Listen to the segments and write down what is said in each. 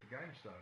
the game started.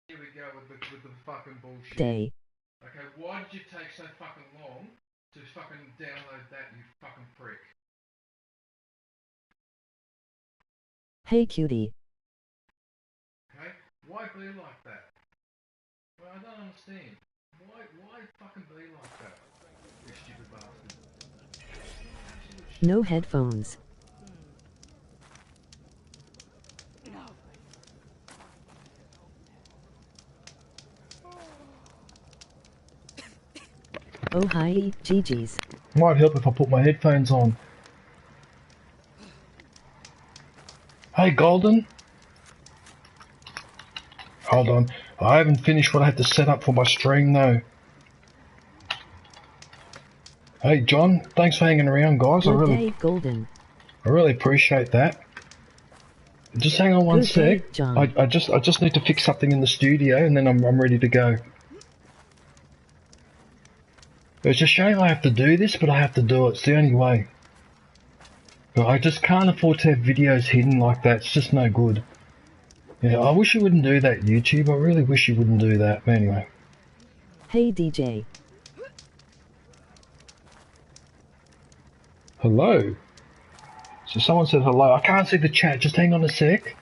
Here we go with the fucking bullshit. Day. Okay, why did you take so fucking long to fucking download that, you fucking prick? Hey cutie. Okay, why be like that? Well, I don't understand. Why fucking be like that? You stupid bastard. No headphones. Oh hi, GG's. Might help if I put my headphones on. Hey Golden. Hold on. I haven't finished what I had to set up for my stream though. Hey John, thanks for hanging around guys. Good day, Golden. I really appreciate that. Just hang on one Good sec. day, John. I just need to fix something in the studio and then I'm ready to go. It's a shame I have to do this, but I have to do it. It's the only way. But I just can't afford to have videos hidden like that. It's just no good. Yeah, I wish you wouldn't do that, YouTube. I really wish you wouldn't do that. But anyway. Hey DJ. Hello. So someone said hello. I can't see the chat. Just hang on a sec.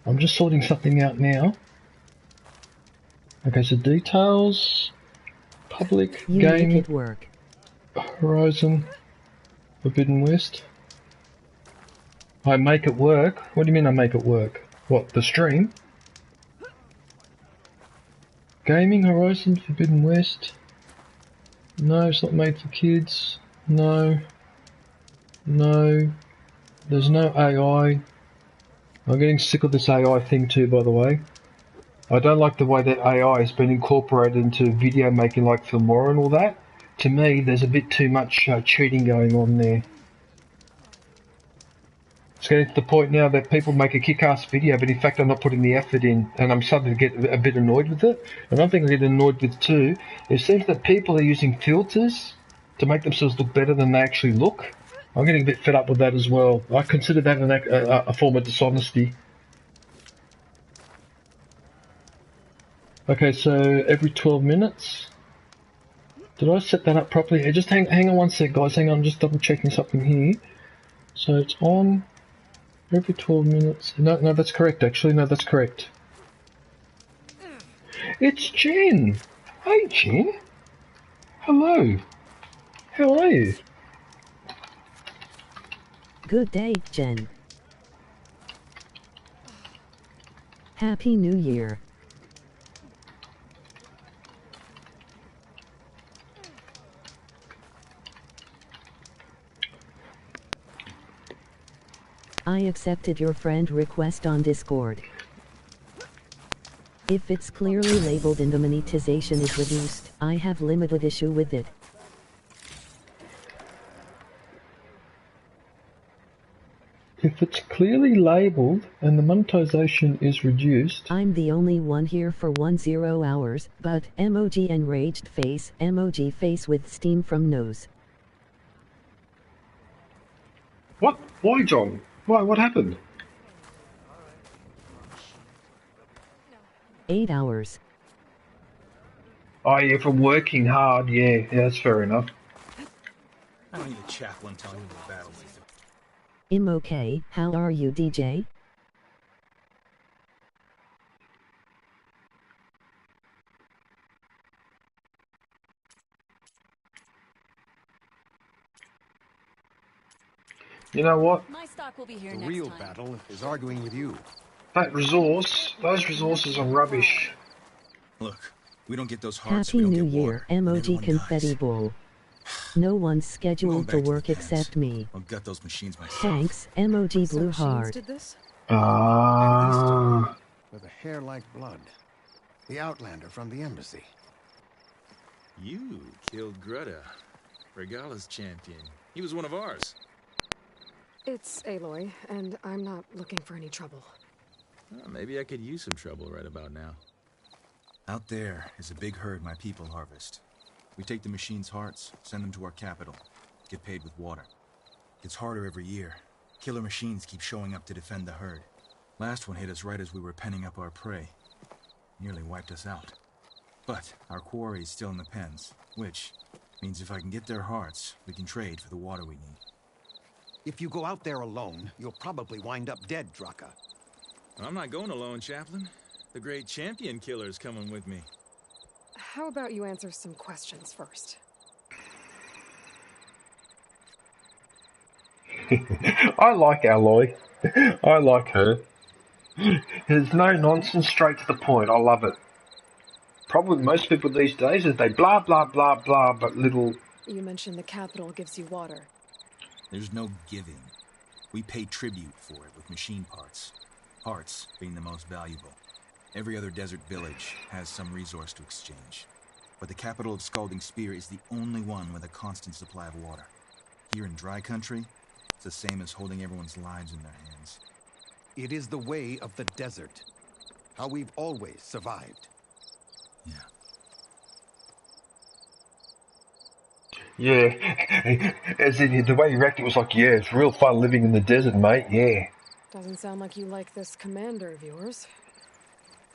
I'm just sorting something out now. Okay, so details. Public. You game. make it work. Horizon. Forbidden West. I make it work? What do you mean I make it work? What, the stream? Gaming, Horizon, Forbidden West. No, it's not made for kids. No. No. There's no AI. I'm getting sick of this AI thing too, by the way. I don't like the way that AI has been incorporated into video making like Filmora and all that. To me, there's a bit too much cheating going on there. It's getting to the point now that people make a kick-ass video, but in fact I'm not putting the effort in, and I'm starting to get a bit annoyed with it. Another thing I get annoyed with too, it seems that people are using filters to make themselves look better than they actually look. I'm getting a bit fed up with that as well. I consider that a form of dishonesty. Okay, so every 12 minutes. Did I set that up properly? Hey, just hang on one sec, guys. Hang on, I'm just double checking something here. So it's on every 12 minutes. No, that's correct, actually. No, that's correct. It's Jen. Hey, Jen. Hello. How are you? Good day, Jen. Happy New Year. I accepted your friend request on Discord. If it's clearly labeled and the monetization is reduced, I have limited issue with it. If it's clearly labeled and the monetization is reduced... I'm the only one here for 10 hours, but emoji enraged face, emoji face with steam from nose. What? Why, John? Why? What happened? 8 hours. Oh, yeah, from working hard. Yeah, that's fair enough. I don't need a chaplain telling me the battle. I'm okay, how are you, DJ? You know what? My stock will be here The next real time. battle is arguing with you. That resource, those resources are rubbish. Look, we don't get those hearts, Happy we don't New get Year, water, and emoji everyone confetti dies. bowl. No one's I'm going scheduled back for to the work pens. except me. I'll gut those machines myself. Thanks, emoji So blue machines heart. did this? An Easter Ah. egg with a hair like blood. The Outlander from the embassy. You killed Greta, Regala's champion. He was one of ours. It's Aloy, and I'm not looking for any trouble. Well, maybe I could use some trouble right about now. Out there is a big herd my people harvest. We take the machines' hearts, send them to our capital, get paid with water. It's harder every year. Killer machines keep showing up to defend the herd. Last one hit us right as we were penning up our prey. Nearly wiped us out. But our quarry is still in the pens, which means if I can get their hearts, we can trade for the water we need. If you go out there alone, you'll probably wind up dead, Draka. I'm not going alone, Chaplain. The great champion killer's coming with me. How about you answer some questions first? I like Aloy. I like her. There's no nonsense, straight to the point. I love it. Problem with most people these days is they blah blah blah blah, but little. You mentioned the capital gives you water. There's no giving. We pay tribute for it with machine parts. Parts being the most valuable. Every other desert village has some resource to exchange. But the capital of Scalding Spear is the only one with a constant supply of water. Here in dry country, it's the same as holding everyone's lives in their hands. It is the way of the desert. How we've always survived. Yeah. Yeah, as in the way you reckon it was like, yeah, it's real fun living in the desert, mate. Yeah. Doesn't sound like you like this commander of yours.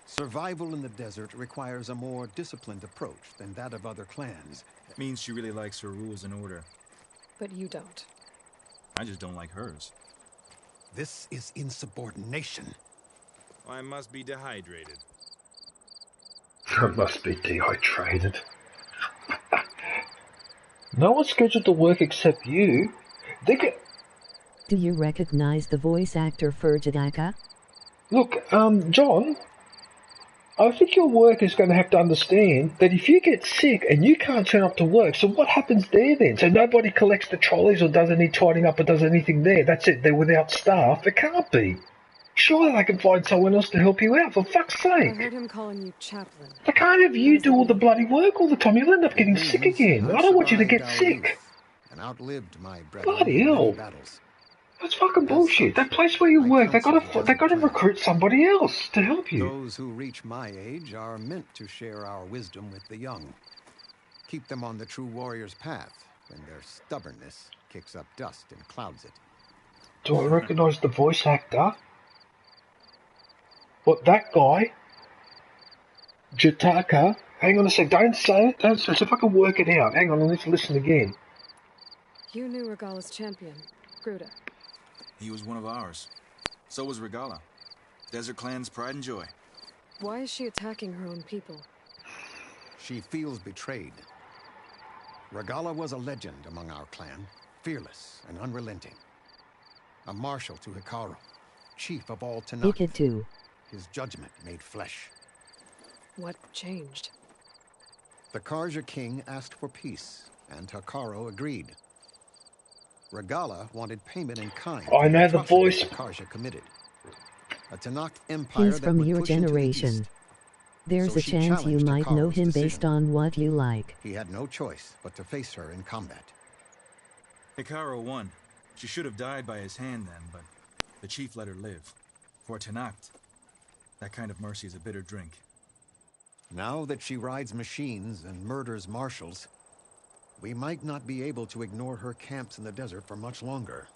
Survival in the desert requires a more disciplined approach than that of other clans. It means she really likes her rules and order. But you don't. I just don't like hers. This is insubordination. I must be dehydrated. I must be dehydrated. No one's scheduled to work except you. They could... Do you recognize the voice actor for Jadaka? Look, John, I think your work is going to have to understand that if you get sick and you can't turn up to work, so what happens there then? So nobody collects the trolleys or does any tidying up or does anything there. That's it. They're without staff. It can't be. Surely they can find someone else to help you out, for fuck's I sake. heard him calling you chaplain. They can't have you do all the bloody work all the time. You'll end up getting sick again. I don't want you to get sick. And outlived my brethren Bloody in many hell. battles. That's fucking bullshit. That place where you work, they gotta recruit somebody else to help you. Those who reach my age are meant to share our wisdom with the young. Keep them on the true warrior's path when their stubbornness kicks up dust and clouds it. Do I recognise the voice actor? What, that guy? Jataka? Hang on a sec, don't say it. Don't say it. See if I can work it out. Hang on, I need to listen again. You knew Regala's champion, Gruda. He was one of ours. So was Regala. Desert Clan's pride and joy. Why is she attacking her own people? She feels betrayed. Regala was a legend among our clan, fearless and unrelenting. A marshal to Hikaru, chief of all Tanakh. Wicked too. His judgment made flesh. What changed? The Karja king asked for peace, and Hikaru agreed. Regala wanted payment in kind. I know the voice. The Karja committed. A Tanakh empire He's that from would your push into the generation. east. There's So a she chance you challenged might know Hikaru's him decision. based on what you like. He had no choice but to face her in combat. Hikaru won. She should have died by his hand then, but the chief let her live. For Tanakh, that kind of mercy is a bitter drink. Now that she rides machines and murders marshals, we might not be able to ignore her camps in the desert for much longer.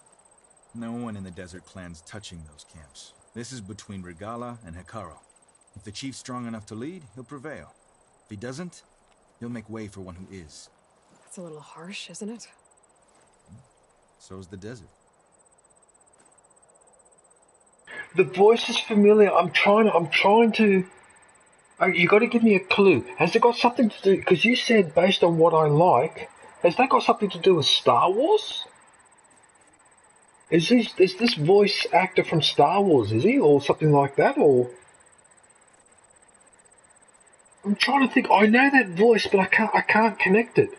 No one in the Desert Clan's touching those camps. This is between Regala and Hikaru. If the chief's strong enough to lead, he'll prevail. If he doesn't, he'll make way for one who is. That's a little harsh, isn't it? So's the desert. The voice is familiar. I'm trying to. You got to give me a clue. Has it got something to do? Because you said based on what I like. Has that got something to do with Star Wars? Is this voice actor from Star Wars? Is he or something like that? Or I'm trying to think. I know that voice, but I can't connect it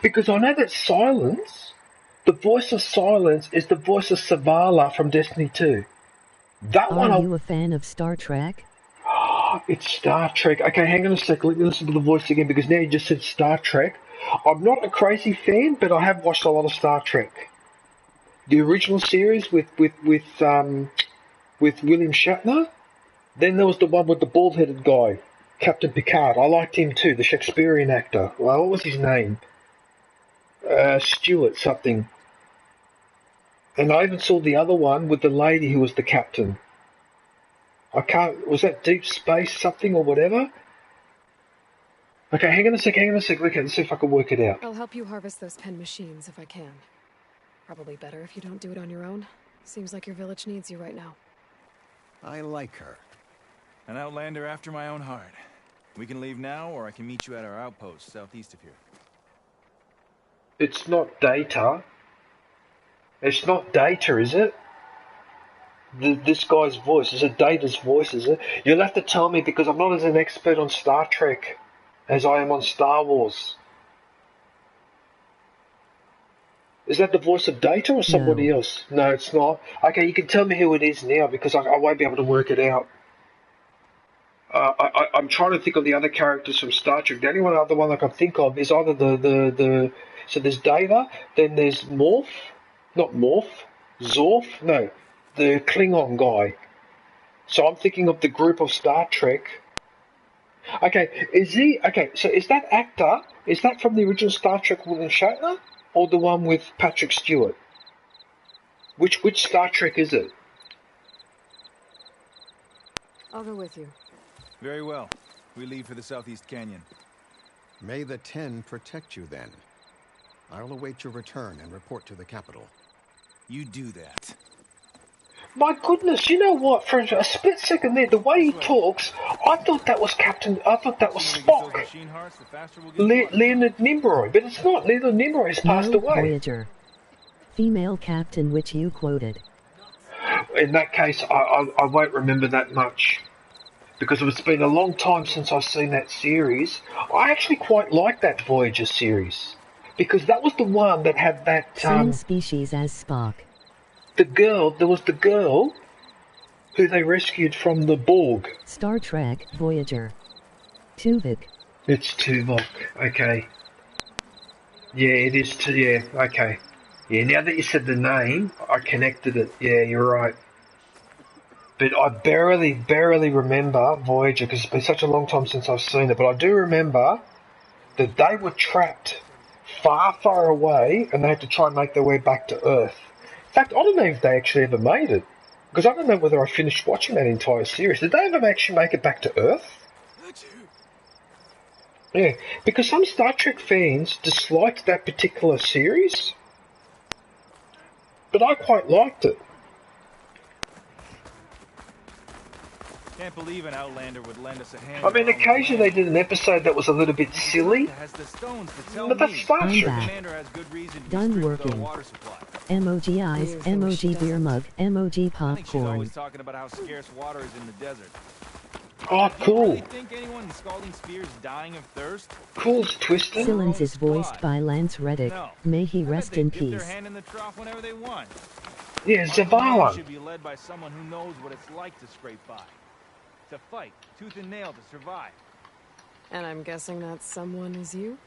because I know that Silence. The voice of Silence is the voice of Savala from Destiny 2. That one. Are you a fan of Star Trek? It's Star Trek. Okay, hang on a sec. Let me listen to the voice again because now you just said Star Trek. I'm not a crazy fan, but I have watched a lot of Star Trek. The original series with William Shatner. Then there was the one with the bald-headed guy, Captain Picard. I liked him too, the Shakespearean actor. Well, what was his name? Stewart something. And I even saw the other one with the lady who was the captain. Was that Deep Space something or whatever? Okay, hang on a sec. Let's see if I can work it out. I'll help you harvest those pen machines if I can. Probably better if you don't do it on your own. Seems like your village needs you right now. I like her. An outlander after my own heart. We can leave now, or I can meet you at our outpost southeast of here. It's not Data. It's not Data, is it? This guy's voice. Is it Data's voice, is it? You'll have to tell me because I'm not as an expert on Star Trek as I am on Star Wars. Is that the voice of Data or somebody else? No, it's not. Okay, you can tell me who it is now because I won't be able to work it out. I'm trying to think of the other characters from Star Trek. The only other one I can think of is either the so there's Data, then there's Zorf, no, the Klingon guy. So I'm thinking of the group of Star Trek. Okay, so is that actor, is that from the original Star Trek William Shatner? Or the one with Patrick Stewart? Which Star Trek is it? I'll go with you. Very well. We leave for the Southeast Canyon. May the 10 protect you then. I'll await your return and report to the capital. You do that. My goodness, you know what? For a split second there, the way he talks, I thought that was Spock. Leonard Nimoy, but it's not. Leonard Nimoy has passed away. Voyager. Female captain which you quoted. In that case, I won't remember that much. Because it's been a long time since I've seen that series. I actually quite like that Voyager series. Because that was the one that had that... Same species as Spock. There was the girl who they rescued from the Borg. Star Trek, Voyager. Tuvok. It's Tuvok, okay. Yeah, it is yeah, okay. Yeah, now that you said the name, I connected it. Yeah, you're right. But I barely remember Voyager because it's been such a long time since I've seen it. But I do remember that they were trapped far away and they had to try and make their way back to Earth. In fact, I don't know if they actually ever made it. Because I don't know whether I finished watching that entire series. Did they ever actually make it back to Earth? Yeah, because some Star Trek fans disliked that particular series. But I quite liked it. Can't believe an outlander would lend us a hand. I mean, occasionally they did an episode that was a little bit silly. But that's Star Trek. Done working. Emoji eyes, emoji beer mug, emoji popcorn. Always talking about how scarce water is in the desert. Oh, cool. Really think anyone in Scalding Spear is dying of thirst? Cool, Twisted. Sillins is voiced by Lance Reddick. No. May he rest in Dip peace. their hand in the trough whenever they want. Yeah, Zavala. Should be led by someone who knows what it's like to scrape by. To fight, tooth and nail to survive. And I'm guessing that someone is you?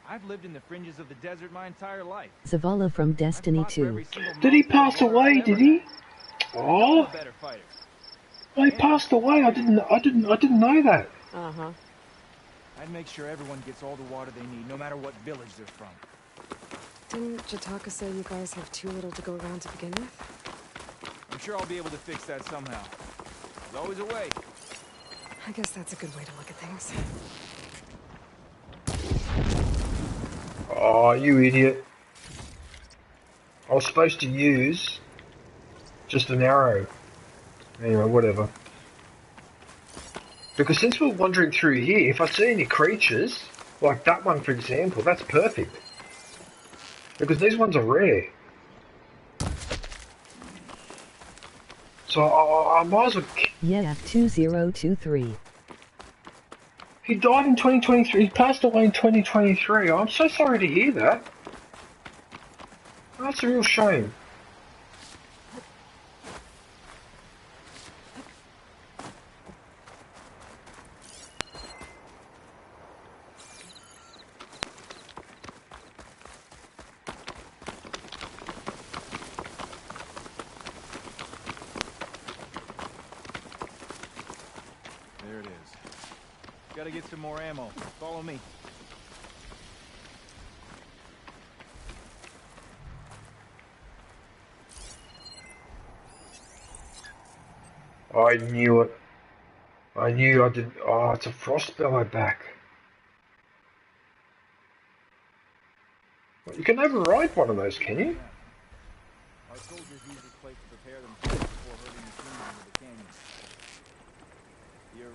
I've lived in the fringes of the desert my entire life. Zavala from Destiny 2. Did he pass away, did he? Oh, he passed away. I didn't know that. Uh-huh. I'd make sure everyone gets all the water they need, no matter what village they're from. Didn't Jataka say you guys have too little to go around to begin with? I'm sure I'll be able to fix that somehow. There's always a way. I guess that's a good way to look at things. Oh, you idiot. I was supposed to use just an arrow. Anyway, whatever. Because since we're wandering through here, if I see any creatures, like that one for example, that's perfect. Because these ones are rare. So I might as well... Yeah, 2023. He died in 2023, he passed away in 2023. I'm so sorry to hear that. That's a real shame. There it is. Gotta get some more ammo. Follow me. I knew it. I knew I did. Oh, it's a frost bellow back. You can override one of those, can you? Our soldiers use this place to prepare themselves before herding machines into the canyon. You're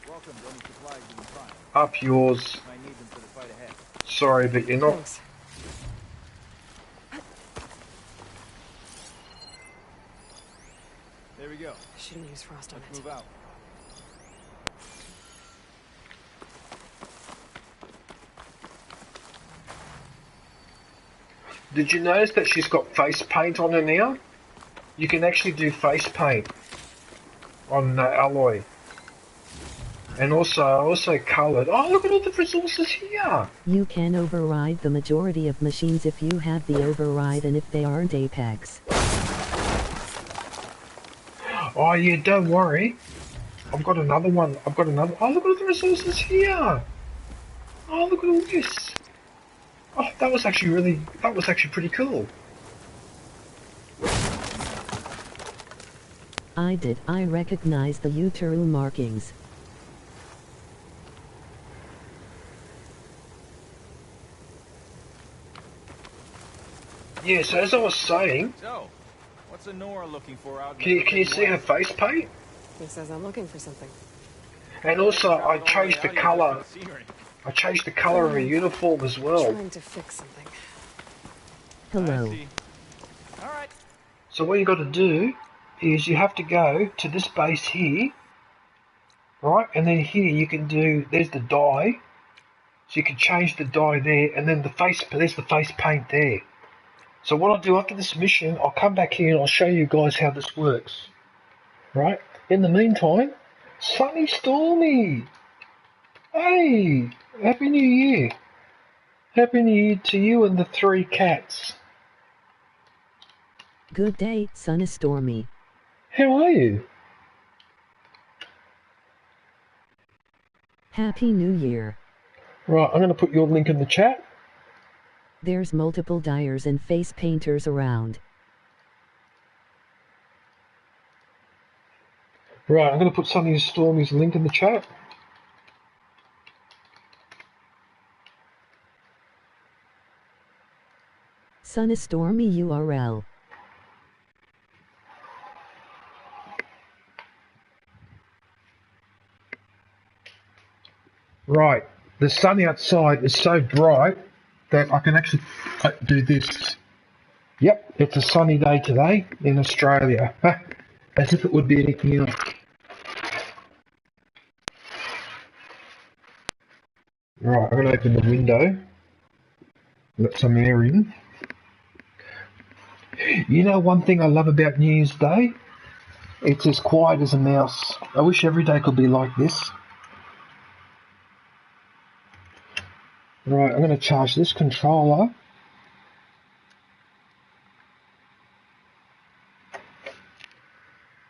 welcome to any supplies you can find. Up yours. Might need them for the fight ahead. Sorry, but you're not. Thanks. There we go. Shouldn't use frost on Let's it. move out. Did you notice that she's got face paint on her now? You can actually do face paint on alloy. And also coloured. Oh, look at all the resources here! You can override the majority of machines if you have the override and if they aren't Apex. Oh yeah, don't worry. I've got another one. Oh, look at all the resources here! Oh, look at all this! Oh, that was actually pretty cool. I recognize the Utaru markings. Yeah, so as I was saying, So, what's Nora looking for out? can you see her face paint? He says I'm looking for something. And also, I changed the colour. I changed the colour of her uniform as well. Trying to fix something. Hello. Alright. So what you got to do is you have to go to this base here, right? And then here you can do. There's the dye, so you can change the dye there, and then there's the face paint there. So what I'll do after this mission, I'll come back here and I'll show you guys how this works. Right? In the meantime, sunny stormy. Hey, Happy New Year. Happy New Year to you and the 3 cats. Good day, sun is stormy. How are you? Happy New Year. Right, I'm going to put your link in the chat. There's multiple dyers and face painters around. Right, I'm going to put Sunny Stormy's link in the chat. Sun is stormy URL. Right, the sun outside is so bright that I can actually do this. Yep, it's a sunny day today in Australia. As if it would be anything else. Right, I'm going to open the window. Let some air in. You know one thing I love about New Year's Day? It's as quiet as a mouse. I wish every day could be like this. Right, I'm going to charge this controller.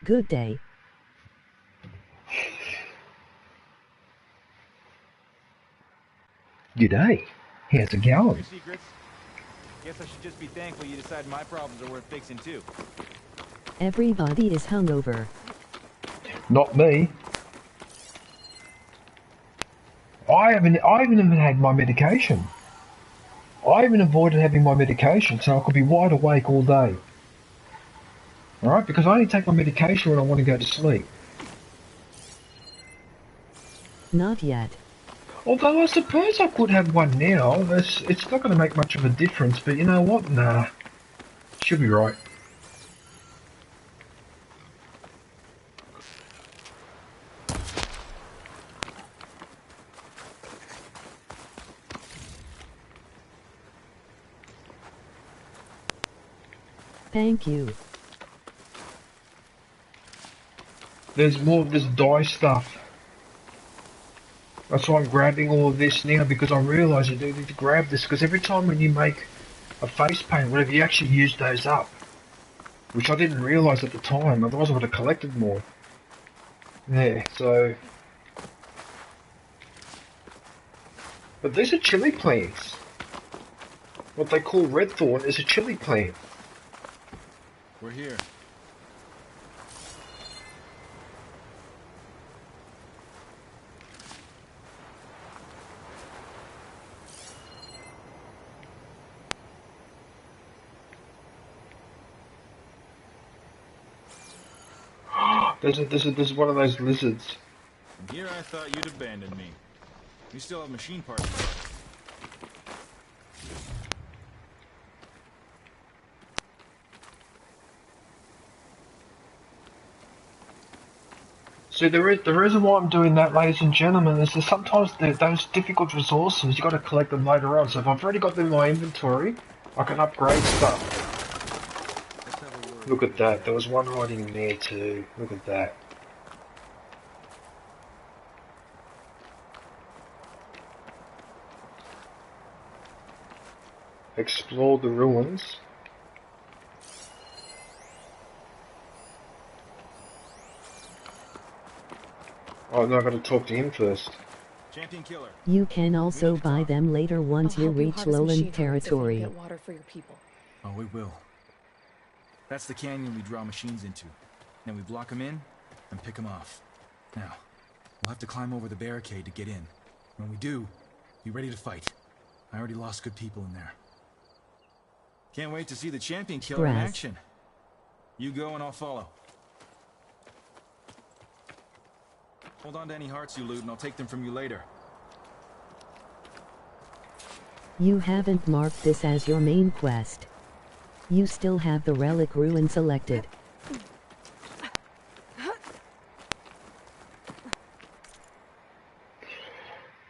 Good day. G'day. How's it going? Your secrets? Guess I should just be thankful you decide my problems are worth fixing too. Everybody is hungover. Not me. I haven't even had my medication. I even avoided having my medication so I could be wide awake all day. Alright, because I only take my medication when I want to go to sleep. Not yet. Although I suppose I could have one now. It's not going to make much of a difference, but you know what? Nah. She'll be right. Thank you. There's more of this dye stuff. That's why I'm grabbing all of this now, because I realise you do need to grab this, because every time when you make a face paint, whatever, you actually use those up. Which I didn't realise at the time, otherwise I would have collected more. Yeah, so... But these are chili plants. What they call red thorn is a chili plant. We're here. There's one of those lizards. And here I thought you'd abandoned me. We still have machine parts. See, the reason why I'm doing that, ladies and gentlemen, is that sometimes those difficult resources, you got to collect them later on. So if I've already got them in my inventory, I can upgrade stuff. Look at that. There was one hiding in there too. Look at that. Explore the ruins. Oh no, I've got to talk to him first. Champion killer. You can also buy them later once you reach lowland territory. Get water for your people. Oh, we will. That's the canyon we draw machines into. Then we block them in and pick them off. Now, we'll have to climb over the barricade to get in. When we do, be ready to fight. I already lost good people in there. Can't wait to see the champion killer in action. You go and I'll follow. Hold on to any hearts you loot and I'll take them from you later. You haven't marked this as your main quest. You still have the relic ruin selected.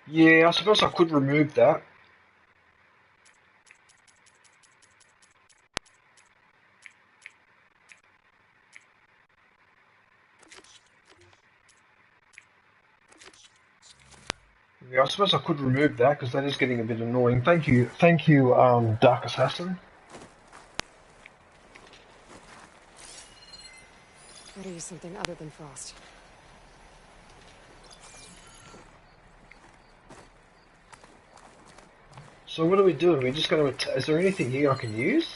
Yeah, I suppose I could remove that. Yeah, I suppose I could remove that because that is getting a bit annoying. Thank you, Dark Assassin. Gotta use something other than frost. So what are we doing? We're just going to... Is there anything here I can use?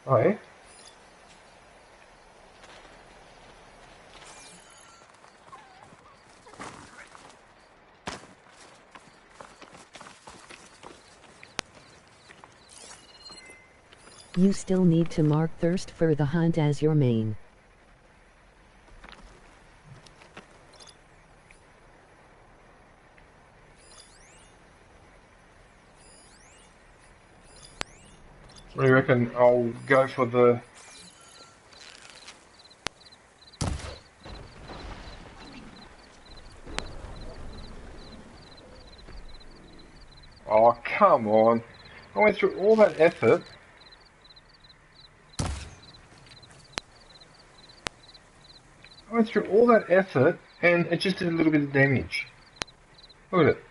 Oh, yeah? You still need to mark Thirst for the Hunt as your main. What do you reckon? I'll go for the... Oh, come on. I went through all that effort. And it just did a little bit of damage. Look at it.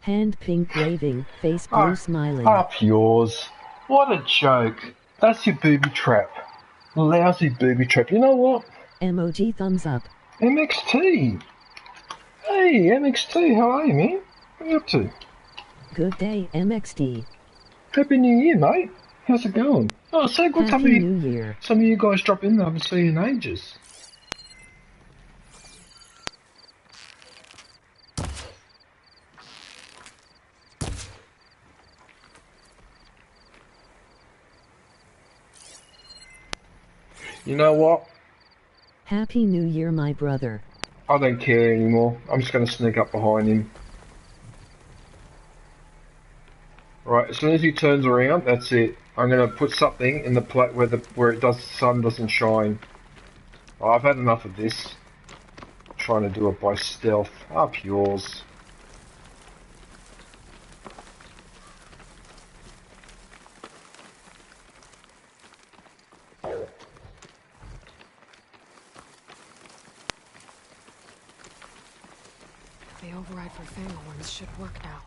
Hand pink waving, face blue smiling. Up yours. What a joke. That's your booby trap. Lousy booby trap. You know what? Emoji thumbs up. MXT! Hey, MXT, how are you, man? What are you up to? Good day, MXD. Happy New Year, mate. How's it going? Oh, so good. Happy New Year. Some of you guys drop in that I haven't seen in ages. You know what? Happy New Year, my brother. I don't care anymore. I'm just going to sneak up behind him. Right, as soon as he turns around, that's it. I'm going to put something in the plate where the sun doesn't shine. Oh, I've had enough of this. Trying to do it by stealth. Up yours. The override for Fanghorns should work now.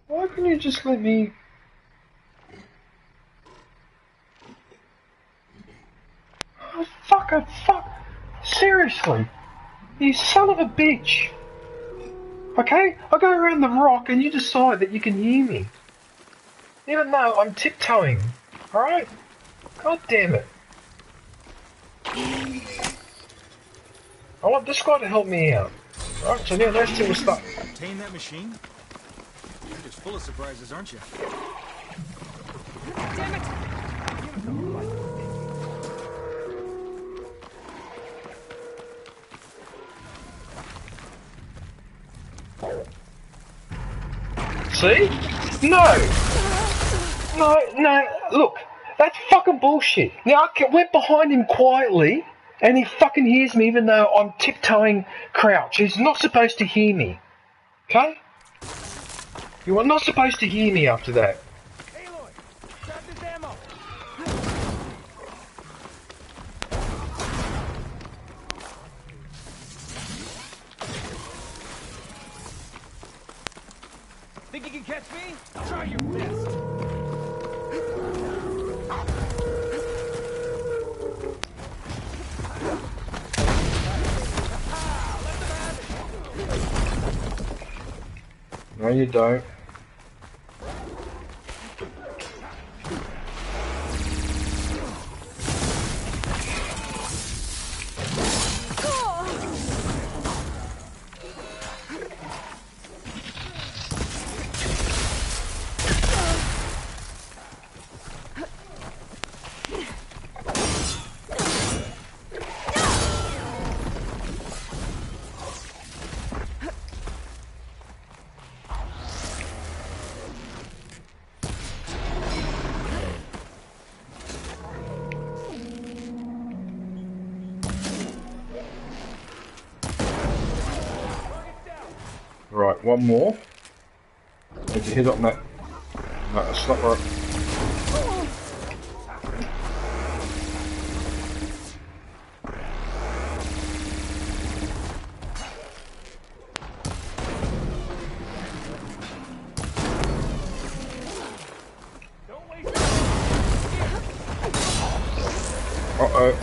Why couldn't you just let me... Oh, fuck. Seriously. You son of a bitch. Okay? I go around the rock and you decide that you can hear me. Even though I'm tiptoeing. Alright? God damn it. I want this guy to help me out. Alright, so now those two will start. Obtain that machine? You're just full of surprises, aren't you? Damn it! See? No, look, that's fucking bullshit. Now I went behind him quietly, and he fucking hears me even though I'm tiptoeing crouch. He's not supposed to hear me, okay? You are not supposed to hear me after that. Aloy, grab this ammo. Think you can catch me? Try your best. No, you don't. Right, one more. Need to hit on that. No, that's not right.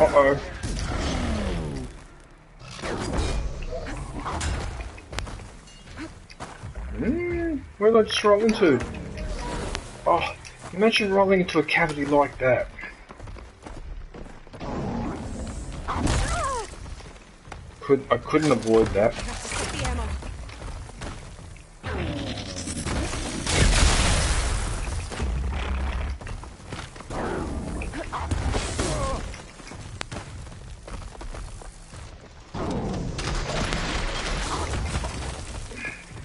Uh-oh. Where did I just roll into? Oh, imagine rolling into a cavity like that. I couldn't avoid that. The ammo.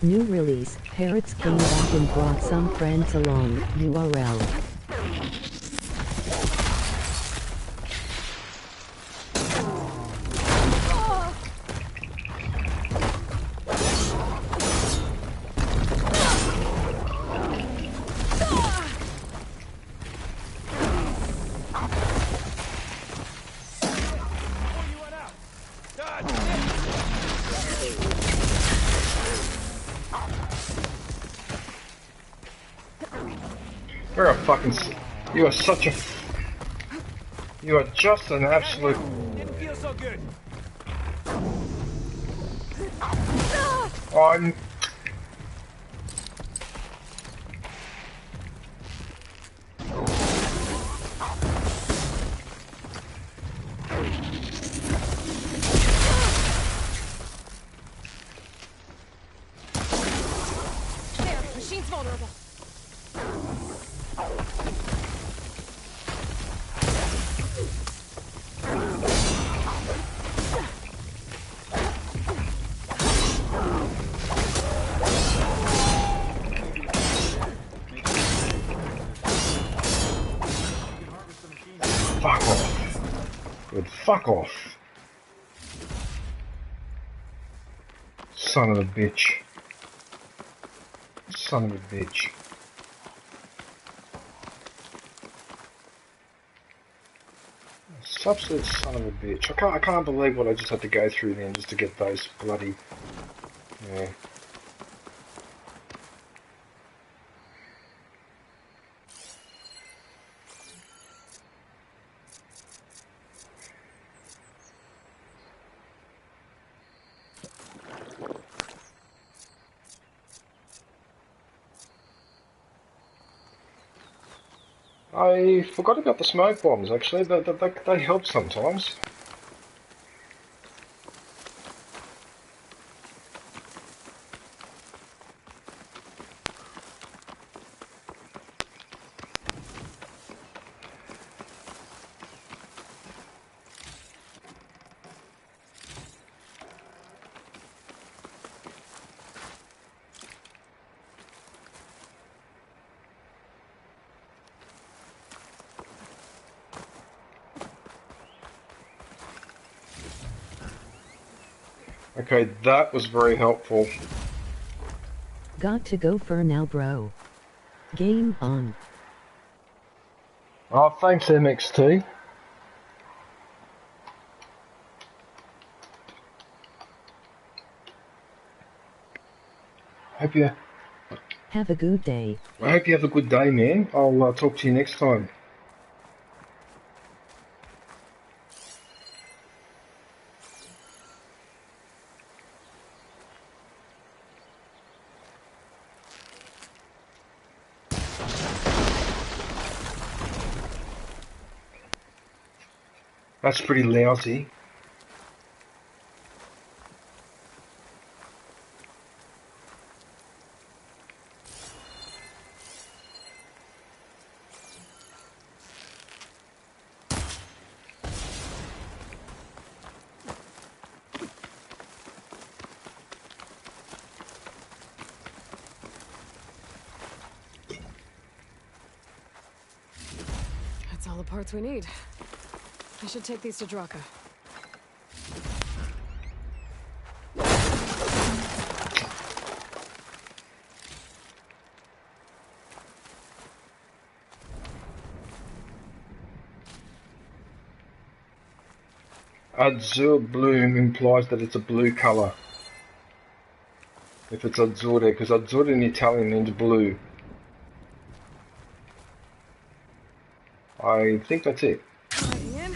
New release, Parrots came back and brought some friends along, URL. You're a fucking... You are such a... You are just an absolute... Didn't feel so good. I'm... There, machine's vulnerable. Fuck off. Good, fuck off. Son of a bitch. Son of a bitch. Absolute son of a bitch. I can't believe what I just had to go through then just to get those bloody... Yeah. I forgot about the smoke bombs, actually. They help sometimes. Okay, that was very helpful. Got to go for now, bro. Game on. Oh, thanks, MXT. Have a good day. I hope you have a good day, man. I'll talk to you next time. That's pretty lousy. That's all the parts we need. I should take these to Draka. Azure bloom implies that it's a blue colour. If it's azzurre, because azzurre in Italian means blue. I think that's it. Plugging in.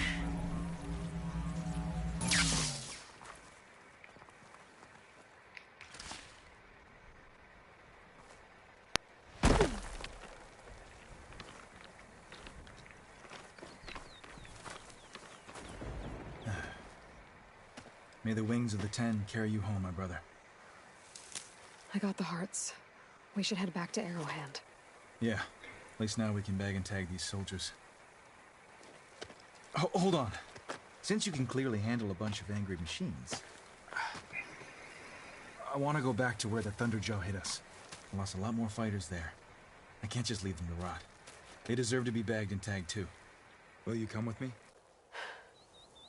May the wings of the 10 carry you home, my brother. I got the hearts. We should head back to Arrowhand. Yeah, at least now we can bag and tag these soldiers. Hold on. Since you can clearly handle a bunch of angry machines, I want to go back to where the Thunderjaw hit us. I lost a lot more fighters there. I can't just leave them to rot. They deserve to be bagged and tagged too. Will you come with me?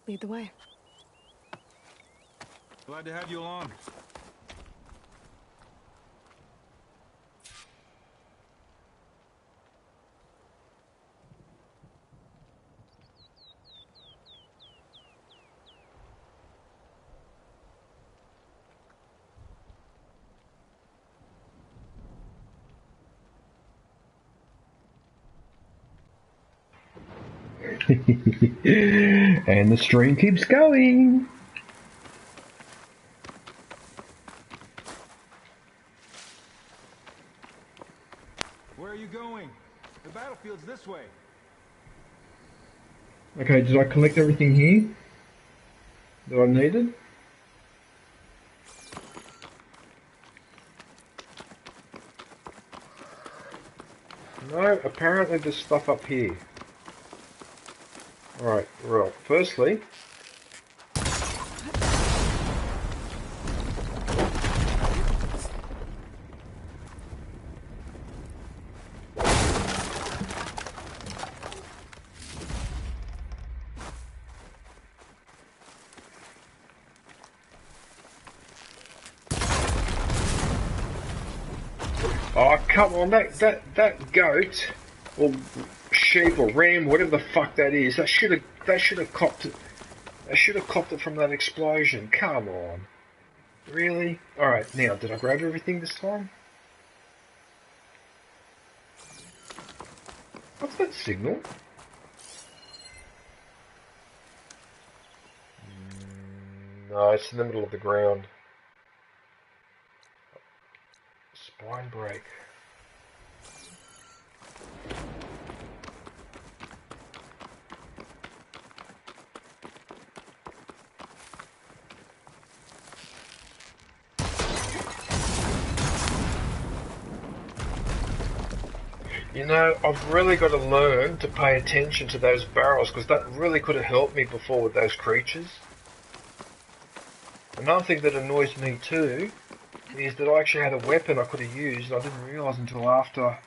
Lead the way. Glad to have you along. And the stream keeps going. Where are you going? The battlefield's this way. Okay, did I collect everything here that I needed? No, apparently there's stuff up here. Alright, right. Firstly, oh come on, that goat or sheep or ram, whatever the fuck that is, that should have copped it. They should have copped it from that explosion. Come on. Really? Alright, now, did I grab everything this time? What's that signal? No, it's in the middle of the ground. Spine break. You know, I've really got to learn to pay attention to those barrels, because that really could have helped me before with those creatures. Another thing that annoys me too is that I actually had a weapon I could have used and I didn't realise until after,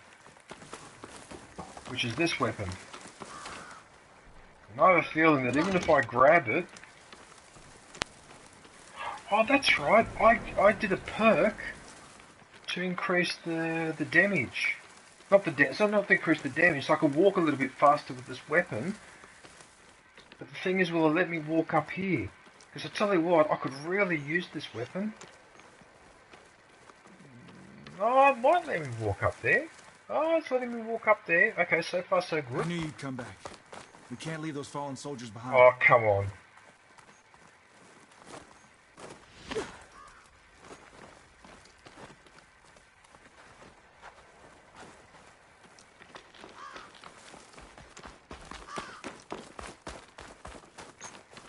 which is this weapon. And I have a feeling that even if I grab it... Oh, that's right, I did a perk to increase the damage. Not to increase the damage, so I could walk a little bit faster with this weapon. But the thing is, will it let me walk up here? Because I tell you what, I could really use this weapon. Oh, it might let me walk up there. Oh, it's letting me walk up there. Okay, so far so good. I knew you'd come back. We can't leave those fallen soldiers behind. Oh, come on.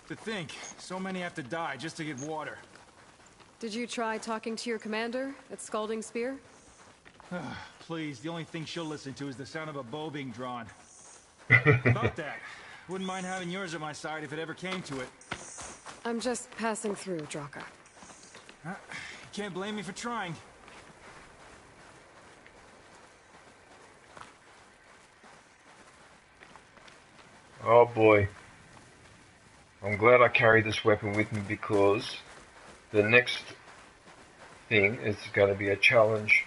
To think, so many have to die just to get water. Did you try talking to your commander at Scalding Spear? Please, the only thing she'll listen to is the sound of a bow being drawn. About that, wouldn't mind having yours at my side if it ever came to it. I'm just passing through, Draka. You can't blame me for trying. Oh boy. I'm glad I carry this weapon with me, because the next thing is going to be a challenge.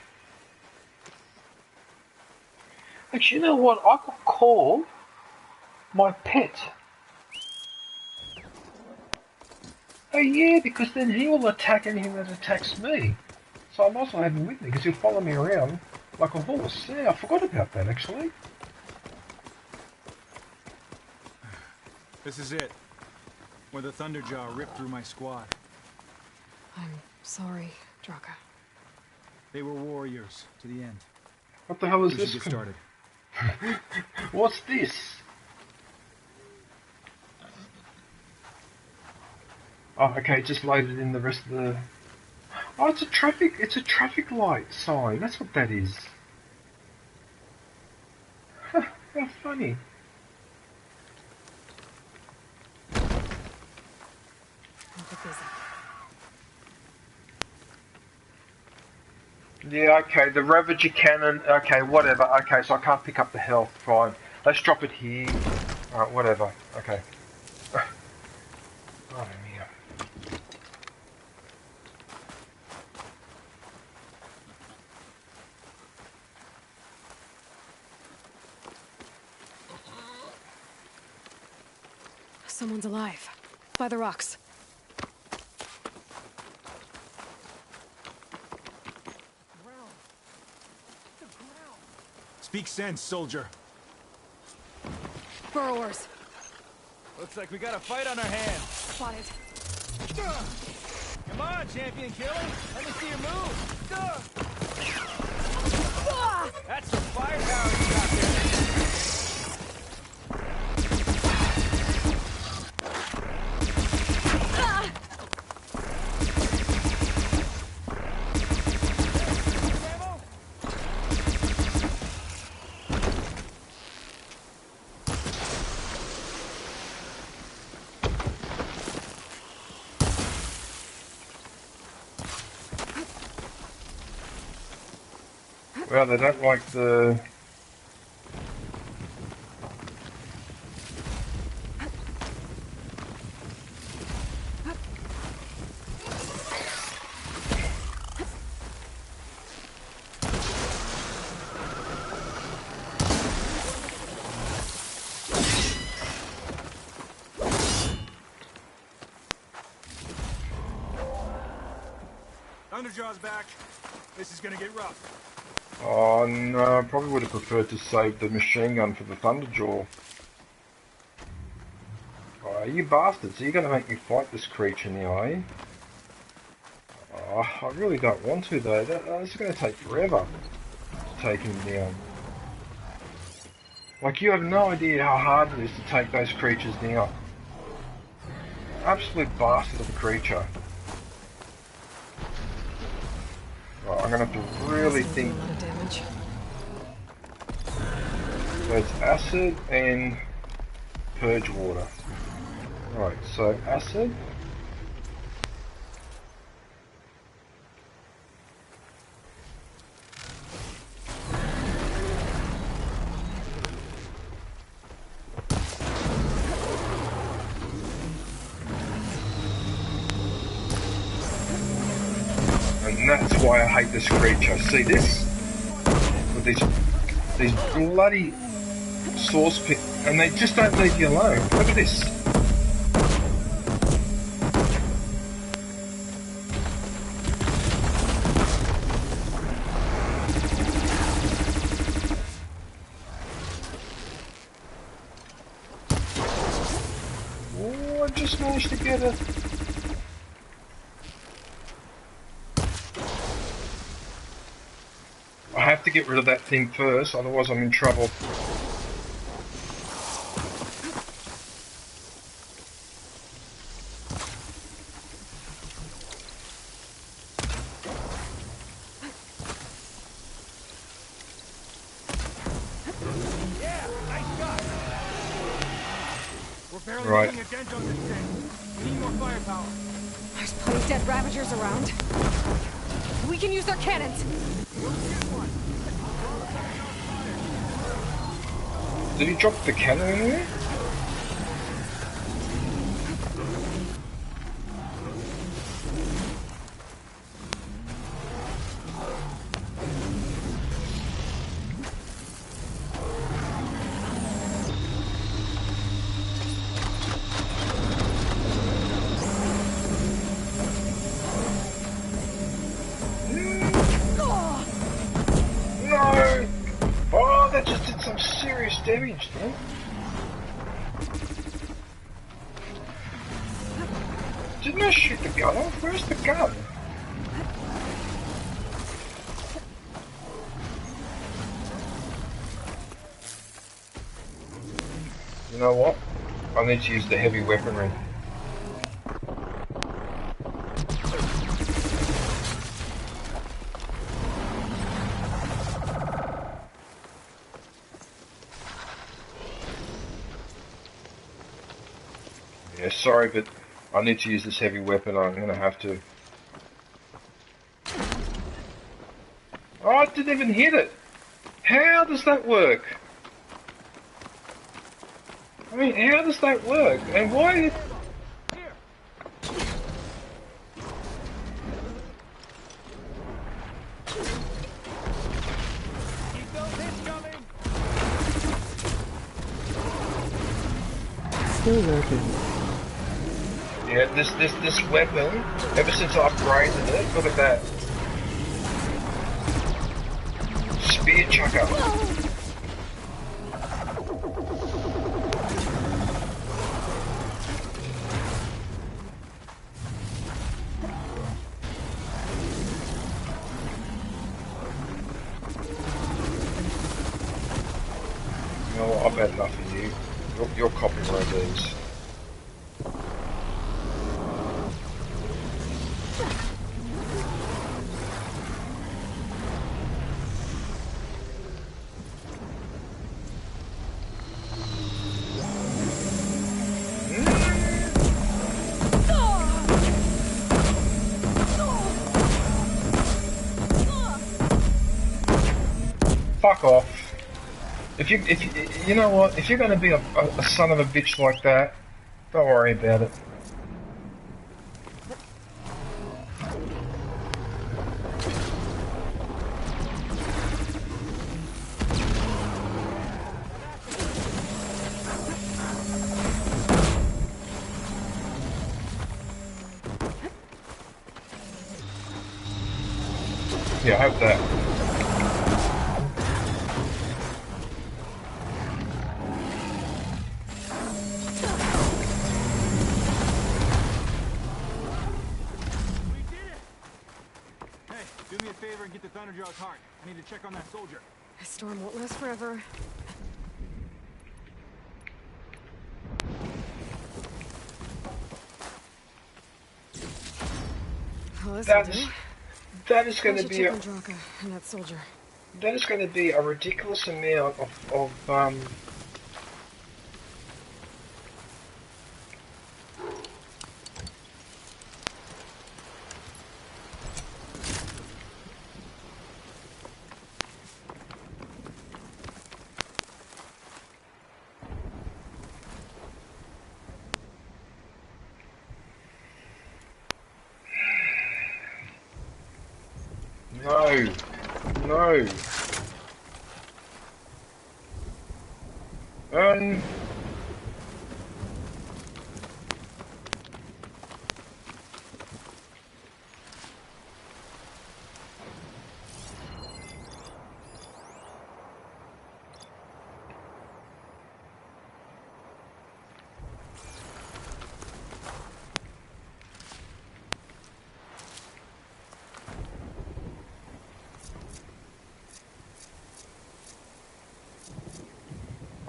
Actually, you know what? I could call my pet. Oh yeah, because then he will attack anything that attacks me. So I might as well have him with me, because he'll follow me around like a horse. Yeah, I forgot about that actually. This is it. Where the Thunderjaw ripped through my squad. I'm sorry, Draka. They were warriors to the end. What the hell is We this? should get started. What's this? Oh, okay, just loaded in the rest of the... Oh, it's a traffic light sign. That's what that is. Huh, how funny. I'll get busy. Yeah, okay, the Ravager cannon, okay, whatever, okay, so I can't pick up the health, fine. Let's drop it here. Alright, whatever, okay. Oh, mia. Someone's alive. By the rocks. Speak sense, soldier. Burrowers. Looks like we got a fight on our hands. Spotted. Come on, champion killer. Let me see your move. That's some firepower you got there. Well, they don't like the... Thunderjaw's back. This is gonna get rough. Oh no, I probably would have preferred to save the machine gun for the Thunderjaw. Oh, you bastards, are you going to make me fight this creature now, eh? Oh, I really don't want to though, that's going to take forever to take him down. Like, you have no idea how hard it is to take those creatures down. Absolute bastard of a creature. Right, I'm going to have to really think. A lot of damage. So it's acid and purge water. Right, so acid. And that's why I hate this creature. See this? With these bloody source pit, and they just don't leave you alone. Look at this. Oh, I just managed to get it. I have to get rid of that thing first, otherwise I'm in trouble. Right. We need more firepower. There's plenty of dead Ravagers around. We can use their cannons. Did he drop the cannon in there? Damage, then. Didn't I shoot the gun off? Where's the gun? You know what? I need to use the heavy weaponry. Yeah, sorry, but I need to use this heavy weapon. I'm going to have to. Oh, I didn't even hit it. How does that work? I mean, how does that work? And why? Keep those hits coming. Still working. Yeah, this weapon, ever since I upgraded it, look at that. Spear chucker. I've had enough of you. You're copyright these. Fuck off. If you know what, if you're going to be a son of a bitch like that, don't worry about it. Yeah, I hope that. Get the Thunderjaw's heart. I need to check on that soldier. This storm won't last forever. Well, that is going to be a, and that soldier. that is going to be a ridiculous amount of No.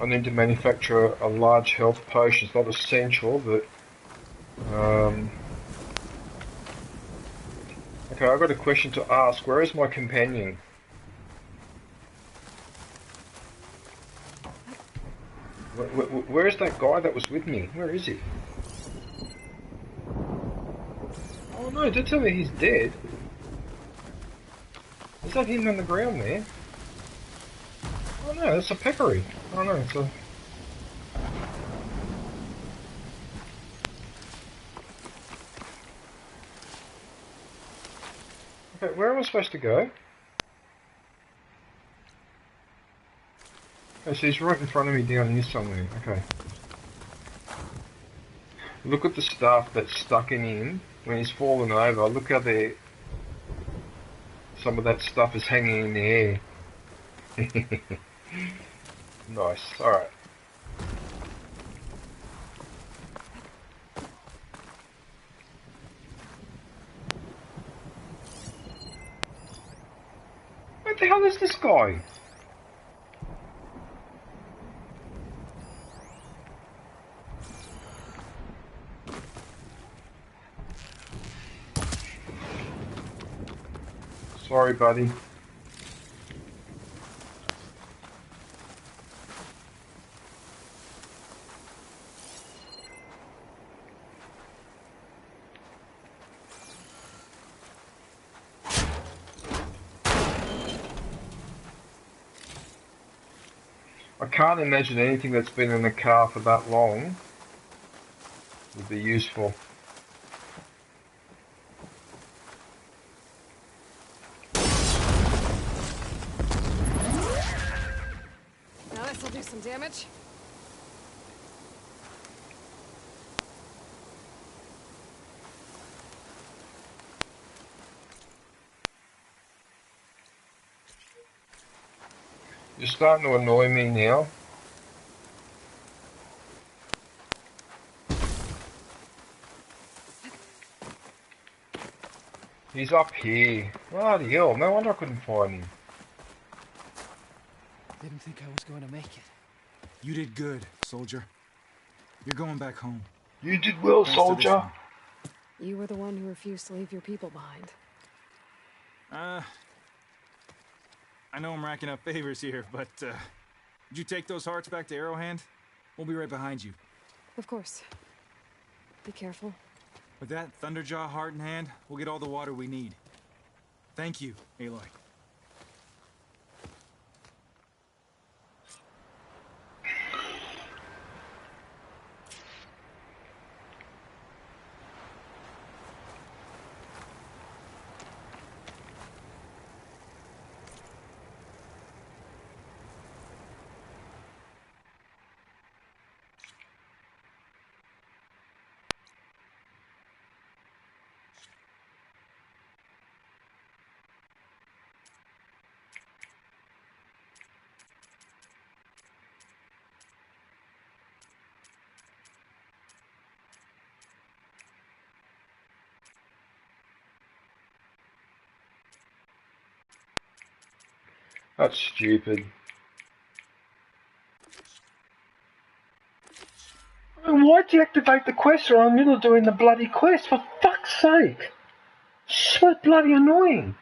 I need to manufacture a large health potion. It's not essential, but okay, I've got a question to ask. Where is my companion? Where is that guy that was with me? Where is he? Oh no, don't tell me he's dead. Is that him on the ground there? Oh no, that's a peccary. Oh no, it's a... Okay, where am I supposed to go? Okay, so he's right in front of me down here somewhere. Okay. Look at the stuff that's stuck in him when he's fallen over. Look how there... some of that stuff is hanging in the air. Nice, alright. What the hell is this guy? Sorry, buddy. I can't imagine anything that's been in the car for that long would be useful. Now this'll do some damage. You're starting to annoy me now. He's up here. Bloody hell, no wonder I couldn't find him. Didn't think I was going to make it. You did good, soldier. You're going back home. You did well, Thanks to this soldier. one. You were the one who refused to leave your people behind. I know I'm racking up favors here, but, did you take those hearts back to Arrowhand? We'll be right behind you. Of course. Be careful. With that Thunderjaw heart in hand, we'll get all the water we need. Thank you, Aloy. That's stupid. I mean, why'd you activate the quest or I'm in the middle of doing the bloody quest? For fuck's sake! So bloody annoying.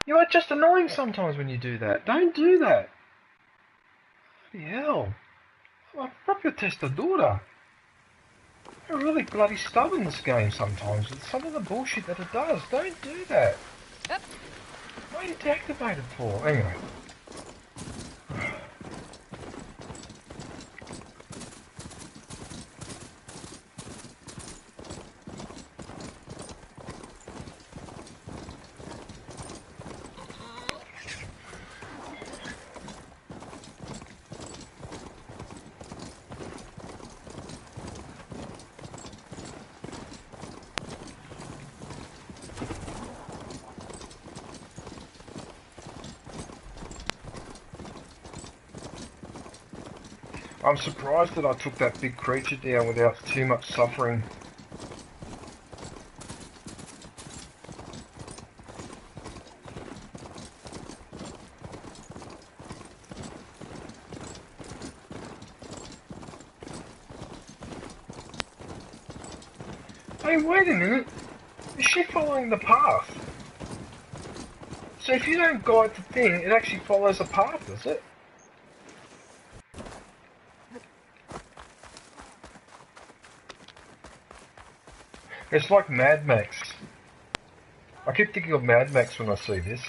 You are just annoying sometimes when you do that. Don't do that. Bloody hell. I'm proprio testadora. You're really bloody stubborn this game sometimes with some of the bullshit that it does. Don't do that. Why did you deactivate it for? Anyway. I'm surprised that I took that big creature down without too much suffering. Hey, wait a minute. Is she following the path? So if you don't guide the thing, it actually follows a path, does it? It's like Mad Max. I keep thinking of Mad Max when I see this.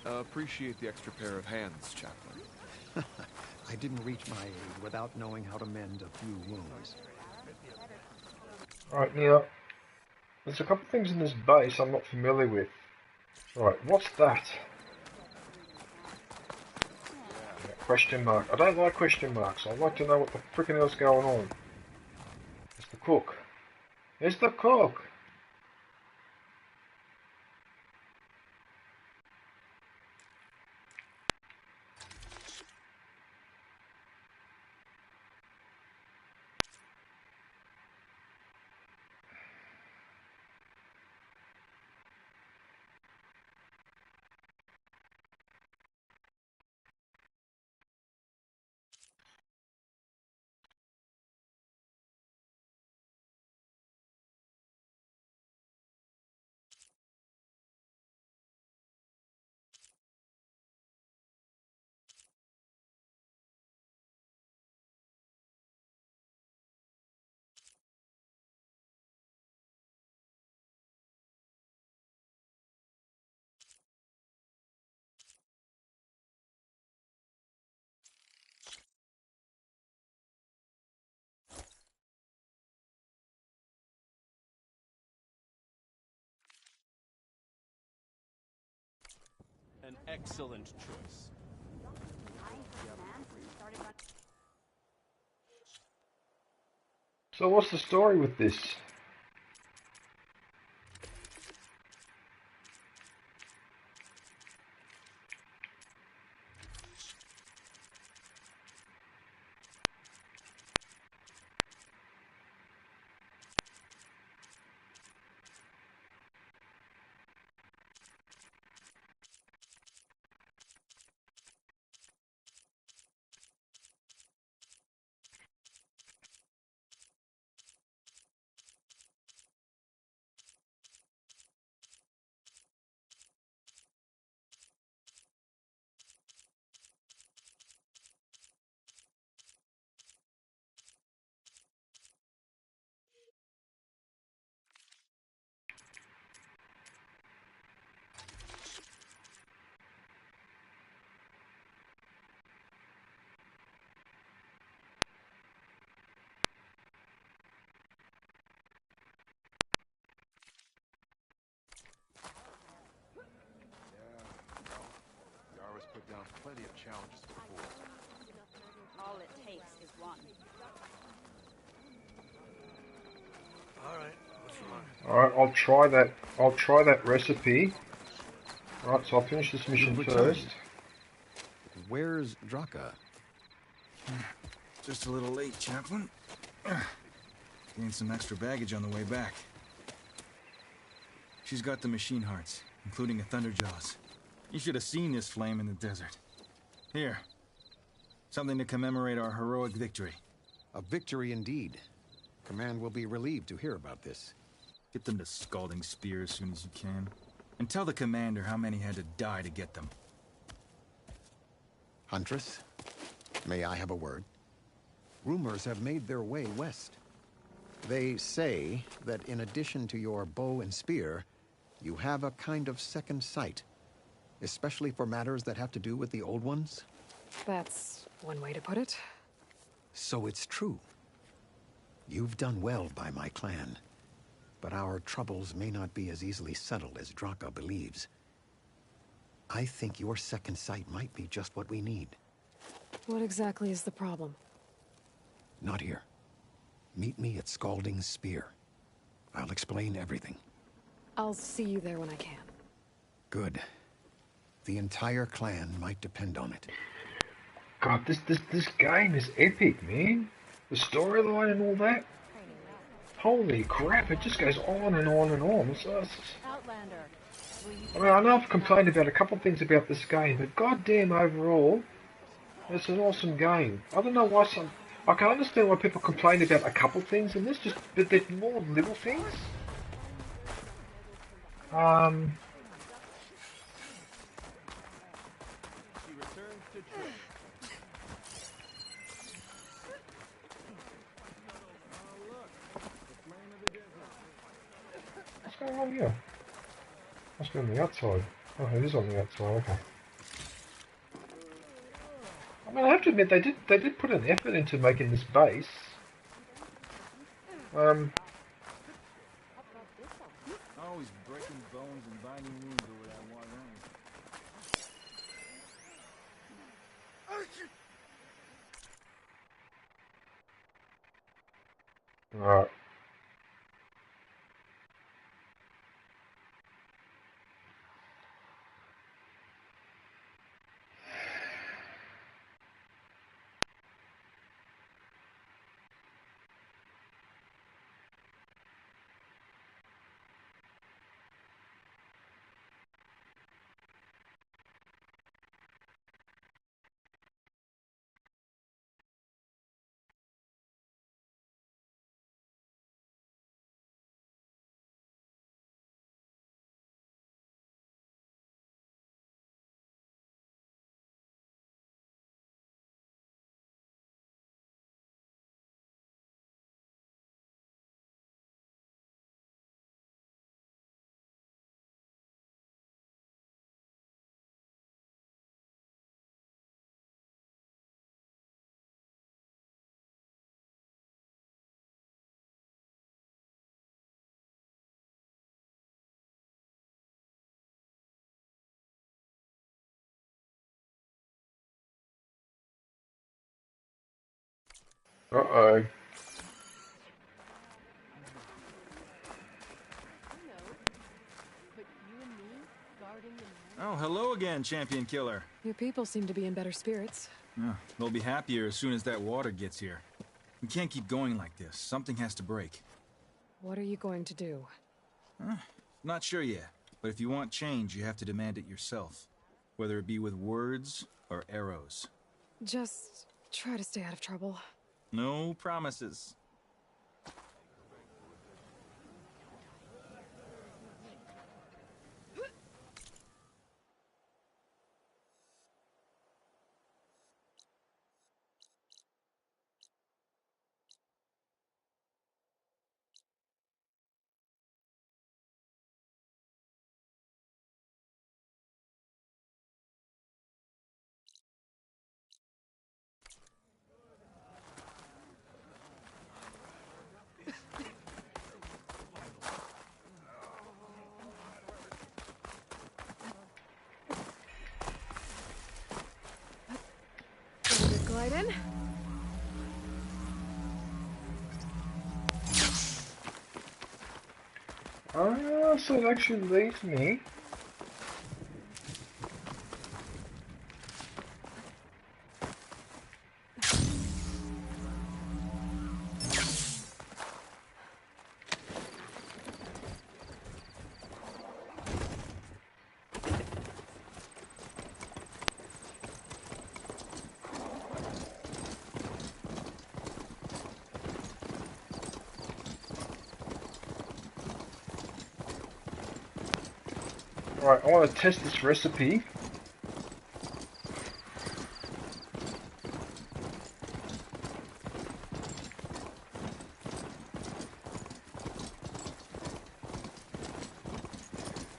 Appreciate the extra pair of hands, Chaplain. I didn't reach my aid without knowing how to mend a few wounds. Right, now, there's a couple of things in this base I'm not familiar with. Right, what's that? Question mark. I don't like question marks. I'd like to know what the frickin' hell's going on. It's the cook. It's the cook! An excellent choice. So what's the story with this? Jarrett's put down plenty of challenges before. All it takes is one. Alright, what's wrong? Alright, I'll try that recipe. Alright, so I'll finish this mission first. Where's Draka? Just a little late, Chaplain. Gained some extra baggage on the way back. She's got the machine hearts, including a Thunderjaws. You should have seen this flame in the desert. Here. Something to commemorate our heroic victory. A victory indeed. Command will be relieved to hear about this. Get them to Scalding Spear as soon as you can. And tell the commander how many had to die to get them. Huntress, may I have a word? Rumors have made their way west. They say that in addition to your bow and spear, you have a kind of second sight, especially for matters that have to do with the old ones. That's one way to put it. So it's true. You've done well by my clan, but our troubles may not be as easily settled as Draka believes. I think your second sight might be just what we need. What exactly is the problem? Not here. Meet me at Scalding Spear. I'll explain everything. I'll see you there when I can. Good. The entire clan might depend on it. God, this game is epic, man. The storyline and all that. Holy crap, it just goes on and on and on. Outlander. I mean, I know I've complained about a couple of things about this game, but goddamn, overall, it's an awesome game. I don't know why I can understand why people complain about a couple of things in this, but they're more little things. What's going on here? Must be on the outside. Oh, it is on the outside, okay. I mean, I have to admit, they did put an effort into making this base. Always breaking bones and binding wounds over that one ring. Alright. Uh-oh. hello again, Champion Killer. Your people seem to be in better spirits. They'll be happier as soon as that water gets here. We can't keep going like this. Something has to break. What are you going to do? Not sure yet, but if you want change, you have to demand it yourself. Whether it be with words or arrows. Just try to stay out of trouble. No promises. Glide in. So it actually leaves me. Right, I want to test this recipe.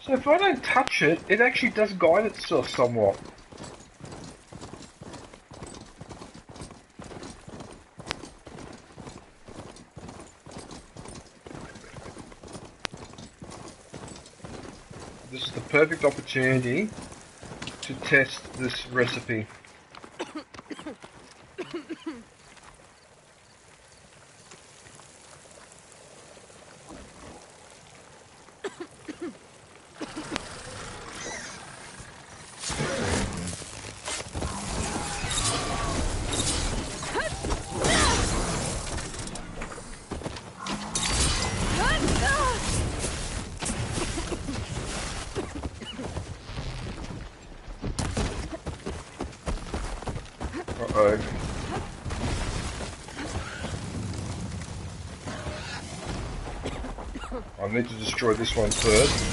So if I don't touch it, it actually does guide itself somewhat. This is the perfect opportunity to test this recipe. Uh-oh. I need to destroy this one first.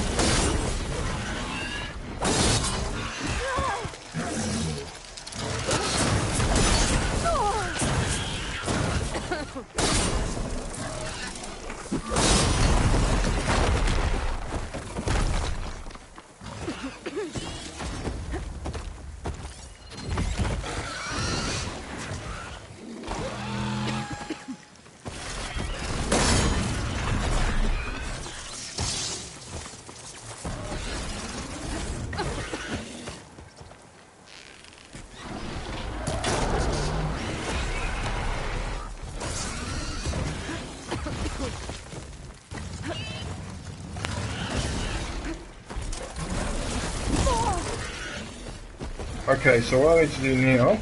Okay, so what I need to do now,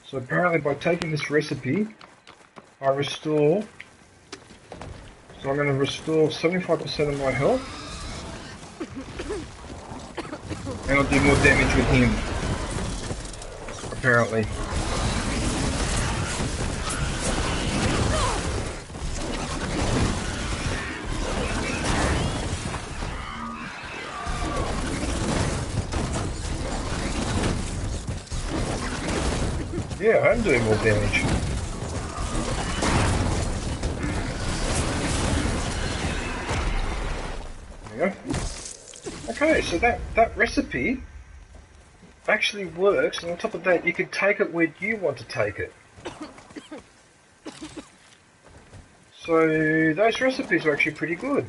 so apparently by taking this recipe, I restore, so I'm going to restore 75% of my health, and I'll do more damage with him, apparently. Yeah, I'm doing more damage. There we go. Okay, so that recipe actually works, and on top of that, you can take it where you want to take it. So those recipes are actually pretty good.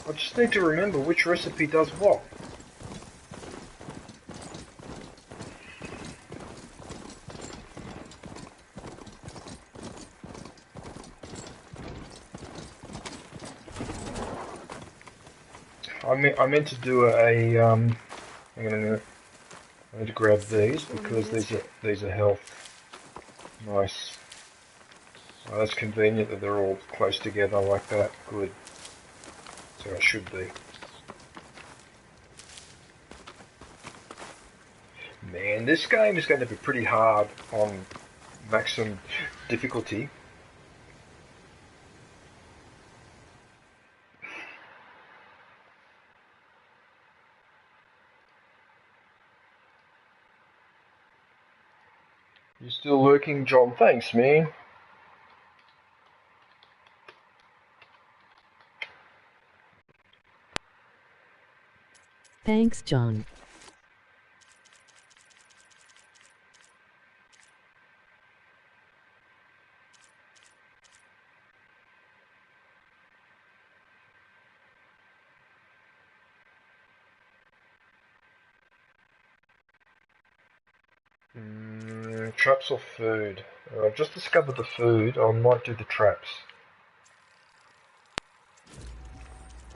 I just need to remember which recipe does what. I meant to do hang on a minute. I need to grab these because these are health. Nice. Oh, that's convenient that they're all close together like that. Good. So it should be. Man, this game is going to be pretty hard on maximum difficulty. You're still lurking, John? Thanks, man. Thanks, John. Traps or food? I've just discovered the food. I might do the traps.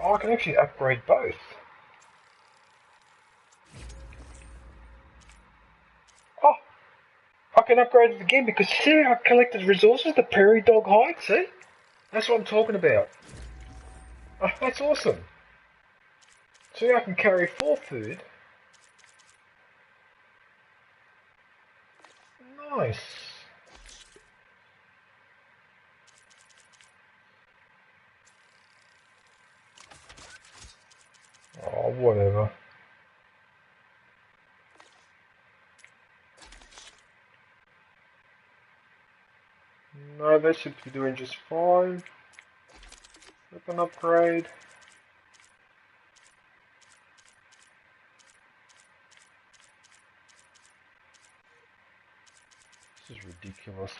Oh, I can actually upgrade both. Oh, I can upgrade it again because see, I collected resources, the prairie dog hide, see? That's what I'm talking about. Oh, that's awesome. See, I can carry 4 food. Nice. Oh, whatever. No, they should be doing just fine. Weapon upgrade. This is ridiculous.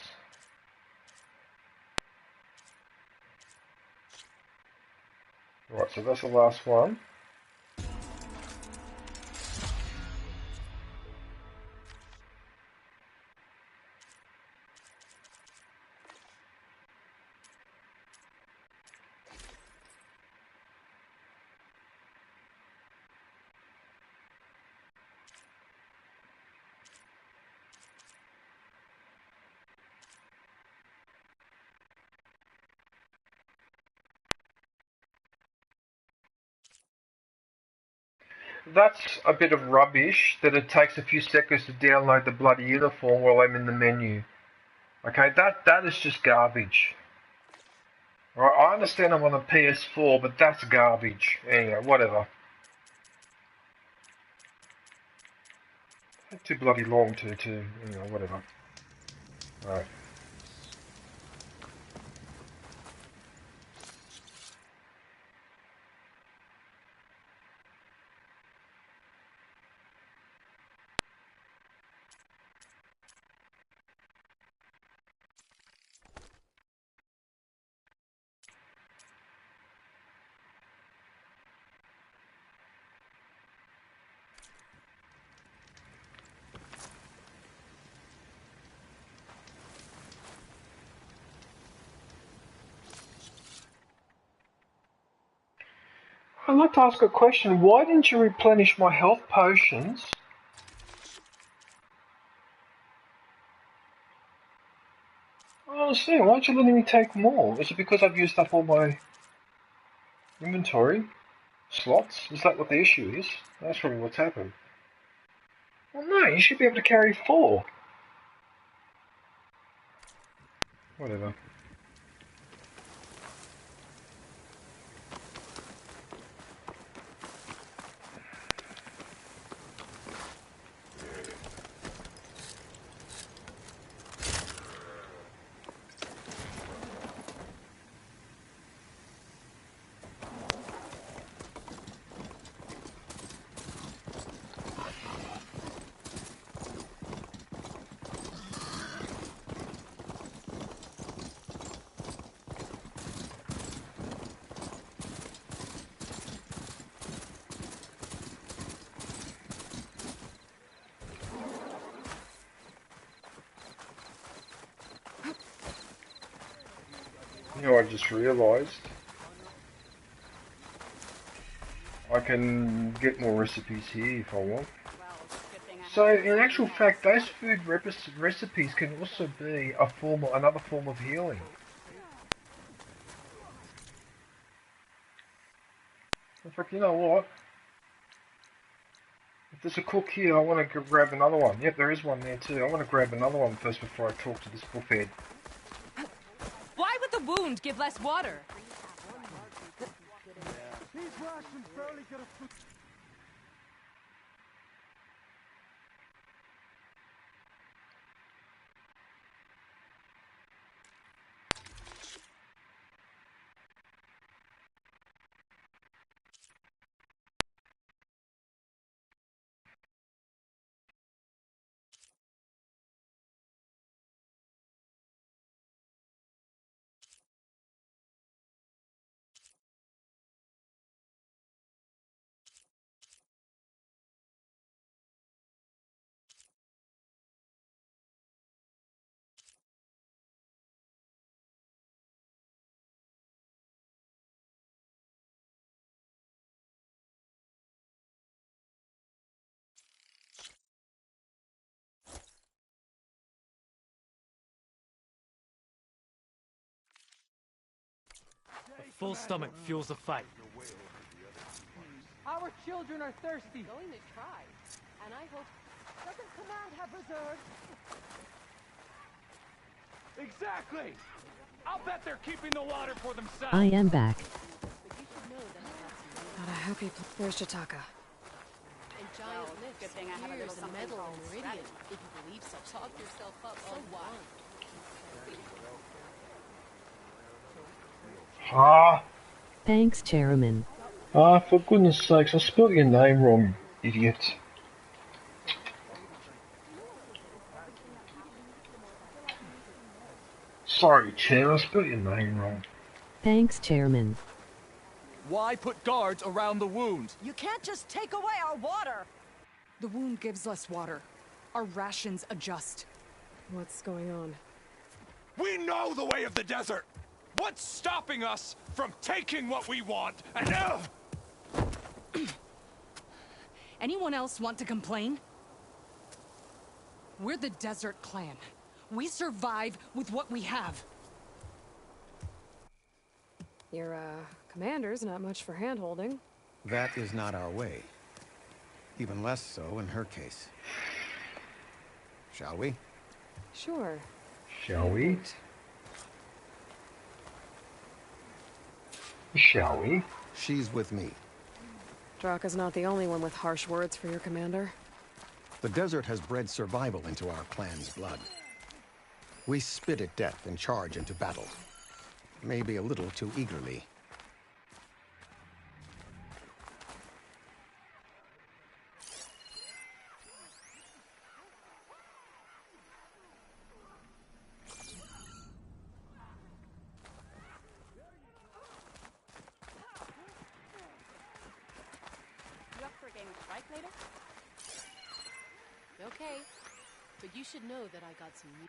Right, so that's the last one. That's a bit of rubbish that it takes a few seconds to download the bloody uniform while I'm in the menu. Okay, that is just garbage. Right, I understand I'm on a PS4, but that's garbage. Anyway, whatever. It's too bloody long to whatever. Right. I'd like to ask a question. Why didn't you replenish my health potions? I don't understand. Why aren't you letting me take more? Is it because I've used up all my inventory slots? Is that what the issue is? That's probably what's happened. Well, no, you should be able to carry 4. Whatever. You know, I just realised I can get more recipes here if I want. Well, good thing I So, have in actual fact, those food recipes can also be another form of healing. In fact, you know what? If there's a cook here, I want to grab another one. Yep, there is one there too. I want to grab another one first before I talk to this buffhead. Why would the wound give less water? These rations barely get a food. A full stomach fuels the fight. Our children are thirsty. Going to try. And I hope... Doesn't command have reserves? Exactly! I'll bet they're keeping the water for themselves. I am back. Not a happy Where's Jataka? And giant lifts, good thing I have a little something called Meridian, if you believe so. Talk yourself up. So what? Ah, Thanks, Chairman. for goodness sakes, I spelled your name wrong, idiot. Sorry, Chair, I spelled your name wrong. Thanks, Chairman. Why put guards around the wound? You can't just take away our water! The wound gives less water. Our rations adjust. What's going on? We know the way of the desert! What's stopping us from taking what we want and Anyone else want to complain? We're the Desert Clan. We survive with what we have. Your, commander's not much for hand-holding. That is not our way. Even less so in her case. Shall we? Sure. Shall we? Shall we? She's with me. Draka's not the only one with harsh words for your commander. The desert has bred survival into our clan's blood. We spit at death and charge into battle. Maybe a little too eagerly. You up for a game of strike later? Okay. But you should know that I got some new...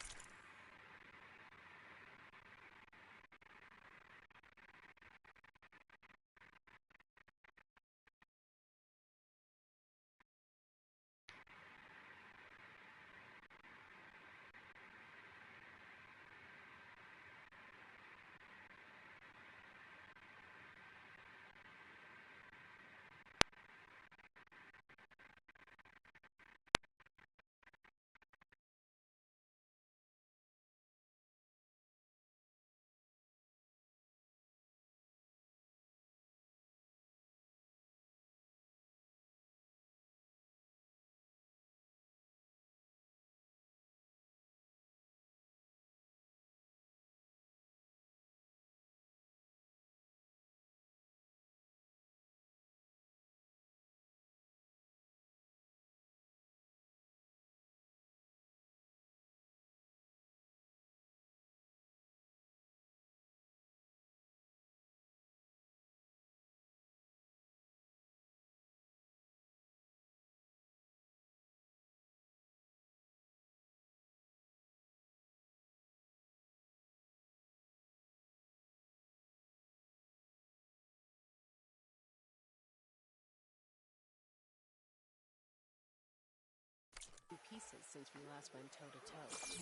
since we last went toe-to-toe.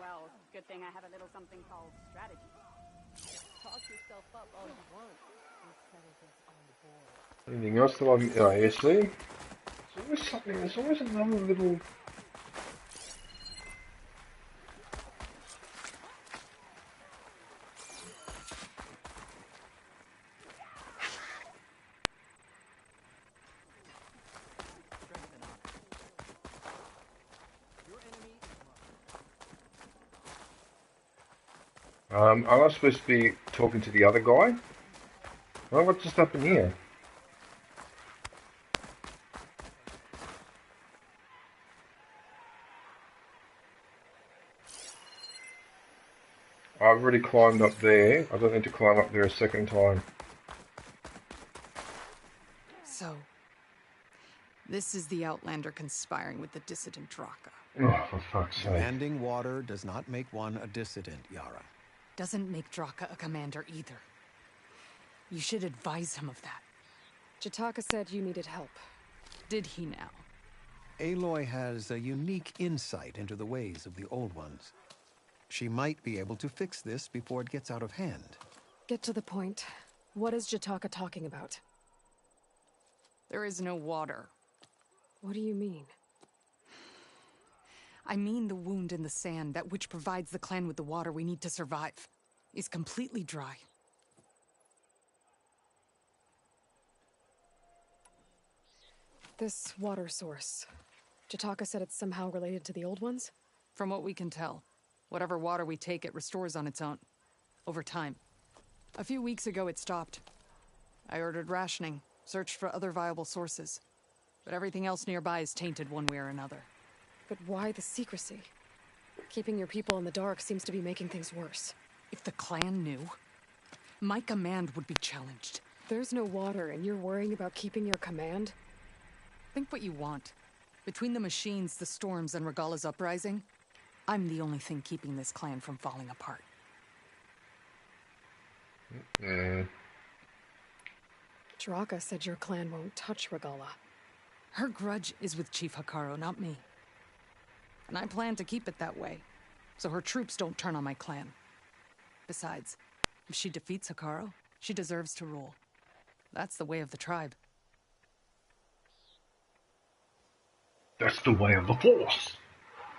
Well, good thing I have a little something called strategy. Talk yourself up all you want. We'll settle this on the board. Anything else that I'm... Oh, yeah, see? There's always something, there's always another little... am I supposed to be talking to the other guy? Oh, what's just happened here? I've already climbed up there. I don't need to climb up there a second time. So, this is the Outlander conspiring with the dissident Draka. Oh, for fuck's sake. Demanding water does not make one a dissident, Yara. Doesn't make Draka a commander either. You should advise him of that. Jataka said you needed help. Did he now? Aloy has a unique insight into the ways of the Old Ones. She might be able to fix this before it gets out of hand. Get to the point. What is Jataka talking about? There is no water. What do you mean? I mean the wound in the sand, that which provides the clan with the water we need to survive, is completely dry. This water source. Jataka said it's somehow related to the Old Ones? From what we can tell, whatever water we take, it restores on its own. Over time. A few weeks ago, it stopped. I ordered rationing, searched for other viable sources. But everything else nearby is tainted one way or another. But why the secrecy? Keeping your people in the dark seems to be making things worse. If the clan knew, my command would be challenged. There's no water, and you're worrying about keeping your command? Think what you want. Between the machines, the storms, and Regala's uprising, I'm the only thing keeping this clan from falling apart. Draka said your clan won't touch Regala. Her grudge is with Chief Hekarro, not me. And I plan to keep it that way, so her troops don't turn on my clan. Besides, if she defeats Hekarro, she deserves to rule. That's the way of the tribe. That's the way of the Force.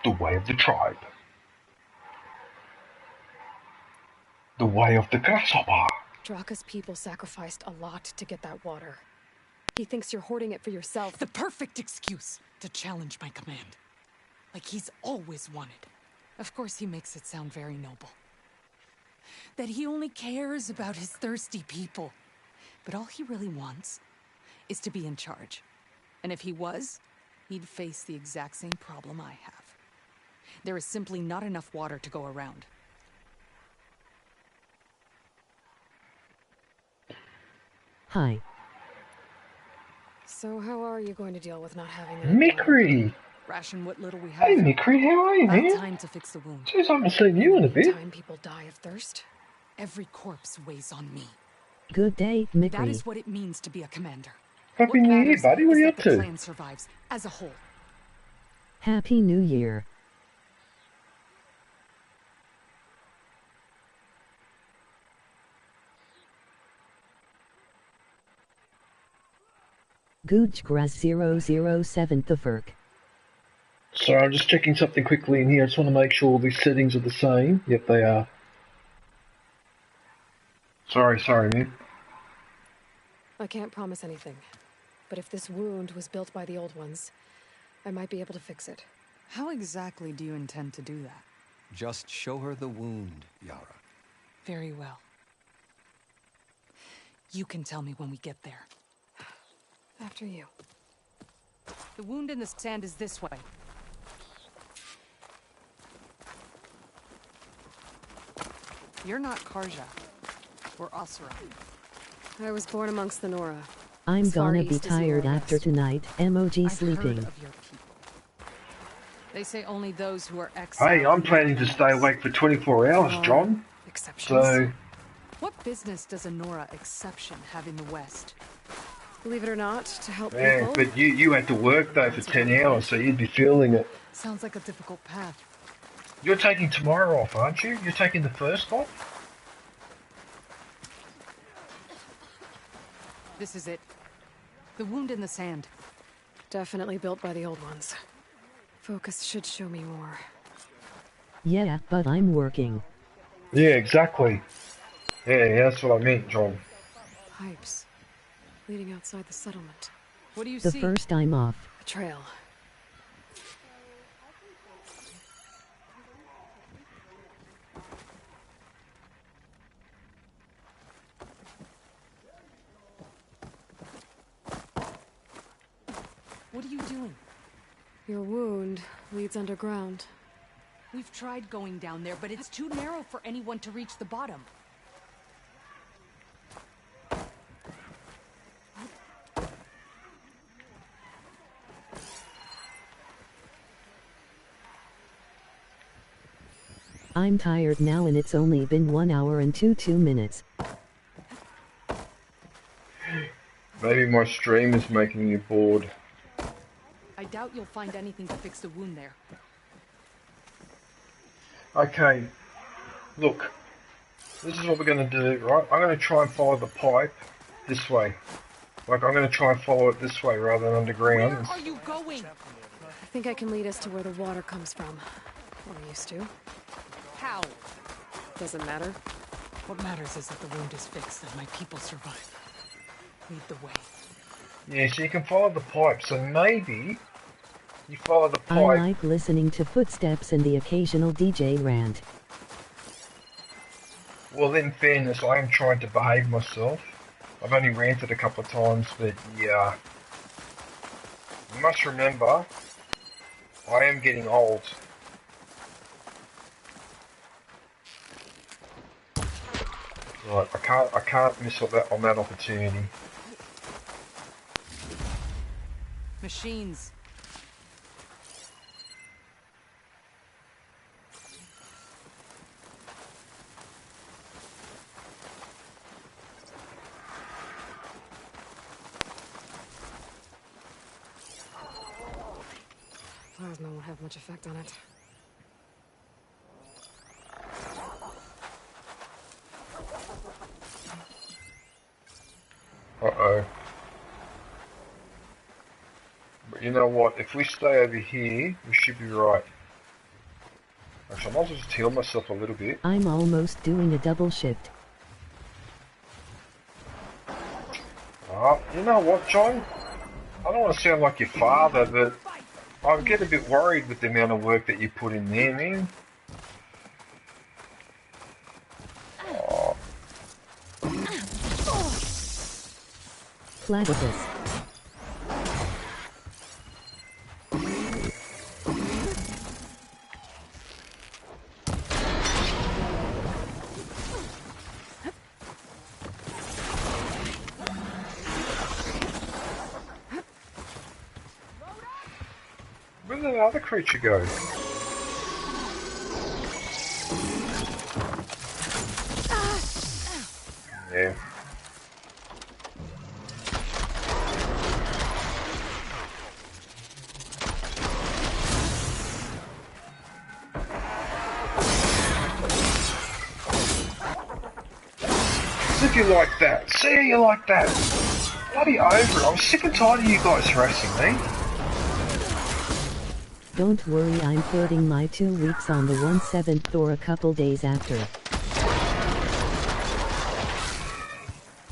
The way of the tribe. The way of the grasshopper. Draka's people sacrificed a lot to get that water. He thinks you're hoarding it for yourself. The perfect excuse to challenge my command. Like he's always wanted. Of course he makes it sound very noble. That he only cares about his thirsty people. But all he really wants is to be in charge. And if he was, he'd face the exact same problem I have. There is simply not enough water to go around. Hi. So how are you going to deal with not having any Mikri! Ration what little we have. Hey Mikri, how are you, man? Time to fix the wound. Jeez, I haven't seen you in a bit. Time people die of thirst? Every corpse weighs on me. Good day, Mikri. That is what it means to be a commander. Happy New Year, buddy. What are you up to? The clan survives as a whole. Happy New Year. Goojgras 007 the Verk. Sorry, I'm just checking something quickly in here. I just want to make sure all these settings are the same. Yep, they are. Sorry, man. I can't promise anything. But if this wound was built by the Old Ones, I might be able to fix it. How exactly do you intend to do that? Just show her the wound, Yara. Very well. You can tell me when we get there. After you. The wound in the sand is this way. You're not Karja. Or Asura. I was born amongst the Nora. I'm gonna be East is tired Nora after West. tonight. Emoji I've sleeping. heard of your people. They say only those who are exiled. Hey, I'm planning to stay awake for 24 hours, John. Exceptions. So, What business does a Nora exception have in the West? Believe it or not, to help Yeah, people. but you had to work though for 10 hours, so you'd be feeling it. Sounds like a difficult path. You're taking tomorrow off, aren't you? You're taking the first off? This is it. The wound in the sand. Definitely built by the old ones. Focus should show me more. Yeah, but I'm working. Yeah, exactly. Yeah, that's what I meant, John. Pipes. Leading outside the settlement. What do you The see? first I'm off. A trail. What are you doing? Your wound leads underground. We've tried going down there, but it's too narrow for anyone to reach the bottom. I'm tired now and it's only been 1 hour and 2 minutes. Maybe my stream is making you bored. I doubt you'll find anything to fix the wound there. Okay, look. This is what we're going to do, right? I'm going to try and follow the pipe this way. Like, I'm going to try and follow it this way rather than underground. Where are you going? I think I can lead us to where the water comes from. Or used to. How? Doesn't matter. What matters is that the wound is fixed and my people survive. Lead the way. Yeah, so you can follow the pipe. So maybe you follow the pipe. I like listening to footsteps and the occasional DJ rant. Well, in fairness, I am trying to behave myself. I've only ranted a couple of times, but yeah. You must remember, I am getting old. Right, I can't miss on that opportunity. Machines. Plasma won't have much effect on it. Uh-oh. But you know what? If we stay over here, we should be right. Actually, I might as well just heal myself a little bit. I'm almost doing a double shift. You know what, John? I don't want to sound like your father, but I get a bit worried with the amount of work that you put in there, man. Oh. Platypus. Where did the other creature go? Yeah. If you like that, see how you like that. Bloody over it. I'm sick and tired of you guys harassing me. Don't worry, I'm putting my 2 weeks on the 1/7 or a couple days after.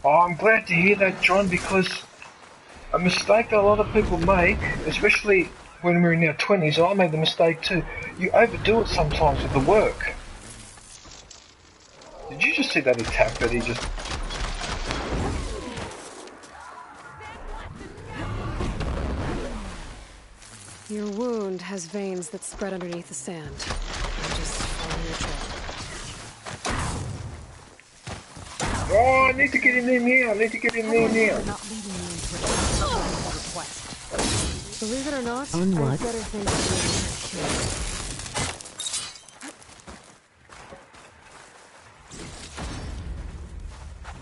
Oh, I'm glad to hear that, John, because a mistake that a lot of people make, especially when we're in our 20s, I made the mistake too, you overdo it sometimes with the work. Did you just see that attack that he just... Your wound has veins that spread underneath the sand. Just follow your trail. Oh, I need to get in there now. I need to get in there now. Believe it or not, On I what? have better things to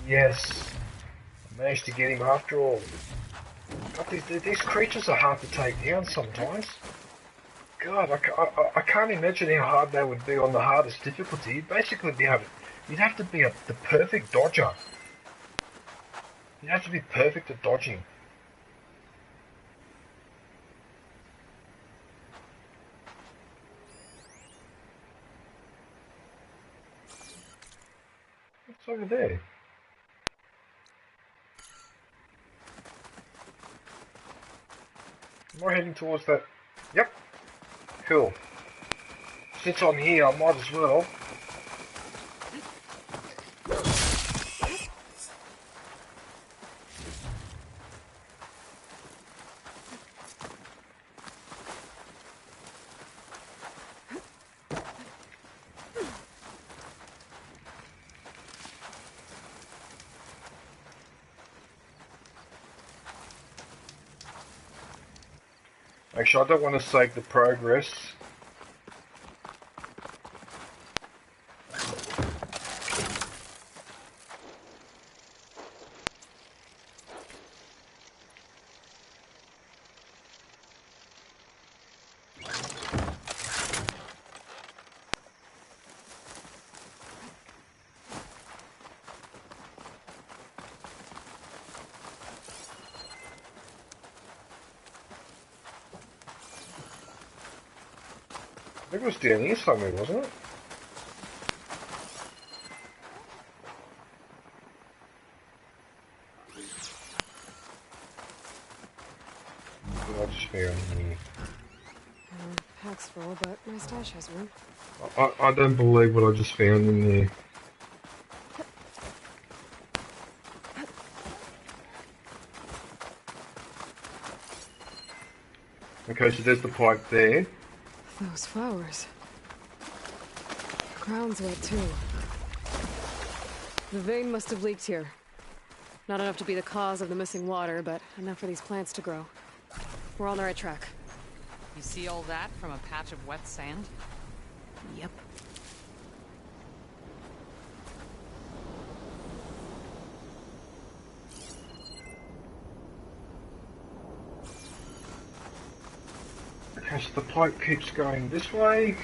do. Yes. Managed to get him after all. God, these creatures are hard to take down sometimes. God, I can't imagine how hard they would be on the hardest difficulty. You'd basically be able to, you'd have to be the perfect dodger. You'd have to be perfect at dodging. What's over there? Am I heading towards that? Yep. Cool. Since I'm here, I might as well. Actually, I don't want to save the progress. I think it was down here somewhere, wasn't it? I just found here. Pack's full, but my stash has room. I don't believe what I just found in there. Okay, so there's the pipe there. Those flowers. The ground's wet too. The vein must have leaked here. Not enough to be the cause of the missing water, but enough for these plants to grow. We're on the right track. You see all that from a patch of wet sand? Yep. Okay, so the pipe keeps going this way.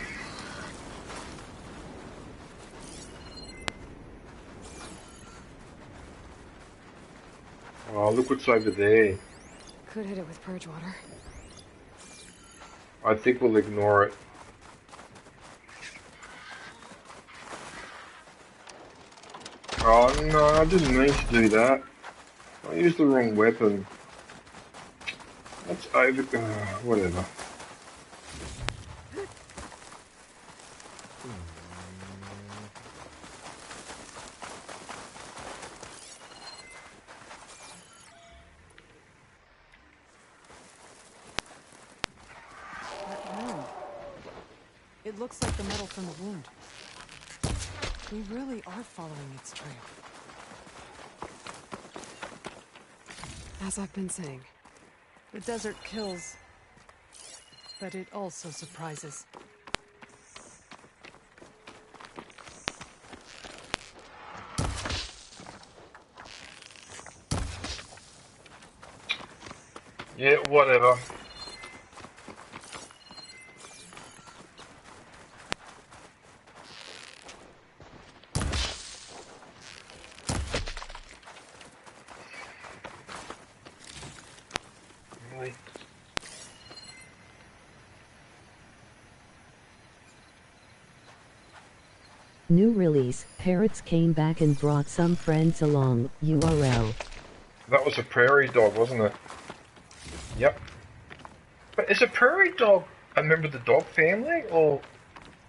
Oh, look what's over there. Could hit it with purge water. I think we'll ignore it. Oh no, I didn't mean to do that. I used the wrong weapon. That's over... whatever. It looks like the metal from the wound. We really are following its trail. As I've been saying. The desert kills, but it also surprises. Yeah, whatever. New release, parrots came back and brought some friends along, URL. That was a prairie dog, wasn't it? Yep. But is a prairie dog a member of the dog family, or...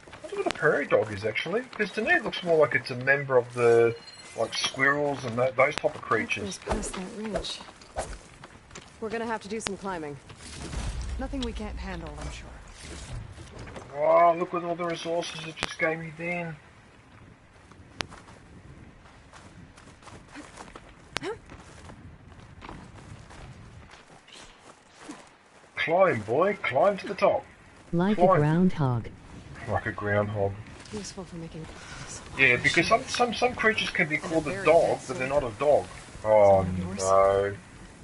I don't know what a prairie dog is, actually. Because to me it looks more like it's a member of the... like squirrels and those type of creatures. Past that ridge. We're gonna have to do some climbing. Nothing we can't handle, I'm sure. Oh, look at all the resources it just gave me then. Climb, boy. Climb to the top. Like Climb. a groundhog. Like a groundhog. Useful for making... Yeah, because some creatures can be called a dog, but they're not a dog. Oh Some of yours? no.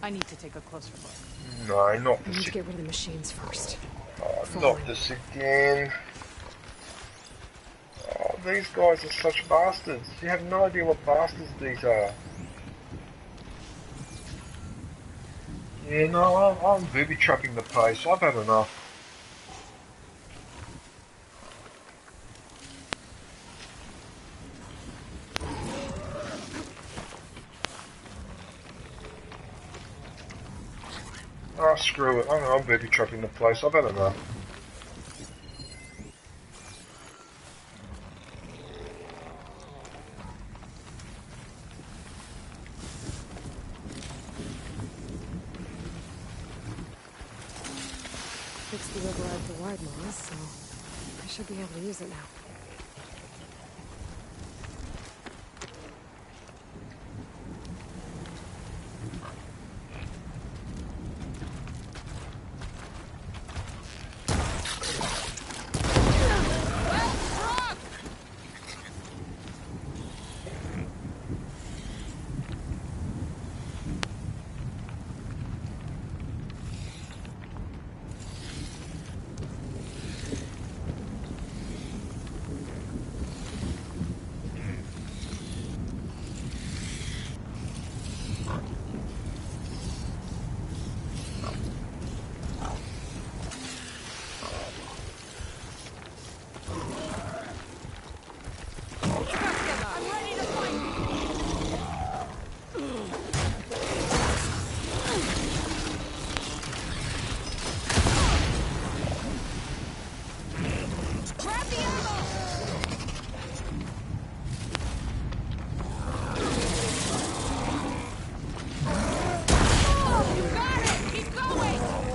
I need to take a closer look. No, not We need this to get rid of the machines first. Oh, Follow not me. this again. Oh, these guys are such bastards. You have no idea what bastards these are. Yeah, no, I'm booby-trapping the place. I've had enough. Oh, screw it. I'm booby-trapping the place. I've had enough. Fixed the override for wide laws, so I should be able to use it now.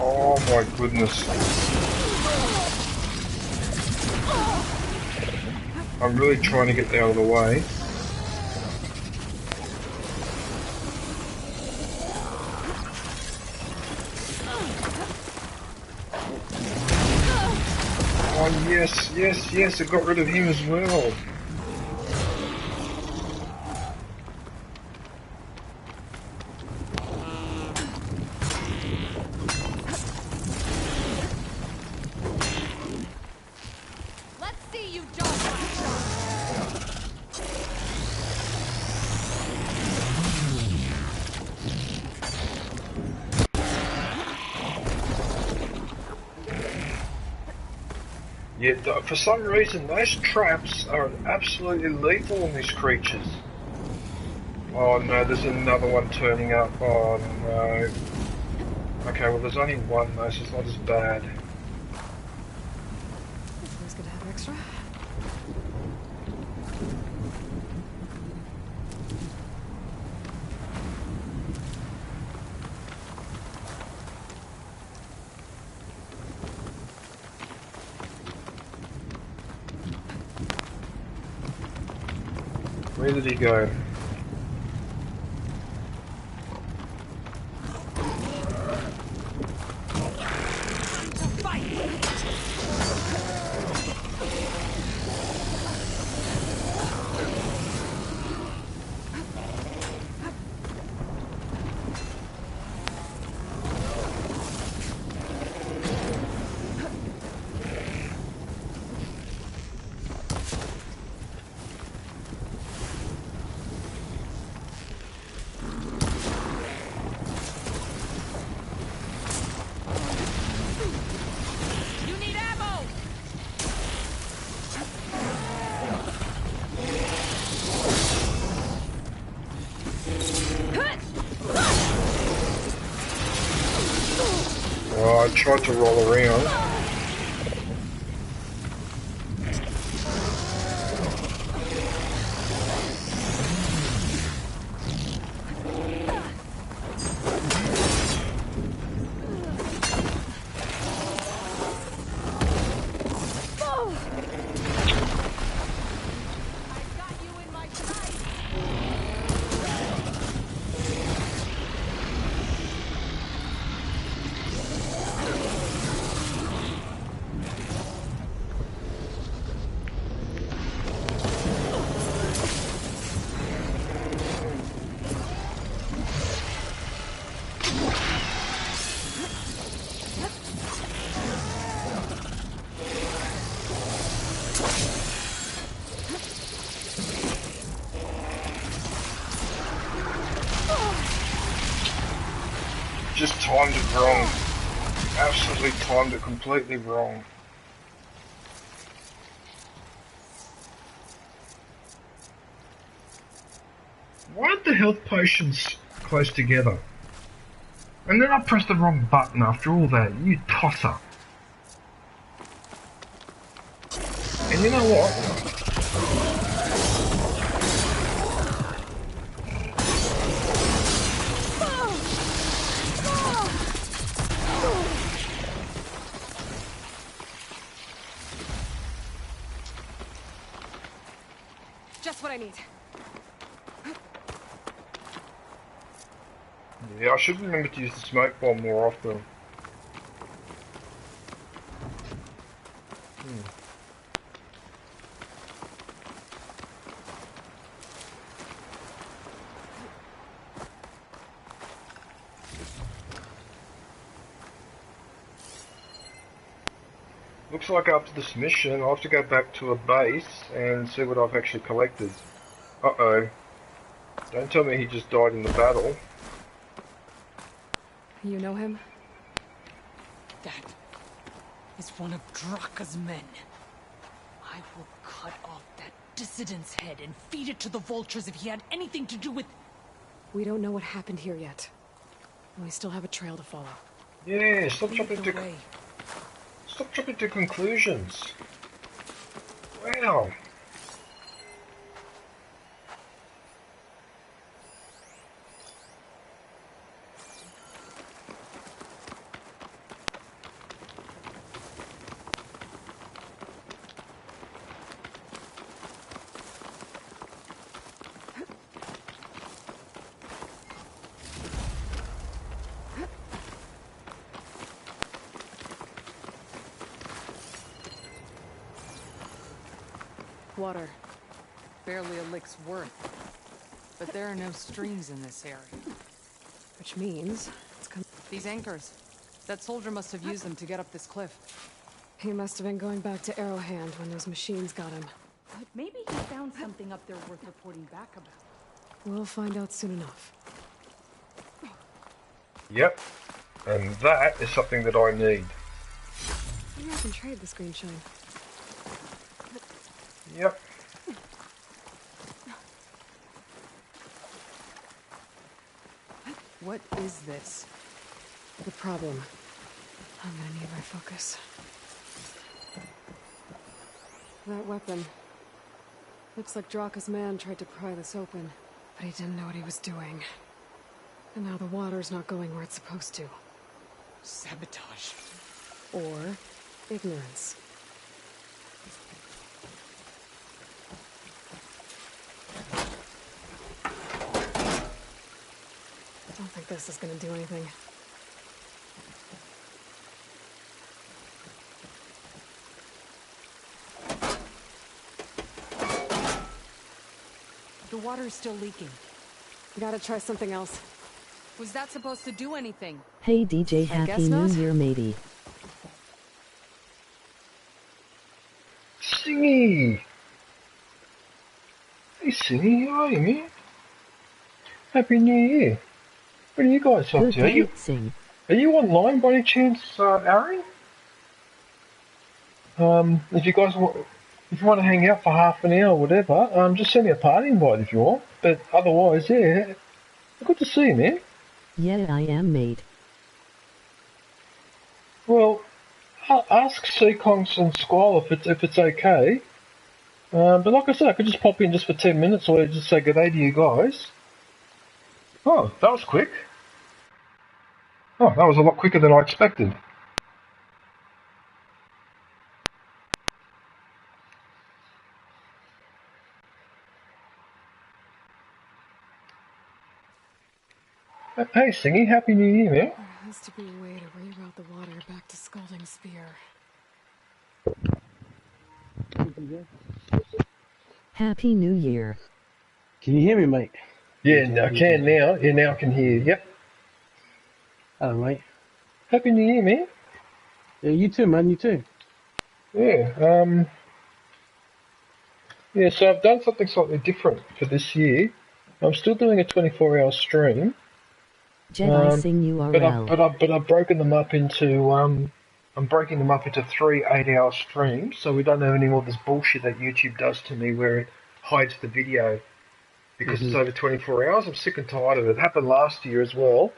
Oh my goodness. I'm really trying to get out of the way. Oh yes, yes, yes, I got rid of him as well. Yeah, for some reason those traps are absolutely lethal on these creatures. Oh no, there's another one turning up. Oh no. Okay, well there's only one though, so it's not as bad. Who's gonna have extra? Where did he go? Oh, I tried to roll around. just timed it wrong. Absolutely timed it completely wrong. Why aren't the health potions close together? And then I pressed the wrong button after all that, you tosser. And you know what? Just what I need. Yeah, I should remember to use the smoke bomb more often. Looks like after this mission, I'll have to go back to a base and see what I've actually collected. Uh-oh. Don't tell me he just died in the battle. You know him? That is one of Draka's men. I will cut off that dissident's head and feed it to the vultures if he had anything to do with... We don't know what happened here yet. We still have a trail to follow. Yeah, stop jumping to conclusions. Wow. Water. Barely a lick's worth. But there are no streams in this area. Which means... These anchors. That soldier must have used them to get up this cliff. He must have been going back to Arrowhand when those machines got him. Maybe he found something up there worth reporting back about. We'll find out soon enough. Yep. And that is something that I need. Maybe I can trade the screenshot. Yep. What is this? The problem. I'm gonna need my focus. That weapon. Looks like Draka's man tried to pry this open, but he didn't know what he was doing. And now the water's not going where it's supposed to. Sabotage. Or ignorance. I don't think this is gonna do anything. The water's still leaking. We gotta try something else. Was that supposed to do anything? Hey DJ, Happy New Year, matey. Singy! Hey Singy, how are you, man? Happy New Year. What are you guys up to? Are you online by any chance, Aaron? If you guys want, if you want to hang out for half an hour or whatever, just send me a party invite if you want. But otherwise, yeah, good to see you, man. Yeah, I am, mate. Well, ask Seakongs and Squall if it's okay. But like I said, I could just pop in just for 10 minutes or just say good day to you guys. Oh, that was quick. Oh, that was a lot quicker than I expected. Hey, Singy, Happy New Year, man. There has to be a way to reroute the water back to Scalding Spear. Happy New Year. Can you hear me, mate? Yeah, I can now. Yeah, now I can hear you. Yep. Hello, mate. Happy New Year, man. Yeah, you too, man. You too. Yeah, yeah, so I've done something slightly different for this year. I'm still doing a 24-hour stream. Jedi Singh But URL. I've broken them up into I'm breaking them up into 3 8-hour streams, so we don't have any more of this bullshit that YouTube does to me where it hides the video because it's over 24 hours. I'm sick and tired of it. It happened last year as well,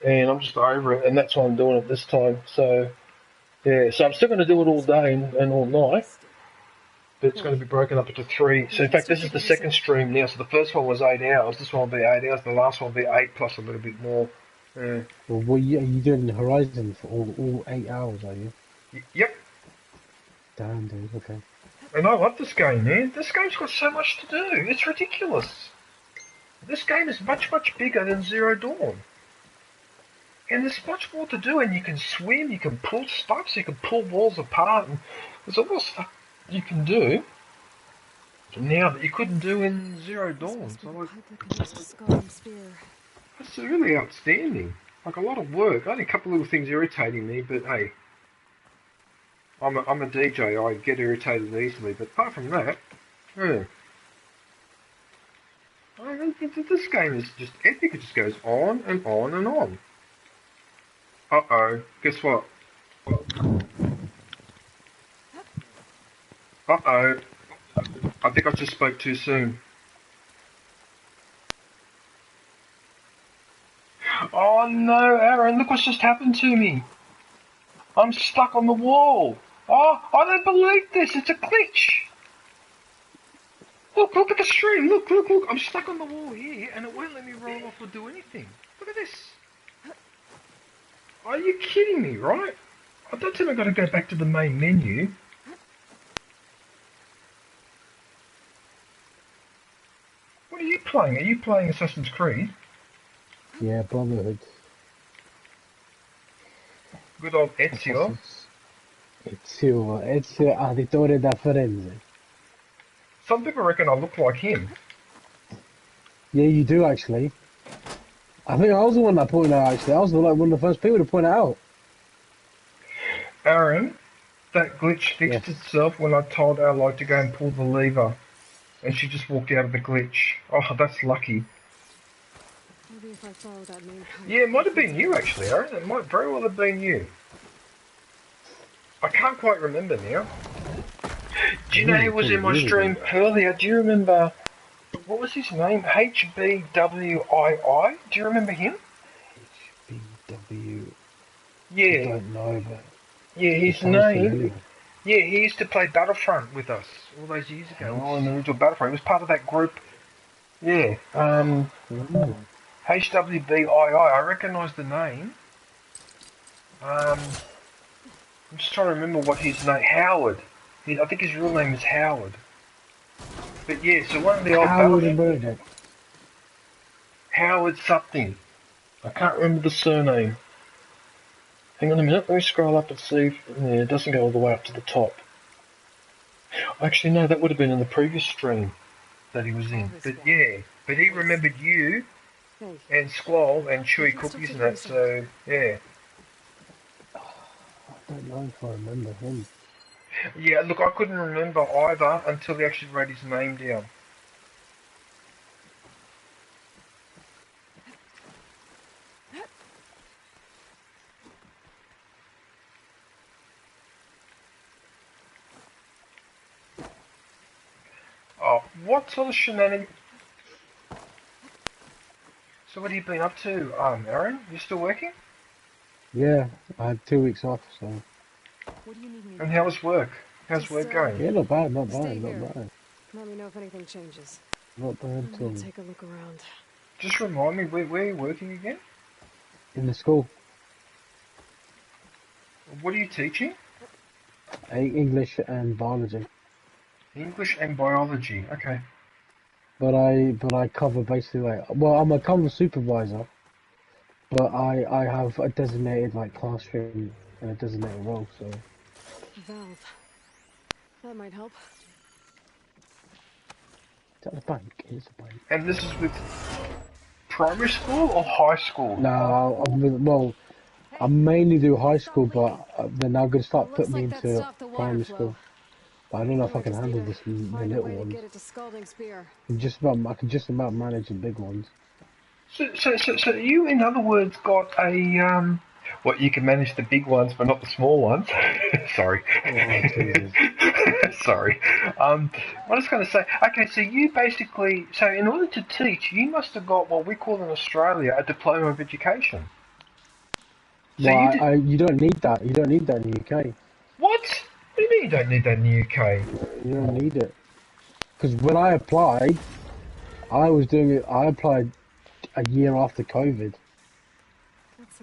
and I'm just over it, and that's why I'm doing it this time. So, yeah, so I'm still going to do it all day and all night, but it's going to be broken up into 3. So, in fact, this is the second stream now. So the first one was 8 hours. This one will be 8 hours. The last one will be 8 plus a little bit more. Yeah. Well, what are you doing in Horizon for all 8 hours, are you? Yep. Damn, dude, okay. And I love this game, man. This game's got so much to do. It's ridiculous. This game is much, much bigger than Zero Dawn. And there's much more to do, and you can swim, you can pull stuff, so you can pull walls apart, and there's all this stuff you can do now that you couldn't do in Zero Dawn. So like, that's really outstanding. Like a lot of work. Only a couple of little things irritating me, but hey, I'm a DJ. I get irritated easily. But apart from that, yeah. I mean, this game is just epic. It just goes on and on and on. Uh-oh. Guess what? Uh-oh. I think I just spoke too soon. Oh no, Aaron, look what's just happened to me. I'm stuck on the wall. Oh, I don't believe this. It's a glitch. Look at the stream. Look. I'm stuck on the wall here, and it won't let me roll off or do anything. Look at this. Are you kidding me, right? I don't think I've got to go back to the main menu. What are you playing? Are you playing Assassin's Creed? Yeah, Brotherhood. Good old Ezio. Ezio Auditore da Firenze. Some people reckon I look like him. Yeah, you do actually. I think I was the one that pointed out actually. I was one of the first people to point it out. Aaron, that glitch fixed itself when I told Ally to go and pull the lever. And she just walked out of the glitch. Oh, that's lucky. Maybe if I follow that main pipe. Yeah, it might have been you actually, Aaron. It might very well have been you. I can't quite remember now. Do you know who was in my stream earlier? Do you remember, what was his name? HBWII? Do you remember him? HBW. Yeah. I don't know, but... Yeah, his name... Yeah, he used to play Battlefront with us all those years ago. Oh, in the original Battlefront. He was part of that group. Yeah. HWBII. I recognise the name. I'm just trying to remember what his name... Howard. I think his real name is Howard. But yeah, so one of the old Battlefront... Howard something. I can't remember the surname. Hang on a minute, let me scroll up and see if... Yeah, it doesn't go all the way up to the top. Actually, no, that would have been in the previous stream that he was in. But yeah, but he remembered you and Squall and Chewy Cookies and that, so yeah. I don't know if I remember him. Yeah, look, I couldn't remember either until he actually wrote his name down. Oh, what sort of shenanigans? So what have you been up to, Aaron? You still working? Yeah, I had 2 weeks off, so... What do you need me And how was work? How's work going? Yeah, not bad. Let me know if anything changes. Not bad at all. Take a look around. Just remind me, where are you working again? In the school. What are you teaching? English and biology. English and biology, okay. But I cover basically like, well, I'm a cover supervisor, but I have a designated like classroom and a designated role, so. Valve. That might help. Is that the bank? It is the bank. And this is with primary school or high school? No, well, I mainly do high school, but they're now going to start putting me into primary school. But I don't know if I can handle this, the little ones. I can just about manage the big ones. So you, in other words, got a what you can manage the big ones, but not the small ones. Sorry. Sorry. What I was going to say. Okay, so you basically, so in order to teach, you must have got what we call in Australia a diploma of education. So well, you don't need that. You don't need that in the UK. What? What do you mean you don't need that in the UK? You don't need it. Because when I applied, I was doing it. I applied a year after COVID.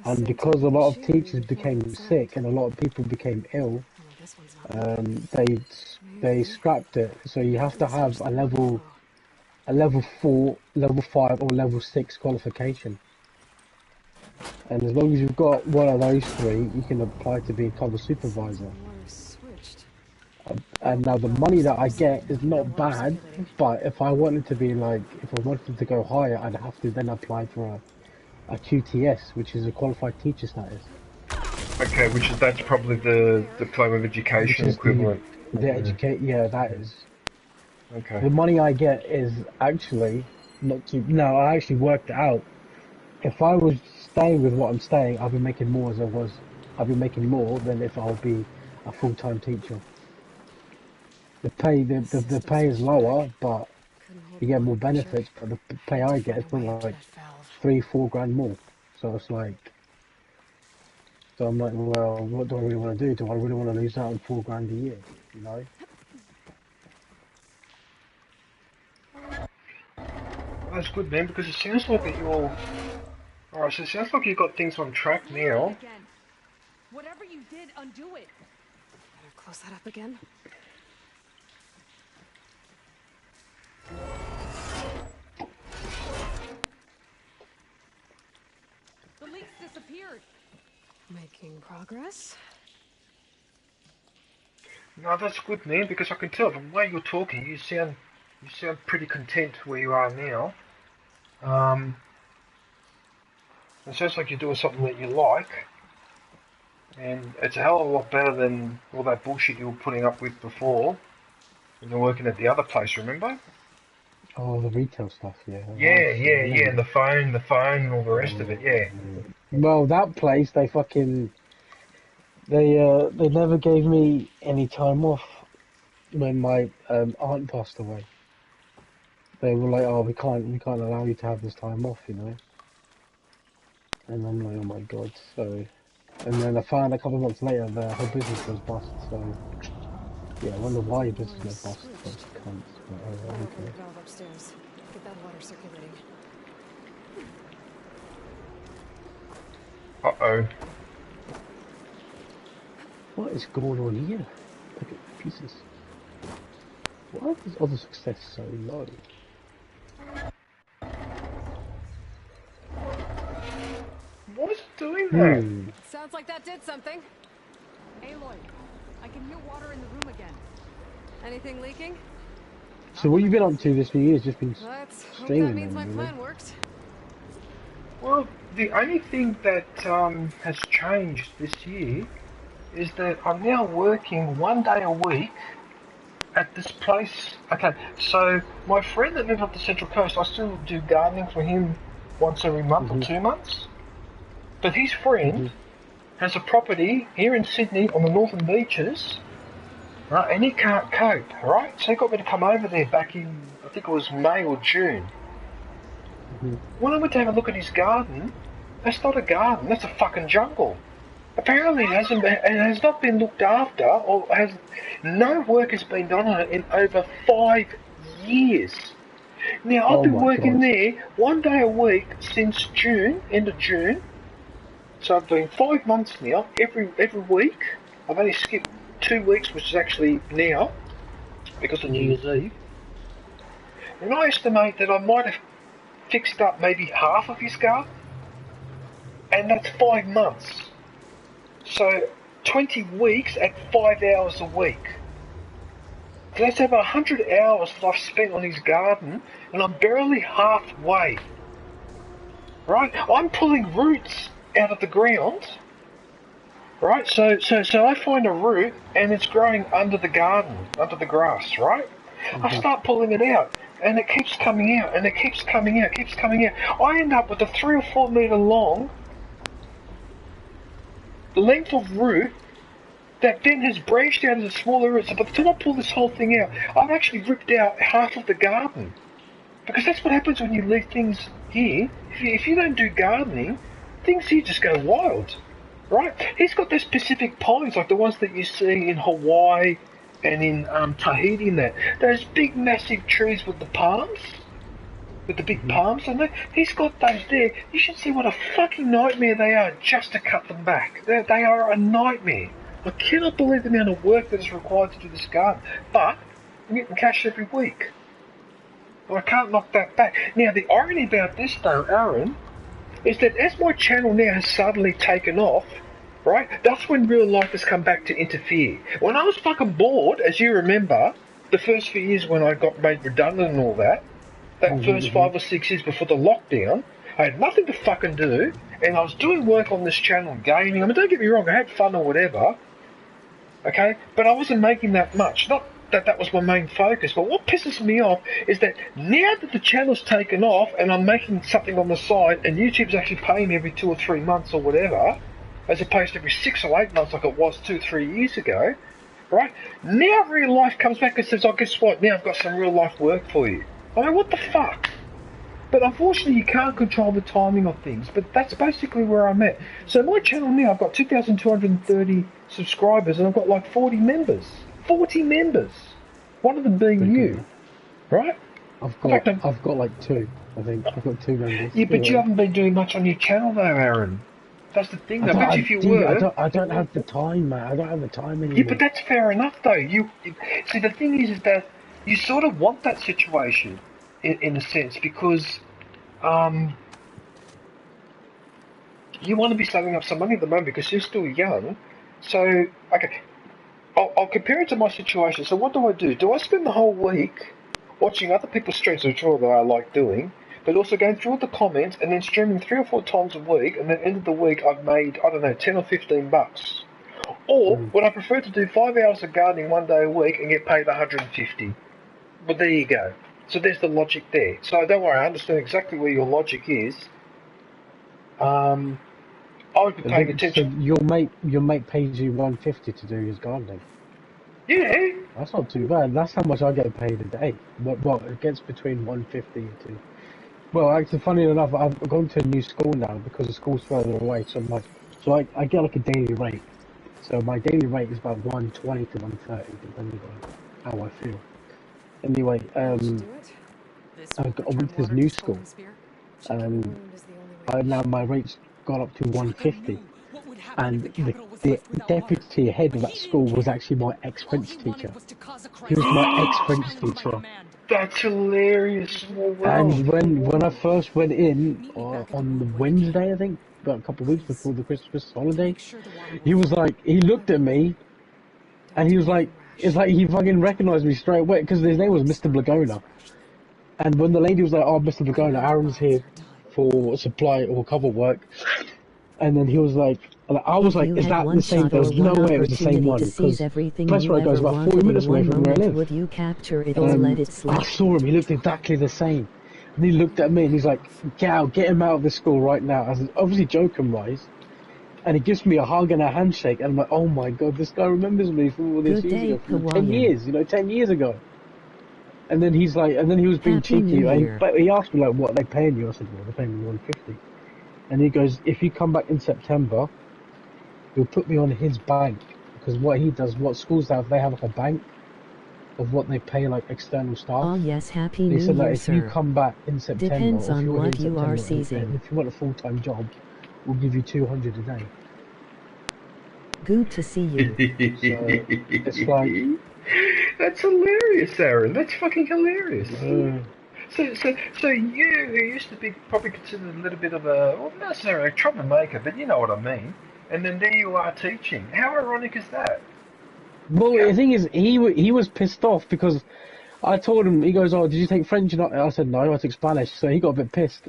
And because a lot of teachers became sick and a lot of people became ill, they scrapped it. So you have to have a level 4, level 5, or level 6 qualification. And as long as you've got one of those 3, you can apply to be a cover supervisor. And now the money that I get is not bad, but if I wanted to be like, if I wanted to go higher, I'd have to then apply for a QTS, which is a qualified teacher status. Okay, that's probably the diploma of education equivalent. Yeah, that is. Okay. The money I get is actually not too. No, I actually worked it out. If I was staying with what I'm staying, I'd be making more as I was. I'd be making more than if I'll be a full-time teacher. The pay is lower, but you get more benefits. But the pay I get is probably like 3-4 grand more. So it's like, so I'm like, well, what do I really want to do? Do I really want to lose out on 4 grand a year? You know? That's good, man, because it sounds like that you're. Alright, so it sounds like you've got things on track now. Whatever you did, undo it. Better close that up again. The leaks disappeared. Making progress. No, that's good, man, because I can tell from the way you're talking, you sound pretty content where you are now. It sounds like you're doing something that you like, and it's a hell of a lot better than all that bullshit you were putting up with before when you're working at the other place, remember? Oh, the retail stuff, yeah. Yeah, and the phone and all the rest of it, yeah. Well, that place, they never gave me any time off when my aunt passed away. They were like, oh, we can't allow you to have this time off, you know. And I'm like, oh my god. So, and then I found a couple of months later that her business was bust. So, yeah, I wonder why your business was bust. Those cunts. But, okay. Valve upstairs. Get that water circulating. Uh-oh. What is going on here? Look at the pieces. Why is other success so low? What is doing that? Sounds like that did something. Aloy, I can hear water in the room again. Anything leaking? So what you been up to this New Year's? Just been Let's hope streaming. that means my really? plan worked. Well, the only thing that has changed this year is that I'm now working 1 day a week at this place. Okay, so my friend that lives up the Central Coast, I still do gardening for him once every month or 2 months. But his friend has a property here in Sydney on the northern beaches, right? And he can't cope, right? So he got me to come over there back in, I think it was May or June. When I went to have a look at his garden, that's not a garden, that's a fucking jungle. Apparently it has not been looked after, or no work has been done on it in over 5 years. Now, I've been working there 1 day a week since June, end of June. So I've been 5 months now, every week. I've only skipped 2 weeks, which is actually now, because of New Year's Eve. And I estimate that I might have fixed up maybe half of his garden. And that's 5 months. So 20 weeks at 5 hours a week. So that's over 100 hours that I've spent on his garden, and I'm barely halfway. Right? I'm pulling roots out of the ground. Right? So I find a root and it's growing under the garden, under the grass, right? I start pulling it out. and it keeps coming out, and it keeps coming out, keeps coming out. I end up with a 3 or 4 meter long length of root that then has branched out into smaller roots. So by the time I pull this whole thing out, I've actually ripped out half of the garden. Because that's what happens when you leave things here. If you don't do gardening, things here just go wild, right? He's got those Pacific pines, like the ones that you see in Hawaii and in Tahiti and that. Those big, massive trees with the palms, with the big palms on there. He's got those there. You should see what a fucking nightmare they are just to cut them back. They are a nightmare. I cannot believe the amount of work that is required to do this garden. But I'm getting cash every week. I can't knock that back. Now, the irony about this, though, Aaron, is that as my channel now has suddenly taken off, right, that's when real life has come back to interfere. When I was fucking bored, as you remember, the first few years when I got made redundant and all that, first 5 or 6 years before the lockdown, I had nothing to fucking do, and I was doing work on this channel, gaming. I mean, don't get me wrong, I had fun or whatever, okay, but I wasn't making that much. Not that was my main focus, but what pisses me off is that now that the channel's taken off and I'm making something on the side and YouTube's actually paying me every 2 or 3 months or whatever, as opposed to every 6 or 8 months like it was 2 or 3 years ago, right? Now real life comes back and says, oh, guess what, now I've got some real life work for you. I mean, what the fuck? But unfortunately you can't control the timing of things, but that's basically where I'm at. So my channel now, I've got 2,230 subscribers and I've got like 40 members. 40 members. One of them being you, right? I've got like 2. I think I've got 2 members. Yeah, but you haven't been doing much on your channel though, Aaron. That's the thing. I bet if you were, I don't have the time, mate. I don't have the time anymore. Yeah, but that's fair enough though. You see, the thing is that you sort of want that situation in a sense because you want to be saving up some money at the moment because you're still young. So okay. I'll compare it to my situation. So what do? Do I spend the whole week watching other people's streams, which all that I like doing, but also going through all the comments and then streaming 3 or 4 times a week, and then at the end of the week I've made, I don't know, 10 or 15 bucks? Or would I prefer to do 5 hours of gardening 1 day a week and get paid 150? Well, there you go. So there's the logic there. So don't worry, I understand exactly where your logic is. I would be paying attention. So your mate pays you 150 to do his gardening. Yeah. That's not too bad. That's how much I get paid a day. Well, it gets between 150 to. Well, actually, funny enough, I've gone to a new school now because the school's further away. So I get like a daily rate. So my daily rate is about 120 to 130, depending on how I feel. Anyway, I went to this new school, now my rate's gone up to 150, and the deputy head of that school was actually my ex-French teacher. He was my ex-French teacher. That's hilarious. And when I first went in on Wednesday, I think, about a couple of weeks before the Christmas holiday, he was like, he looked at me, and he was like, it's like he fucking recognised me straight away because his name was Mr. Blagona. And when the lady was like, "Oh, Mr. Blagona, Aaron's here for supply or cover work," and then he was like, I was like, "Is that the same?" There was no way it was the same one because Pressroad goes about 40 minutes away from where I live. Would you capture it or let it slip? I saw him. He looked exactly the same, and he looked at me and he's like, "Get out! Get him out of the school right now!" I was obviously joking, wise. And he gives me a hug and a handshake, and I'm like, "Oh my god, this guy remembers me from all this years ago, from 10 years, 10 years ago." And then he's like, and then he was being cheeky. But he asked me like, "What are they paying you?" I said, "Well, they're paying me 150." And he goes, "If you come back in September, he'll put me on his bank because what he does, what schools have, they have like a bank of what they pay like external staff." Oh yes, happy New Year, sir. He said, like, sir. if you come back in September, depends on what you are seizing. And if you want a full-time job, we'll give you 200 a day. Good to see you. So it's like, that's hilarious, Aaron. That's fucking hilarious. So you used to be probably considered a little bit of a, well, not necessarily a troublemaker, but you know what I mean. And then there you are teaching. How ironic is that? Well, the thing is, he was pissed off because I told him. He goes, "Oh, did you take French?" And I said, "No, I took Spanish." So he got a bit pissed.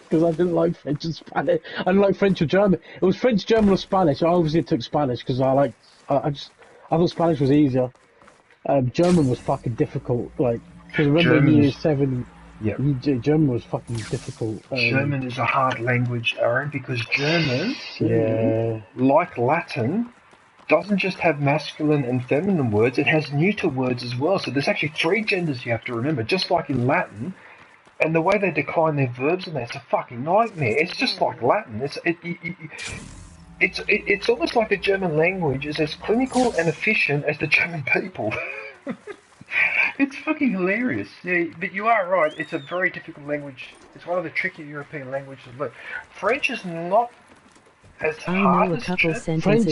Because I didn't like French and Spanish. I didn't like French or German. It was French, German, or Spanish. I obviously took Spanish because I thought Spanish was easier. German was fucking difficult. Like, Because remember in year 7, yep. German was fucking difficult. German is a hard language, Aaron, because German, like Latin, doesn't just have masculine and feminine words, it has neuter words as well. So there's actually 3 genders you have to remember, just like in Latin. And the way they decline their verbs in there, it's a fucking nightmare. It's just like Latin. It's almost like the German language is as clinical and efficient as the German people. It's fucking hilarious. Yeah, but you are right. It's a very difficult language. It's one of the trickier European languages to learn. French is not as hard as German. French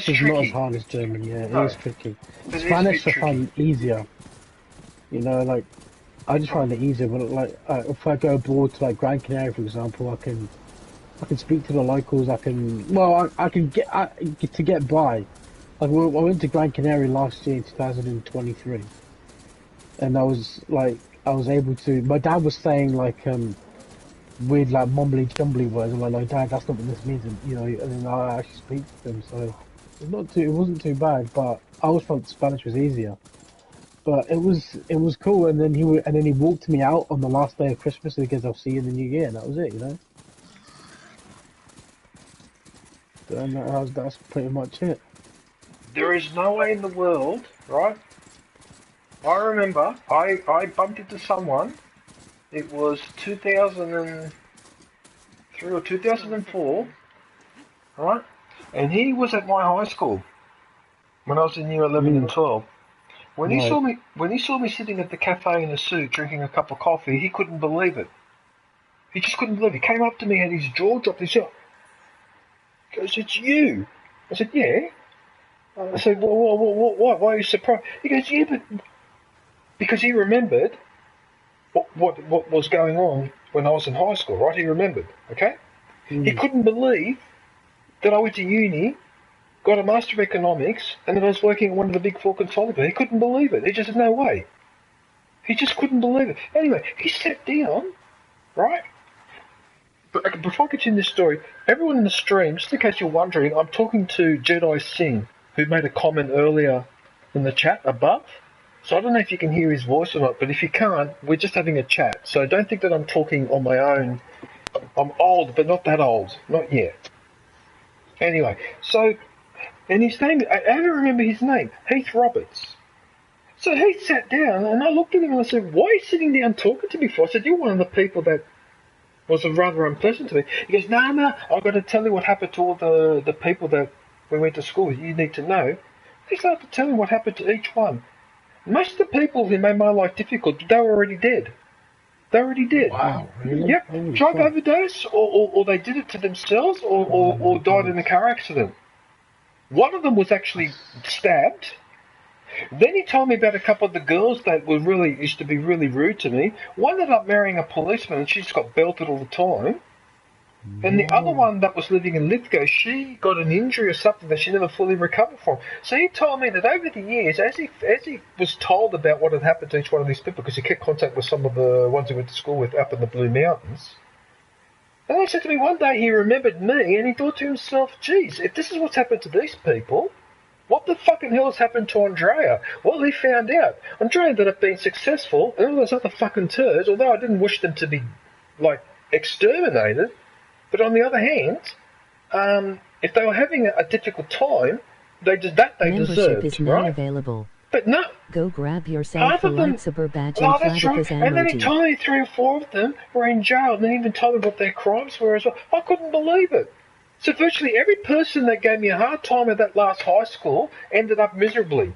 is not as hard as German. Yeah, it is tricky. Spanish I find easier. You know, like I just find it easier. But like if I go abroad to like Gran Canaria, for example, I can speak to the locals. I can get by. Like, I went to Gran Canaria last year in 2023, and I was able to. My dad was saying like weird like mumbly jumbly words. I'm like, no, Dad, that's not what this means. And you know, and then I actually speak to them, so it wasn't too bad. But I always felt Spanish was easier. But it was cool. And then he walked me out on the last day of Christmas, and he goes, "I'll see you in the new year," and that was it, you know. And that's pretty much it. There is no way in the world, right? I remember I bumped into someone. It was 2003 or 2004, right? And he was at my high school when I was in year 11 and 12. When he saw me sitting at the cafe in a suit drinking a cup of coffee, he couldn't believe it. He just couldn't believe it. He came up to me and his jaw dropped. He said, "It's you." I said, "Yeah." I said, well, what? Why are you surprised? He goes, "Yeah, but..." Because he remembered what was going on when I was in high school, right? He remembered, okay? He couldn't believe that I went to uni, got a Master of Economics, and that I was working at one of the big four consolidators. He couldn't believe it. He just said, "No way." He just couldn't believe it. Anyway, he sat down, right? But before I continue this story, everyone in the stream, just in case you're wondering, I'm talking to Jedi Singh, who made a comment earlier in the chat above. So I don't know if you can hear his voice or not, but if you can't, we're just having a chat. So don't think that I'm talking on my own. I'm old, but not that old. Not yet. Anyway, so, and his name, I don't remember his name, Heath Roberts. So he sat down, and I looked at him and I said, "Why are you sitting down talking to me for?" I said, "You're one of the people that was rather unpleasant to me." He goes, no, I've got to tell you what happened to all the people that we went to school with. You need to know. He started to tell me what happened to each one. Most of the people who made my life difficult, they were already dead. They already dead. Wow, really? Yep, drug overdose, or they did it to themselves, or died in a car accident. One of them was actually stabbed. Then he told me about a couple of the girls that used to be really rude to me. One ended up marrying a policeman and she just got belted all the time. And the other one that was living in Lithgow, she got an injury or something that she never fully recovered from. So he told me that over the years, as he was told about what had happened to each one of these people, because he kept contact with some of the ones he went to school with up in the Blue Mountains. And he said to me one day he remembered me and he thought to himself, geez, if this is what's happened to these people, what the fucking hell has happened to Andrea? Well, he found out. Andrea ended up being successful, and all those other fucking turds, although I didn't wish them to be, like, exterminated, but on the other hand, if they were having a difficult time, they deserved, Membership is not right? available. But no. Go grab yourself a lightsaber badge and that's flag right. up as And then he emoji. told me 3 or 4 of them were in jail, and then even told me what their crimes were as well. I couldn't believe it. So virtually every person that gave me a hard time at that last high school ended up miserably.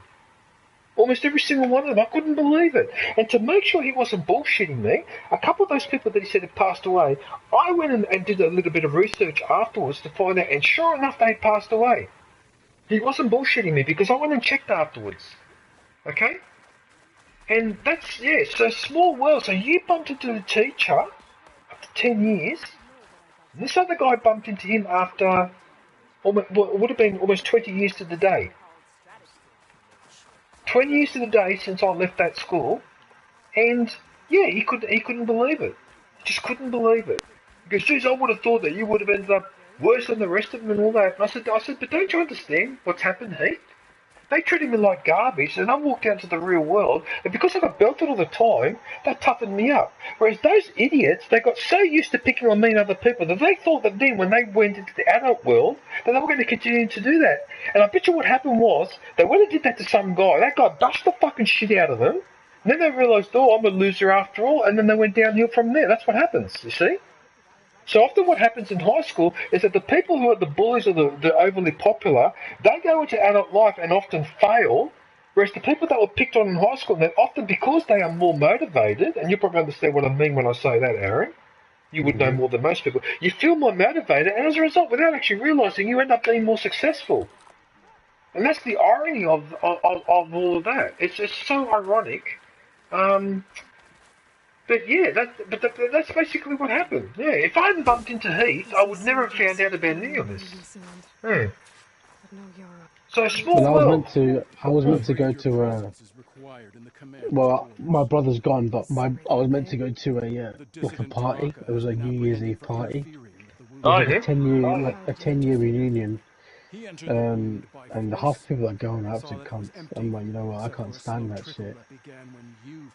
Almost every single one of them. I couldn't believe it. And to make sure he wasn't bullshitting me, a couple of those people that he said had passed away, I went and did a little bit of research afterwards to find out, and sure enough, they had passed away. He wasn't bullshitting me because I went and checked afterwards. Okay? And that's, yeah, so small world. So you bumped into the teacher after 10 years. This other guy bumped into him after, it would have been almost 20 years to the day. 20 years to the day since I left that school, and yeah, he couldn't believe it. He just couldn't believe it. Because, geez, I would have thought that you would have ended up worse than the rest of them and all that. And I said, but don't you understand what's happened, Heath? They treated me like garbage, and I walked out to the real world, and because I got belted all the time, that toughened me up. Whereas those idiots, they got so used to picking on me and other people that they thought that then, when they went into the adult world, that they were going to continue to do that. And I bet you what happened was, they went and did that to some guy, that guy bashed the fucking shit out of them, and then they realised, oh, I'm a loser after all, and then they went downhill from there. That's what happens, you see? So often what happens in high school is that the people who are the bullies or the overly popular, they go into adult life and often fail, whereas the people that were picked on in high school, then often because they are more motivated, and you probably understand what I mean when I say that, Aaron, you would know more than most people, you feel more motivated, and as a result, without actually realising, you end up being more successful. And that's the irony of all of that. It's so ironic. But yeah, that's basically what happened. Yeah, if I hadn't bumped into Heath, I would never have found out about any of this. Yeah. So small well, world. I was meant to go to well, my brother's gone, but I was meant to go to a party. It was a New Year's Eve party. It was like a 10-year reunion. And the half the people that go on are absolute cunts. I'm like, you know what, I can't stand that shit.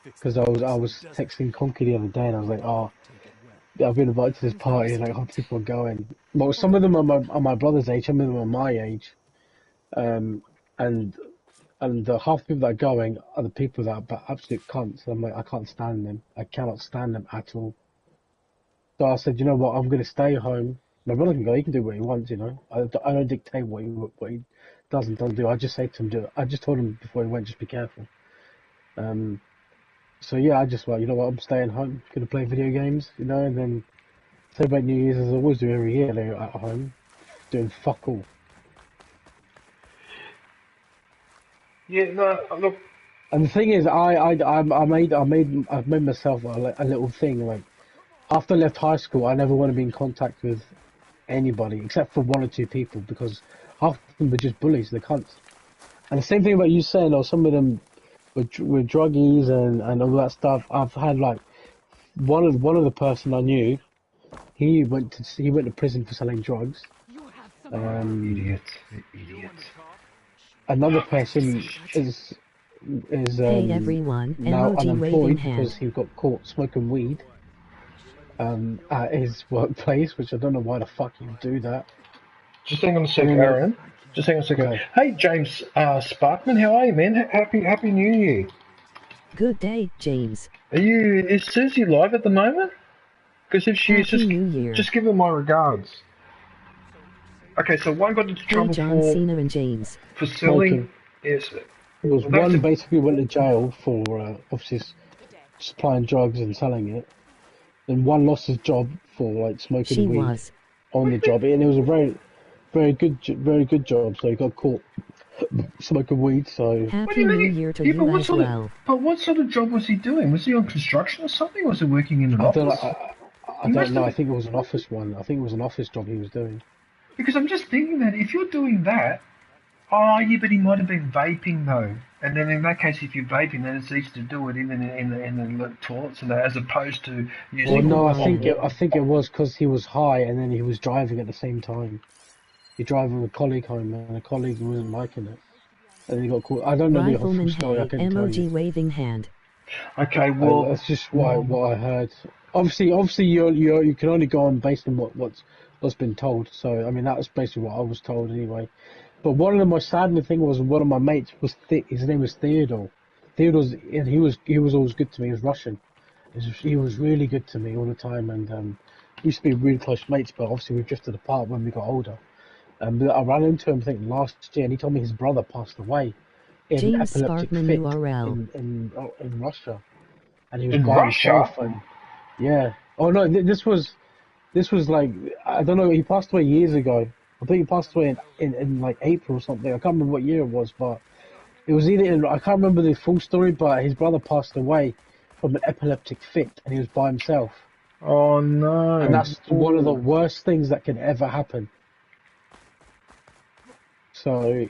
Because I was texting Conky the other day, and I was like, oh, I've been invited to this party, and like, half the people are going. Well, some of them are my brother's age, some of them are my age. And the half the people that are going are the people that are absolute cunts. I'm like, I can't stand them. I cannot stand them at all. So I said, you know what, I'm going to stay home. My brother can go, he can do what he wants, you know. I don't dictate what he does and doesn't do. I just say to him, do it. I just told him before he went, just be careful. So yeah, I just like, you know what, I'm staying home, gonna play video games, you know, and then celebrate New Year's as I always do every year. They're at home, doing fuck all. Yeah, no, look. And the thing is, I made myself a little thing. Like, after I left high school, I never want to be in contact with anybody except for one or two people, because half of them were just bullies, they're cunts. And the same thing about you saying, oh, some of them were druggies and all that stuff. I've had like one of the person I knew, he went to prison for selling drugs. Idiot. Another person is hey everyone, now emoji unemployed hand. because he got caught smoking weed at his workplace, which I don't know why the fuck you do that. Just hang on a second, Aaron. Just hang on a second. Okay. Hey, James Sparkman, how are you, man? Happy New Year. Good day, James. Is Susie live at the moment? Because if she is, just give her my regards. Okay, so one got into trouble John Cena and James. for selling. Yes. It was one basically went to jail for obviously supplying drugs and selling it. Then one lost his job for like smoking weed on the job, and it was a very good job. So he got caught smoking weed. So Happy New Year to you as well. But what sort of job was he doing? Was he on construction or something? Or was he working in an office? I don't know. I think it was an office one. I think it was an office job he was doing. Because I'm just thinking that if you're doing that, oh yeah, but he might have been vaping though. And then in that case, if you're vaping, then it's easy to do it even in the toilets and that, as opposed to using. Well, no, I think it was because he was high and then he was driving at the same time. He drove with a colleague home and a colleague wasn't liking it, and then he got caught. I don't know the whole story. I couldn't tell you. Emoji waving hand. Okay, well, that's just what I heard. Obviously, you can only go on based on what's been told. So I mean, that was basically what I was told anyway. But one of the most saddening thing was one of my mates was his name was Theodore. And he was always good to me. He was Russian. He was really good to me all the time, and we used to be really close mates. But obviously we drifted apart when we got older. I ran into him I think last year, and he told me his brother passed away in James epileptic Sparkman fit URL. in Russia, and he was in by Russia. himself. And yeah. Oh no, this was like, I don't know. He passed away years ago. I think he passed away in like April or something. I can't remember what year it was, but it was either I can't remember the full story, but his brother passed away from an epileptic fit, and he was by himself. Oh no! And that's one of the worst things that can ever happen. So,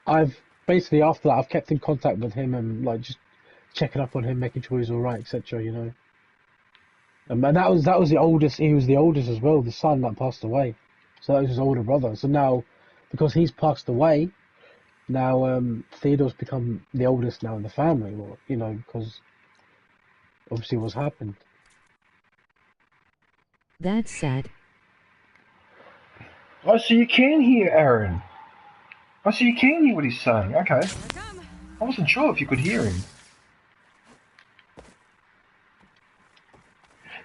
I've basically after that I've kept in contact with him and like just checking up on him, making sure he's all right, etc. You know. And that was the oldest. He was the oldest as well, the son that passed away. So that was his older brother. So now, because he's passed away, now Theodore's become the oldest now in the family, or because obviously what's happened. That's sad. Oh, so you can hear Aaron. Oh, so you can hear what he's saying. Okay. I wasn't sure if you could hear him.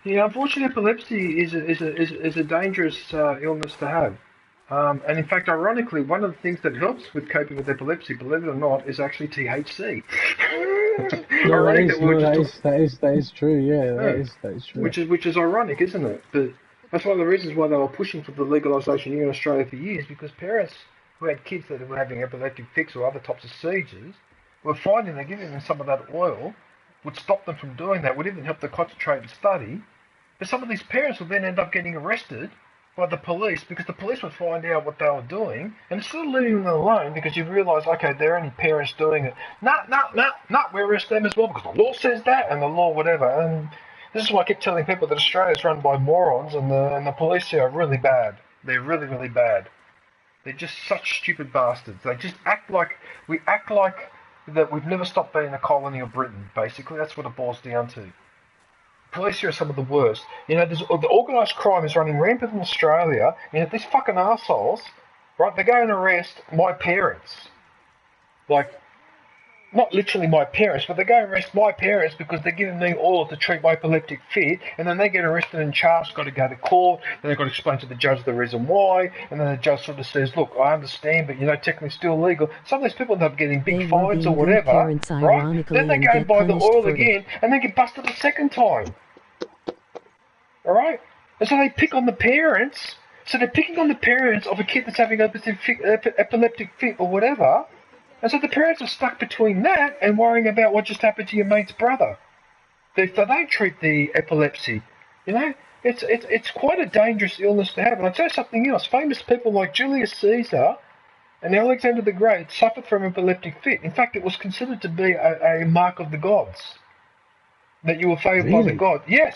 Yeah, unfortunately, epilepsy is a dangerous illness to have. And in fact, ironically, one of the things that helps with coping with epilepsy, believe it or not, is actually THC. No, that is true. Yeah, that is true. Which is ironic, isn't it? But that's one of the reasons why they were pushing for the legalisation here in Australia for years, because parents who had kids that were having epileptic fits or other types of seizures were finding that giving them some of that oil would stop them from doing that, would even help them concentrate and study. But some of these parents would then end up getting arrested by the police because the police would find out what they were doing, and instead of leaving them alone because you realise, okay, there are only parents doing it. No, we arrest them as well because the law says that and the law whatever. And this is why I keep telling people that Australia's run by morons and the police here are really bad. They're really, really bad. They're just such stupid bastards. They just act like that we've never stopped being a colony of Britain, basically. That's what it boils down to. Police here are some of the worst. The organised crime is running rampant in Australia. These fucking arseholes, right, they go and arrest my parents. Like, not literally my parents, but they go and arrest my parents because they're giving me oil to treat my epileptic fit, and then they get arrested and charged, got to go to court, then they've got to explain to the judge the reason why, and then the judge sort of says, look, I understand, but technically still legal. Some of these people end up getting big fines or whatever, right? Then they go and buy the oil again, and they get busted a second time. Alright? And so they pick on the parents, so they're picking on the parents of a kid that's having an epileptic fit or whatever. And so the parents are stuck between that and worrying about what just happened to your mate's brother. They don't treat the epilepsy. It's quite a dangerous illness to have. And I'll tell you something else. Famous people like Julius Caesar and Alexander the Great suffered from epileptic fit. In fact, it was considered to be a mark of the gods. That you were favoured by the god. Yes.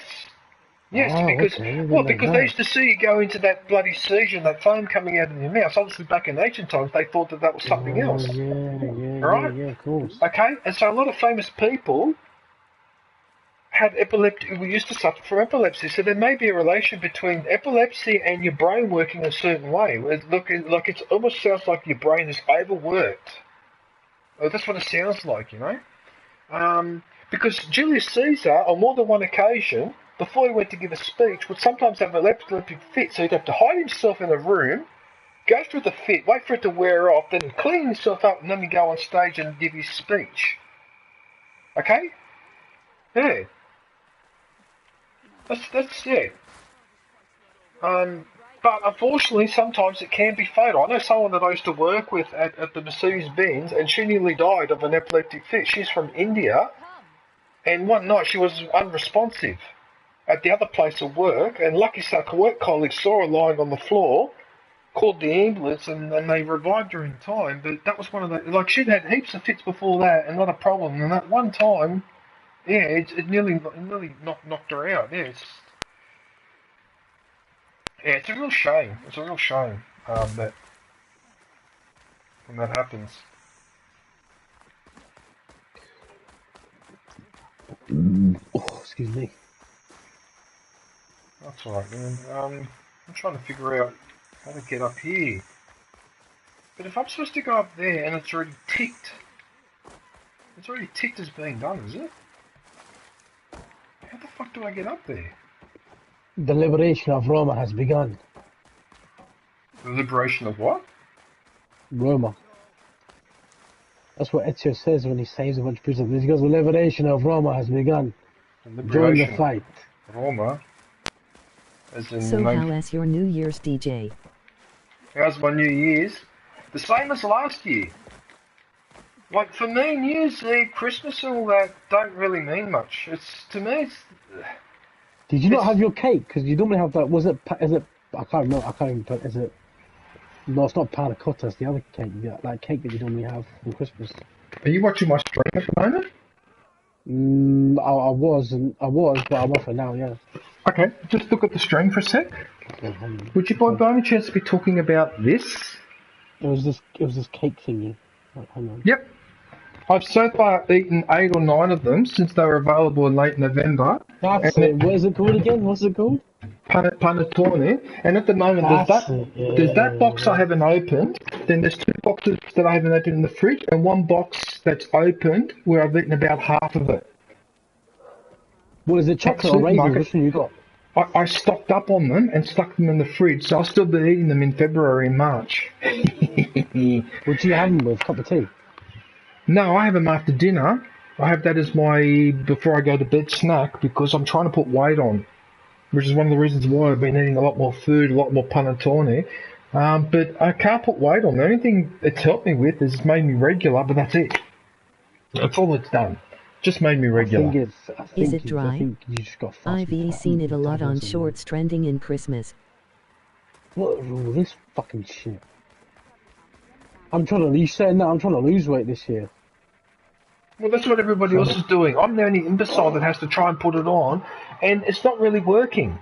Yes, because they used to see you go into that bloody seizure and that foam coming out of your mouth. Obviously, back in ancient times, they thought that was something else. Yeah, of course. Okay, and so a lot of famous people had epilepsy. We used to suffer from epilepsy, so there may be a relation between epilepsy and your brain working a certain way. It almost sounds like your brain is overworked. Oh, that's what it sounds like, because Julius Caesar, on more than one occasion, before he went to give a speech, would sometimes have an epileptic fit, so he'd have to hide himself in a room, go through the fit, wait for it to wear off, then clean himself up, and then he'd go on stage and give his speech. Okay? Yeah. That's yeah. But unfortunately, sometimes it can be fatal. I know someone that I used to work with at the Mercedes-Benz, and she nearly died of an epileptic fit. She's from India, and one night she was unresponsive at the other place of work, and lucky some work colleagues saw her lying on the floor, called the ambulance, and they revived her in time. But that was one of the, she'd had heaps of fits before that, and not a problem. And that one time, yeah, it nearly knocked her out. Yeah, it's a real shame. It's a real shame that when that happens. Oh, excuse me. That's alright, man. I'm trying to figure out how to get up here. But if I'm supposed to go up there and it's already ticked as being done, is it? How the fuck do I get up there? The liberation of Roma has begun. The liberation of what? Roma. That's what Ezio says when he saves a bunch of prisoners. He goes, the liberation of Roma has begun. Join the fight. Roma? So how's your New Year's, DJ? How's my New Year's? The same as last year. Like, for me, New Year's Eve, Christmas and all that don't really mean much. To me, it's... Did you not have your cake? Because you normally have that, I can't remember, is it... No, it's not panna cotta, it's the other cake, that cake that you normally have for Christmas. Are you watching my stream at the moment? I was, but I'm off it now, yeah. Okay, just look at the stream for a sec. Would you by any chance be talking about this? It was this cake thingy. Hang on. Yep. I've so far eaten 8 or 9 of them since they were available in late November. That's it. What is it called again? What's it called? Panettone. And at the moment, there's that box I haven't opened. Then there's 2 boxes that I haven't opened in the fridge, and 1 box that's opened where I've eaten about half of it. What is it? Chocolate or raisins? Which one you got? I stocked up on them and stuck them in the fridge, so I'll still be eating them in February and March. What do you have them with? Cup of tea? No, I have them after dinner. I have that as my before I go to bed snack because I'm trying to put weight on, which is one of the reasons why I've been eating a lot more food, a lot more panettone. But I can't put weight on. The only thing it's helped me with is it's made me regular, but that's it. That's all it's done. Just made me regular. Is it dry? I've seen it a lot on shorts trending in Christmas. What is all this fucking shit? I'm trying to. You saying that I'm trying to lose weight this year? Well, that's what everybody else is doing. I'm the only imbecile that has to try and put it on, and it's not really working.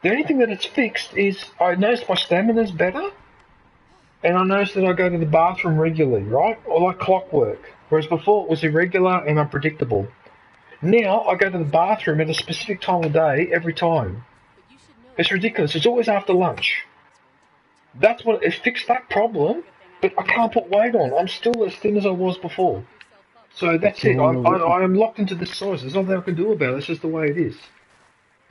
The only thing that it's fixed is I notice my stamina's better, and I notice that I go to the bathroom regularly, right? Or like clockwork. Whereas before it was irregular and unpredictable. Now I go to the bathroom at a specific time of day every time. It's ridiculous. It's always after lunch. That's what it fixed that problem, but I can't put weight on. I'm still as thin as I was before. So that's it. I am locked into this size. There's nothing I can do about it. It's just the way it is.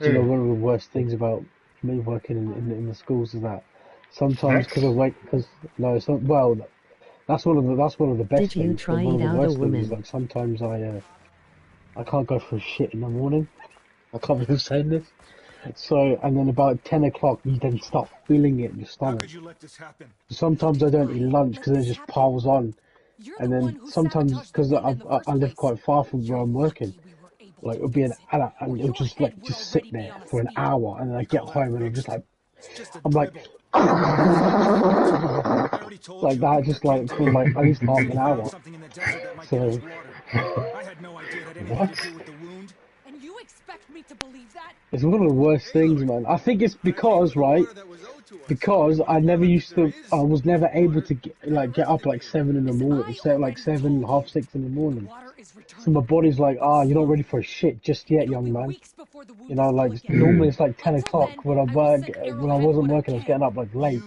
Do you know one of the worst things about me working in the schools is that sometimes because of weight, that's one of the best things. Did you try it out, a woman? Like sometimes I can't go for a shit in the morning. I can't believe saying this. So and then about 10 o'clock you then start feeling it in your stomach. How could you let this happen? Sometimes I don't eat lunch because it just piles on. And then sometimes because I live quite far from where I'm working, like it'll be and it'll just sit there for an hour, and then I get home and I'm like like that, just like for like at least half an hour. So what? And you expect me to believe that? It's one of the worst things, man. I think it's because because I was never able to get up like 7 in the morning, like 7, half 6 in the morning. So my body's like, you're not ready for a shit just yet, young man. You know, like normally it's like 10 o'clock when I wasn't working, I was getting up like late,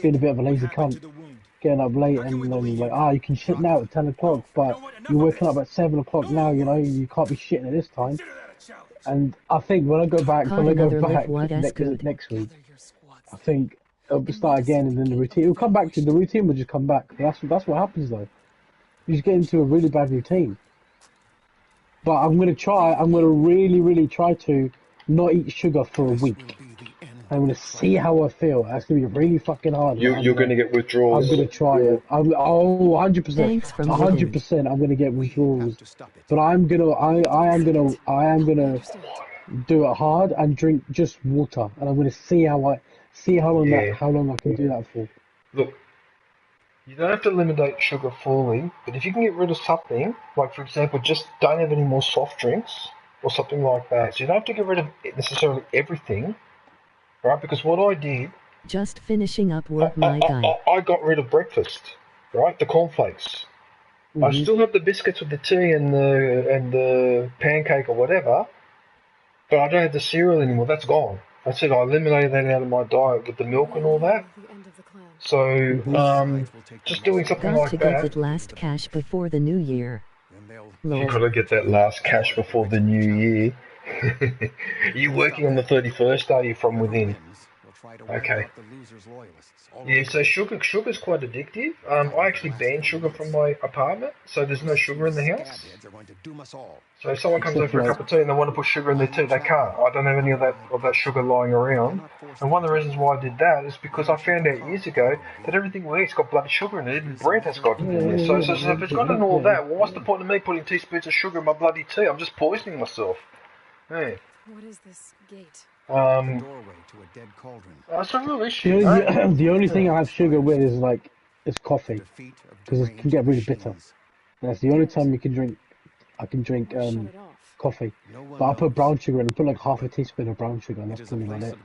being a bit of a lazy cunt, getting up late, and then like, you can shit now at 10 o'clock, but you're waking up at 7 o'clock now, you know, you can't be shitting at this time. And I think when I go back next week, I think it'll start again, and then the routine will come back the routine will just come back. That's what happens though. You just get into a really bad routine. But I'm gonna really, really try to not eat sugar for a week. I'm gonna see how I feel. That's gonna be really fucking hard. You're gonna get withdrawals. I'm gonna try it. 100%. 100%. I'm gonna get withdrawals. But I am gonna do it hard and drink just water, and I'm gonna see how long I can do that for. Look, you don't have to eliminate sugar fully, but if you can get rid of something, like for example, just don't have any more soft drinks or something like that. So you don't have to get rid of necessarily everything, right? Because what I did, just finishing up work, my guy. I got rid of breakfast, right? The cornflakes. I still have the biscuits with the tea and the pancake or whatever, but I don't have the cereal anymore. That's gone. That's it. I eliminated that out of my diet with the milk and all that. So, just doing something like that. Got to get that last cash before the new year. You gotta get that last cash before the new year. You working on the 31st, are you, from within? Okay. Yeah, so sugar's quite addictive. I actually banned sugar from my apartment, so there's no sugar in the house. So if someone comes over for a cup of tea and they want to put sugar in their tea, they can't. I don't have any of that sugar lying around. And one of the reasons why I did that is because I found out years ago that everything we eat's got bloody sugar in it. Even bread has got it in there. So if it's got all that, well, what's the point of me putting teaspoons of sugar in my bloody tea? I'm just poisoning myself. Hey. What is this gate? That's a real issue. The only thing I have sugar with is coffee, because it can get really bitter. And that's the only time I can drink coffee. But I put brown sugar in. I put like half a teaspoon of brown sugar, and that's probably about it.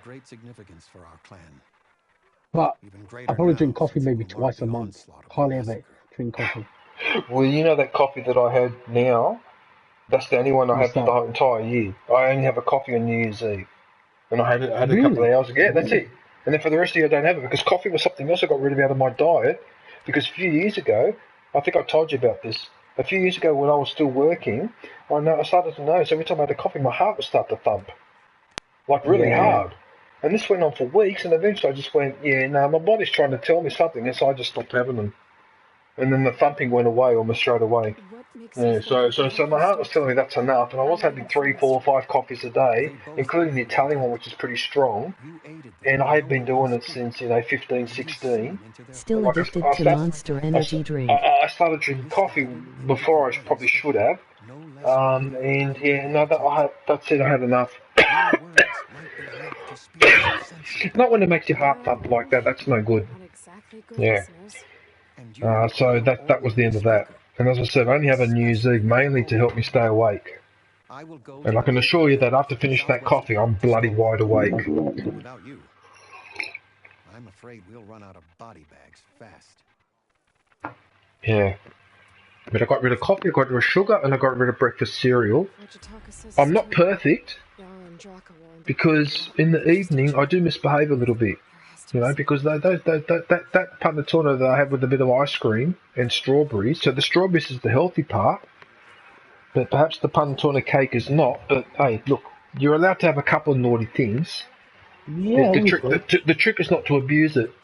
But I probably drink coffee maybe twice a month. Hardly ever drink coffee. Well, you know that coffee that I had now? That's the only one I had for the whole entire year. I only have a coffee on New Year's Eve. And I had it a couple of hours ago. Yeah, that's it. And then for the rest of the year I don't have it because coffee was something else I got rid of out of my diet. Because a few years ago, I think I told you about this. A few years ago when I was still working, I started to notice every time I had a coffee, my heart would start to thump. Like really hard. And this went on for weeks, and eventually I just went, my body's trying to tell me something, and so I just stopped having them. And then the thumping went away almost straight away. Yeah, so my heart was telling me that's enough, and I was having 3, 4, 5 coffees a day, including the Italian one, which is pretty strong. And I had been doing it since 15, 16. Still addicted to Monster Energy drink. I started drinking coffee before I probably should have. That's it. I had enough. Not when it makes your heart thump like that. That's no good. Yeah. So that was the end of that. And as I said, I only have a New Year's Eve mainly to help me stay awake. And I can assure you that after finishing that coffee, I'm bloody wide awake. Without you, I'm afraid we'll run out of body bags fast. Yeah. But I got rid of coffee, I got rid of sugar, and I got rid of breakfast cereal. I'm not perfect, because in the evening I do misbehave a little bit. Because that panettone that I have with a bit of ice cream and strawberries, so the strawberries is the healthy part, but perhaps the panettone cake is not. But hey, look, you're allowed to have a couple of naughty things. Yeah, the trick is not to abuse it.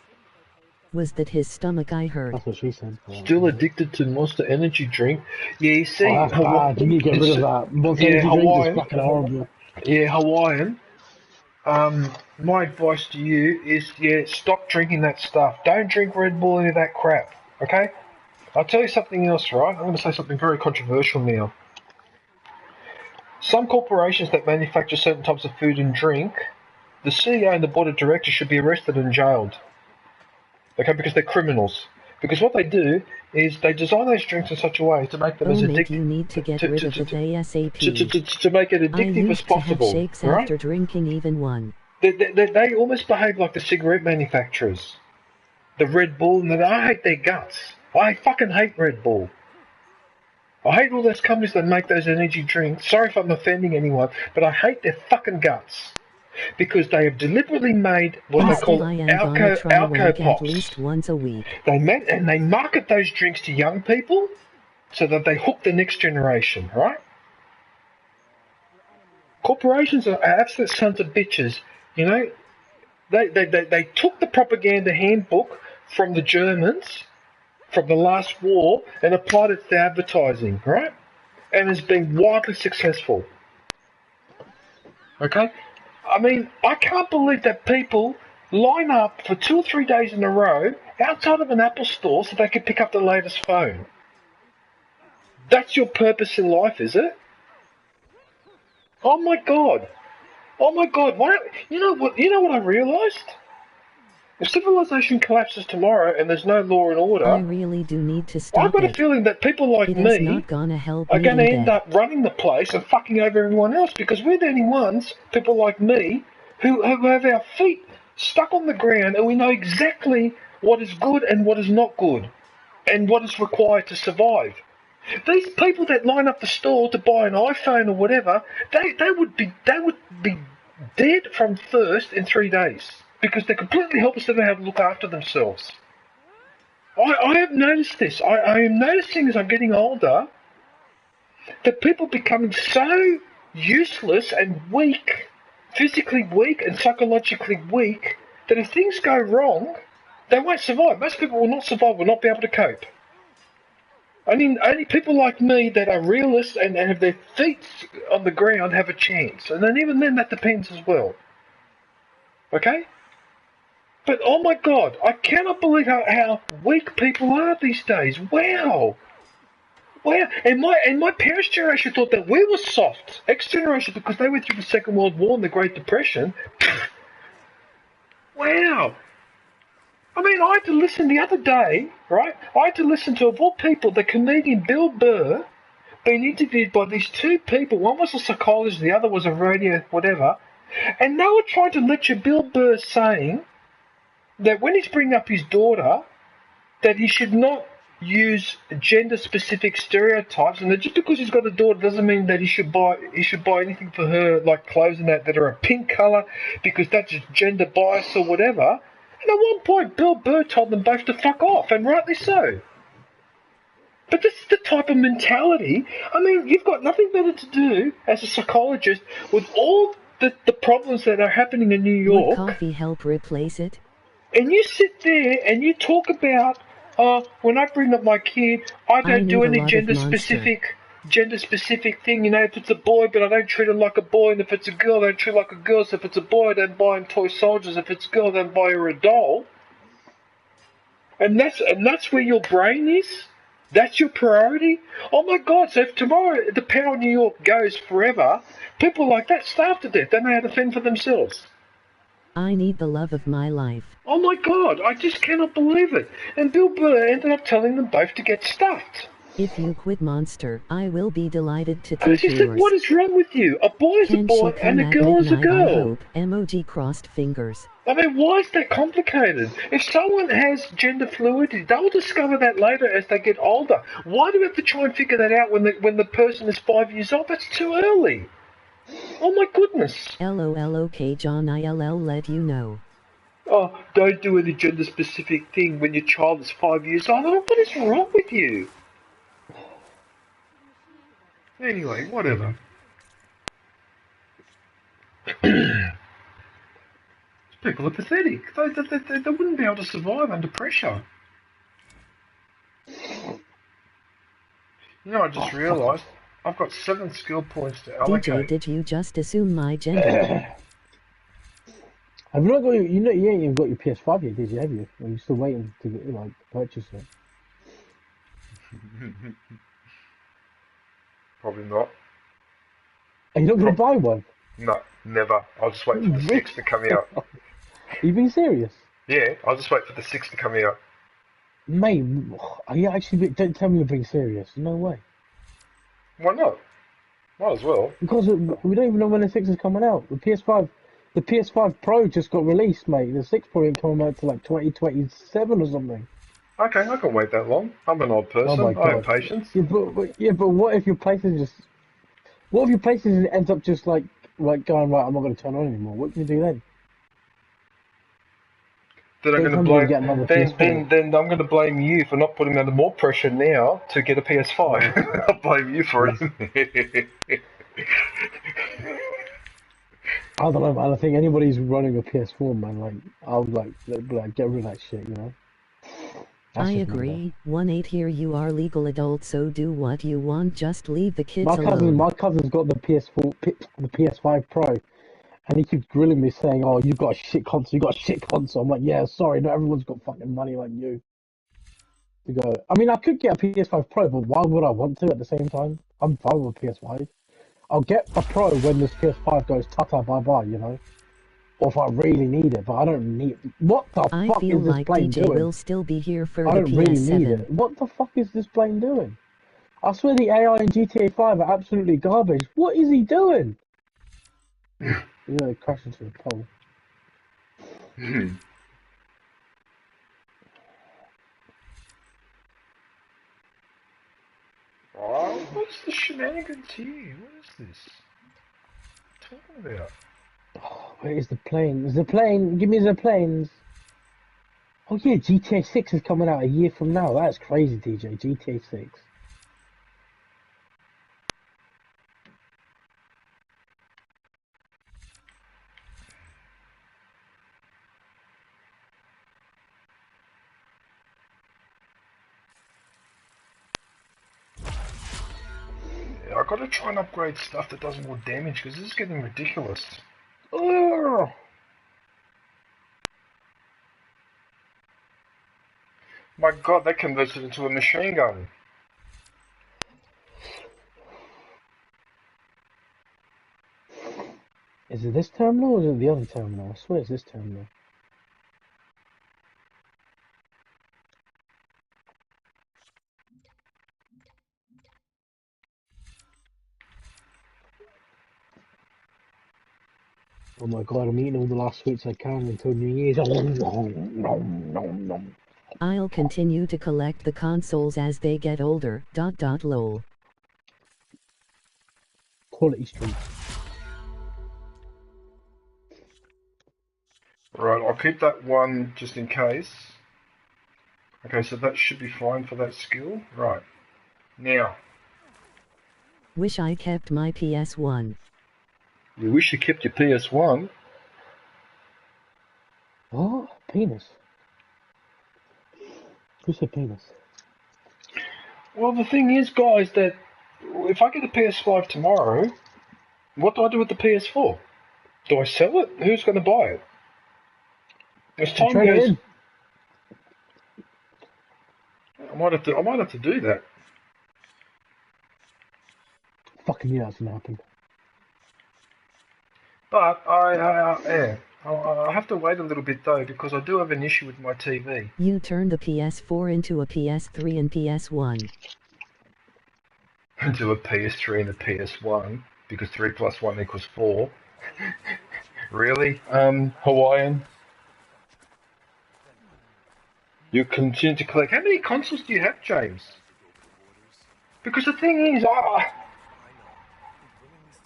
Was that his stomach, I heard. That's what she said. Still addicted to Monster Energy drink. Yeah, you see... that's bad. You need to get rid of that. Monster Energy drink is fucking horrible. Yeah, Hawaiian. My advice to you is, stop drinking that stuff. Don't drink Red Bull, any of that crap. Okay? I'll tell you something else, right? I'm going to say something very controversial now. Some corporations that manufacture certain types of food and drink, the CEO and the board of directors should be arrested and jailed. Okay, because they're criminals. Because what they do is they design those drinks in such a way to make them as addictive. You need to get rid of it ASAP. To make it addictive as possible. I used to have shakes after drinking even one. They almost behave like the cigarette manufacturers. The Red Bull, and I hate their guts. I fucking hate Red Bull. I hate all those companies that make those energy drinks. Sorry if I'm offending anyone, but I hate their fucking guts. Because they have deliberately made what they call alco pops. At least once a week. They market those drinks to young people so that they hook the next generation, right? Corporations are absolute sons of bitches. They took the propaganda handbook from the Germans, from the last war, and applied it to advertising, right? And has been wildly successful. Okay? I mean, I can't believe that people line up for 2 or 3 days in a row outside of an Apple store so they can pick up the latest phone. That's your purpose in life, is it? Oh my God. Oh my God. You know what I realised? If civilization collapses tomorrow and there's no law and order, I really do need to stop I've got a feeling that people like me are going to end up running the place and fucking over everyone else, because we're the only ones, people like me, who have our feet stuck on the ground and we know exactly what is good and what is not good and what is required to survive. These people that line up the store to buy an iPhone or whatever, they would be dead from thirst in 3 days. Because they're completely helpless, they don't have to look after themselves. I have noticed this. I am noticing as I'm getting older that people becoming so useless and weak, physically weak and psychologically weak, that if things go wrong, they won't survive. Most people will not survive, will not be able to cope. Only people like me that are realists and have their feet on the ground have a chance. And then even then, that depends as well. Okay? But oh my God, I cannot believe how weak people are these days. Wow. And my parents' generation thought that we were soft. X generation, because they went through the Second World War and the Great Depression. Wow. I mean, I had to listen the other day, right? I had to listen to, of all people, the comedian Bill Burr being interviewed by these two people. One was a psychologist, the other was a radio whatever. And they were trying to lecture Bill Burr, saying that when he's bringing up his daughter, that he should not use gender-specific stereotypes, and that just because he's got a daughter doesn't mean that he should buy anything for her, like clothes and that are a pink colour, because that's just gender bias or whatever. And at one point, Bill Burr told them both to fuck off, and rightly so. But this is the type of mentality. I mean, you've got nothing better to do as a psychologist with all the problems that are happening in New York. Would coffee help replace it? And you sit there and you talk about, when I bring up my kid, I don't do any gender-specific thing. You know, if it's a boy, but I don't treat him like a boy, and if it's a girl, I don't treat him like a girl. So if it's a boy, I don't buy him toy soldiers. If it's a girl, I don't buy her a doll. And that's where your brain is. That's your priority? Oh my God, so if tomorrow the power of New York goes forever, people like that starve to death. They know how to fend for themselves. I need the love of my life. Oh my God, I just cannot believe it. And Bill Burr ended up telling them both to get stuffed. If you quit Monster, I will be delighted to take yours. Said, what is wrong with you? A boy is a boy and a girl is a girl. I hope. Emoji crossed fingers. I mean, why is that complicated? If someone has gender fluidity, they'll discover that later as they get older. Why do we have to try and figure that out when the person is 5 years old? That's too early. Oh my goodness. LOL, okay, John, I'll let you know. Oh, don't do any gender-specific thing when your child is 5 years old. Oh, what is wrong with you? Anyway, whatever. People are pathetic. They wouldn't be able to survive under pressure. You know, I just realised I've got 7 skill points to allocate. DJ, did you just assume my gender? Have you not got you ain't even got your PS5 yet, did you? Have you? Are you still waiting to get, purchase it? Probably not. Are you not going to buy one? No, never. I'll just wait for the 6 to come out. Are you being serious? Yeah, I'll just wait for the 6 to come out. Mate, are you actually... Don't tell me you're being serious. No way. Why not? Might as well. Because we don't even know when the 6 is coming out. The PS5 Pro just got released, mate. The 6 Pro ain't coming out to 2027 or something. Okay, I can wait that long. I'm an odd person. Oh my God. I have patience. Yeah, but what if your PlayStation just... What if your PlayStation ends up just going, right, I'm not going to turn on anymore? What can you do then? Then I'm going to blame. Then I'm going to blame you for not putting under more pressure now to get a PS5. I'll blame you for it. I don't know, man. I think anybody who's running a PS4, man, I'll get rid of that shit, you know. I agree. 1-8 here. You are legal adults, so do what you want. Just leave the kids alone. My cousin's got the PS5 Pro. And he keeps grilling me saying, oh, you've got a shit console, I'm like, yeah, sorry, not everyone's got fucking money like you. To go. I mean, I could get a PS5 Pro, but why would I want to at the same time? I'm fine with PS5. I'll get a Pro when this PS5 goes ta-ta bye-bye, you know? Or if I really need it, but I don't need it. What the fuck is this plane doing? DJ will still be here for I the don't PS7. really need it. What the fuck is this plane doing? I swear the AI in GTA 5 are absolutely garbage. What is he doing? You know, crash into a pole. Oh, what's the shenanigans here? What is this? What are you talking about? Oh, where is the plane? Is the plane? Give me the planes. Oh yeah, GTA 6 is coming out a year from now. That's crazy, DJ. GTA 6. I've got to try and upgrade stuff that does more damage, because this is getting ridiculous. Ugh. My God, that converts it into a machine gun. Is it this terminal or is it the other terminal? I swear it's this terminal. Oh my God, I'm eating all the last sweets I can until New Year's. Oh, nom, nom, nom. I'll continue to collect the consoles as they get older. Lol. Quality stream. Right, I'll keep that one just in case. Okay, so that should be fine for that skill. Right. Now. Wish I kept my PS1. You wish you kept your PS1? What? Penis? Who said penis? Well, the thing is, guys, that if I get a PS5 tomorrow, what do I do with the PS4? Do I sell it? Who's going to buy it? As time goes, I might have to do that. Fucking yeah, that's gonna happen. But I have to wait a little bit though, because I do have an issue with my TV. You turned the PS4 into a PS3 and PS1. Into a PS3 and a PS1, because 3 plus 1 equals 4. Really? Hawaiian? You continue to collect. How many consoles do you have, James? Because the thing is, I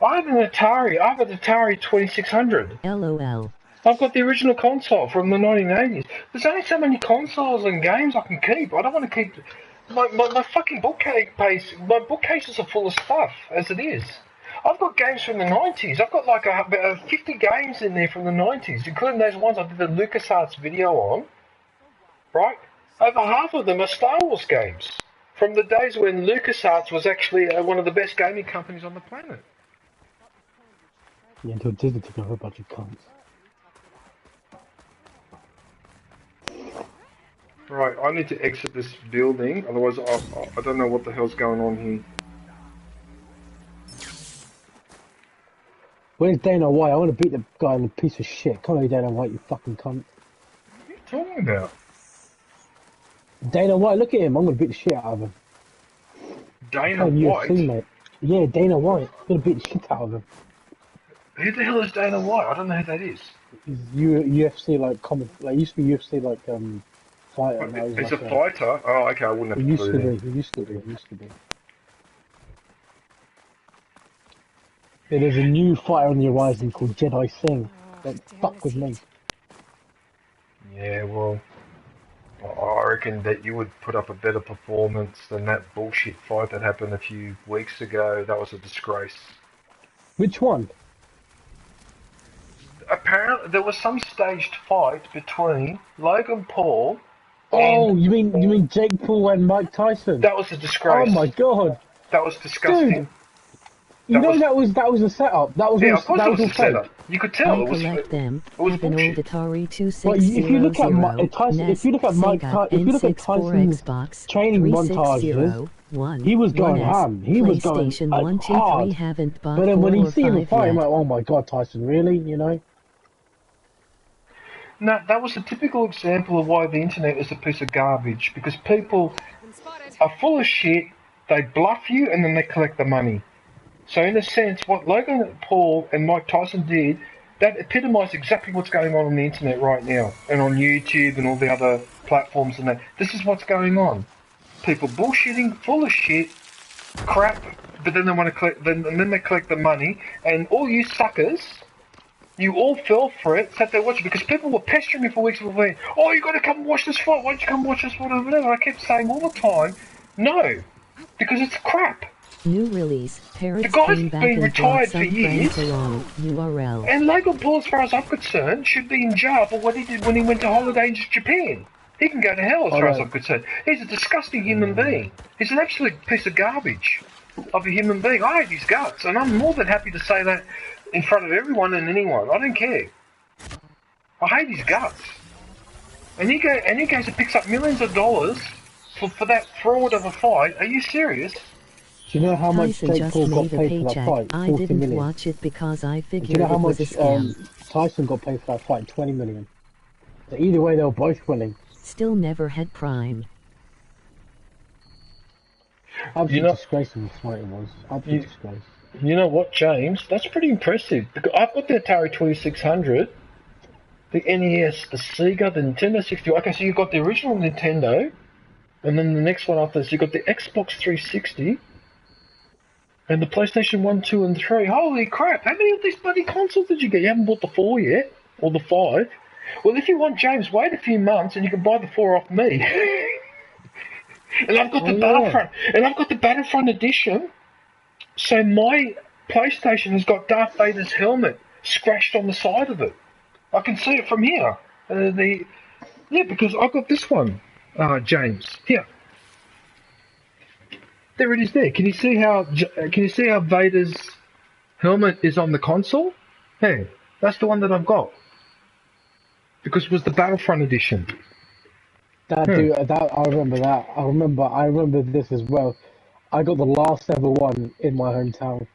have an Atari. I have an Atari 2600. LOL. I've got the original console from the 1980s. There's only so many consoles and games I can keep. I don't want to keep my fucking bookcase. My bookcases are full of stuff as it is. I've got games from the 90s. I've got like about 50 games in there from the 90s, including those ones I did the LucasArts video on. Right? Over half of them are Star Wars games from the days when LucasArts was actually one of the best gaming companies on the planet. Yeah, until Disney took a whole bunch of cunts. Right, I need to exit this building, otherwise I don't know what the hell's going on here. Where's Dana White? I want to beat the guy in a piece of shit. Come on, Dana White, you fucking cunt. What are you talking about? Dana White, look at him. I'm going to beat the shit out of him. Dana White? UFC, mate. Yeah, Dana White. I'm going to beat the shit out of him. Who the hell is Dana White? I don't know who that is. He's UFC, like, used to be UFC, like, fighter. He's like a fighter? Oh, okay, I wouldn't have He used to be. Yeah, there's a new fighter on the horizon called Jedi Singh. Don't fuck with me. Yeah, well, I reckon that you would put up a better performance than that bullshit fight that happened a few weeks ago. That was a disgrace. Which one? Apparently, there was some staged fight between Logan Paul. Oh, you mean Jake Paul and Mike Tyson? That was a disgrace. Oh my god. That was disgusting. Dude, you know that was a setup. That was of course it was a setup. You could tell it was. Collect them. It was have an old Atari 2600. If you look at Tyson, if you look at Tyson's training montages, he was going ham. He was going hard. But then when you see him fight, I'm like, oh my god, Tyson, really? You know? No, that was a typical example of why the internet is a piece of garbage, because people are full of shit, they bluff you, and then they collect the money. So in a sense, what Logan Paul and Mike Tyson did, that epitomised exactly what's going on the internet right now, and on YouTube and all the other platforms and that. This is what's going on. People bullshitting, full of shit, crap, but then they want to collect, then they collect the money, and all you suckers, you all fell for it, sat there watching, because people were pestering me for weeks before. Oh, you got to come watch this fight. Why don't you come watch this fight or whatever? I kept saying all the time, no, because it's crap. New release. Parrots the guy's came back been and retired for years. URL. And Logan Paul, as far as I'm concerned, should be in jail for what he did when he went to holiday in Japan. He can go to hell, as far as I'm concerned. He's a disgusting human being. He's an absolute piece of garbage of a human being. I hate his guts, and I'm more than happy to say that in front of everyone and anyone. I don't care. I hate his guts. And he goes and picks up millions of dollars for that fraud of a fight. Are you serious? Do you know how much Jake Paul got paid for that fight? I didn't watch it because I figured Do you know how it was much a scam. Tyson got paid for that fight? 20 million. So either way, they were both winning. Still never had Prime. Absolute disgrace in this fight it was. Absolute disgrace. You know what, James? That's pretty impressive. Because I've got the Atari 2600, the NES, the Sega, the Nintendo 60. Okay, so you've got the original Nintendo, and then the next one after this, you've got the Xbox 360, and the PlayStation 1, 2, and 3. Holy crap, how many of these bloody consoles did you get? You haven't bought the 4 yet, or the 5. Well, if you want, James, wait a few months and you can buy the 4 off me. And I've got the Battlefront, and I've got the Battlefront edition. So my PlayStation has got Darth Vader's helmet scratched on the side of it. I can see it from here. Because I got this one, James. Here, there it is. There. Can you see how Vader's helmet is on the console? Hey, that's the one that I've got because it was the Battlefront edition. I remember that. I remember this as well. I got the last ever one in my hometown.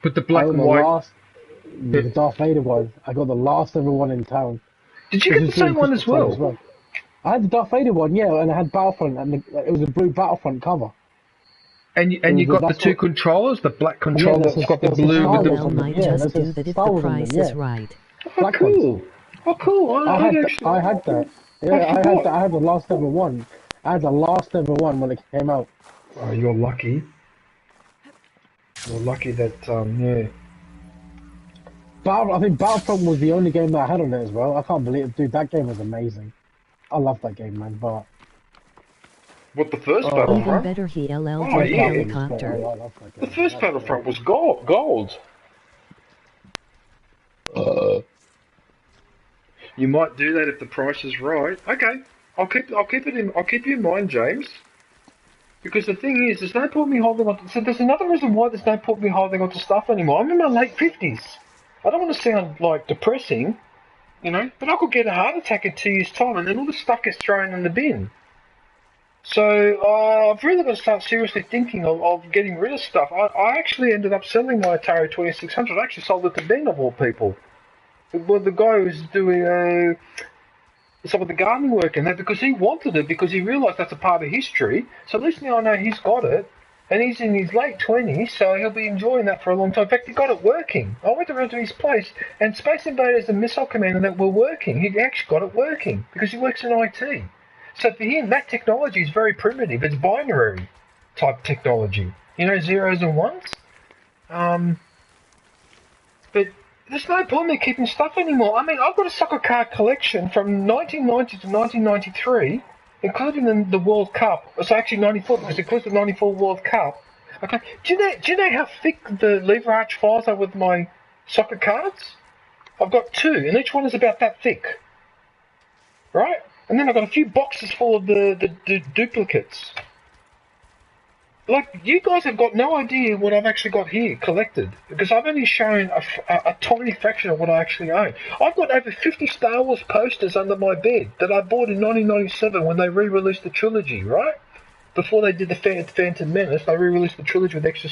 With the black and white. The Darth Vader one. I got the last ever one in town. Did you get the same one as well? I had the Darth Vader one, yeah, and I had Battlefront, and it was a blue Battlefront cover. And you got the two controllers, the black controller that's got the blue with the... might just do that if the price is right. Oh, cool. Oh, cool. I had that. Yeah, I had the last ever one. I had the last ever one when it came out. Oh, you're lucky. You're lucky that, yeah. I think Battlefront was the only game that I had on it as well. I can't believe it. Dude, that game was amazing. I love that game, man, but... What, the first Battlefront? Even better, he LL oh, yeah. helicopter. The first Battlefront was gold. You might do that if the price is right. Okay, I'll keep you in mind, James. Because the thing is, there's no point me holding on. So there's another reason why there's no point me holding on to stuff anymore. I'm in my late 50s. I don't want to sound like depressing, you know, but I could get a heart attack in 2 years' time, and then all the stuff gets thrown in the bin. So I've really got to start seriously thinking of getting rid of stuff. I actually ended up selling my Atari 2600. I actually sold it to Ben, of all people. Well, the guy who was doing some of the gardening work and that, because he wanted it, because he realised that's a part of history. So at least now I know he's got it, and he's in his late 20s, so he'll be enjoying that for a long time. In fact, he got it working. I went around to his place, and Space Invaders and Missile Command and that were working. He actually got it working, because he works in IT. So for him, that technology is very primitive. It's binary type technology. You know, zeros and ones? But there's no point in keeping stuff anymore. I mean, I've got a soccer card collection from 1990 to 1993, including the World Cup. So actually 94, because it includes the 94 World Cup. Okay. Do you know how thick the lever arch files are with my soccer cards? I've got 2, and each one is about that thick. Right? And then I've got a few boxes full of the duplicates. Like, you guys have got no idea what I've actually got here collected, because I've only shown a tiny fraction of what I actually own. I've got over 50 Star Wars posters under my bed that I bought in 1997 when they re-released the trilogy, right? Before they did the Phantom Menace, they re-released the trilogy with extra...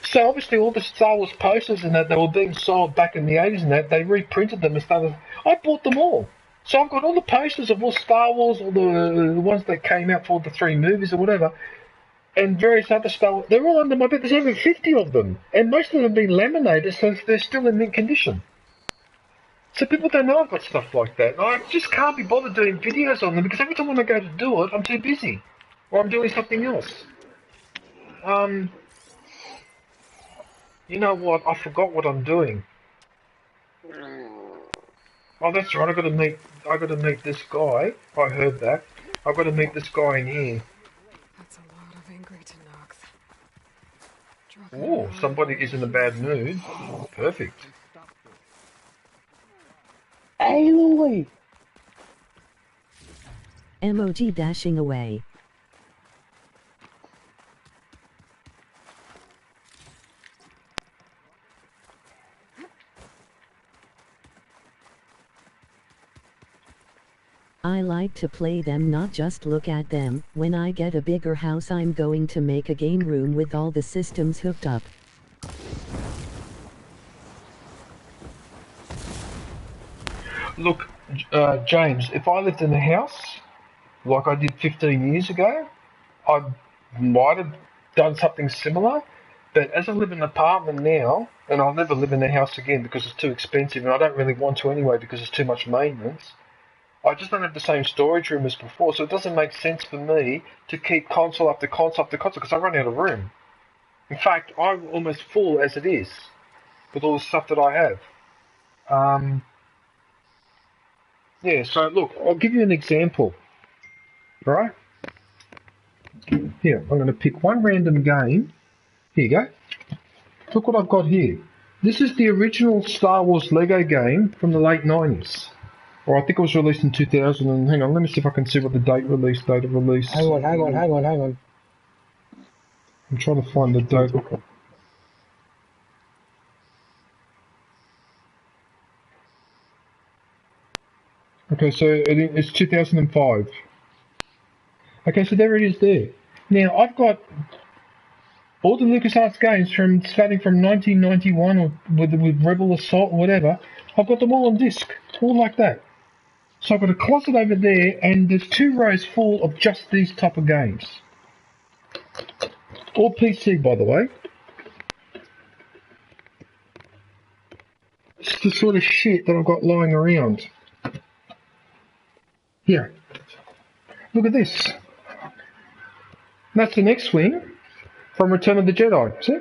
So obviously all the Star Wars posters and that, they were being sold back in the 80s and that, they reprinted them and started... I bought them all. So I've got all the posters of all Star Wars, all the ones that came out for the 3 movies or whatever, and various other Star Wars. They're all under my bed. There's over 50 of them, and most of them have been laminated, so they're still in mint condition. So people don't know I've got stuff like that. I just can't be bothered doing videos on them, because every time when I go to do it, I'm too busy, or I'm doing something else. You know what? I forgot what I'm doing. Oh, that's right. I got to meet this guy. I heard that. I've got to meet this guy in here. That's a lot of angry to knock. Oh, somebody is in a bad mood. Perfect. Hey, Louie! MOG dashing away. I like to play them, not just look at them. When I get a bigger house, I'm going to make a game room with all the systems hooked up. Look, James, if I lived in a house like I did 15 years ago, I might have done something similar. But as I live in an apartment now, and I'll never live in their house again because it's too expensive, and I don't really want to anyway because it's too much maintenance. I just don't have the same storage room as before, so it doesn't make sense for me to keep console after console after console because I run out of room. In fact, I'm almost full as it is with all the stuff that I have. Yeah, so look, I'll give you an example, right? Here, I'm going to pick one random game. Here you go. Look what I've got here. This is the original Star Wars Lego game from the late 90s. Or I think it was released in 2000. And hang on, let me see if I can see what the date of release. Hang on. I'm trying to find the date. Okay, so it's 2005. Okay, so there it is there. Now, I've got all the LucasArts games starting from 1991 or with Rebel Assault or whatever. I've got them all on disc, all like that. So I've got a closet over there, and there's 2 rows full of just these type of games. All PC, by the way. It's the sort of shit that I've got lying around. Here. Look at this. That's an X-Wing from Return of the Jedi, see?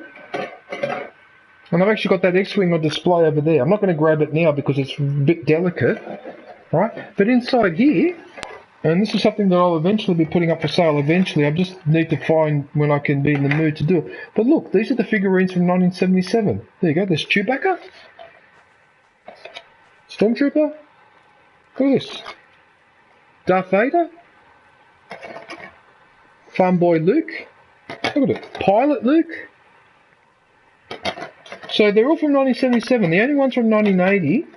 And I've actually got that X-Wing on display over there. I'm not going to grab it now because it's a bit delicate, right? But inside here, and this is something that I'll eventually be putting up for sale eventually, I just need to find when I can be in the mood to do it. But look, these are the figurines from 1977. There you go, there's Chewbacca, Stormtrooper, look at this, Darth Vader, Farm Boy Luke, look at it, Pilot Luke. So they're all from 1977. The only ones from 1980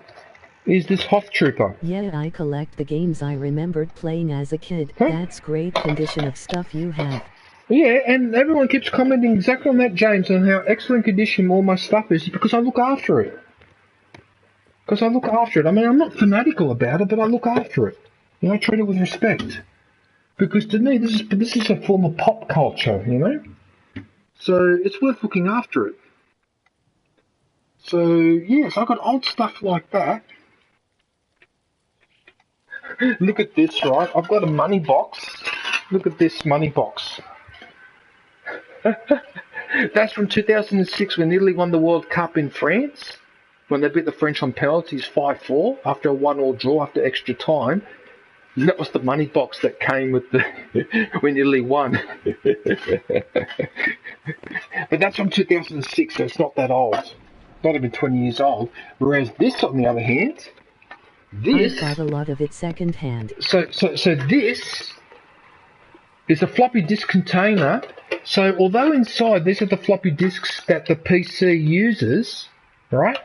is this Hoth Trooper. Yeah, I collect the games I remembered playing as a kid. Huh? That's great condition of stuff you have. Yeah, and everyone keeps commenting exactly on that, James, on how excellent condition all my stuff is because I look after it. I mean, I'm not fanatical about it, but I look after it. You know, I treat it with respect. Because to me, this is a form of pop culture, you know? So it's worth looking after it. So, yes, I've got old stuff like that. Look at this, right? I've got a money box. Look at this money box. That's from 2006 when Italy won the World Cup in France. When they beat the French on penalties 5-4 after a 1-1 draw after extra time. And that was the money box that came with the when Italy won. But that's from 2006, so it's not that old. Not even 20 years old. Whereas this, on the other hand, this... I got a lot of it second hand. So this is a floppy disk container. So although inside these are the floppy disks that the PC uses, right?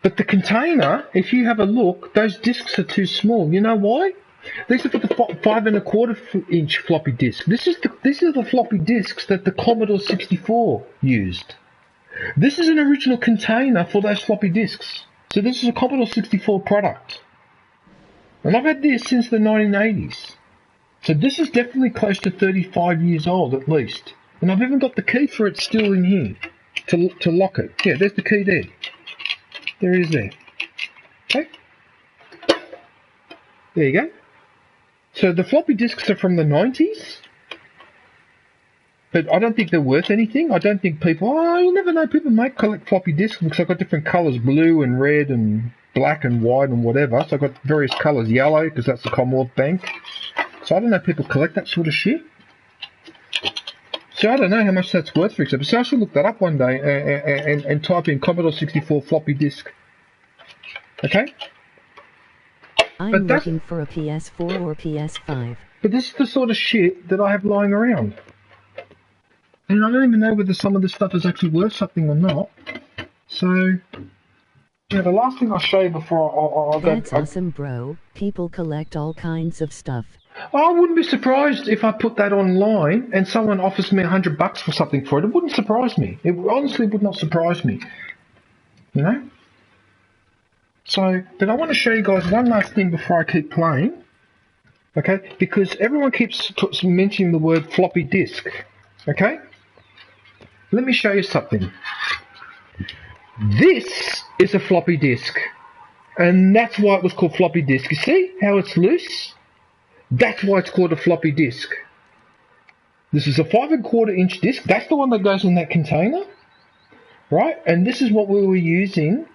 But the container, if you have a look, those disks are too small. You know why? These are for the 5.25-inch floppy disk. These are the floppy disks that the Commodore 64 used. This is an original container for those floppy disks. So this is a Commodore 64 product. And I've had this since the 1980s. So this is definitely close to 35 years old at least. And I've even got the key for it still in here to lock it. Yeah, there's the key there. There it is there. Okay. There you go. So the floppy disks are from the 90s. But I don't think they're worth anything. I don't think people... Oh, you never know. People might collect floppy disks because I've got different colours. Blue and red and black and white and whatever. So I've got various colours. Yellow because that's the Commonwealth Bank. So I don't know if people collect that sort of shit. So I don't know how much that's worth for example. So I should look that up one day and type in Commodore 64 floppy disk. Okay? I'm looking for a PS4 or PS5. But this is the sort of shit that I have lying around. And I don't even know whether some of this stuff is actually worth something or not. So, yeah, the last thing I'll show you before I'll go... That's awesome, bro. People collect all kinds of stuff. I wouldn't be surprised if I put that online and someone offers me $100 for something for it. It wouldn't surprise me. It honestly would not surprise me. You know? So, but I want to show you guys one last thing before I keep playing. Okay? Because everyone keeps mentioning the word floppy disk. Okay? Let me show you something. This is a floppy disk. And that's why it was called floppy disk. You see how it's loose? That's why it's called a floppy disk. This is a 5¼ inch disk. That's the one that goes in that container. Right? And this is what we were using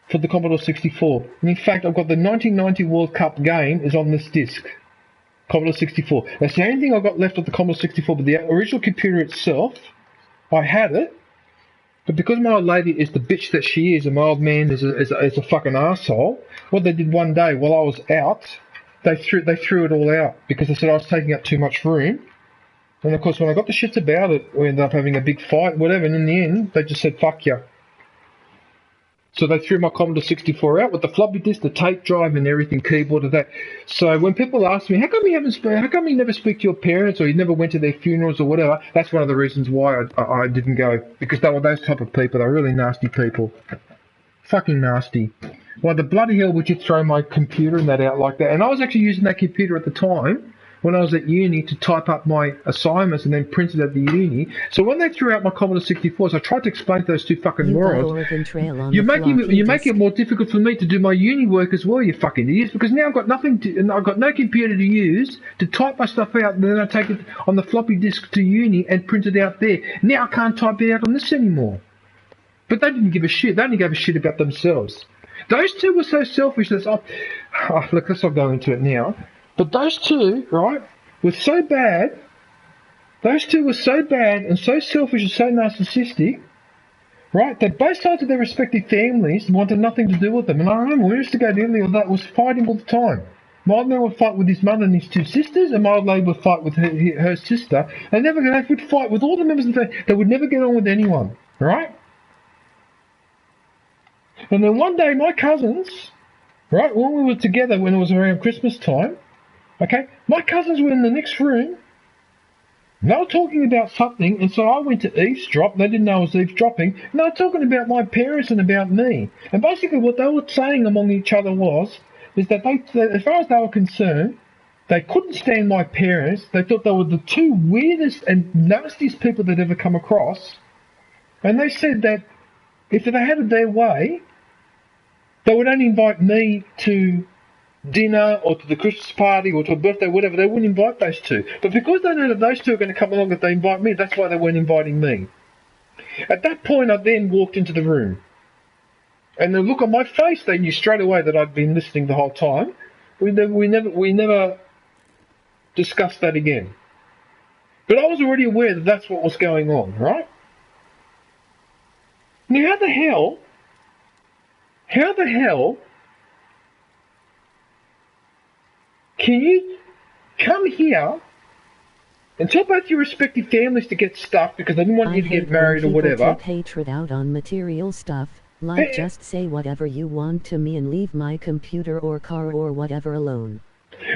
for the Commodore 64. And in fact, I've got the 1990 World Cup game is on this disk. Commodore 64. That's the only thing I've got left of the Commodore 64, but the original computer itself, I had it. But because my old lady is the bitch that she is, and my old man is a fucking arsehole, what they did one day while I was out, they threw it all out because they said I was taking up too much room. And of course, when I got the shits about it, we ended up having a big fight, whatever, and in the end, they just said, fuck ya. So they threw my Commodore 64 out with the floppy disk, the tape drive, and everything, keyboard, and that. So when people ask me, how come you never speak to your parents, or you never went to their funerals or whatever, that's one of the reasons why I didn't go, because they were those type of people. They're really nasty people. Fucking nasty. Why the bloody hell would you throw my computer and that out like that? And I was actually using that computer at the time, when I was at uni, to type up my assignments and then print it at the uni. So when they threw out my Commodore 64s, I tried to explain to those two fucking morons, you're making it more difficult for me to do my uni work as well, you fucking idiots, because now I've got nothing to, and I've got no computer to use to type my stuff out, and then I take it on the floppy disk to uni and print it out there. Now I can't type it out on this anymore. But they didn't give a shit. They only gave a shit about themselves. Those two were so selfish that look, let's not go into it now. But those two, right, were so bad. Those two were so bad and so selfish and so narcissistic, right, that both sides of their respective families wanted nothing to do with them. And I remember when we used to go to Italy, that was fighting all the time. My old man would fight with his mother and his two sisters, and my old lady would fight with her sister. They would fight with all the members of the family. They would never get on with anyone, right? And then one day, my cousins, right, when we were together, when it was around Christmas time, okay, my cousins were in the next room. They were talking about something, and so I went to eavesdrop. They didn't know I was eavesdropping. And they were talking about my parents and about me. And basically what they were saying among each other is that as far as they were concerned, they couldn't stand my parents. They thought they were the two weirdest and nastiest people they'd ever come across. And they said that if they had it their way, they would only invite me to dinner or to the Christmas party or to a birthday, whatever. They wouldn't invite those two. But because they know that those two are going to come along, if they invite me, that's why they weren't inviting me. At that point, I then walked into the room. And the look on my face, they knew straight away that I'd been listening the whole time. We never discussed that again. But I was already aware that that's what was going on, right? Now, how the hell can you come here and tell both your respective families to get stuck because they didn't want you to get married or whatever? Take hatred out on material stuff, like just say whatever you want to me and leave my computer or car or whatever alone.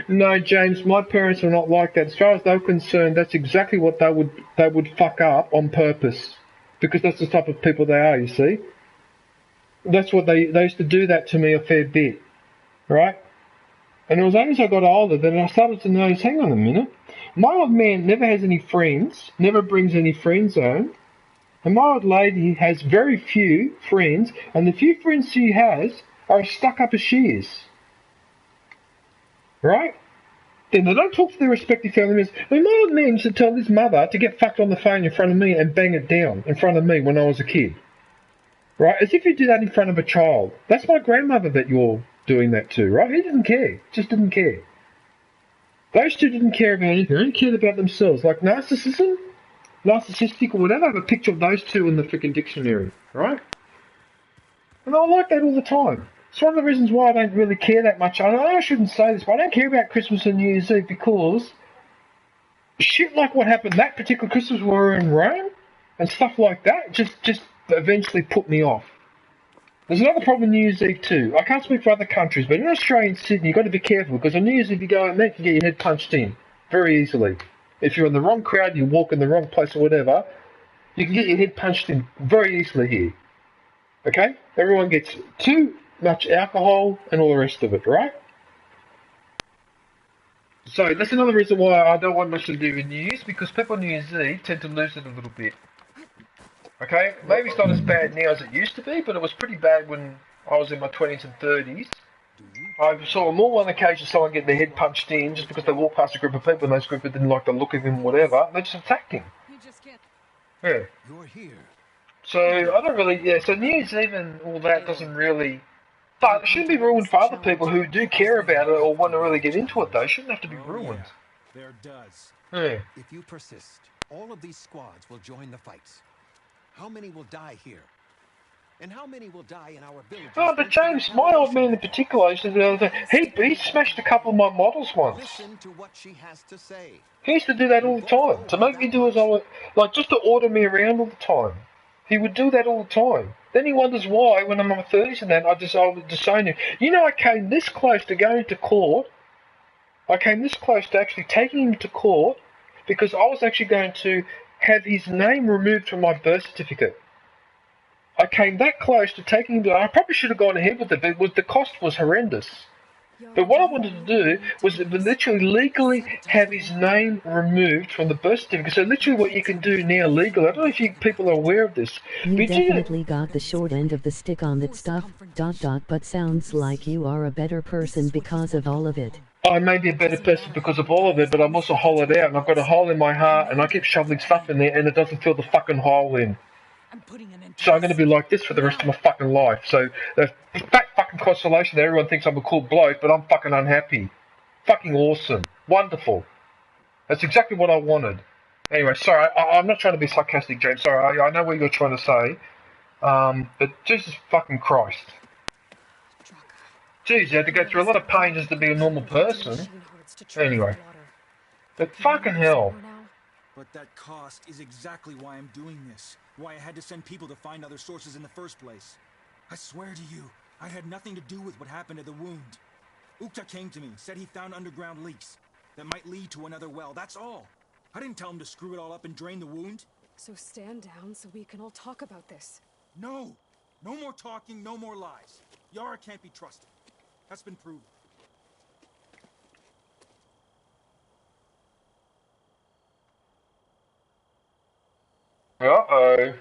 No, James, my parents are not like that. As far as they're concerned, that's exactly what they would fuck up on purpose, because that's the type of people they are, you see. That's what they used to do that to me a fair bit, right? And it was only as I got older that I started to notice, hang on a minute, my old man never has any friends, never brings any friends home, and my old lady has very few friends, and the few friends she has are as stuck up as she is. Right? Then they don't talk to their respective family members. I mean, my old man used to tell his mother to get fucked on the phone in front of me and bang it down in front of me when I was a kid. Right? As if you do that in front of a child. That's my grandmother that you're doing that to, right? He didn't care. Just didn't care. Those two didn't care about anything. They only cared about themselves. Like narcissistic or whatever. I have a picture of those two in the freaking dictionary, right? And I like that all the time. It's one of the reasons why I don't really care that much. I know I shouldn't say this, but I don't care about Christmas and New Year's Eve because shit like what happened that particular Christmas when we were in Rome and stuff like that just eventually put me off. There's another problem with New Year's Eve too. I can't speak for other countries, but in Australia and Sydney, you've got to be careful because on New Year's Eve you go out there, you can get your head punched in very easily. If you're in the wrong crowd, you walk in the wrong place or whatever, you can get your head punched in very easily here. Okay? Everyone gets too much alcohol and all the rest of it, right? So that's another reason why I don't want much to do with New Year's, because people on New Year's Eve tend to lose it a little bit. Okay, maybe it's not as bad now as it used to be, but it was pretty bad when I was in my 20s and 30s. I saw more one occasion someone get their head punched in just because they walked past a group of people and those group didn't like the look of him or whatever, and they just attacked him. Yeah. You're here. So, I don't really, yeah, so news, even all that doesn't really, but it shouldn't be ruined for other people who do care about it or want to really get into it, though. It shouldn't have to be ruined. Yeah, there does. Yeah. If you persist, all of these squads will join the fights. How many will die here? And how many will die in our villages? Oh, but James, my old man in particular, he smashed a couple of my models once. Listen to what she has to say. He used to do that all the time, to make me do as I was, like, just to order me around all the time. He would do that all the time. Then he wonders why, when I'm in my 30s and that, I was disowning him. You know, I came this close to going to court. I came this close to actually taking him to court because I was actually going to have his name removed from my birth certificate. I came that close to taking him to... I probably should have gone ahead with it, but the cost was horrendous. But what I wanted to do was literally legally have his name removed from the birth certificate. So literally what you can do now legally, I don't know if people are aware of this. You definitely got the short end of the stick on that stuff, ... but sounds like you are a better person because of all of it. I may be a better person because of all of it, but I'm also hollowed out, and I've got a hole in my heart, and I keep shoveling stuff in there, and it doesn't fill the fucking hole in. So I'm going to be like this for the rest of my fucking life. So the fat fucking consolation that everyone thinks I'm a cool bloke, but I'm fucking unhappy. Fucking awesome. Wonderful. That's exactly what I wanted. Anyway, sorry, I'm not trying to be sarcastic, James. Sorry, I know what you're trying to say. But Jesus fucking Christ. Jeez, you had to go through a lot of pain just to be a normal person. Anyway. But fucking hell. But that cost is exactly why I'm doing this. Why I had to send people to find other sources in the first place. I swear to you, I had nothing to do with what happened at the wound. Ukta came to me, said he found underground leaks that might lead to another well, that's all. I didn't tell him to screw it all up and drain the wound. So stand down so we can all talk about this. No! No more talking, no more lies. Yara can't be trusted. That's been proven. Uh-oh.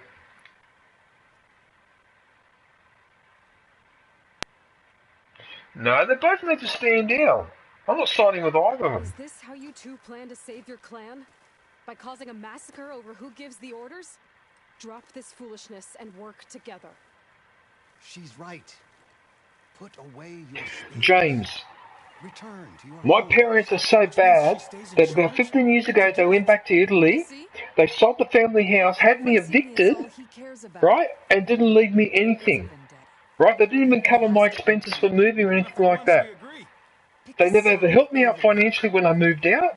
No, they both need to stand down. I'm not siding with either of them. Is this how you two plan to save your clan? By causing a massacre over who gives the orders? Drop this foolishness and work together. She's right. Put away your speed. James. Return to your My parents are so bad that about 15 years ago they went back to Italy, they sold the family house, had me evicted, right, and didn't leave me anything, right? They didn't even cover my expenses for moving or anything like that. They never ever helped me out financially when I moved out.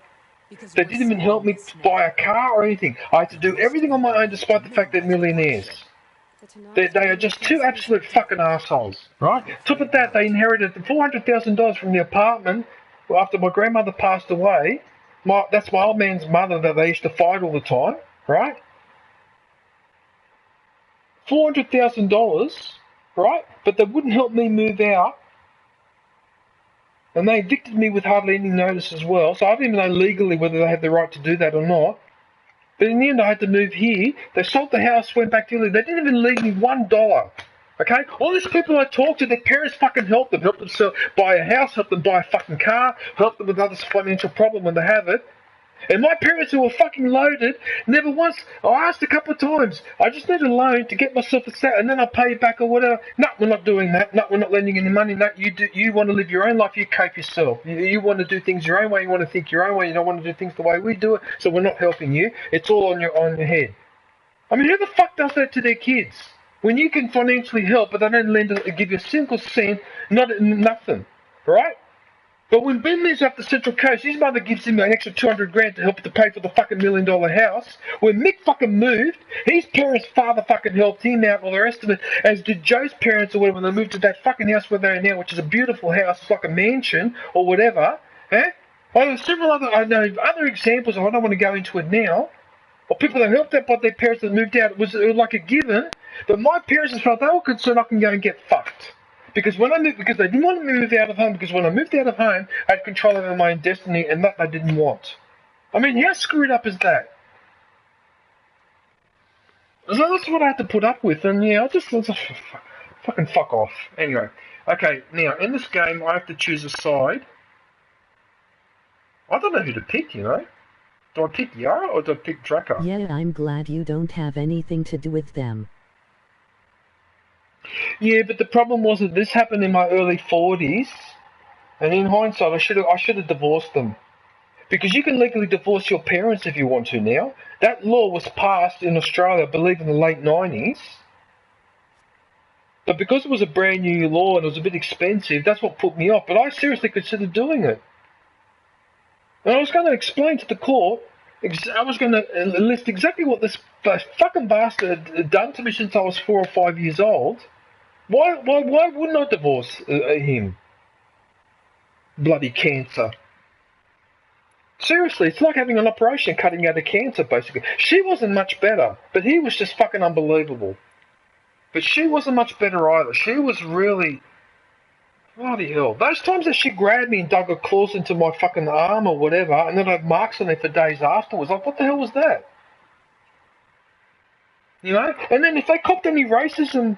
They didn't even help me buy a car or anything. I had to do everything on my own despite the fact they're millionaires. They are just two absolute fucking assholes, right? Top of that, they inherited $400,000 from the apartment after my grandmother passed away. That's my old man's mother that they used to fight all the time, right? $400,000, right? But they wouldn't help me move out. And they evicted me with hardly any notice as well, so I don't even know legally whether they had the right to do that or not. But in the end, I had to move here. They sold the house, went back to Italy. They didn't even leave me $1. Okay? All these people I talked to, their parents fucking helped them. Helped them buy a house, helped them buy a fucking car, helped them with other financial problem when they have it. And my parents, who were fucking loaded, never once, I asked a couple of times, I just need a loan to get myself a set and then I'll pay it back or whatever. No, we're not doing that. No, we're not lending any money. No, you want to live your own life, you cope yourself. You want to do things your own way, you want to think your own way, you don't want to do things the way we do it, so we're not helping you. It's all on your head. I mean, who the fuck does that to their kids? When you can financially help, but they don't give you a single cent, nothing, right? But when Ben moves up the Central Coast, his mother gives him an extra $200,000 to help to pay for the fucking $1 million house. When Mick fucking moved, his parents' father fucking helped him out and all the rest of it, as did Joe's parents or whatever when they moved to that fucking house where they're now, which is a beautiful house, it's like a mansion or whatever. Eh? I know several other examples, I don't want to go into it now, or people that helped out by their parents that moved out. It was like a given. But my parents, as far as they were concerned, I can go and get fucked. Because they didn't want to move out of home, because when I moved out of home, I had control over my own destiny, and that they didn't want. I mean, how screwed up is that? So that's what I had to put up with, and yeah, I just fucking fuck off. Anyway, okay, now in this game I have to choose a side. I don't know who to pick, you know. Do I pick Yara or do I pick Draka? Yeah, I'm glad you don't have anything to do with them. Yeah, but the problem was that this happened in my early 40s, and in hindsight, I should have divorced them. Because you can legally divorce your parents if you want to now. That law was passed in Australia, I believe, in the late 90s. But because it was a brand new law and it was a bit expensive, that's what put me off. But I seriously considered doing it. And I was going to explain to the court, I was going to list exactly what this fucking bastard had done to me since I was 4 or 5 years old. Why wouldn't I divorce him? Bloody cancer. Seriously, it's like having an operation cutting out a cancer, basically. She wasn't much better, but he was just fucking unbelievable. But she wasn't much better either. She was really... Bloody hell. Those times that she grabbed me and dug her claws into my fucking arm or whatever, and then I had marks on it for days afterwards, like, what the hell was that? You know? And then if they copped any racism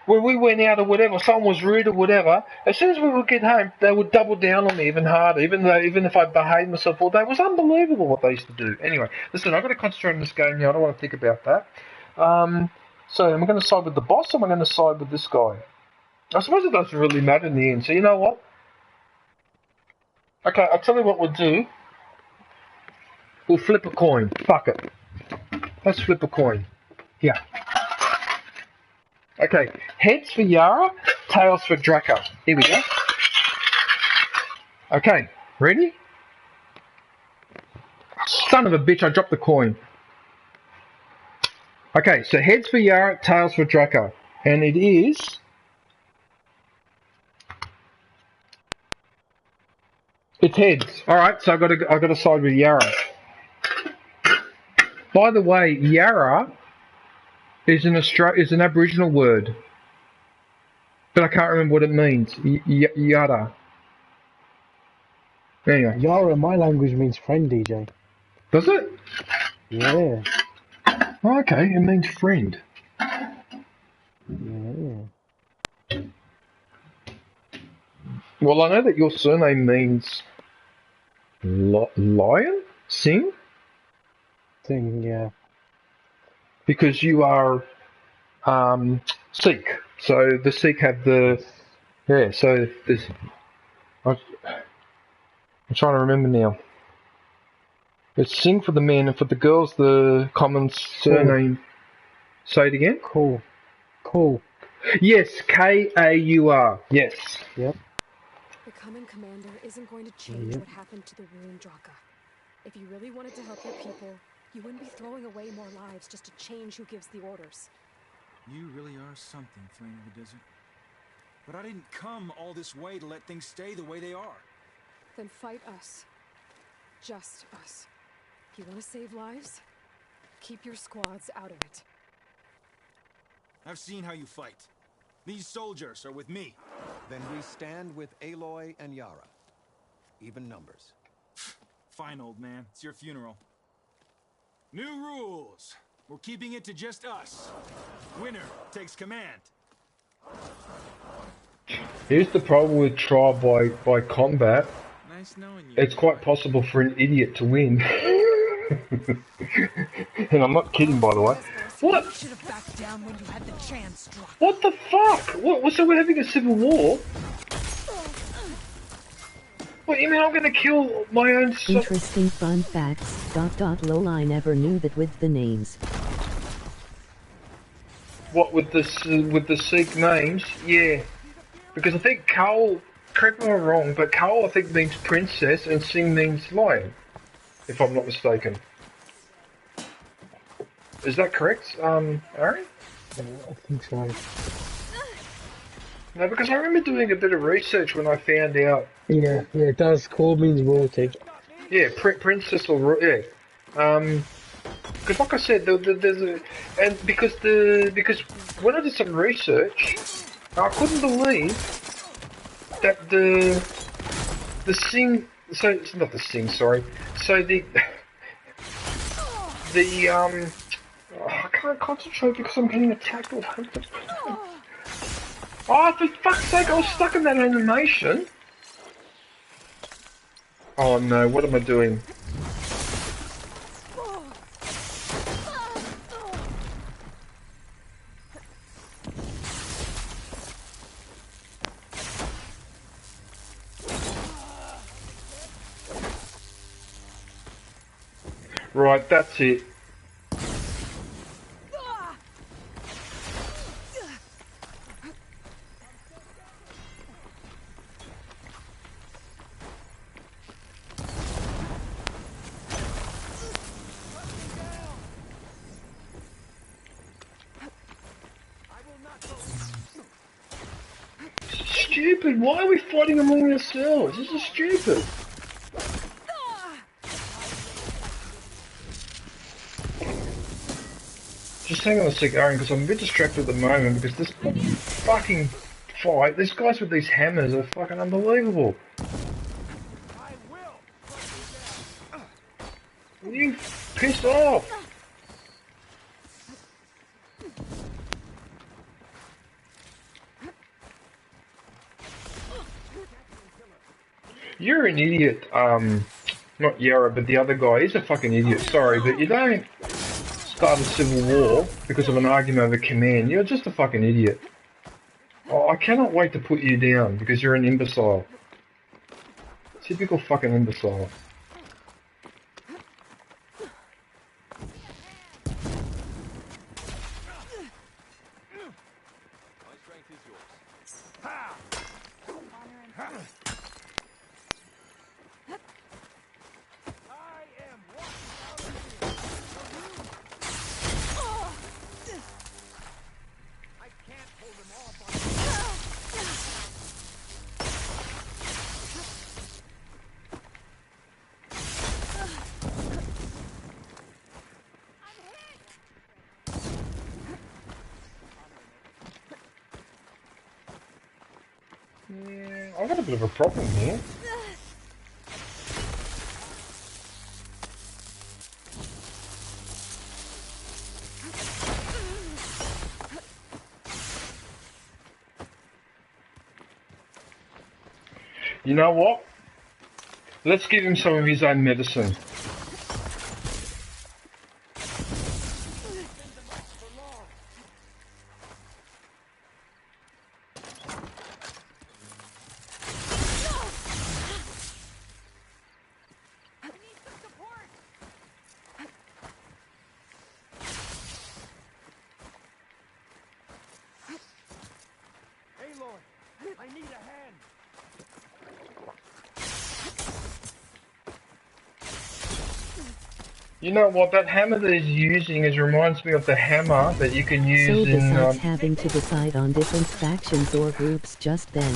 when we went out or whatever, someone was rude or whatever, as soon as we would get home, they would double down on me even harder, even if I behaved myself all day. It was unbelievable what they used to do. Anyway, listen, I've got to concentrate on this game now. I don't want to think about that. So am I going to side with the boss or am I going to side with this guy? I suppose it doesn't really matter in the end. So you know what? Okay, I'll tell you what we'll do. We'll flip a coin. Fuck it. Let's flip a coin. Yeah. Okay, heads for Yara, tails for Draka. Here we go. Okay, ready? Son of a bitch, I dropped the coin. Okay, so heads for Yara, tails for Draka. And it is... It's heads. Alright, so I've got to side with Yara. By the way, Yara is an Aboriginal word. But I can't remember what it means. Yara. Anyway. Yara in my language means friend, DJ. Does it? Yeah. Oh, okay, it means friend. Yeah. Well, I know that your surname means lion? Singh? Singh, yeah. Because you are Sikh. So the Sikh have the... Yeah, so there's... I'm trying to remember now. It's Singh for the men, and for the girls, the common surname... Cool. Say it again? Cool. Yes, Kaur. Yes. Yep. Becoming commander isn't going to change what happened to the ruined Draka. If you really wanted to help your people, you wouldn't be throwing away more lives just to change who gives the orders. You really are something, Flame of the Desert. But I didn't come all this way to let things stay the way they are. Then fight us. Just us. If you want to save lives, keep your squads out of it. I've seen how you fight. These soldiers are with me. Then we stand with Aloy and Yara. Even numbers. Fine, old man. It's your funeral. New rules. We're keeping it to just us. Winner takes command. Here's the problem with trial by combat. Nice knowing you. It's quite possible for an idiot to win. And I'm not kidding, by the way. What? You should have backed down when you had the chance, Draka. What the fuck? What? So we're having a civil war? What, you mean I'm gonna kill my own son? Interesting fun facts. Lol, I never knew that with the names. What, with the Sikh names? Yeah. Because I think Kaur, correct me if I'm wrong, but Kaur I think means princess and Singh means lion. If I'm not mistaken. Is that correct, Aaron? I think so. No, because I remember doing a bit of research when I found out. Yeah, it does. Kaur means royalty. Yeah, princess or yeah. Because like I said, there's a, and because when I did some research, I couldn't believe that the Singh. So it's not the Singh, sorry. So I can't can't concentrate because I'm getting attacked all over the place. Oh, for fuck's sake, I was stuck in that animation. Oh no, what am I doing? Right, that's it. Stupid, why are we fighting among ourselves? This is stupid. Just hang on a sec, Aaron, because I'm a bit distracted at the moment because this fucking fight, these guys with these hammers are fucking unbelievable. You pissed off. You're an idiot, not Yara, but the other guy, he's a fucking idiot, sorry, but you don't start a civil war because of an argument over command. You're just a fucking idiot. Oh, I cannot wait to put you down because you're an imbecile. Typical fucking imbecile. I've got a bit of a problem here. You know what? Let's give him some of his own medicine. You know what, that hammer that he's using reminds me of the hammer that you can use so in... besides having to decide on different factions or groups just then, ...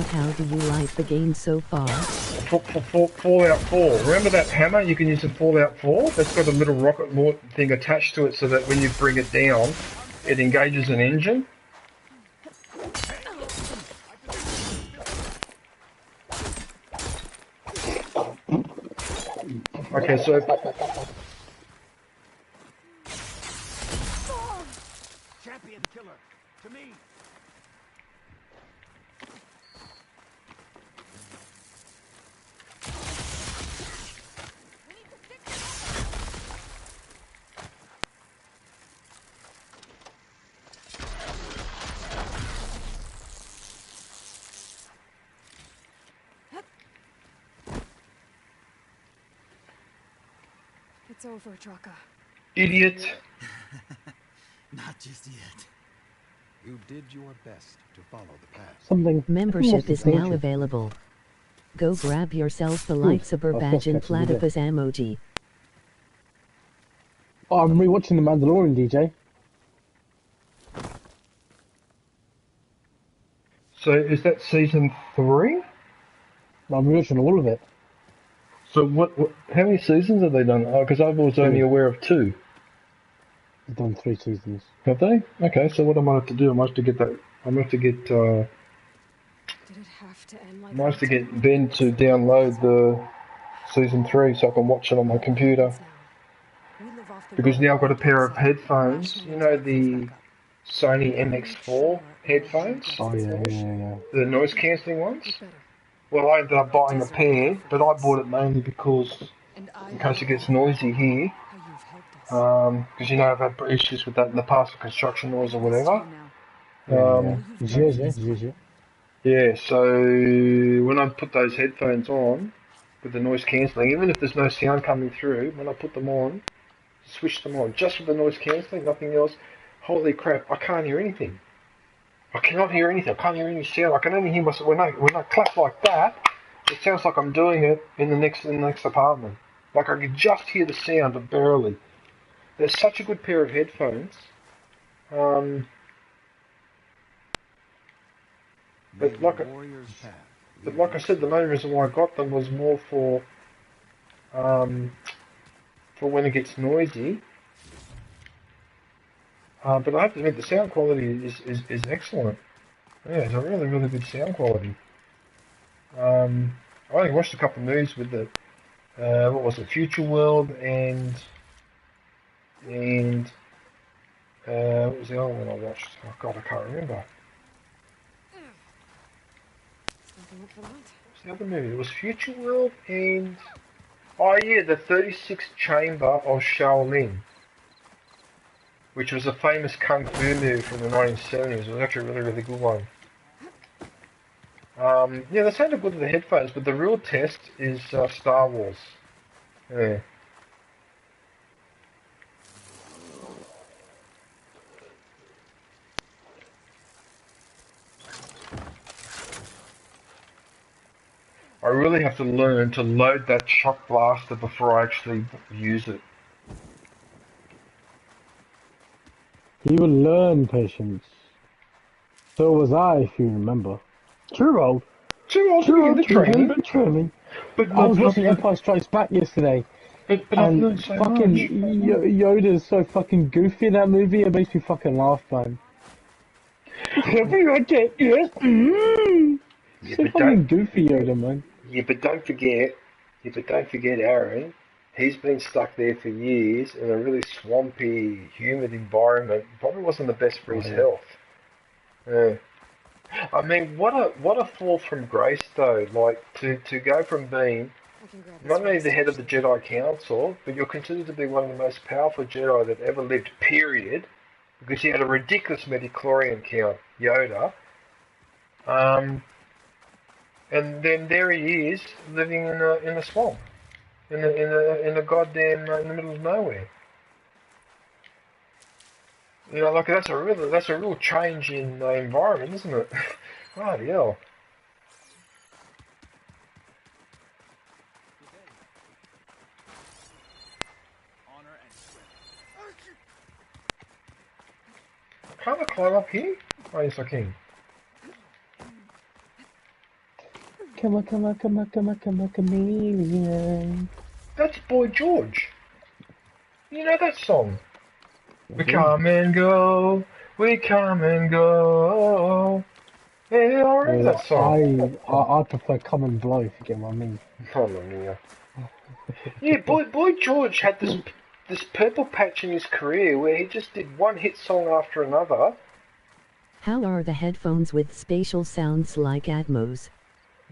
how do you like the game so far? Fallout 4. Remember that hammer you can use in Fallout 4? That's got a little rocket thing attached to it so that when you bring it down, it engages an engine. Okay, so... Champion killer, to me. It's over, Draka. Idiot. Not just yet. You did your best to follow the path. Something. Membership is now available. Go grab yourself the lightsaber badge and platypus emoji. Oh, I'm rewatching The Mandalorian, DJ. So is that season 3? I'm rewatching all of it. So what how many seasons have they done? Oh, because I was only aware of 2. They've done 3 seasons. Have they? Okay, so what I might have to do, I might have to get that. I might have to get. Did it have to end like I might have to get Ben to download the season 3 so I can watch it on my computer. We live because now I've got a pair of headphones. You know the Sony MX4 headphones? Oh yeah. The noise cancelling ones? Well, I ended up buying a pair, but I bought it mainly because, in case it gets noisy here, because you know I've had issues with that in the past, with construction noise or whatever. Yeah, so when I put those headphones on, with the noise cancelling, even if there's no sound coming through, when I put them on, switch them on, just with the noise cancelling, nothing else, holy crap, I can't hear anything. I cannot hear anything. I can't hear any sound. I can only hear myself when I clap like that. It sounds like I'm doing it in the next apartment. Like I can just hear the sound, but barely. They're such a good pair of headphones. But like I said, the main reason why I got them was more for when it gets noisy. But I have to admit, the sound quality is excellent. Yeah, it's a really, really good sound quality. I only watched a couple of movies with the, what was it, Future World and what was the other one I watched? Oh God, I can't remember. What's the other movie? It was Future World and, oh yeah, the 36th Chamber of Shaolin, which was a famous kung fu movie from the 1970s. It was actually a really, really good one. Yeah, they sounded good with the headphones, but the real test is Star Wars. Yeah. I really have to learn to load that shock blaster before I actually use it. You will learn patience. So was I, if you remember. True, the training. But I was watching Empire Strikes Back yesterday, but and so fucking Yoda's so fucking goofy in that movie. It makes me fucking laugh, man. Yes. Yeah, So fucking goofy, Yoda, man. Yeah, but don't forget, Aaron. He's been stuck there for years in a really swampy, humid environment. Probably wasn't the best for his health. Yeah. I mean, what a fall from grace though. Like to go from being not only the head of the Jedi Council, but you're considered to be one of the most powerful Jedi that ever lived. Period. Because he had a ridiculous midichlorian count, Yoda. And then there he is living in a swamp, in a goddamn in the middle of nowhere. You know, like that's a real change in environment, isn't it? Bloody hell. Can't I climb up here? Oh yes, I can. Come on, chameleon. That's Boy George. You know that song? We come and go, we come and go. Yeah, I remember that song. I prefer Come and Blow, if you get what I mean. Yeah, Boy George had this purple patch in his career where he just did one hit song after another. How are the headphones with spatial sounds like Atmos?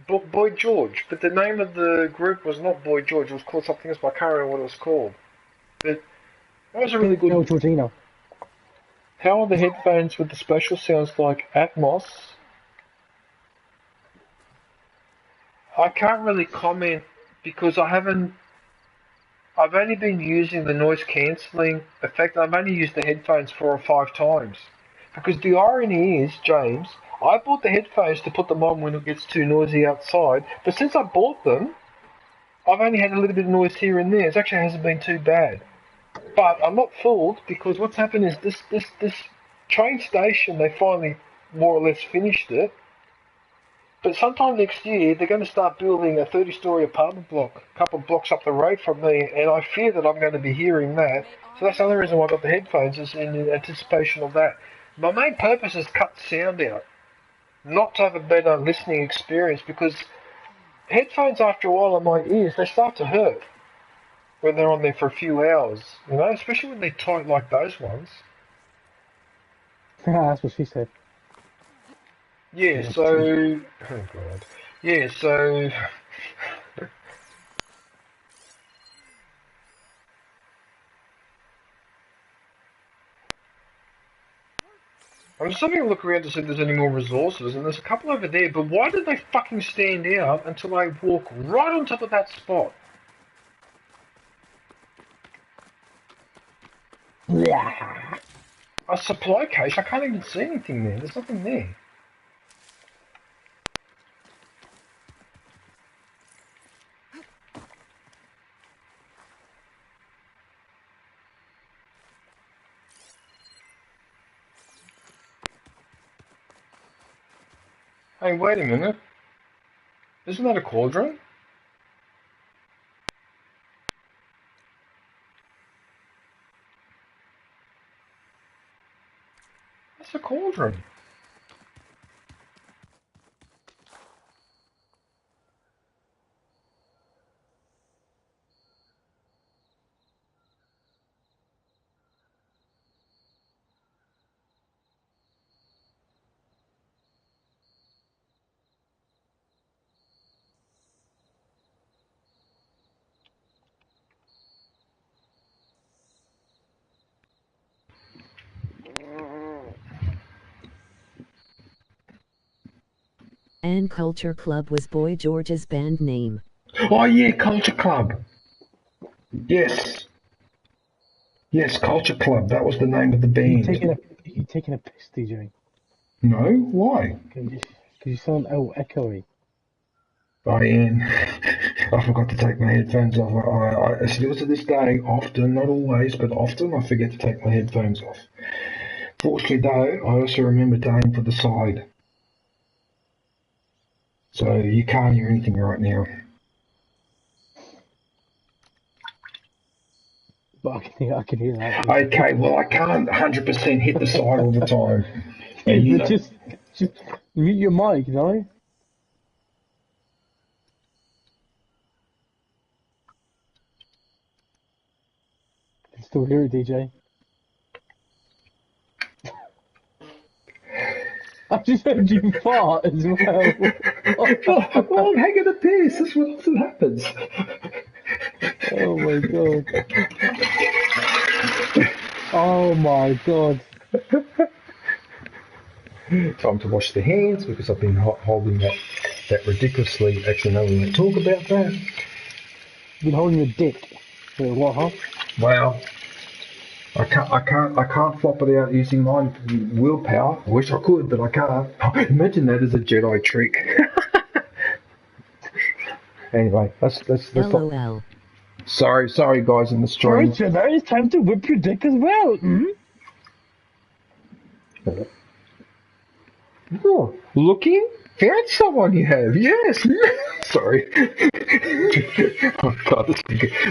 Boy George, but the name of the group was not Boy George, it was called something else, but I can't remember what it was called. But that was a really good... Georgino. How are the headphones with the spatial sounds like Atmos? I can't really comment because I've only been using the noise cancelling effect. I've only used the headphones 4 or 5 times. Because the irony is, James, I bought the headphones to put them on when it gets too noisy outside, but since I bought them, I've only had a little bit of noise here and there. It actually hasn't been too bad. But I'm not fooled because what's happened is this train station, they finally more or less finished it. But sometime next year, they're going to start building a 30-story apartment block, a couple of blocks up the road from me, and I fear that I'm going to be hearing that. So that's the only reason why I got the headphones, is in anticipation of that. My main purpose is cut the sound out, not to have a better listening experience, because headphones, after a while on my ears, they start to hurt. when they're on there for a few hours, you know, especially when they're tight like those ones. That's what she said. Yeah, so... Oh, God. Yeah, so... I'm just having a look around to see if there's any more resources, and there's a couple over there, but why did they fucking stand out until I walk right on top of that spot? Yeah. A supply case? I can't even see anything there. There's nothing there. Hey, wait a minute. Isn't that a cauldron? That's a cauldron. And Culture Club was Boy George's band name. Oh yeah, Culture Club. Yes. Yes, Culture Club. That was the name of the band. You taking a piss, DJ? No? Why? Because you sound echoey. I am. I forgot to take my headphones off. I still to this day, often, not always, but often, I forget to take my headphones off. Fortunately, though, I also remember to aim for the side. So you can't hear anything right now. But I can hear that. Okay, well, I can't 100% hit the side all the time. And you know, just mute your mic, you know? I can still hear it, DJ. I just heard you fart as well. well, I'm hanging a piss. That's what often happens. Oh my god. Oh my god. Time to wash the hands because I've been holding that ridiculously. Actually, no, we won't talk about that. You've been holding your dick. Wait, what, huh? Well, I can't flop it out using my willpower. I wish I could, but I can't. Imagine that as a Jedi trick. Anyway, let's LOL. Sorry guys in the stream. Alright, Jedi, it's time to whip your dick as well. Oh, looking? Found someone you have, yes. Sorry. Oh god,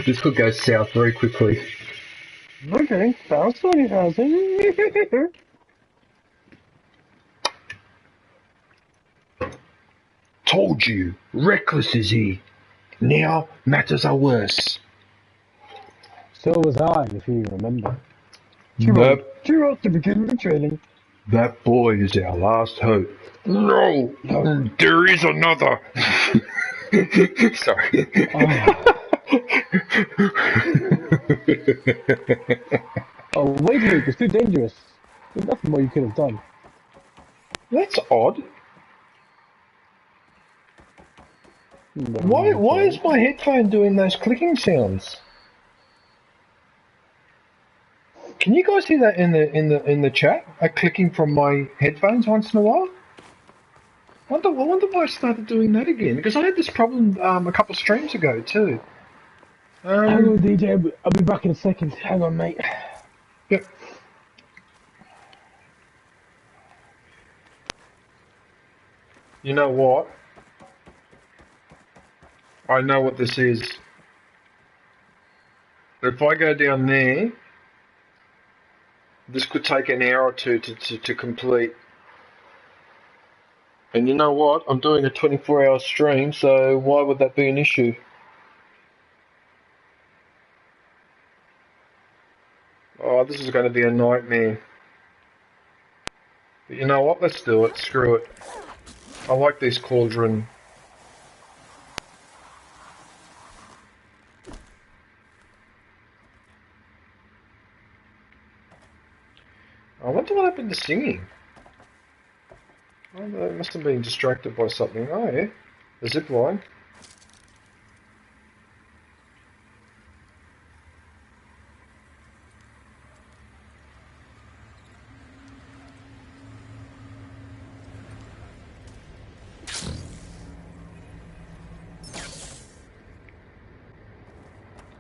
this could go south very quickly. Okay, found someone you have. Told you, reckless is he. Now matters are worse. So was I, if you remember. Cheer up to begin the training. That boy is our last hope. No, there is another. Sorry. Oh, wait a minute, it's too dangerous. There's nothing more you could have done. That's odd. Why is my headphone doing those clicking sounds? Can you guys hear that in the chat? A clicking from my headphones once in a while. I wonder why I started doing that again. Because I had this problem a couple of streams ago too. Hang on, DJ. I'll be back in a second. Hang on, mate. Yep. You know what? I know what this is. If I go down there, this could take an hour or two to complete. And you know what? I'm doing a 24-hour stream, so why would that be an issue? Oh, this is going to be a nightmare. But you know what? Let's do it. Screw it. I like these cauldron. I wonder what happened to singing. Oh, they must have been distracted by something. Oh, yeah. The zip line.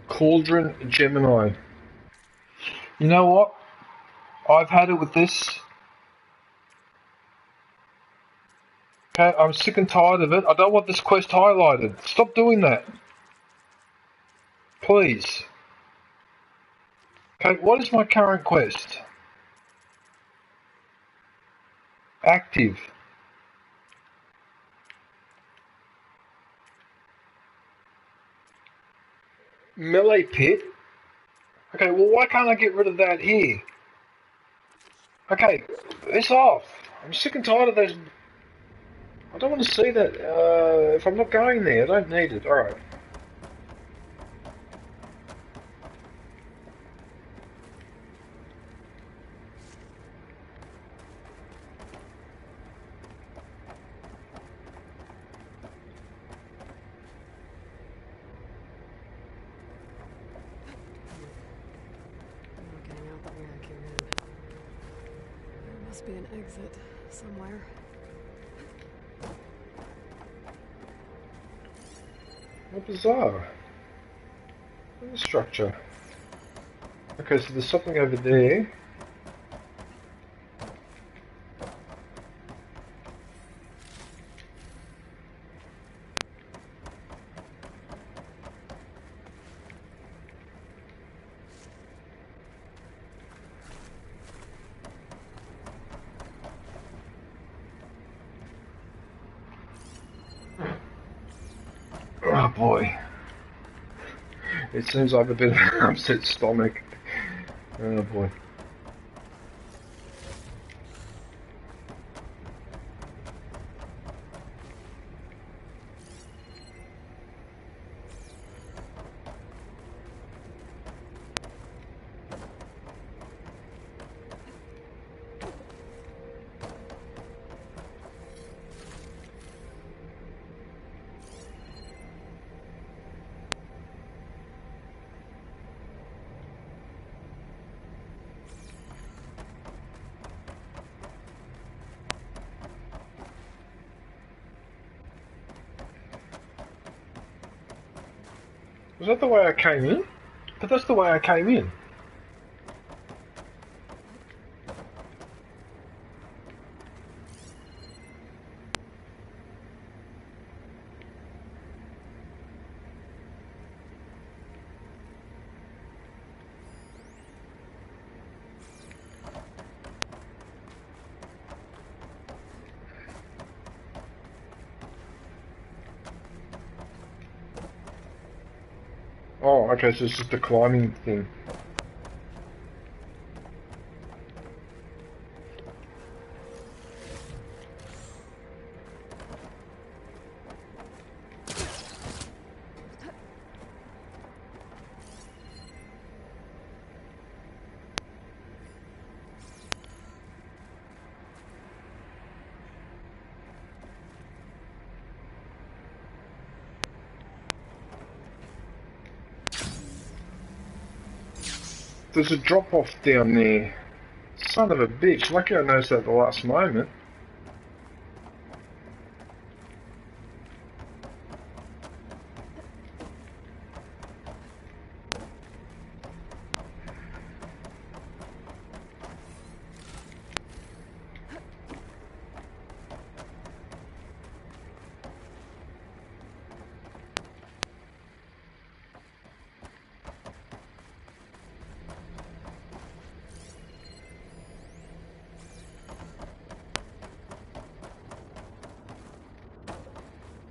Cauldron Gemini. You know what? I've had it with this. Okay, I'm sick and tired of it. I don't want this quest highlighted. Stop doing that. Please. Okay, what is my current quest? Active. Melee pit? Okay, well why can't I get rid of that here? Okay, it's off. I'm sick and tired of those. I don't want to see that. If I'm not going there, I don't need it. Alright. Must be an exit somewhere. What bizarre. What a structure. Okay, so there's something over there. Oh boy. It seems I have a bit of an upset stomach. Oh boy. Was that the way I came in? But that's the way I came in. Oh, okay, so it's just a climbing thing. There's a drop-off down there. Son of a bitch. Lucky I noticed that at the last moment.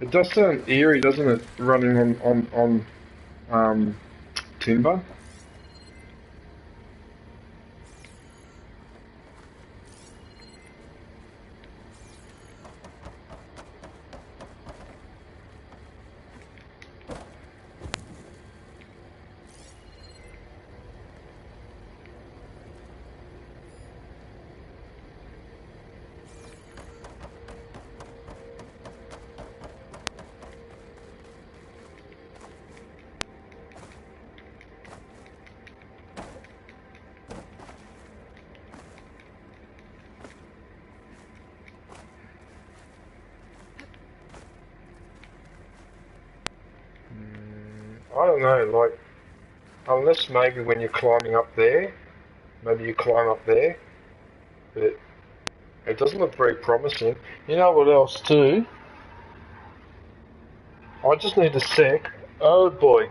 It does sound eerie, doesn't it, running on timber? I don't know, like, unless maybe when you're climbing up there, maybe you climb up there, but it doesn't look very promising. You know what else too? I just need a sec. Oh boy.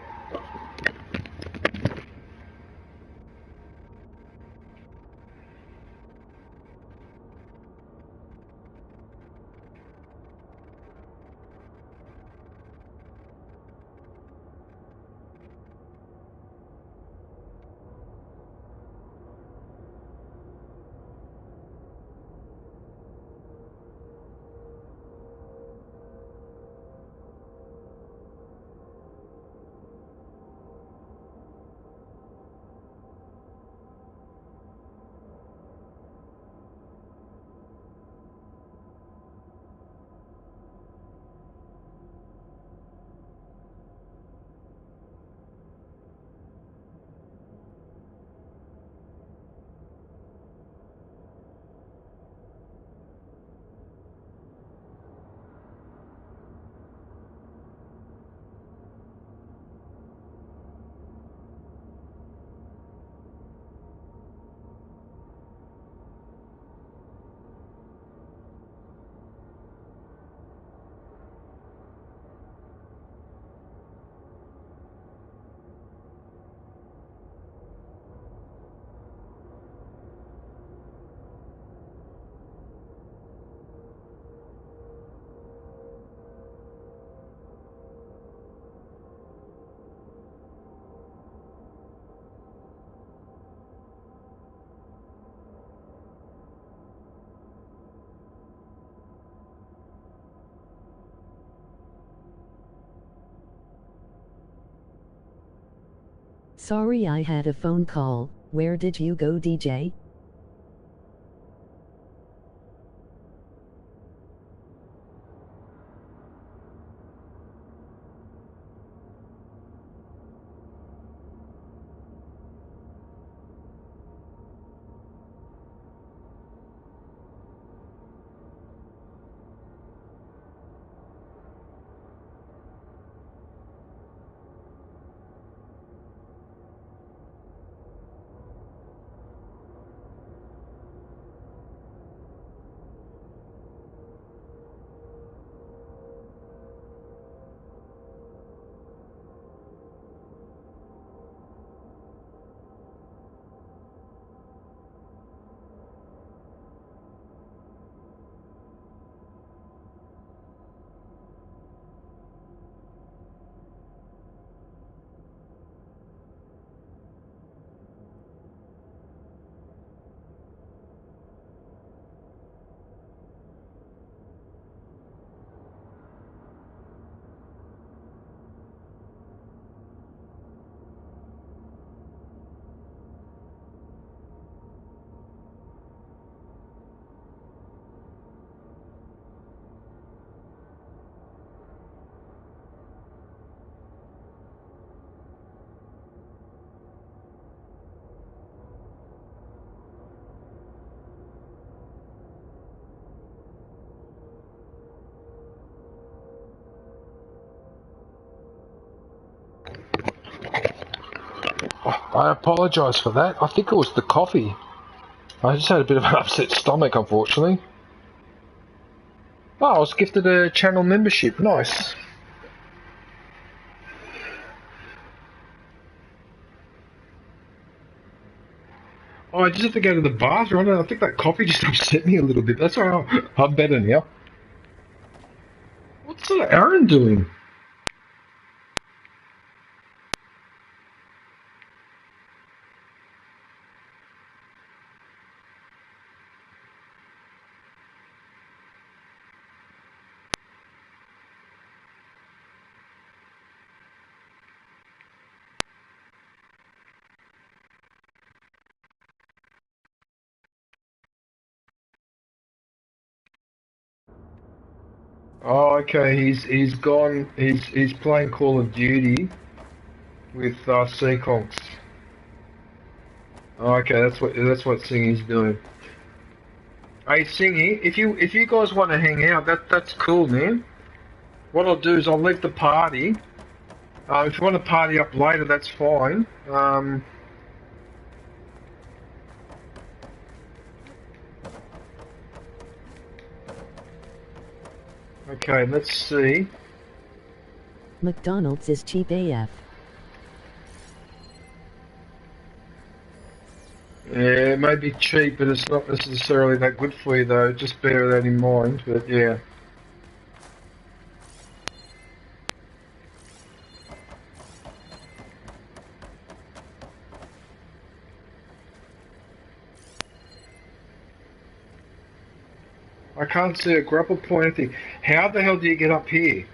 Sorry, I had a phone call. Where did you go, DJ? I apologise for that. I think it was the coffee. I just had a bit of an upset stomach, unfortunately. Oh, I was gifted a channel membership. Nice. Oh, I just have to go to the bathroom. I think that coffee just upset me a little bit. That's alright. I'm better now. What's Aaron doing? Oh, okay. He's gone. He's playing Call of Duty with Seaconks. Oh, okay, that's what Singy's doing. Hey, Singy, if you guys want to hang out, that's cool, man. What I'll do is I'll leave the party, If you want to party up later, that's fine. Okay, let's see. McDonald's is cheap AF. Yeah, it may be cheap, but it's not necessarily that good for you, though. Just bear that in mind, but yeah. I can't see a grapple point thing. How the hell do you get up here?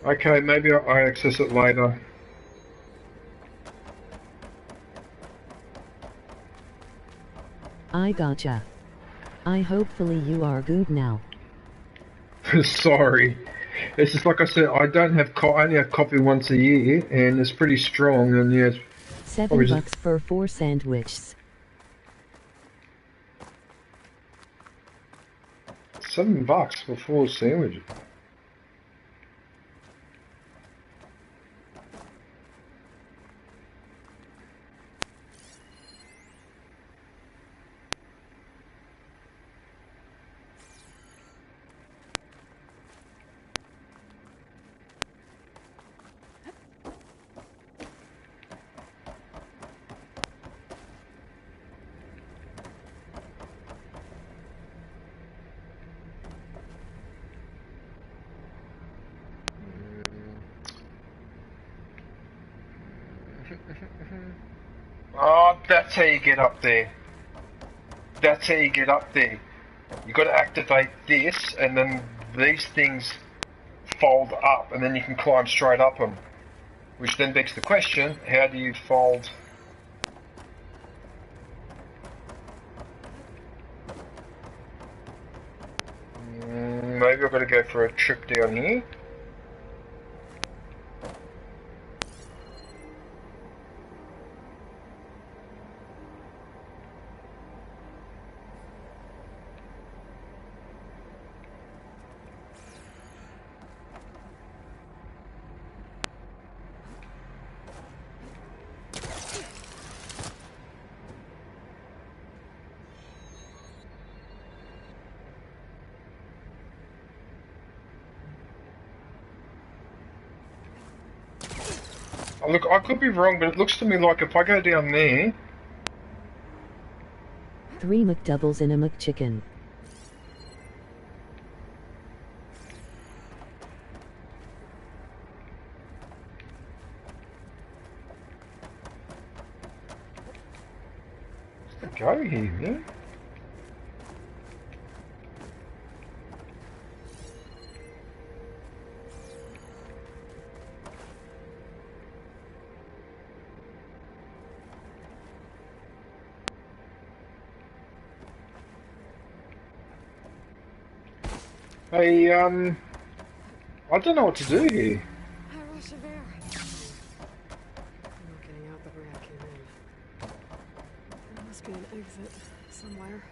Okay, maybe I access it later. I gotcha. Hopefully you are good now. Sorry. It's just like I said, I don't have I only have coffee once a year, and it's pretty strong, and yeah. $7 for 4 sandwiches. $7 for 4 sandwiches. Oh, that's how you get up there. That's how you get up there. You got to activate this, and then these things fold up, and then you can climb straight up them. Which then begs the question: how do you fold? Maybe I've got to go for a trip down here. Look, I could be wrong, but it looks to me like if I go down there... 3 McDoubles and a McChicken. Go here, man. Hey, I don't know what to do here. High rush of air. I'm not getting out the way I came in. There must be an exit somewhere.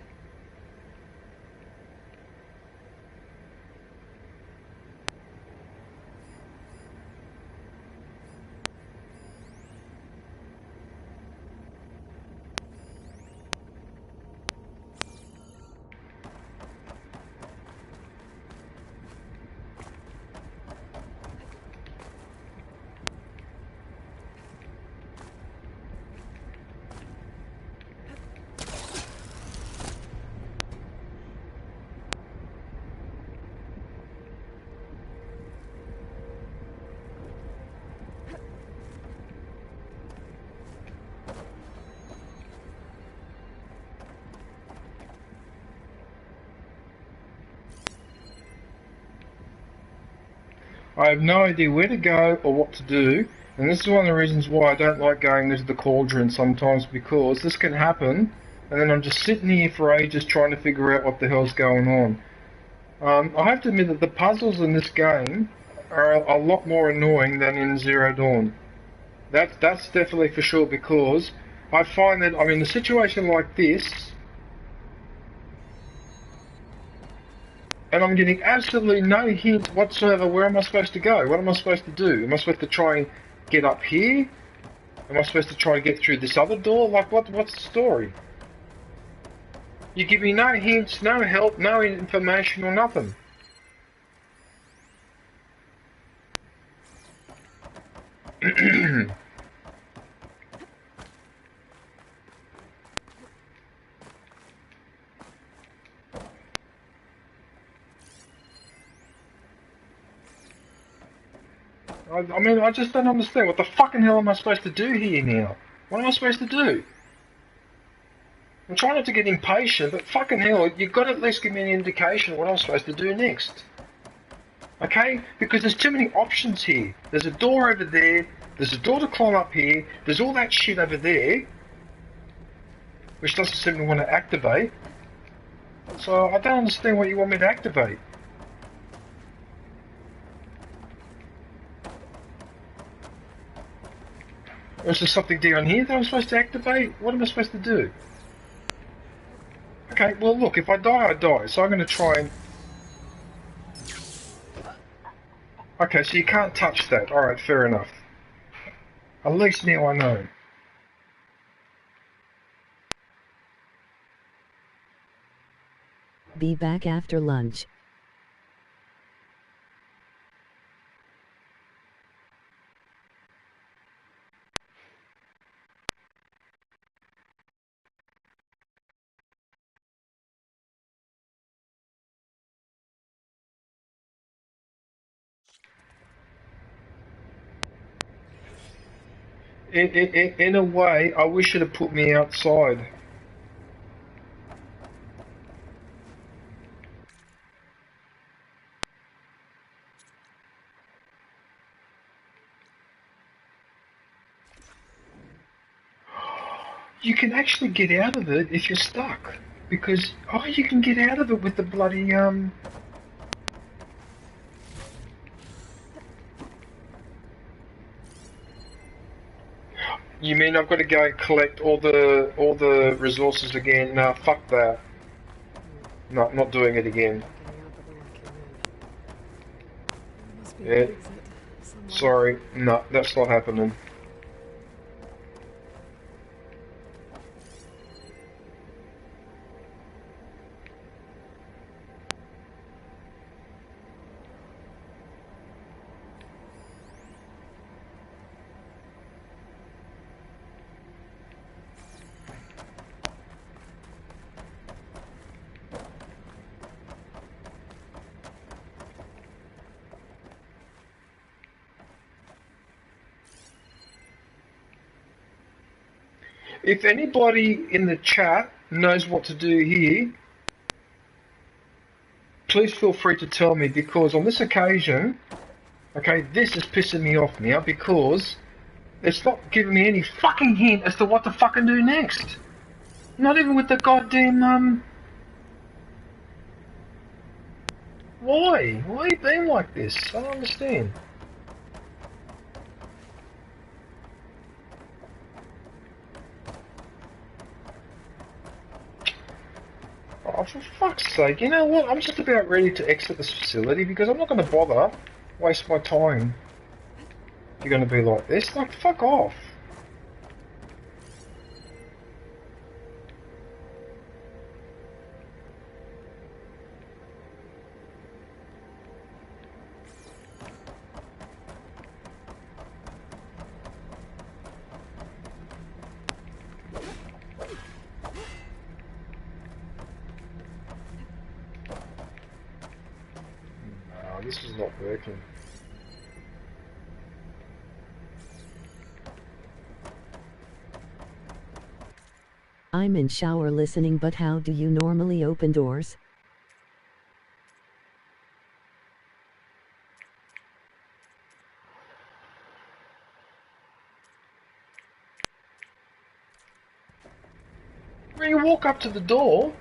I have no idea where to go or what to do, And this is one of the reasons why I don't like going into the cauldron sometimes, because this can happen, and then I'm just sitting here for ages trying to figure out what the hell's going on. I have to admit that the puzzles in this game are a lot more annoying than in Zero Dawn. That's definitely for sure, because I find that I'm in a situation like this, and I'm getting absolutely no hint whatsoever where am I supposed to go, what am I supposed to do? Am I supposed to try and get up here? Am I supposed to try to get through this other door? Like, what's the story? You give me no hints, no help, no information or nothing. I mean, I just don't understand. What the fucking hell am I supposed to do here now? What am I supposed to do? I'm trying not to get impatient, but fucking hell, you've got to at least give me an indication of what I'm supposed to do next. Okay? Because there's too many options here. There's a door over there, there's a door to climb up here, there's all that shit over there, which doesn't seem to want to activate. So I don't understand what you want me to activate. Or is there something down here that I'm supposed to activate? What am I supposed to do? Okay, well look, if I die, I die, so I'm going to try and... Okay, so you can't touch that. Alright, fair enough. At least now I know. Be back after lunch. In a way, I wish it had put me outside. You can actually get out of it if you're stuck. Because, oh, you can get out of it with the bloody, You mean I've got to go and collect all the resources again? Nah, fuck that. No, I'm not doing it again. Yeah. Sorry, no, that's not happening. If anybody in the chat knows what to do here, please feel free to tell me, because on this occasion, okay, this is pissing me off now, because it's not giving me any fucking hint as to what to fucking do next. Not even with the goddamn, Why? Why are you being like this? I don't understand. Oh, for fuck's sake, you know what? I'm just about ready to exit this facility because I'm not going to bother waste my time. If you're going to be like this, like, fuck off. This is not working. I'm in shower listening, but how do you normally open doors? walk up to the door,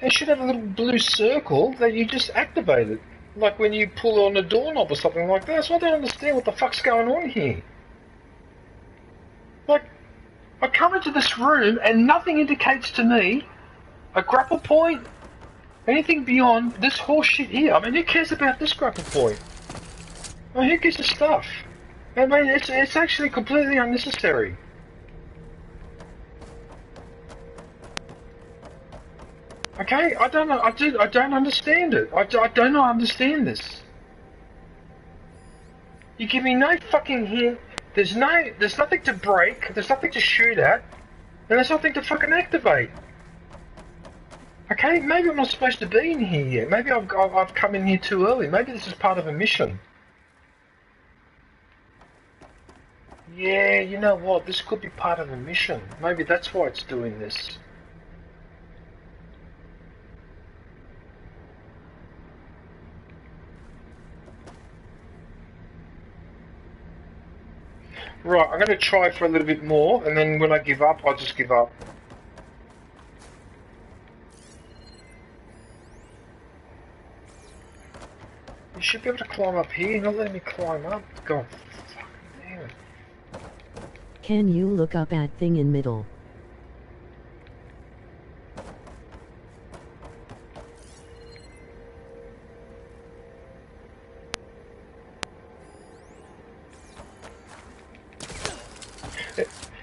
it should have a little blue circle that you just activate it. Like when you pull on a doorknob or something like that. So I don't understand what the fuck's going on here. Like, I come into this room and nothing indicates to me a grapple point, anything beyond this horse shit here. I mean, who cares about this grapple point? I mean, who gives a stuff? I mean, it's actually completely unnecessary. Okay, I don't know. I don't understand it. I do not understand this. You give me no fucking hint. There's nothing to break. There's nothing to shoot at, and there's nothing to fucking activate. Okay, maybe I'm not supposed to be in here yet. Maybe I've come in here too early. Maybe this is part of a mission. Yeah, you know what? This could be part of a mission. Maybe that's why it's doing this. Right, I'm going to try for a little bit more, and then when I give up, I'll just give up. You should be able to climb up here. You're not letting me climb up. God, fucking damn it. Can you look up at thing in middle?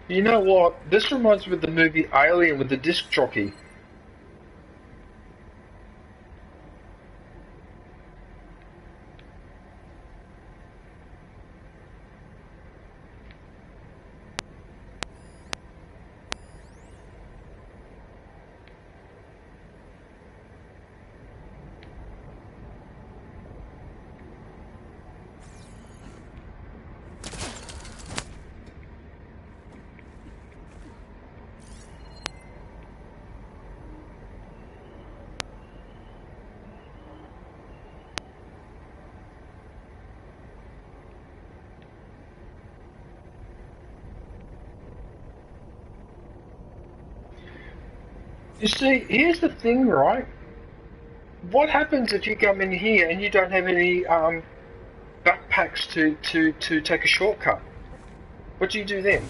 You know what? This reminds me of the movie Alien with the disc jockey. You see, here's the thing, right? What happens if you come in here and you don't have any backpacks to take a shortcut? What do you do then?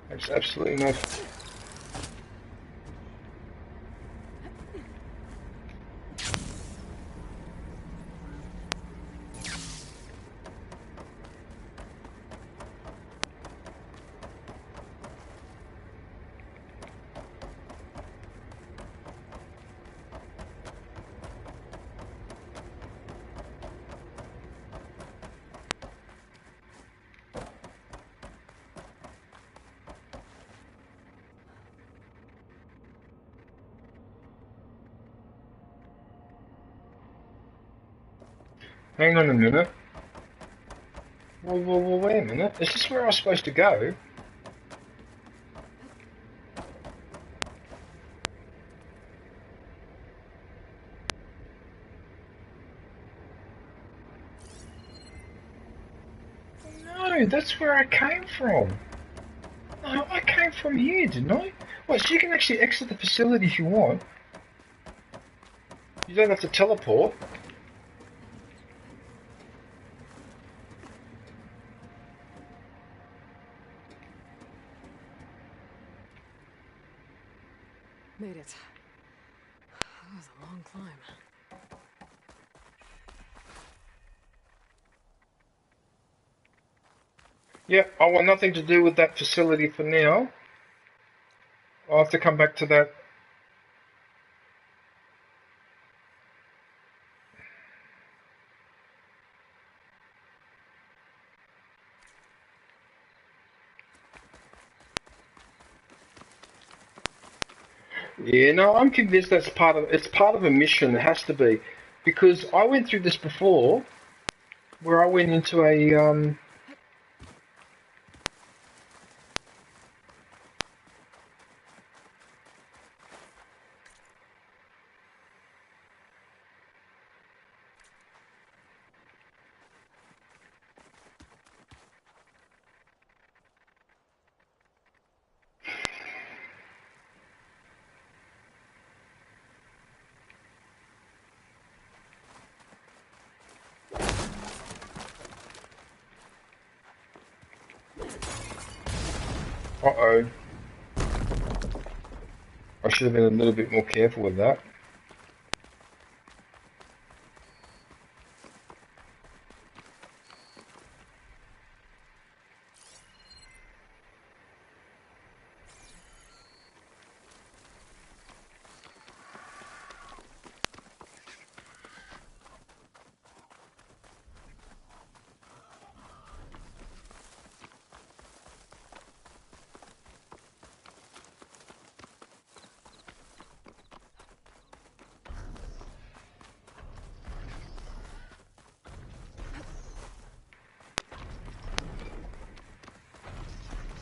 There's absolutely no... Hang on a minute. Well, wait a minute. Is this where I was supposed to go? No, that's where I came from. No, I came from here, didn't I? Well, so you can actually exit the facility if you want. You don't have to teleport. Made it. That was a long climb. Yeah, I want nothing to do with that facility for now. I'll have to come back to that. Yeah, no, I'm convinced that's part of a mission. It has to be, because I went through this before, where I went into a uh-oh. I should have been a little bit more careful with that.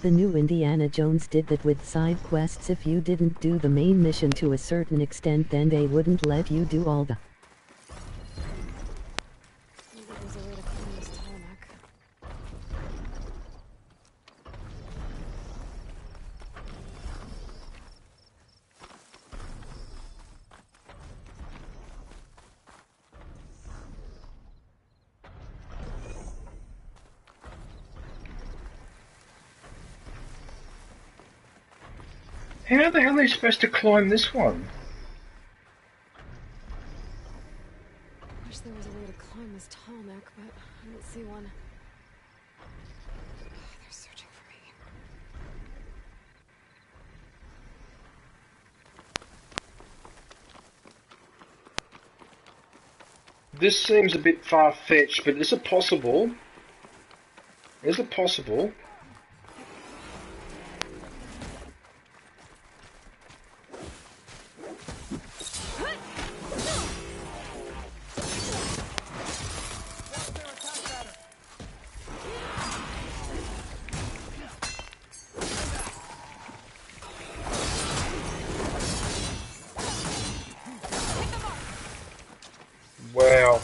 The new Indiana Jones did that with side quests. If you didn't do the main mission to a certain extent, then they wouldn't let you do all the How the hell are you supposed to climb this one? I wish there was a way to climb this tarmac, but I don't see one. They're searching for me. This seems a bit far-fetched, but is it possible? Is it possible? Wow.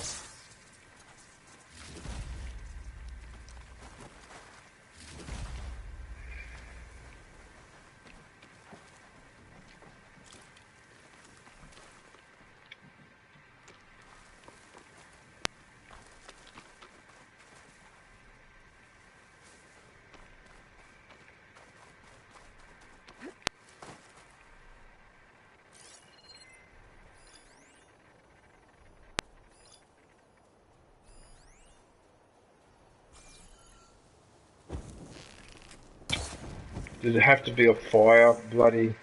Did it have to be a fire bloody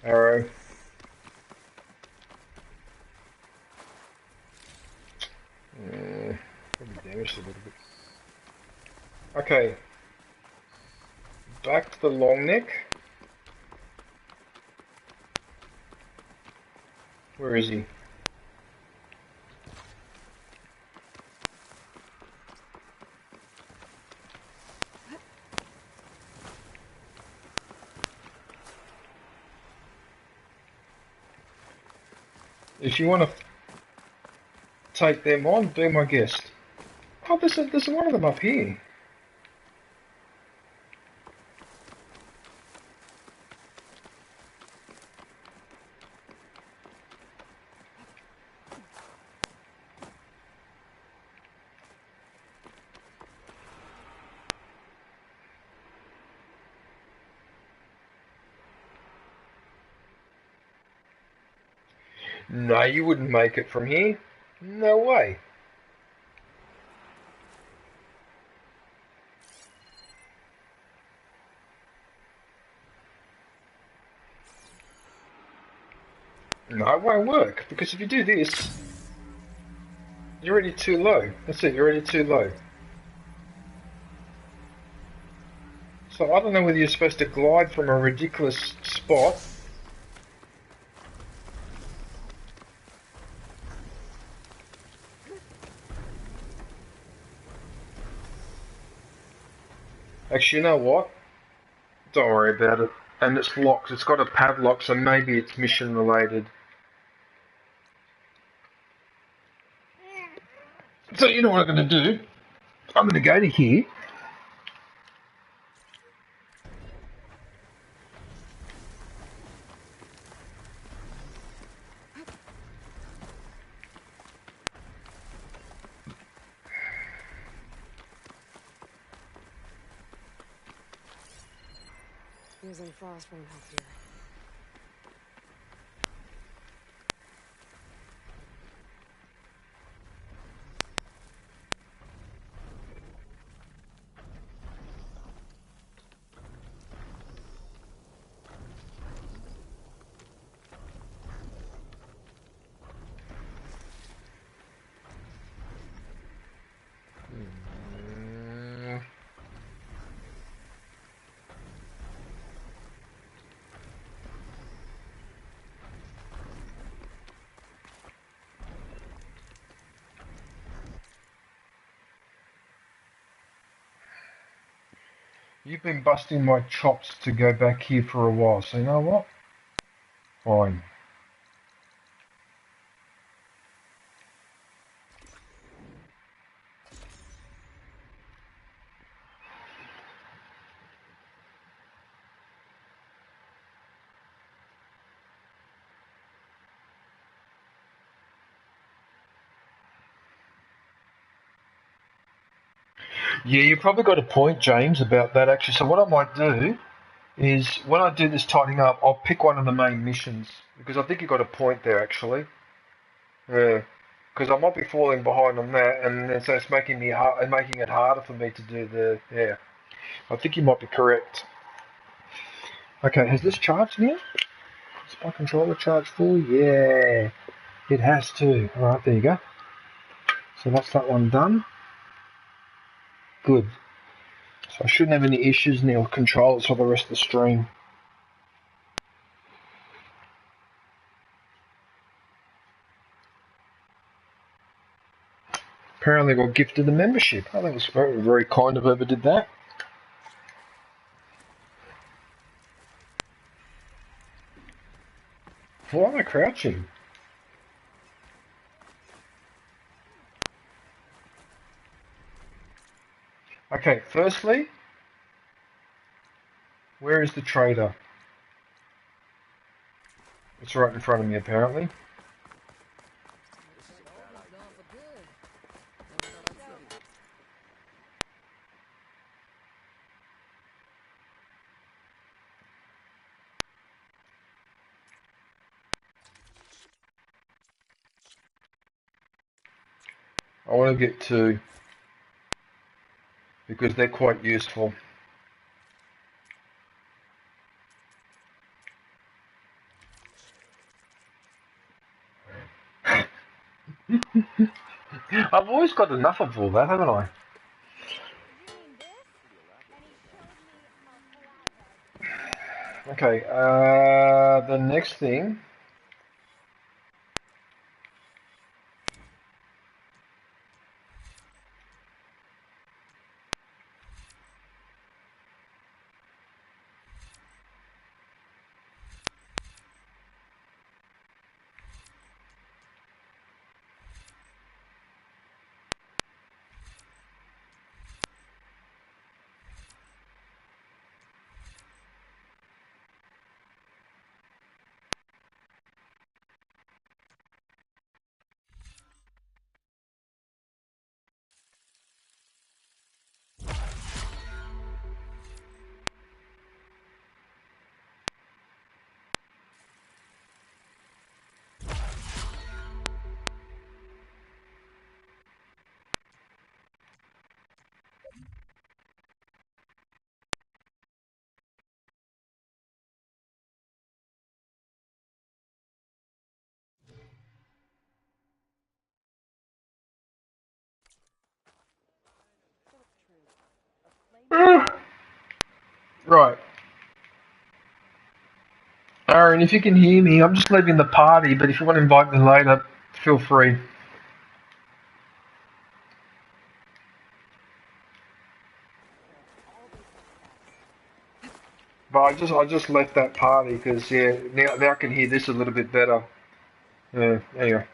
arrow? Probably damaged a little bit. Okay. Back to the long neck. Where is he? If you want to take them on, be my guest. Oh, there's one of them up here. No, you wouldn't make it from here. No way. No, it won't work, because if you do this, you're already too low. That's it, you're already too low. So I don't know whether you're supposed to glide from a ridiculous spot. Actually, you know what? Don't worry about it. And it's locked. It's got a padlock, so maybe it's mission related. So you know what I'm going to do? I'm going to go to here. Using frost won't help here. You've been busting my chops to go back here for a while, so you know what? Fine. Yeah, you probably got a point, James, about that actually. So what I might do is when I do this tidying up, I'll pick one of the main missions because I think you got a point there actually. Yeah, because I might be falling behind on that, and then so it's making making it harder for me to do the. Yeah, I think you might be correct. Okay, has this charged now? Is my controller charged full? Yeah, it has to. All right, there you go. So that's that one done. Good. So I shouldn't have any issues now with controllers for the rest of the stream. Apparently I got gifted a membership. I think it was very, very kind of whoever did that. Why am I crouching? Okay, firstly, where is the trader? It's right in front of me apparently. I want to get two because they're quite useful. I've always got enough of all that, haven't I? Okay, the next thing. Right. Aaron, if you can hear me, I'm just leaving the party, but if you want to invite me later, feel free. But I just left that party because yeah, now I can hear this a little bit better. Yeah, anyway.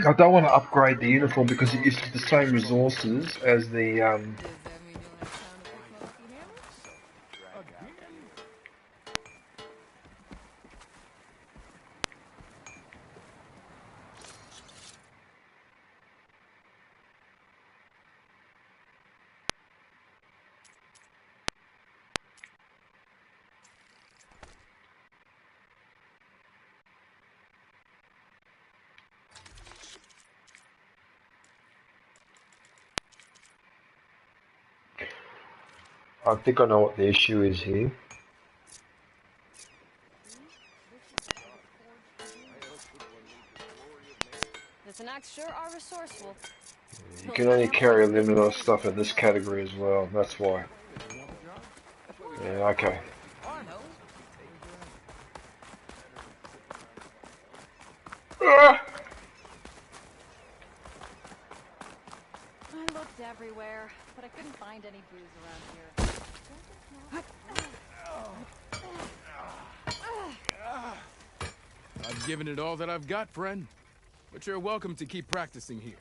I don't want to upgrade the uniform because it uses the same resources as the I think I know what the issue is here. The Tanaks sure are resourceful. You can only carry a limited amount of stuff in this category as well, that's why. Yeah, okay. I looked everywhere, but I couldn't find any booze around here. I've given it all that I've got, friend. But you're welcome to keep practicing here.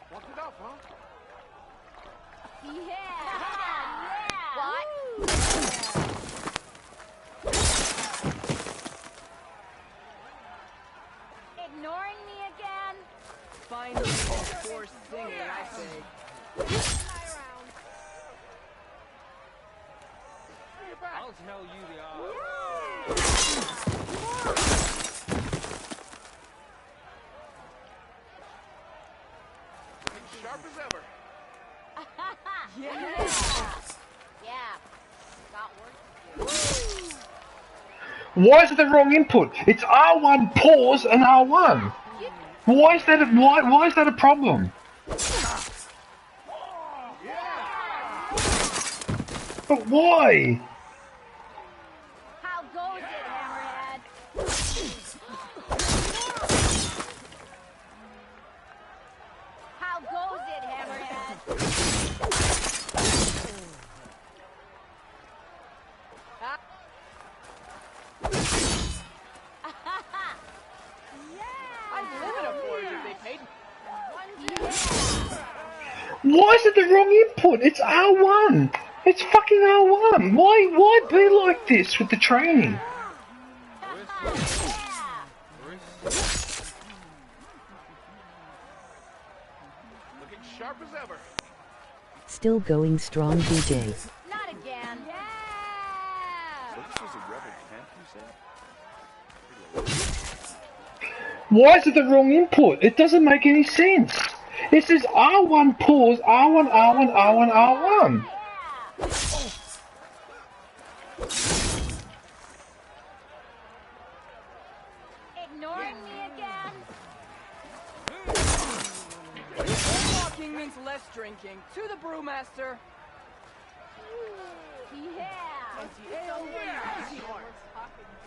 Walked it up, huh? Yeah! What? Ignoring me again? Finally, forced singing, I say. I'll tell you the Sharp as ever. Yeah! Got work to do. Why is it the wrong input? It's R1 pause and R1. Why is that a problem? But why? How goes it, Hammerhead? How goes it, Hammerhead? I'd live in a forge if they paid me. Why is it the wrong input? It's R1. It's fucking R1. Why be like this with the training? Looking sharp as ever. Still going strong, DJ. Not again. Yeah! So this was a rebel camp? Why is it the wrong input? It doesn't make any sense. It says R1 pause, R1, R1, R1, R1. Ignoring me again? More walking means less drinking. To the brewmaster. Yeah.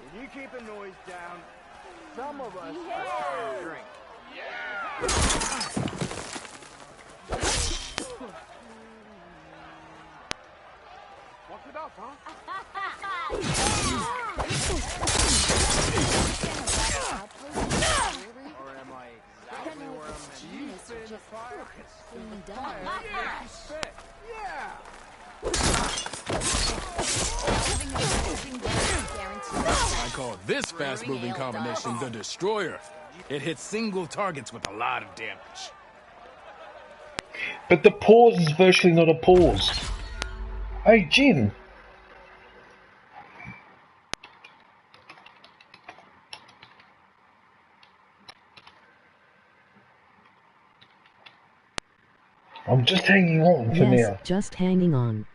If you keep the noise down, some of us Yeah. are to drink. Walk it up, huh? Or am I exactly where I'm meant to be? In the fire? Spit. Yeah. I call this fast-moving combination the Destroyer. It hits single targets with a lot of damage. But the pause is virtually not a pause. Hey, Jim. I'm just hanging on for Yes, now. just hanging on.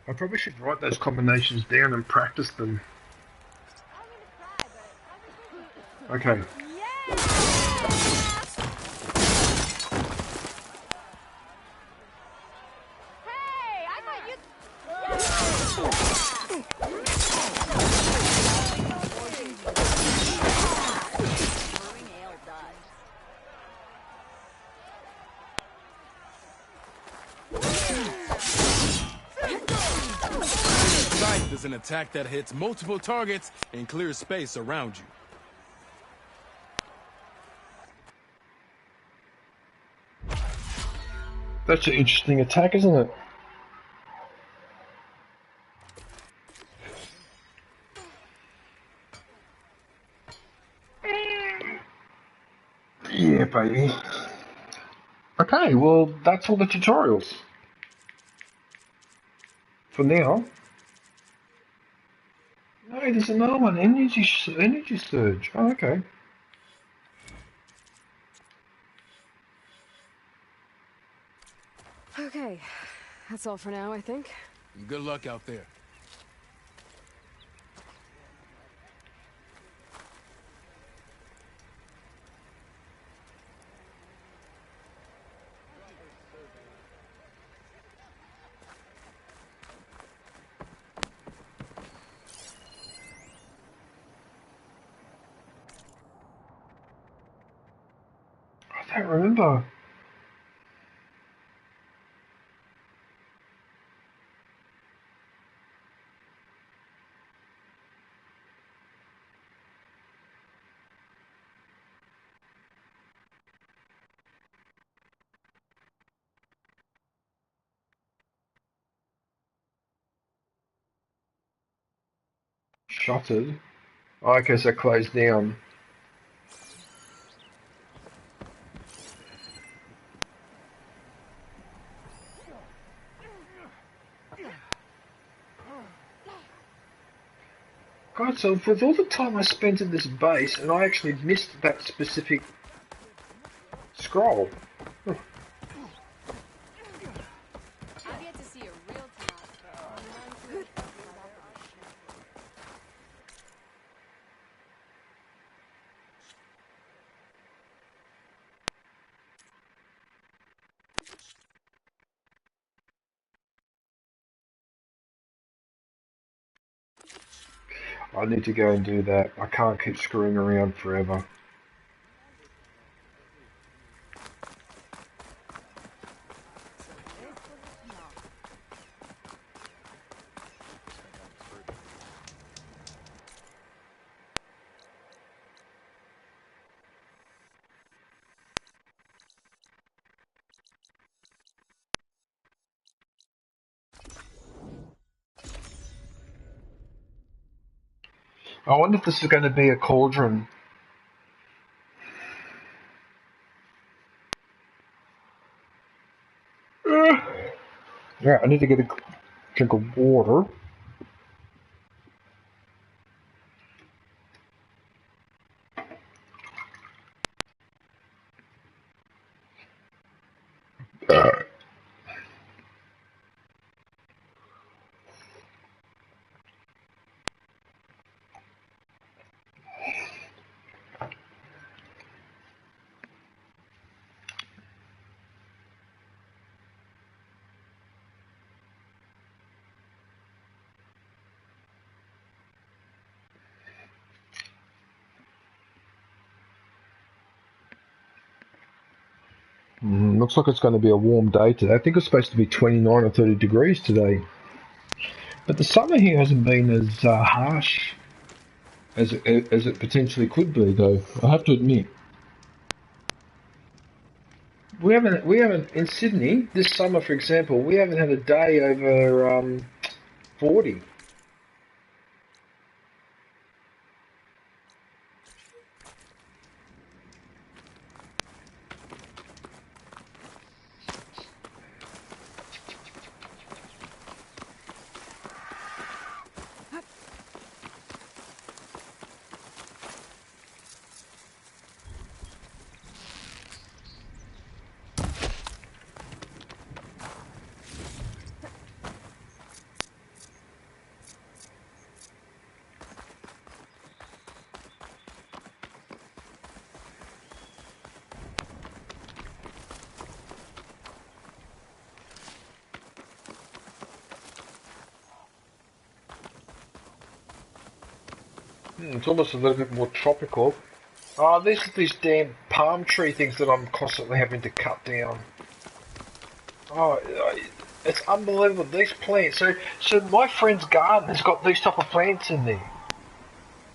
I probably should write those combinations down and practice them. Okay. Hey, I thought you... Brewing ale does. Scythe is an attack that hits multiple targets and clears space around you. That's an interesting attack, isn't it? Yeah, baby. Okay, well, that's all the tutorials. For now. No, there's another one. Energy surge. Oh, okay. Okay, that's all for now, I think. Good luck out there. I don't remember. Shuttered. Oh, okay, so closed down. God, so with all the time I spent in this base, and I actually missed that specific scroll. Huh. I've yet to see a real task. I need to go and do that. I can't keep screwing around forever. I wonder if this is going to be a cauldron. Yeah, I need to get a drink of water. Looks like it's going to be a warm day today. I think it's supposed to be 29 or 30 degrees today. But the summer here hasn't been as harsh as it potentially could be, though. I have to admit. We haven't in Sydney this summer, for example. We haven't had a day over 40. It's almost a little bit more tropical. Oh, these damn palm tree things that I'm constantly having to cut down. Oh, it's unbelievable. These plants. So my friend's garden has got these type of plants in there.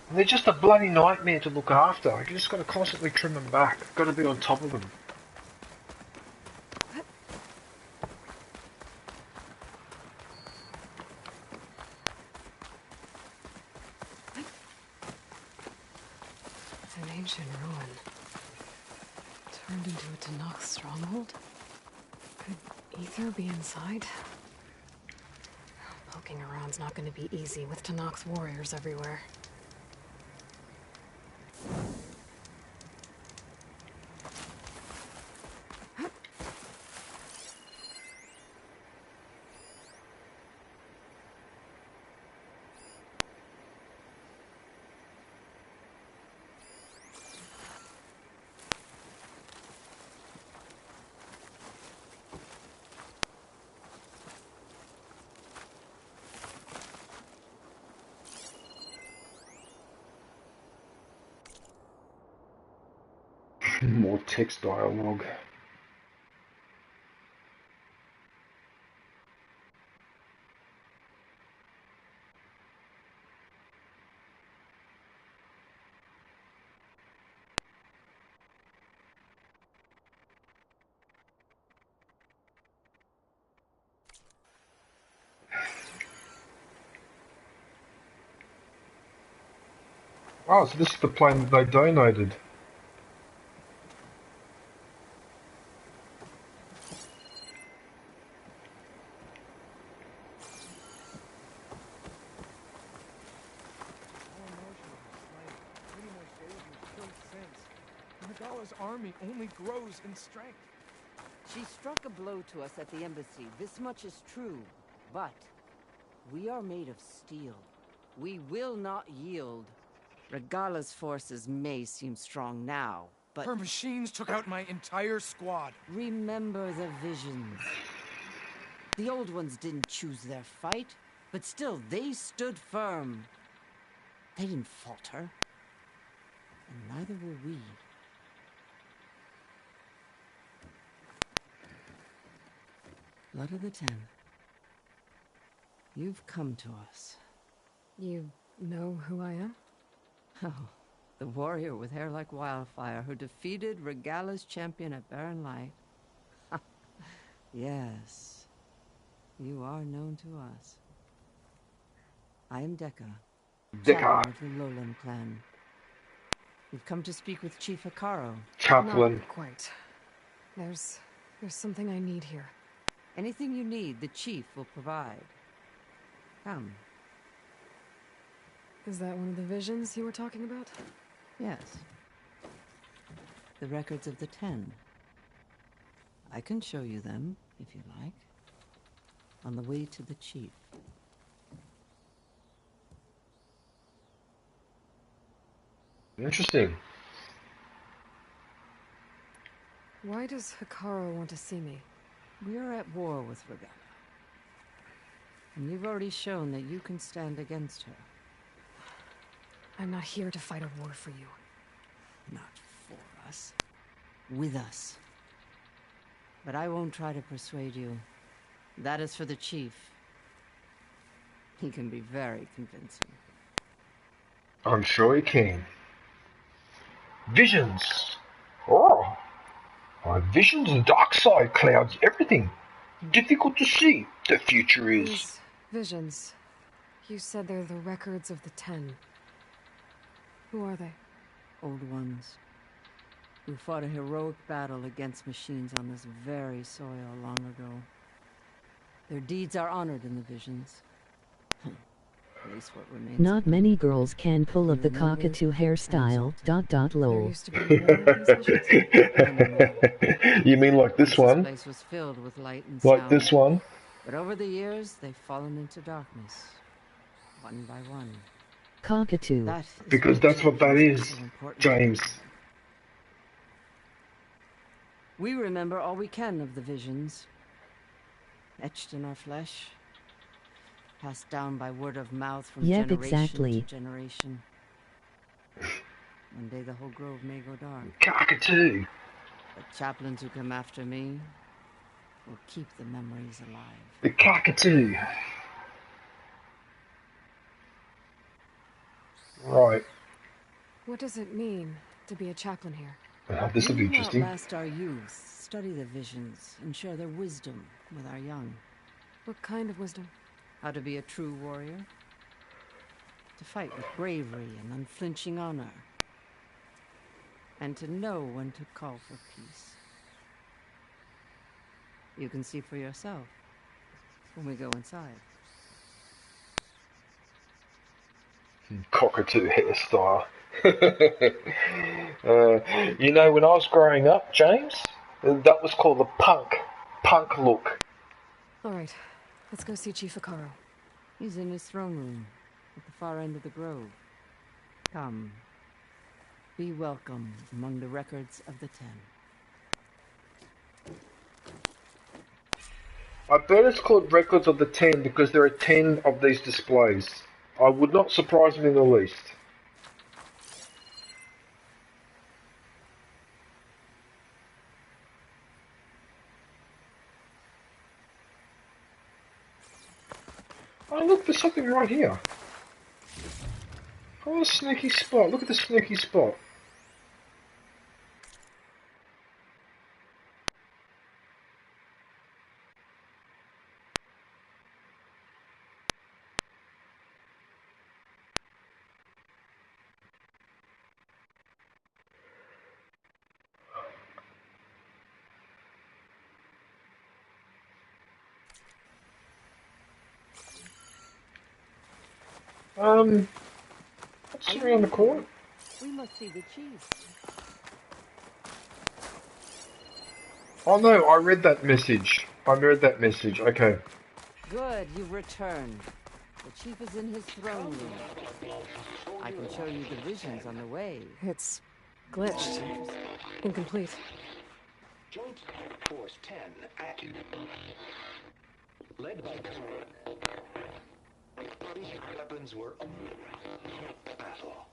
And they're just a bloody nightmare to look after. You just got to constantly trim them back. Got to be on top of them. An ancient ruin. Turned into a Tanakh stronghold? Could Ether be inside? Poking around's not going to be easy with Tanakh's warriors everywhere. More text dialogue. Oh, so this is the plane that they donated. Regala's army only grows in strength. She struck a blow to us at the embassy. This much is true. But we are made of steel. We will not yield. Regala's forces may seem strong now, but... Her machines took out my entire squad. Remember the visions. The old ones didn't choose their fight, but still they stood firm. They didn't falter. And neither will we. Blood of the Ten. You've come to us. You know who I am? Oh, the warrior with hair like wildfire who defeated Regala's champion at Barren Light. Yes, you are known to us. I am Dekka, Deckard. Chaplain of the Lowland clan. We've come to speak with Chief Hikaru. Chaplain. Not quite. There's something I need here. Anything you need, the Chief will provide. Come. Is that one of the visions you were talking about? Yes. The records of the 10. I can show you them, if you like. On the way to the Chief. Interesting. Why does Hikaru want to see me? We're at war with Regalla. And you've already shown that you can stand against her. I'm not here to fight a war for you. Not for us. With us. But I won't try to persuade you. That is for the Chief. He can be very convincing. I'm sure he can. Visions. Oh. My visions, the dark side clouds everything. Difficult to see. The future is. These visions. You said they're the records of the 10. Who are they? Old ones. Who fought a heroic battle against machines on this very soil long ago. Their deeds are honored in the visions. At least what remains. Not many girls can pull up the cockatoo hairstyle. Lol. You mean like this one? This place was filled with light and Like sound. this one? But over the years, they've fallen into darkness. One by one. Cockatoo. Because that's what that is, James. We remember all we can of the visions. Etched in our flesh. Passed down by word of mouth from generation to generation. One day the whole grove may go dark. Cockatoo. But chaplains who come after me will keep the memories alive. The cockatoo. Right. What does it mean to be a chaplain here? This will be interesting. Outlast our youth, study the visions, and share their wisdom with our young. What kind of wisdom? How to be a true warrior. To fight with bravery and unflinching honor. And to know when to call for peace. You can see for yourself when we go inside. Cockatoo hairstyle. You know, when I was growing up, James, that was called the punk look. Alright, let's go see Chief Hikaru. He's in his throne room, at the far end of the grove. Come. Be welcome among the records of the 10. I bet it's called Records of the 10 because there are 10 of these displays. I would not surprise me in the least. Oh look, there's something right here. Oh, a sneaky spot. Look at the sneaky spot. What's around the corner? We must see the Chief. Oh no, I read that message. Okay. Good, you've returned. The Chief is in his throne room. I can show you the visions on the way. It's glitched. Incomplete. Joint Force 10 active. Led by weapons were battle.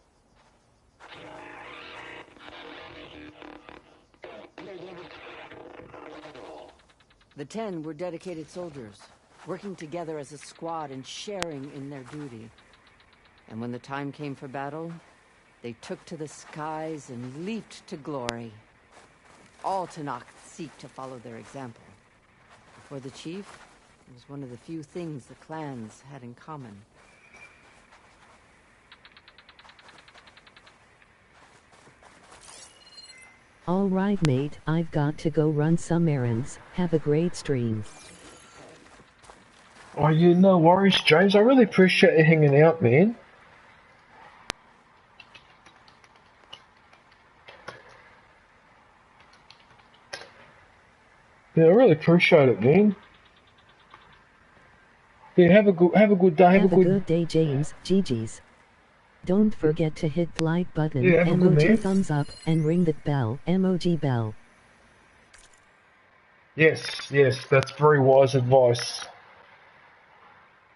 The 10 were dedicated soldiers, working together as a squad and sharing in their duty. And when the time came for battle, they took to the skies and leaped to glory. All Tanakh seek to follow their example. For the Chief, it was one of the few things the clans had in common. Alright mate, I've got to go run some errands. Have a great stream. Oh, you no worries, James. I really appreciate you hanging out, man. Yeah, I really appreciate it, man. Yeah, have a good day. Have a good day, James. GG's. Don't forget to hit the like button, Yeah, have a good emoji man. thumbs up, and ring that bell, emoji bell. Yes, that's very wise advice.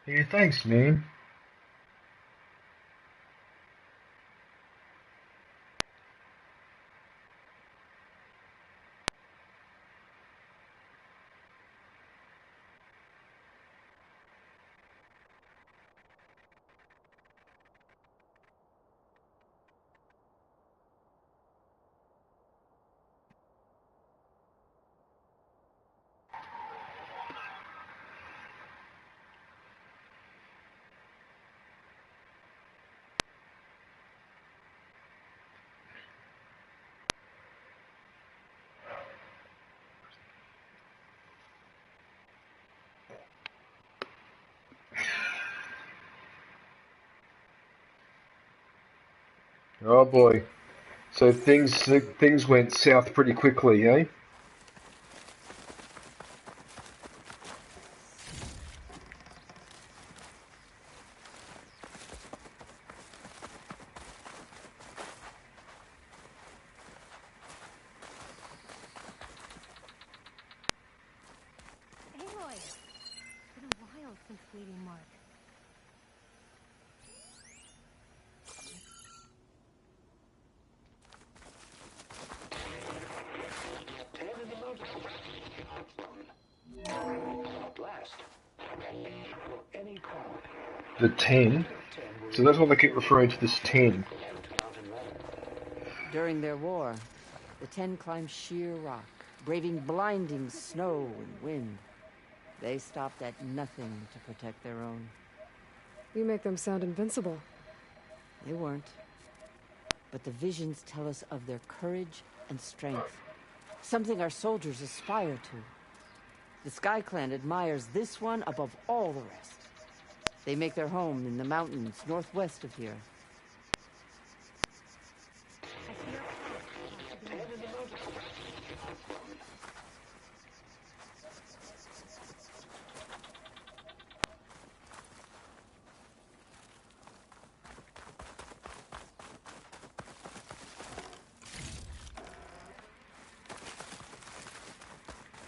Yeah, thanks, man. Oh boy. So things went south pretty quickly, eh? Aloy! It's been a while since meeting Mark. The 10. So that's why they keep referring to this 10. During their war, the 10 climbed sheer rock, braving blinding snow and wind. They stopped at nothing to protect their own. You make them sound invincible. They weren't. But the visions tell us of their courage and strength, something our soldiers aspire to. The Sky Clan admires this one above all the rest. They make their home in the mountains northwest of here.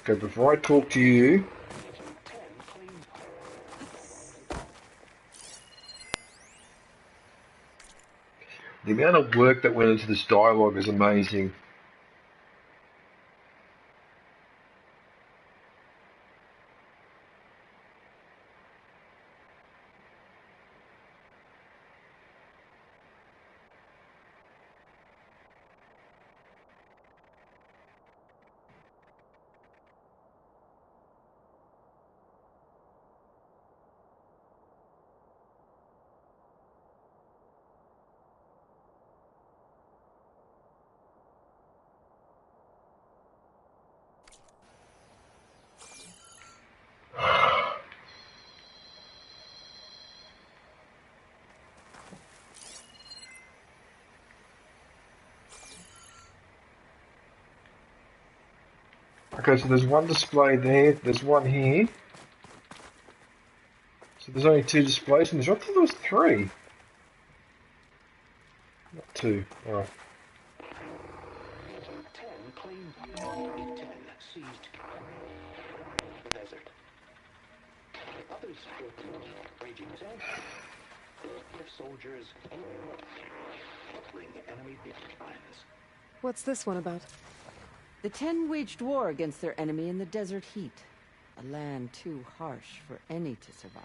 Okay, before I talk to you, the amount of work that went into this dialogue is amazing. Okay, so there's one display there, there's one here. So there's only two displays in this. I thought there was three. Not two. Alright. 10 claimed 10 seized the desert. Others raging sands. Soldiers enemy lines. What's this one about? The 10 waged war against their enemy in the desert heat, a land too harsh for any to survive.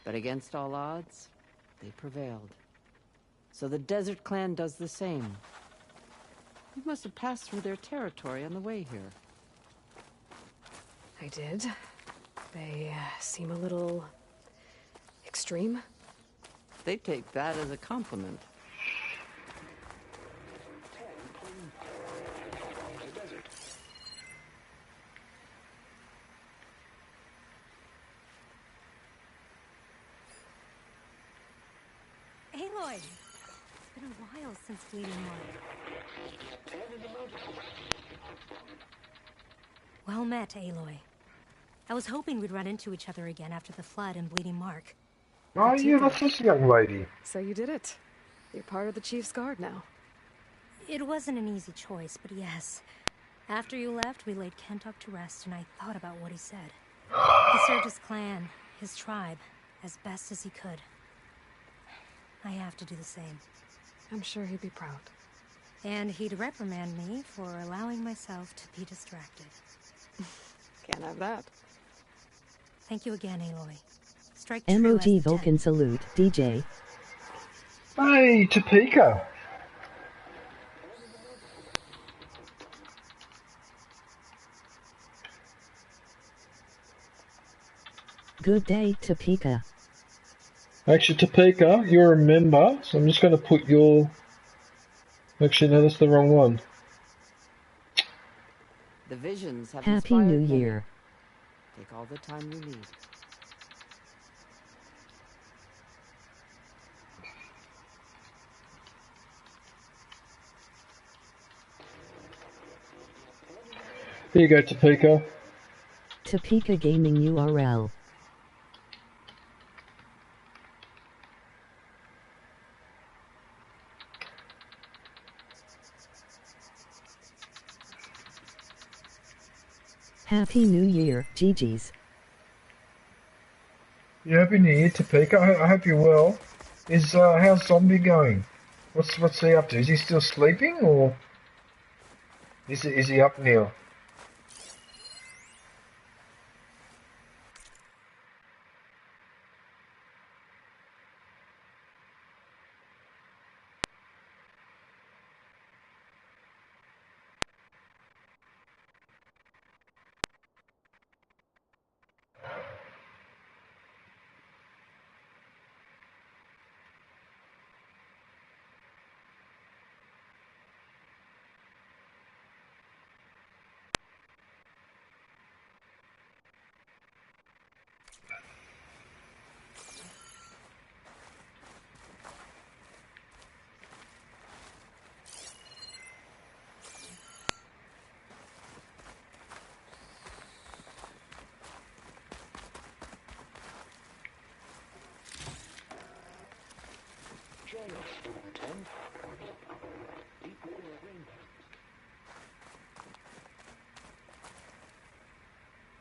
But against all odds, they prevailed. So the Desert Clan does the same. You must have passed through their territory on the way here. I did. They seem a little extreme. They take that as a compliment. Aloy! It's been a while since Bleeding Mark. Well met, Aloy. I was hoping we'd run into each other again after the flood and Bleeding Mark. Oh yeah, that's this young lady. So you did it. You're part of the Chief's Guard now. It wasn't an easy choice, but yes. After you left, we laid Kentuck to rest, and I thought about what he said. He served his clan, his tribe, as best as he could. I have to do the same. I'm sure he'd be proud. And he'd reprimand me for allowing myself to be distracted. Can't have that. Thank you again, Aloy. Strike true MOG as the Vulcan salute, DJ. Hey, Topeka. Good day, Topeka. Actually, Topeka, you're a member, so I'm just going to put your... Actually, no, that's the wrong one. The visions have Happy inspired New many. Year. Take all the time you need. Here you go, Topeka. Topeka Gaming URL. Happy New Year, GG's. Yeah, Happy New Year, Topeka. I hope you're well. How's Zombie going? What's he up to? Is he still sleeping, or is he up now?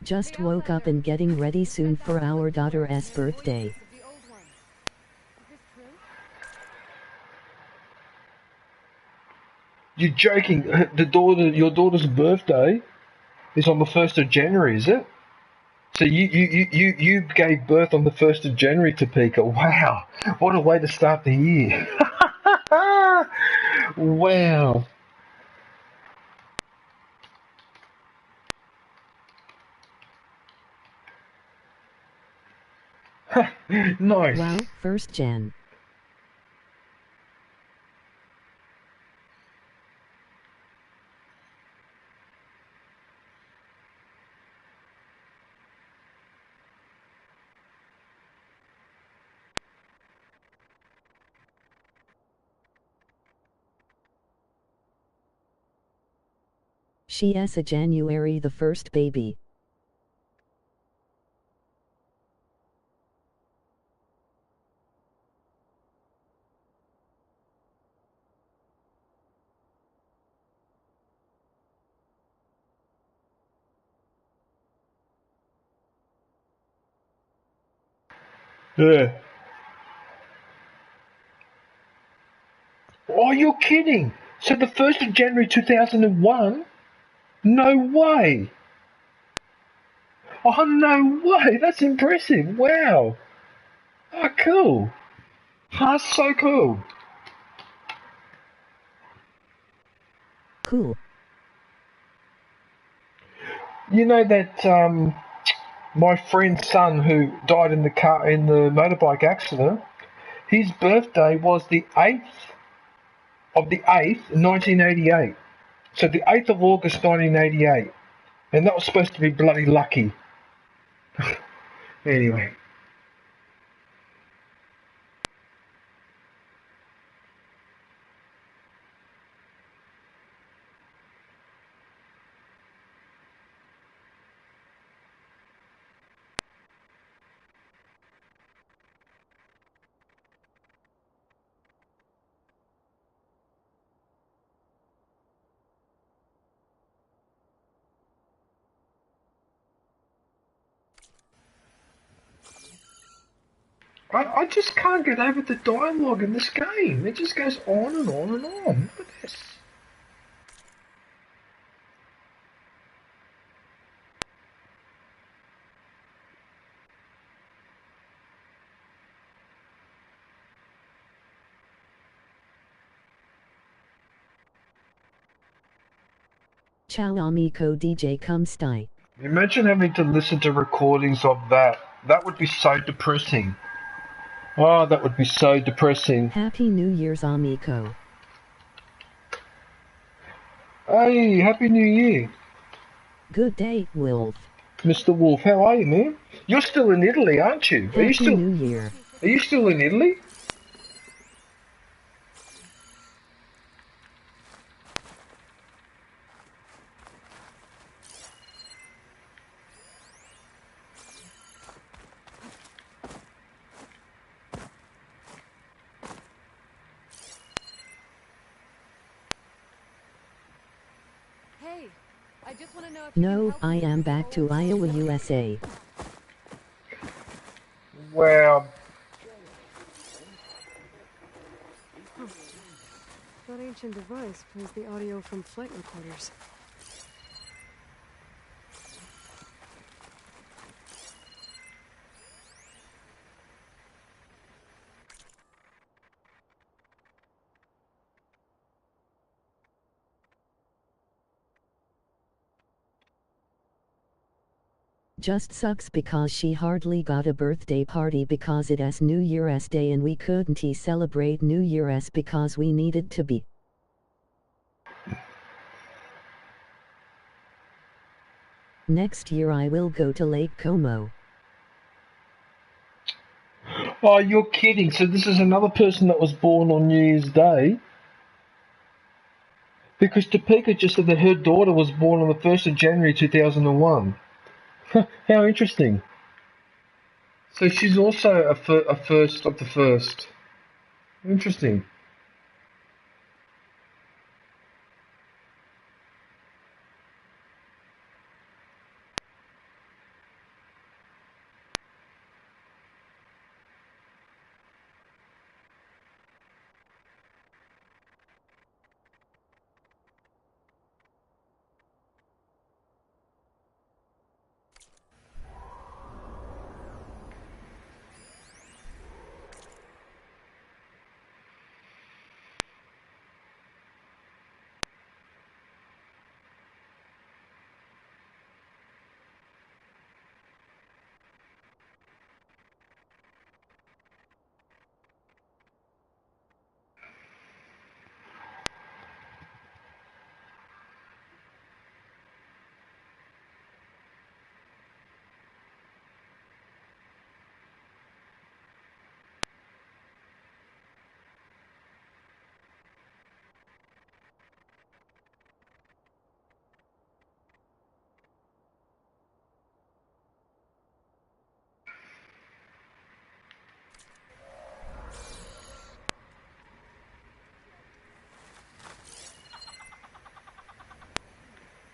Just woke up and getting ready soon for our daughter's birthday. You're joking. Your daughter's birthday is on the 1st of January, is it? So you gave birth on the 1st of January, Topeka. Wow. What a way to start the year. Wow. Nice. Wow, 1st Jan. She is a January the 1st baby. Yeah. Oh, you're kidding. So the 1st of January 2001? No way. Oh, no way. That's impressive. Wow. Oh, cool. That's so cool. Cool. You know that my friend's son who died in the motorbike accident, his birthday was the 8th of the 8th, 1988. So the 8th of August, 1988. And that was supposed to be bloody lucky. Anyway. I just can't get over the dialogue in this game. It just goes on and on and on. Look at this. Ciao amico DJ come stai. Imagine having to listen to recordings of that. That would be so depressing. Oh, that would be so depressing. Happy New Year's amico. Hey, Happy New Year. Good day, Wolf. Mr. Wolf, how are you, man? You're still in Italy, aren't you? Happy Are you still New Year. Are you still in Italy? Hey, I just want to know if No, I am back to Iowa, USA. Well, That ancient device plays the audio from flight recorders. Just sucks because she hardly got a birthday party because it's New Year's Day and we couldn't celebrate New Year's because we needed to be. Next year I will go to Lake Como. oh, you're kidding. So this is another person that was born on New Year's Day? Because Topeka just said that her daughter was born on the 1st of January 2001. How interesting. So she's also a first of the first. Interesting.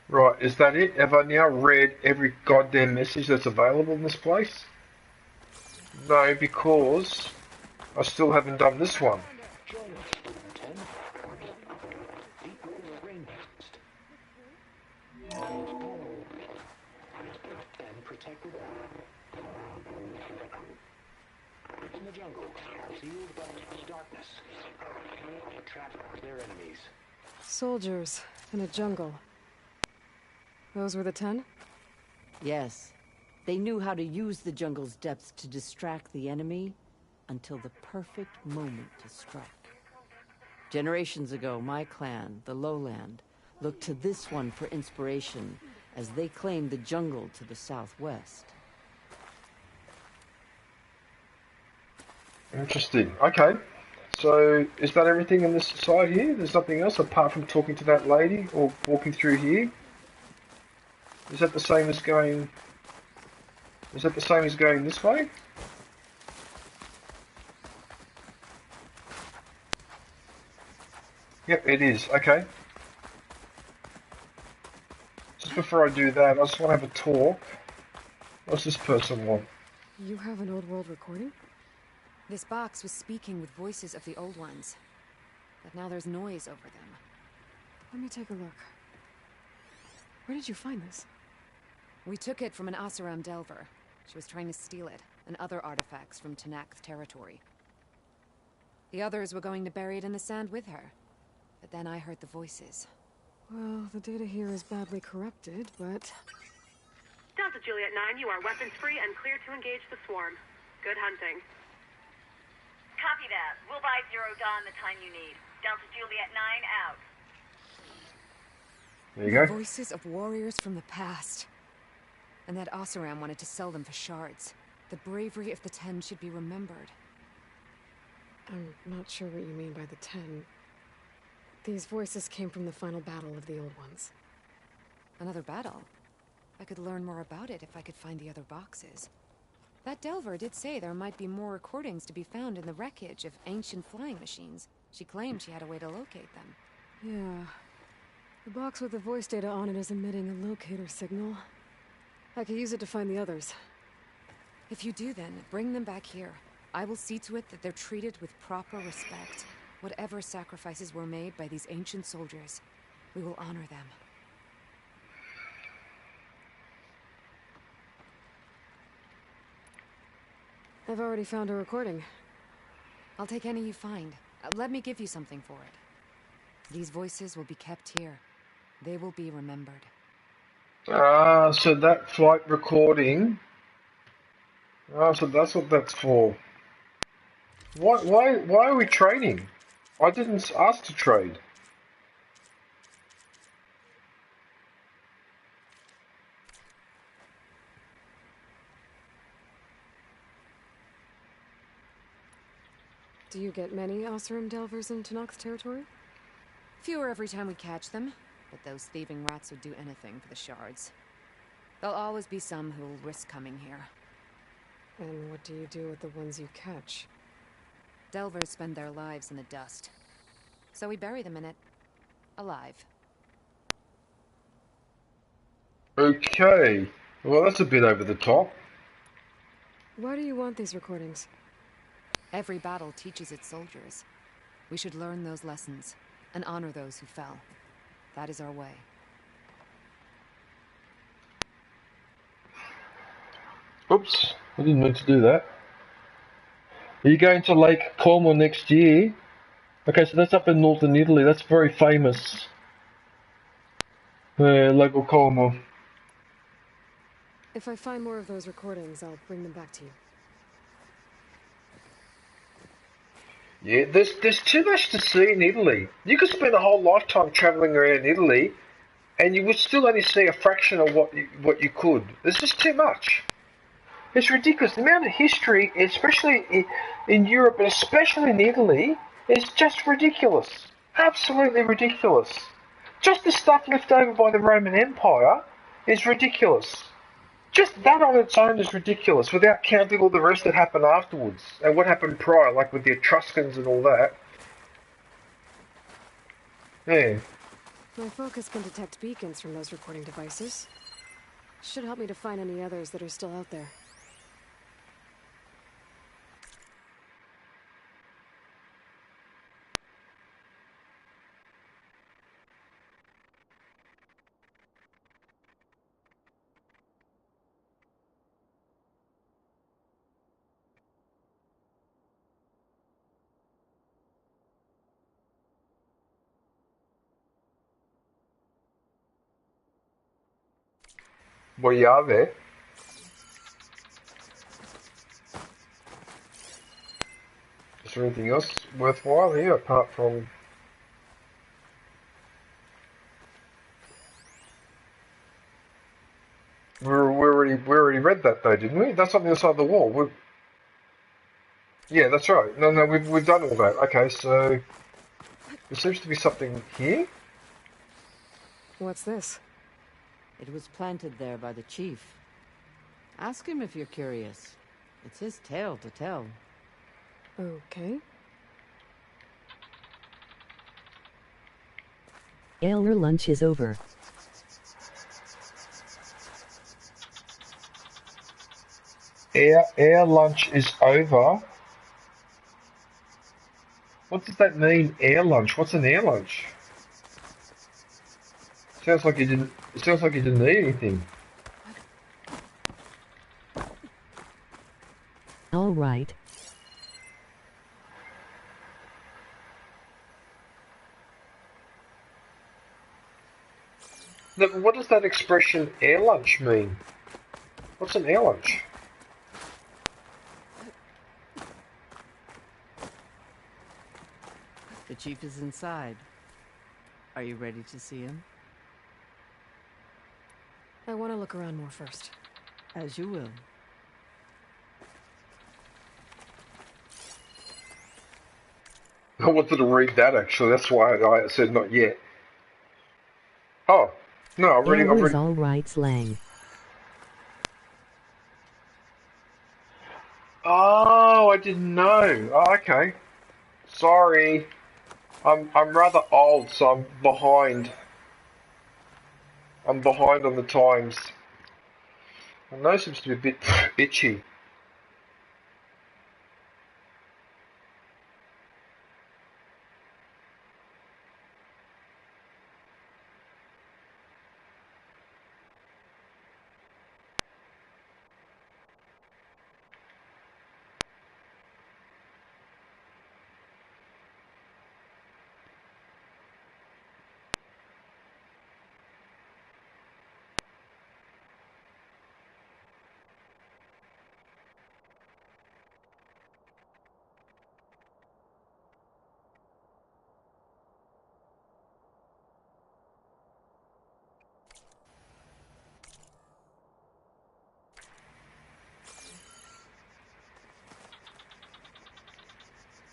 Right, is that it? Have I now read every goddamn message that's available in this place? No, because I still haven't done this one. And protected in the jungle, sealed by darkness, trapped their enemies. Soldiers in a jungle. Those were the 10? Yes. They knew how to use the jungle's depths to distract the enemy until the perfect moment to strike. Generations ago, my clan, the Lowland, looked to this one for inspiration as they claimed the jungle to the southwest. Interesting. Okay. So, is that everything in this side here? There's nothing else apart from talking to that lady or walking through here? Is that the same as going... Is that the same as going this way? Yep, it is. Okay. Just before I do that, I just want to have a talk. What's this person want? You have an old world recording? This box was speaking with voices of the old ones. But now there's noise over them. Let me take a look. Where did you find this? We took it from an Oseram Delver. She was trying to steal it, and other artifacts from Tenakth territory. The others were going to bury it in the sand with her. But then I heard the voices. Well, the data here is badly corrupted, but... Delta Juliet 9, you are weapons-free and clear to engage the swarm. Good hunting. Copy that. We'll buy Zero Dawn the time you need. Delta Juliet 9 out. There you go. Voices of warriors from the past. And that Oseram wanted to sell them for shards. The bravery of the 10 should be remembered. I'm not sure what you mean by the 10. These voices came from the final battle of the old ones. Another battle? I could learn more about it if I could find the other boxes. That Delver did say there might be more recordings to be found in the wreckage of ancient flying machines. She claimed she had a way to locate them. Yeah. The box with the voice data on it is emitting a locator signal. I could use it to find the others. If you do then, bring them back here. I will see to it that they're treated with proper respect. Whatever sacrifices were made by these ancient soldiers, we will honor them. I've already found a recording. I'll take any you find. Let me give you something for it. These voices will be kept here. They will be remembered. So that flight recording... so that's what that's for. Why are we trading? I didn't ask to trade. Do you get many Oseram Delvers in Tenakth territory? Fewer every time we catch them, but those thieving rats would do anything for the shards. There'll always be some who'll risk coming here. And what do you do with the ones you catch? Delvers spend their lives in the dust. So we bury them in it. Alive. Okay. Well, that's a bit over the top. Why do you want these recordings? Every battle teaches its soldiers. We should learn those lessons, and honor those who fell. That is our way. Oops, I didn't mean to do that. Are you going to Lake Como next year? Okay, so that's up in northern Italy. That's very famous. Lago Como. If I find more of those recordings, I'll bring them back to you. Yeah, there's too much to see in Italy. You could spend a whole lifetime travelling around Italy, and you would still only see a fraction of what you could. There's just too much. It's ridiculous. The amount of history, especially in Europe, and especially in Italy, is just ridiculous. Absolutely ridiculous. Just the stuff left over by the Roman Empire is ridiculous. Just that on its own is ridiculous, without counting all the rest that happened afterwards, and what happened prior, like with the Etruscans and all that. Yeah. My focus can detect beacons from those recording devices. Should help me to find any others that are still out there. Well, you are there. Is there anything else worthwhile here apart from... We already read that though, didn't we? That's on the other side of the wall. Yeah, that's right. No, we've done all that. Okay, so there seems to be something here. What's this? It was planted there by the chief. Ask him if you're curious. It's his tale to tell. Okay. Your lunch is over. Our lunch is over. What does that mean, air lunch? What's an air lunch? Sounds like you didn't. It sounds like you didn't eat anything. All right. What does that expression air lunch mean? What's an air lunch? The chief is inside. Are you ready to see him? I want to look around more first. As you will. I wanted to read that actually. That's why I said not yet. Oh no, I'm reading. All right, slang. Oh, I didn't know. Oh, okay. Sorry. I'm rather old, so I'm behind. I'm behind on the times. My nose seems to be a bit itchy.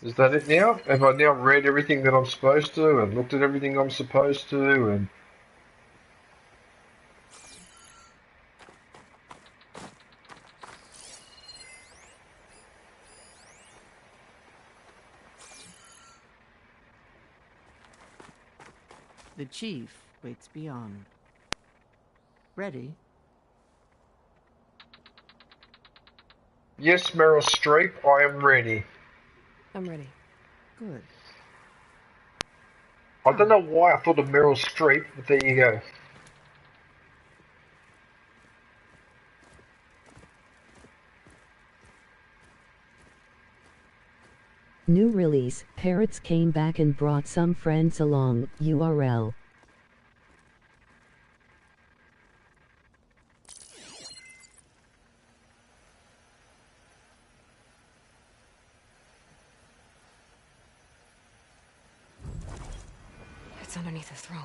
Is that it now? Have I now read everything that I'm supposed to and looked at everything I'm supposed to and... The chief waits beyond. Ready? Yes, Meryl Streep, I am ready. I'm ready. Good. I don't know why I thought of Meryl Streep, but there you go. New release, Parrots came back and brought some friends along, URL. It's underneath the throne.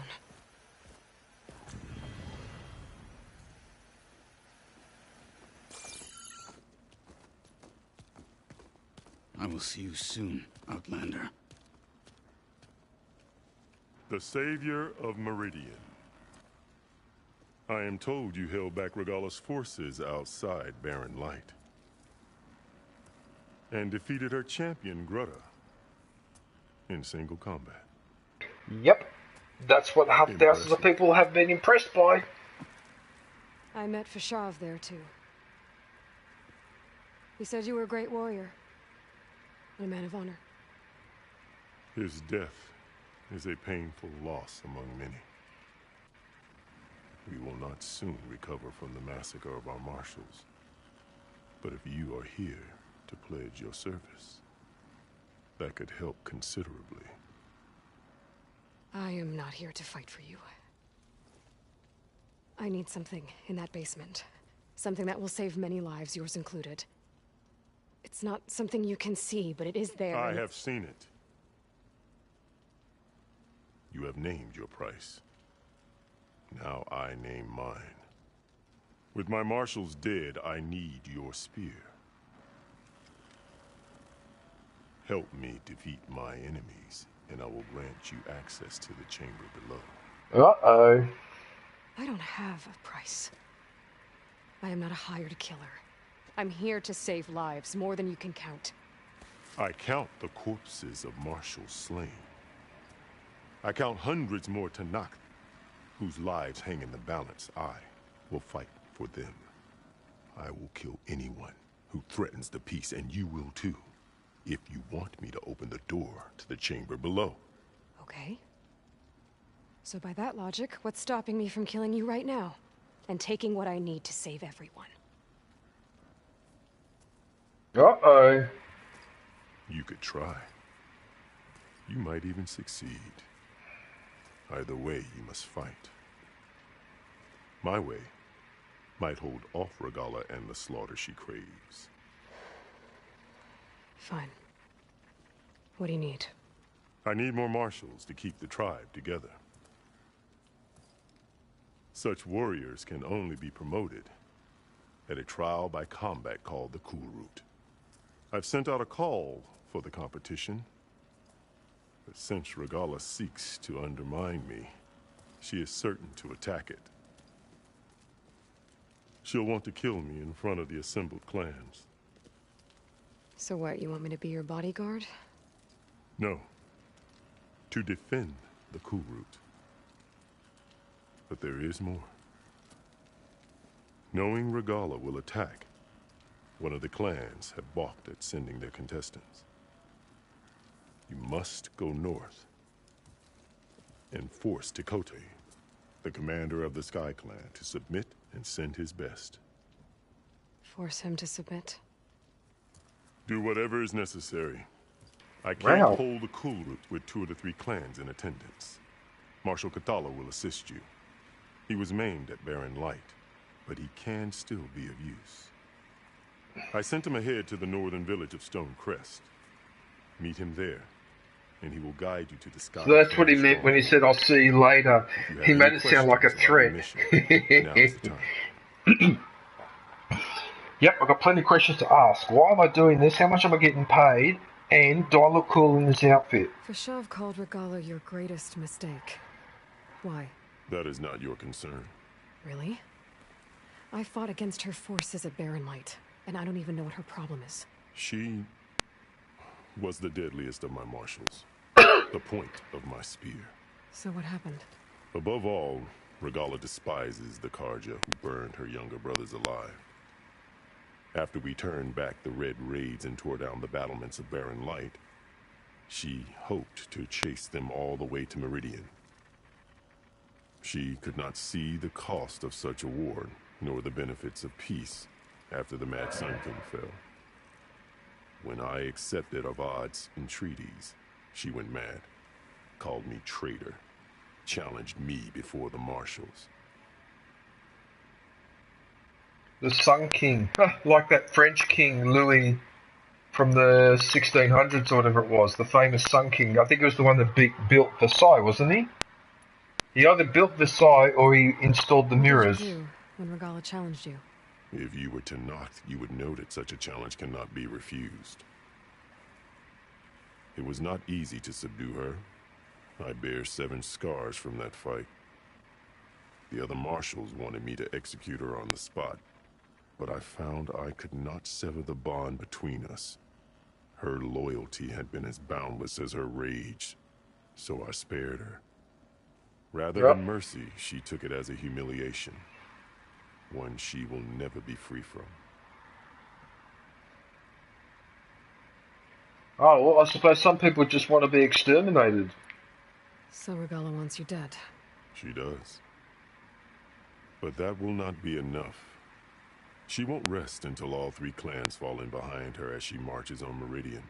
I will see you soon, Outlander. The savior of Meridian. I am told you held back Regalla's forces outside Barren Light. And defeated her champion, Grutta, in single combat. Yep. That's what thousands of people have been impressed by. I met Fashav there, too. He said you were a great warrior. And a man of honor. His death is a painful loss among many. We will not soon recover from the massacre of our marshals. But if you are here to pledge your service, that could help considerably. I am not here to fight for you. I need something in that basement. Something that will save many lives, yours included. It's not something you can see, but it is there. I have seen it. You have named your price. Now I name mine. With my marshals dead, I need your spear. Help me defeat my enemies, and I will grant you access to the chamber below. Uh-oh. I don't have a price. I am not a hired killer. I'm here to save lives, more than you can count. I count the corpses of marshals slain. I count hundreds more Tanakh, whose lives hang in the balance. I will fight for them. I will kill anyone who threatens the peace, and you will too. if you want me to open the door to the chamber below. Okay. So by that logic, what's stopping me from killing you right now? And taking what I need to save everyone? Uh-oh. You could try. You might even succeed. Either way, you must fight. My way might hold off Regalla and the slaughter she craves. Fine. What do you need? I need more marshals to keep the tribe together. Such warriors can only be promoted at a trial by combat called the Cool Route. I've sent out a call for the competition, but since Regalla seeks to undermine me, she is certain to attack it. She'll want to kill me in front of the assembled clans. So what, you want me to be your bodyguard? No. To defend the Cool Route. But there is more. Knowing Regalla will attack, one of the clans have balked at sending their contestants. You must go north and force Tekote, the commander of the Sky Clan, to submit and send his best. Force him to submit? Do whatever is necessary. I can't Wow. hold the Cool Route with 2 of the 3 clans in attendance. Marshal Kathala will assist you. He was maimed at Barren Light, but he can still be of use. I sent him ahead to the northern village of Stone Crest. Meet him there, and he will guide you to the Sky. So that's what he meant when he said, "I'll see you later." He made it sound like a threat. Yep, I've got plenty of questions to ask. Why am I doing this? How much am I getting paid? And do I look cool in this outfit? Fashav called Regalla your greatest mistake. Why? That is not your concern. Really? I fought against her forces at Barren Light, and I don't even know what her problem is. She was the deadliest of my marshals. The point of my spear. So what happened? Above all, Regalla despises the Karja who burned her younger brothers alive. After we turned back the Red Raids and tore down the battlements of Barren Light, she hoped to chase them all the way to Meridian. She could not see the cost of such a war, nor the benefits of peace after the Mad Sun King fell. When I accepted Avad's entreaties, she went mad, called me traitor, challenged me before the marshals. The Sun King. Like that French king, Louis, from the 1600s or whatever it was, the famous Sun King. I think it was the one that built Versailles, wasn't he? He either built Versailles or he installed the mirrors. What did you do when Regalla challenged you? If you were to knock, you would know that such a challenge cannot be refused. It was not easy to subdue her. I bear 7 scars from that fight. The other marshals wanted me to execute her on the spot, but I found I could not sever the bond between us. Her loyalty had been as boundless as her rage, so I spared her. Rather than mercy, she took it as a humiliation, one she will never be free from. Oh, well, I suppose some people just want to be exterminated. So Regalla wants you dead. She does. But that will not be enough. She won't rest until all 3 clans fall in behind her as she marches on Meridian.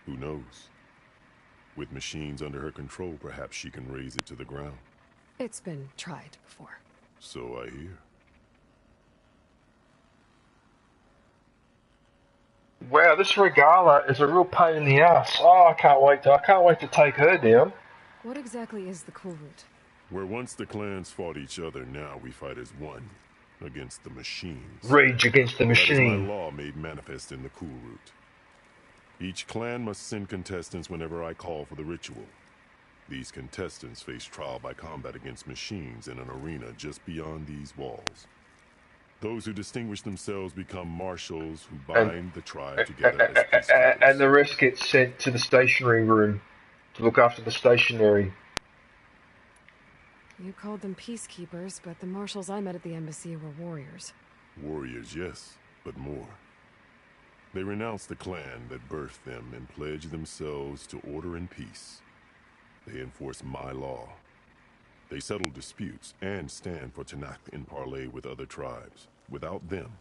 Who knows? With machines under her control, perhaps she can raise it to the ground. It's been tried before. So I hear. Wow, this Regalla is a real pain in the ass. Oh, I can't wait to take her down. What exactly is the Cool Route? Where once the clans fought each other, now we fight as one, against the machines. Rage against the machine. That is my law made manifest in the Cool Route. Each clan must send contestants whenever I call for the ritual. These contestants face trial by combat against machines in an arena just beyond these walls. Those who distinguish themselves become marshals who bind the tribe together as peacekeepers. And the rest get sent to the stationery room to look after the stationery. You called them peacekeepers, but the marshals I met at the embassy were warriors. Warriors, yes, but more. They renounce the clan that birthed them and pledge themselves to order and peace. They enforce my law. They settle disputes and stand for Tanakh in parley with other tribes. Without them,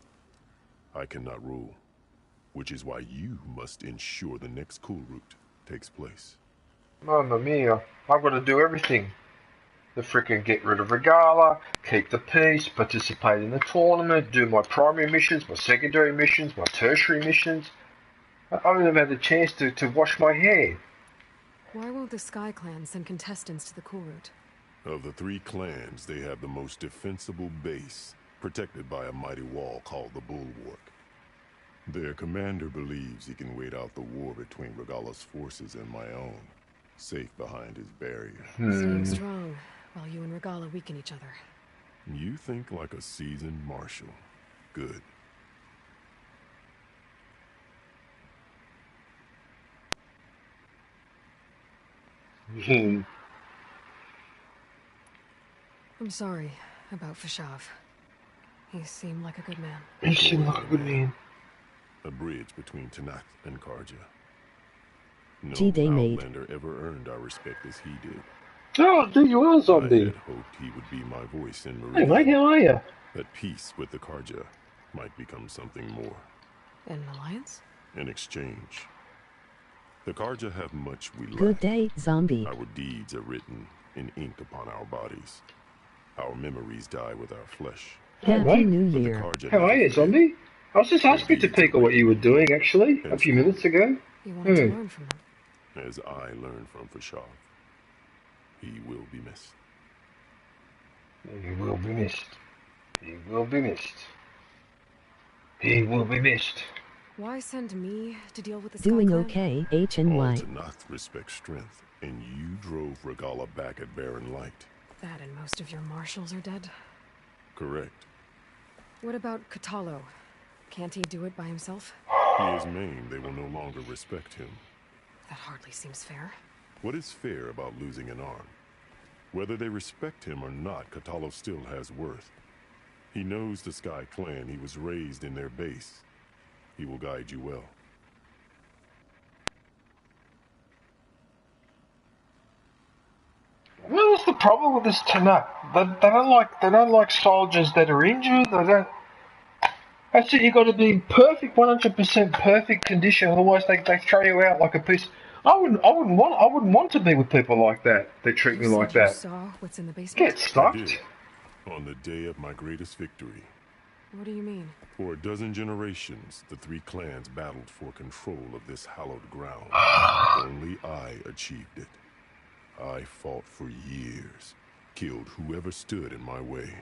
I cannot rule. Which is why you must ensure the next cool route takes place. Mamma mia, I've got to do everything. The frickin' get rid of Regala, keep the peace, participate in the tournament, do my primary missions, my secondary missions, my tertiary missions. I haven't even had the chance to wash my hair. Why won't the Sky Clan send contestants to the cool route? Of the 3 clans, they have the most defensible base, protected by a mighty wall called the Bulwark. Their commander believes he can wait out the war between Regala's forces and my own, safe behind his barrier. Staying strong, while you and Regala weaken each other. You think like a seasoned marshal. Good. I'm sorry about Fashav. He seemed like a good man. He seemed like a good man. A bridge between Tanakh and Karja. No Outlander ever earned our respect as he did. Oh, there you are, zombie. I had hoped he would be my voice in Hey Meridian. mate, how are you? That peace with the Karja might become something more. An alliance? In exchange. The Karja have much we lack. Good day, zombie. Our deeds are written in ink upon our bodies. Our memories die with our flesh. Happy New Year. How are you, zombie? I was just asking to Pika what you were doing, actually, a few minutes ago. You wanted to learn from him. As I learned from Fashav, he will be missed. He will be missed. He will be missed. He will be missed. Why send me to deal with the Sky Doing Clan? okay, HNY. All Tanakh respect strength, and you drove Regala back at Barren Light. That and most of your marshals are dead. Correct. What about Katalo? Can't he do it by himself? He is maimed, they will no longer respect him. That hardly seems fair. What is fair about losing an arm? Whether they respect him or not, Katalo still has worth. He knows the Sky Clan. He was raised in their base. He will guide you well. What is the problem with this Tanakh? They don't like soldiers that are injured. They don't. That's it. You got to be in perfect, 100% perfect condition. Otherwise, they throw you out like a piece. I wouldn't want to be with people like that. They treat me like You that. saw what's in the basement? Get I stuffed. did. On the day of my greatest victory. What do you mean? For a dozen generations, the 3 clans battled for control of this hallowed ground. Only I achieved it. I fought for years, killed whoever stood in my way.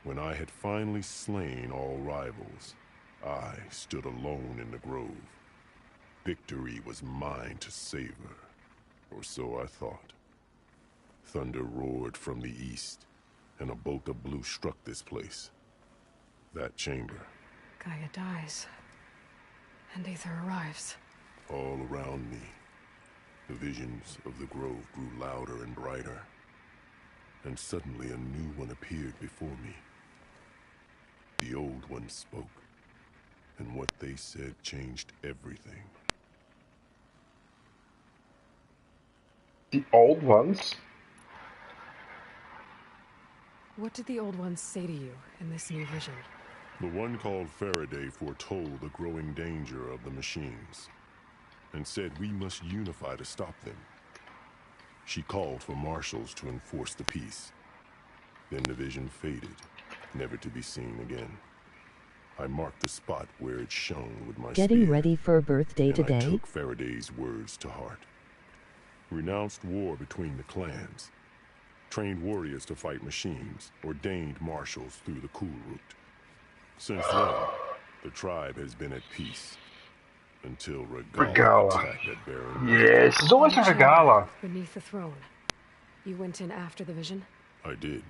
When I had finally slain all rivals, I stood alone in the grove. Victory was mine to savor, or so I thought. Thunder roared from the east, and a bolt of blue struck this place. That chamber. Gaia dies. And Aether arrives. All around me, the visions of the grove grew louder and brighter. And suddenly a new one appeared before me. The old one spoke, and what they said changed everything. The old ones? What did the old ones say to you in this new vision? The one called Faraday foretold the growing danger of the machines, and said we must unify to stop them. She called for marshals to enforce the peace. Then the vision faded, never to be seen again. I marked the spot where it shone with my Getting spear, ready for a birthday and today? I took Faraday's words to heart. Renounced war between the clans, trained warriors to fight machines, ordained marshals through the cool route. Since then, the tribe has been at peace. Until Regala attacked at Barren Light. Yes, it's always a Regala. Beneath the throne. You went in after the vision? I did.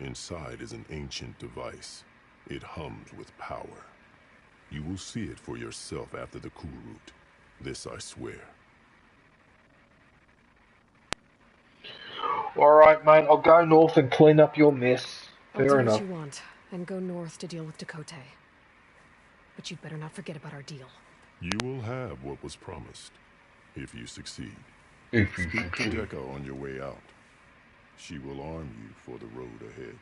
Inside is an ancient device. It hums with power. You will see it for yourself after the cool route. This I swear. Alright, mate, I'll go north and clean up your mess. I'll Fair do enough. what you want, and go north to deal with Dakota. But you'd better not forget about our deal. You will have what was promised, if you succeed. If you Speak to succeed. Deca on your way out. She will arm you for the road ahead.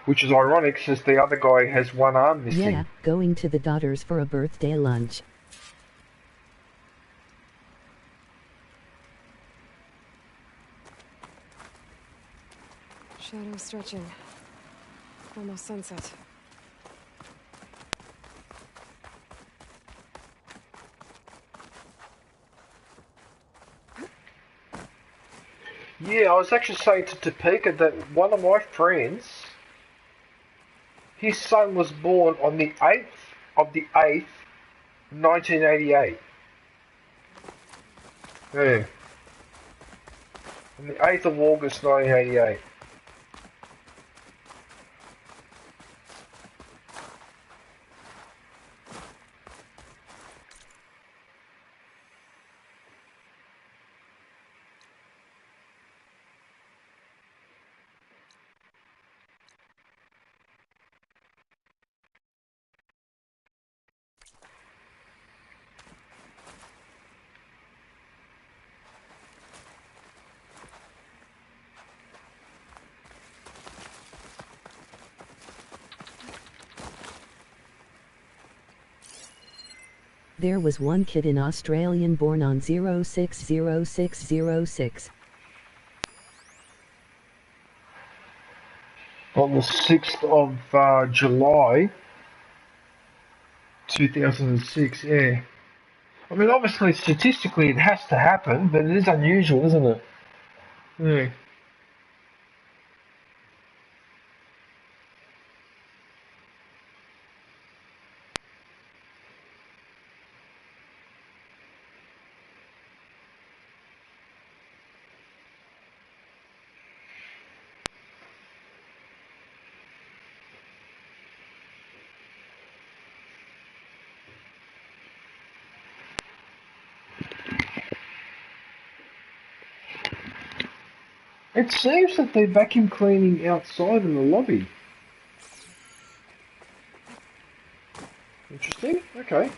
Which is ironic, since the other guy has one arm missing. Yeah, going to the daughters for a birthday lunch. Shadow stretching. Almost sunset. Yeah, I was actually saying to Topeka that one of my friends, his son was born on the 8th of the 8th, 1988. Yeah. On the 8th of August, 1988. There was one kid in Australian born on 060606. On the 6th of July, 2006, yeah. I mean, obviously, statistically, it has to happen, but it is unusual, isn't it? Yeah. It seems that they're vacuum cleaning outside in the lobby. Interesting. Okay.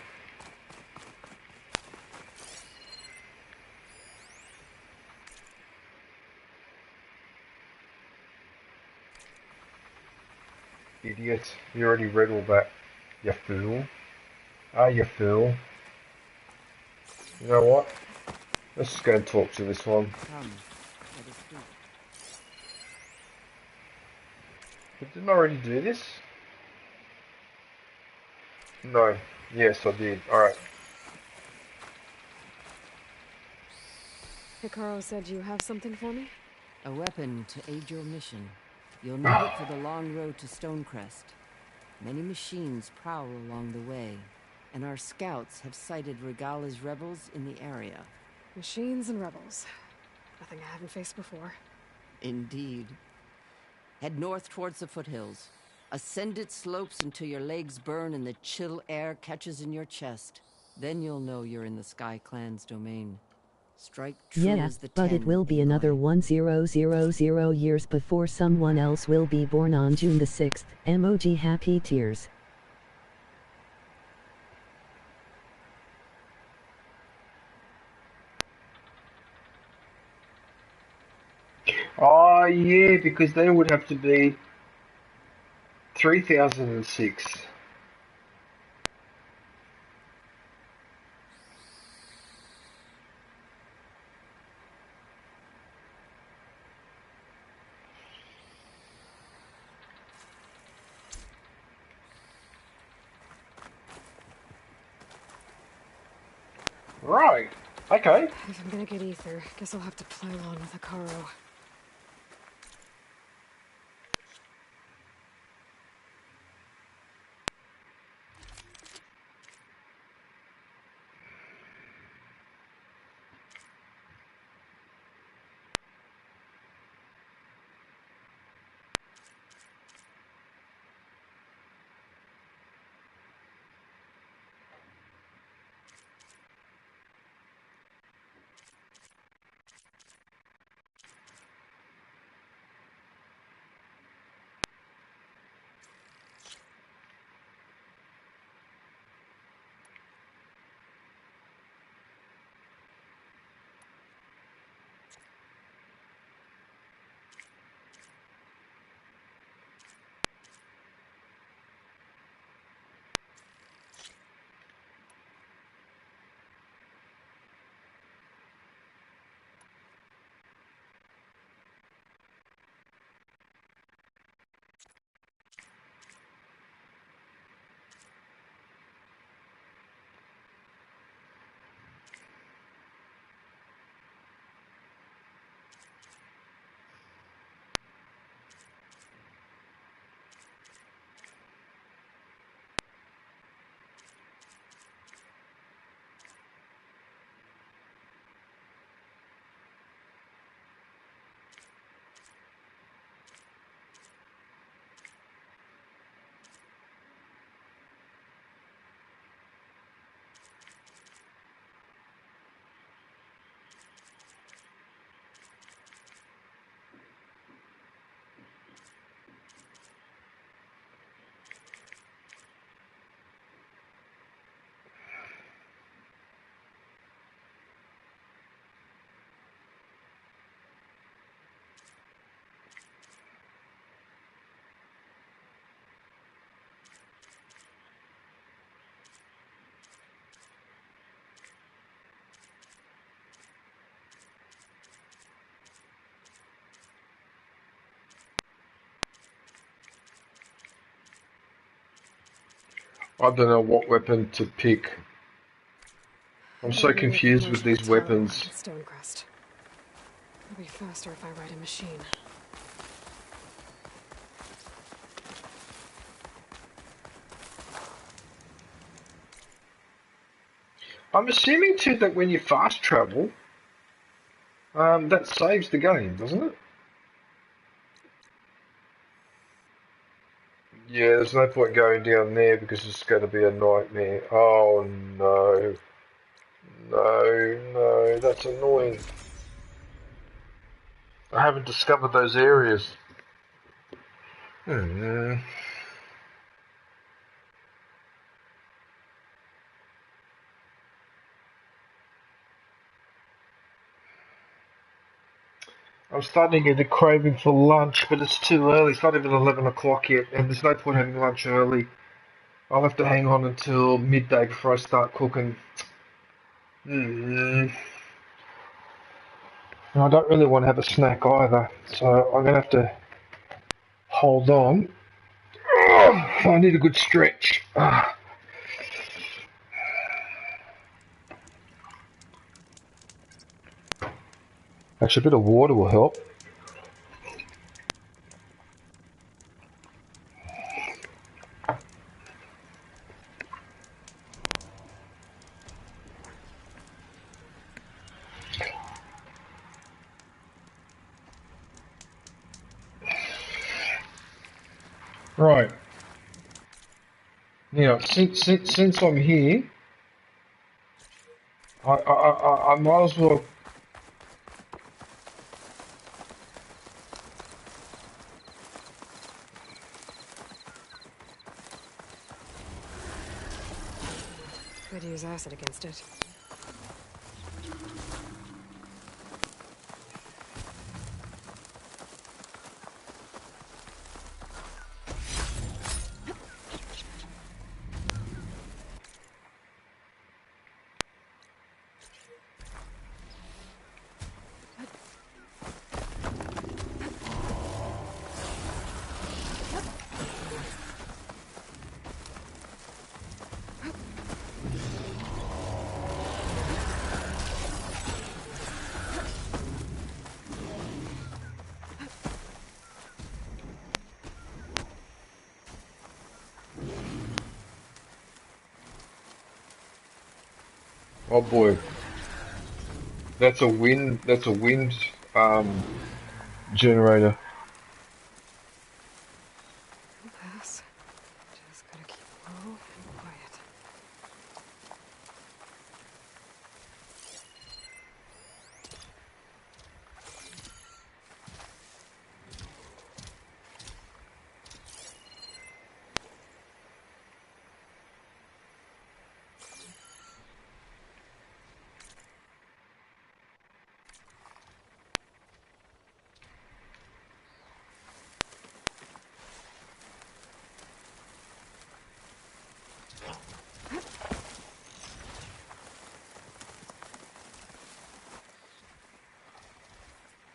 Idiot. You already read all that. You fool. Ah, you fool. You know what? Let's just go and talk to this one. But didn't I already do this? No. Yes, I did. Alright. Hikaru said you have something for me? A weapon to aid your mission. You'll need it for the long road to Stonecrest. Many machines prowl along the way, and our scouts have sighted Regala's rebels in the area. Machines and rebels. Nothing I haven't faced before. Indeed. Head north towards the foothills. Ascend its slopes until your legs burn and the chill air catches in your chest. Then you'll know you're in the Sky Clan's domain. Strike true Yeah, as the but it will be another 1000 years before someone else will be born on June the 6th. Emoji happy tears. Oh, yeah, because then it would have to be 3006. Right. Okay. If I'm gonna get ether, guess I'll have to pile on with Hikaru. I don't know what weapon to pick. I'm so confused with these weapons. Stonecrest. It'll be faster if I ride a machine. I'm assuming too that when you fast travel, that saves the game, doesn't it? Yeah, there's no point going down there because it's going to be a nightmare. Oh no. No, that's annoying. I haven't discovered those areas. I'm starting to get a craving for lunch, but it's too early. It's not even 11 o'clock yet, and there's no point having lunch early. I'll have to hang on until midday before I start cooking. And I don't really want to have a snack either, so I'm going to have to hold on. I need a good stretch. Actually, a bit of water will help. Right. Now, since I'm here, I might as well. Could use acid against it. Oh boy, that's a wind. That's a wind generator. Pass. Just gotta keep low and quiet.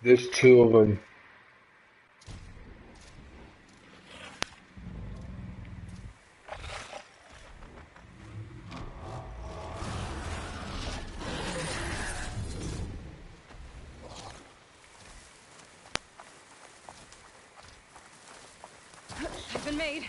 There's two of them. I've been made.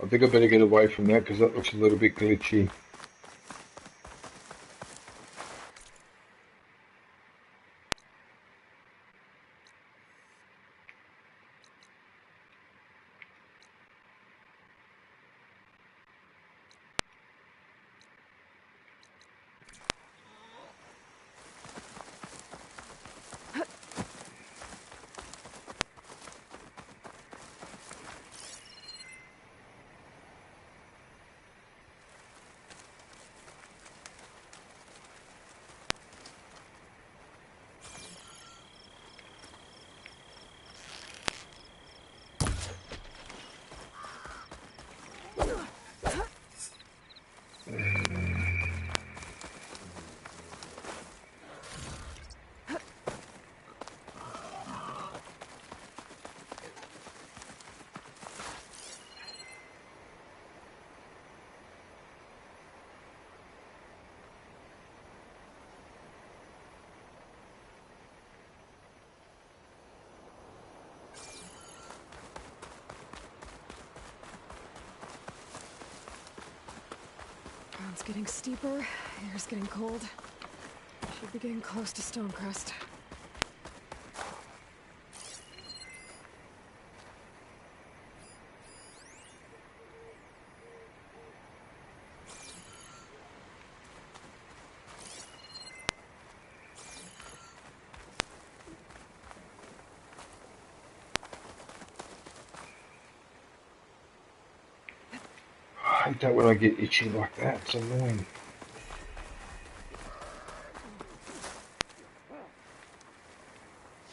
I think I better get away from that because that looks a little bit glitchy. Ground's getting steeper, air's getting cold. Should be getting close to Stonecrest. I hate that when I get itchy like that. It's annoying.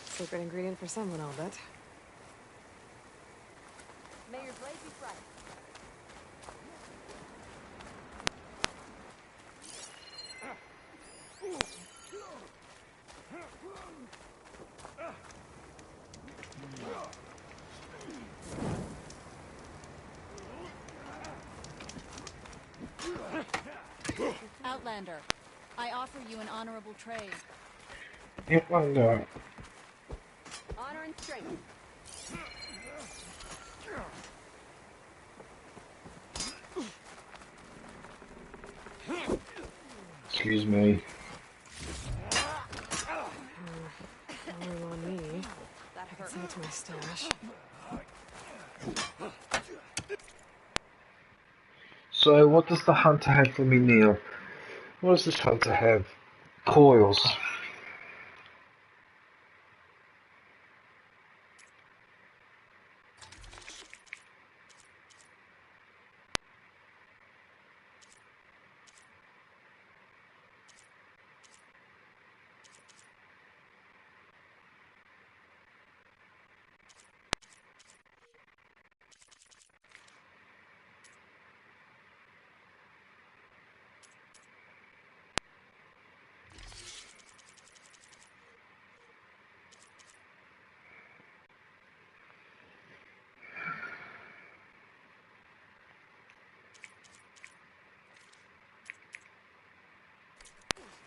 Secret ingredient for someone, I'll bet. May your blade be bright. Outlander, I offer you an honorable trade. Outlander. Honor and strength. Excuse me. Only on me. That hurt. That's my stash. So, what does the hunter have for me now? What does this hunter have? Coils.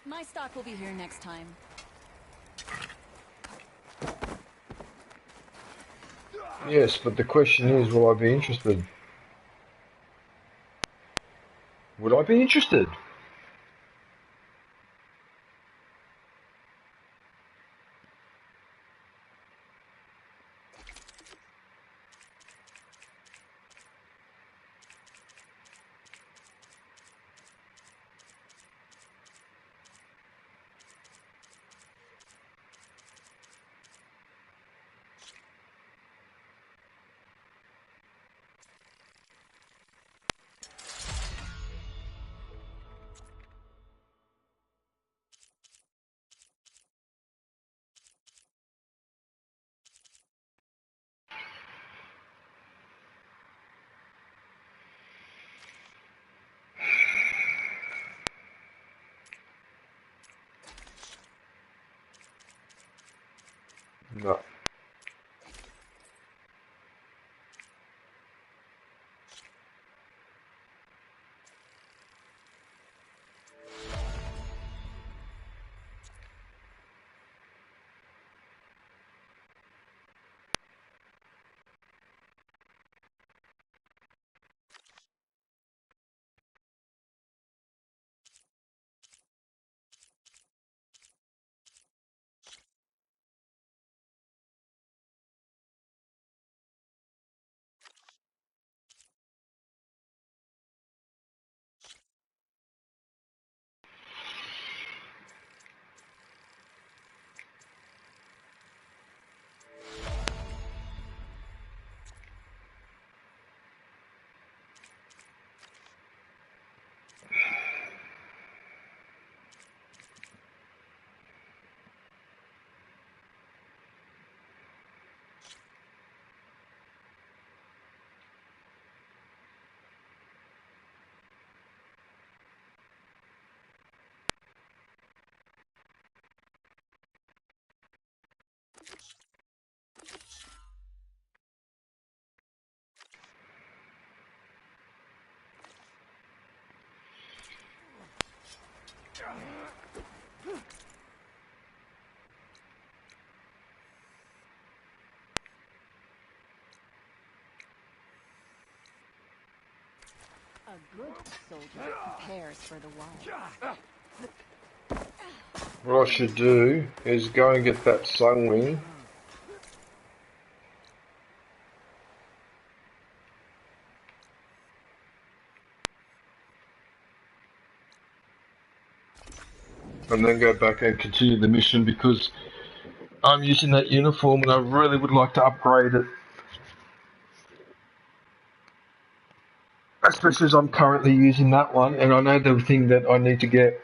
My stock will be here next time. Yes, but the question is, will I be interested? Would I be interested? No. A good soldier prepares for the wild. What I should do is go and get that Sunwing. And then go back and continue the mission because I'm using that uniform and I really would like to upgrade it. Especially as I'm currently using that one and I know the thing that I need to get.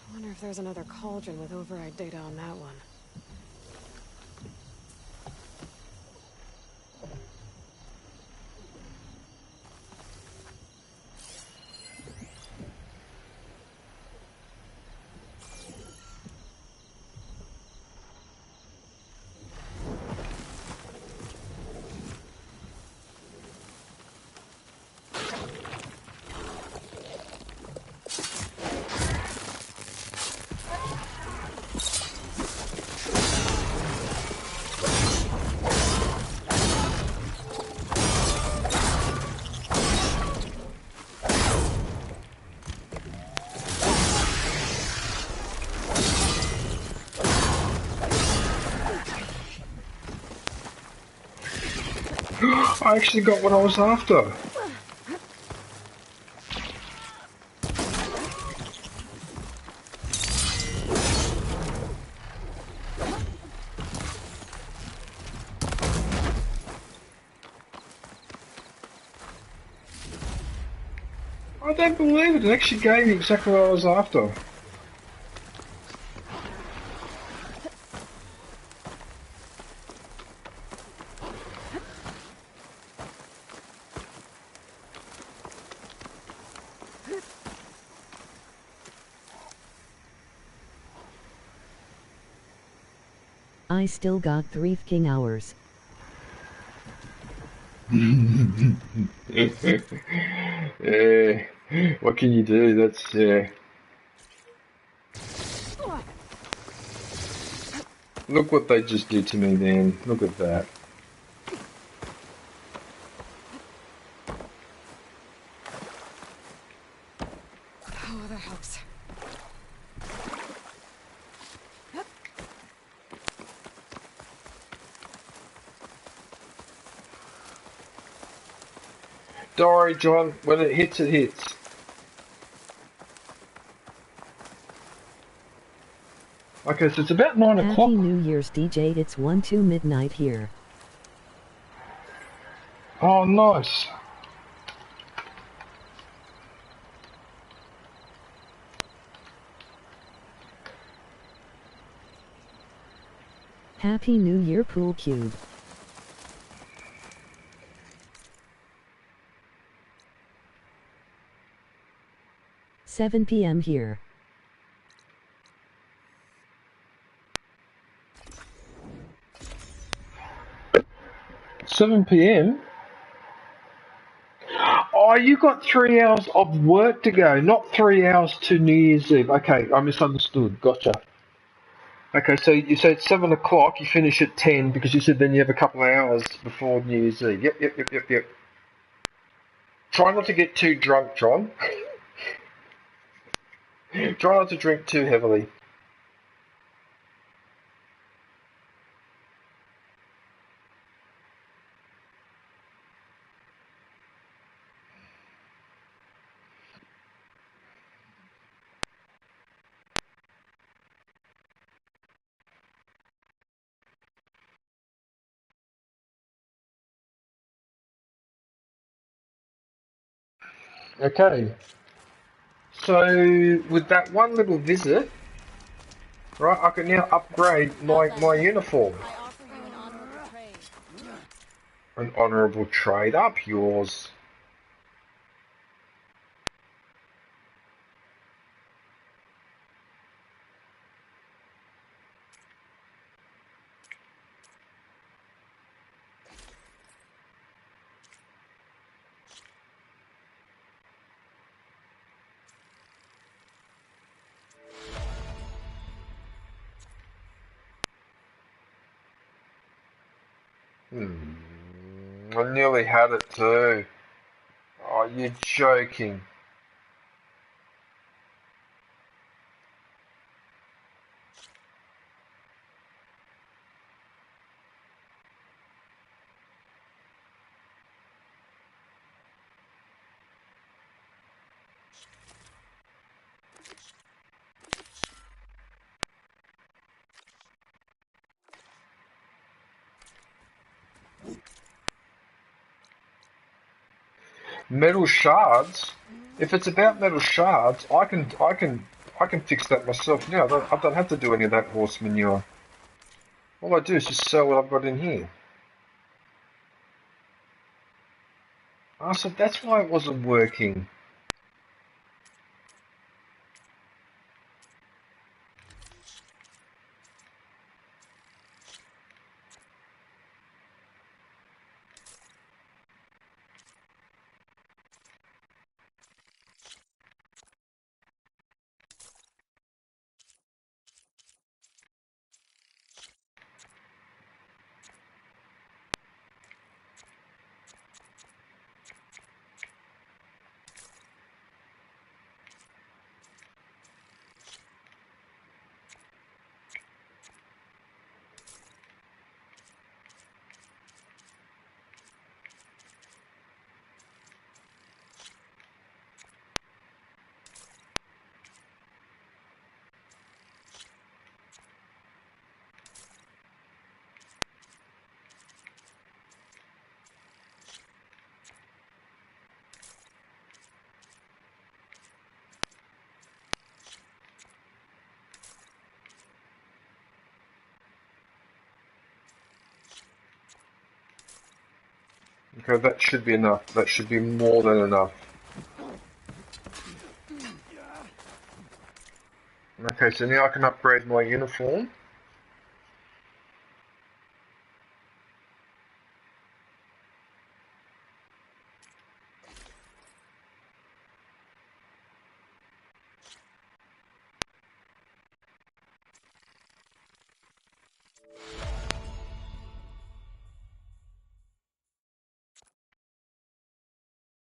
I wonder if there's another cauldron with override data on that one. I actually got what I was after. I don't believe it. It actually gave me exactly what I was after. I still got 3 fucking hours. What can you do? That's Look what they just did to me then. Look at that. Oh, that helps. Don't worry, John. When it hits, it hits. Okay, so it's about 9 o'clock. Happy New Year's, DJ. It's 1-2 midnight here. Oh, nice. Happy New Year, Pool Cube. "7 p.m. here. 7 p.m. Oh, you got 3 hours of work to go, not 3 hours to New Year's Eve. Okay, I misunderstood. Gotcha. Okay, so you said 7 o'clock, you finish at 10 because you said then you have a couple of hours before New Year's Eve. Yep. Try not to get too drunk, John. Try not to drink too heavily. Okay. So, with that one little visit, right, I can now upgrade my uniform. An honourable trade, up yours. I nearly had it too. Oh, you're joking. Metal shards? If it's about metal shards, I can fix that myself now. I don't have to do any of that horse manure. All I do is just sell what I've got in here. Ah, so that's why it wasn't working. Okay, that should be enough. That should be more than enough. Okay, so now I can upgrade my uniform.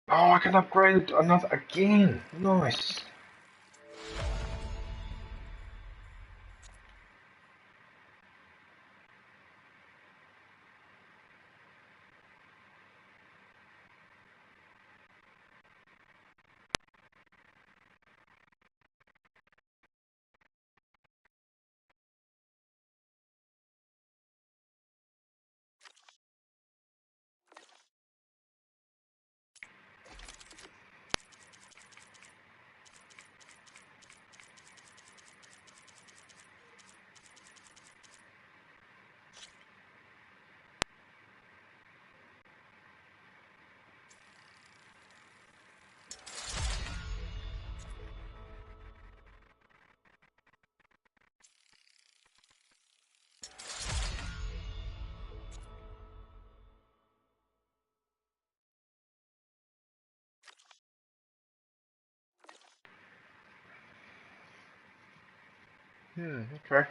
Oh, I can upgrade another again. Nice. Okay.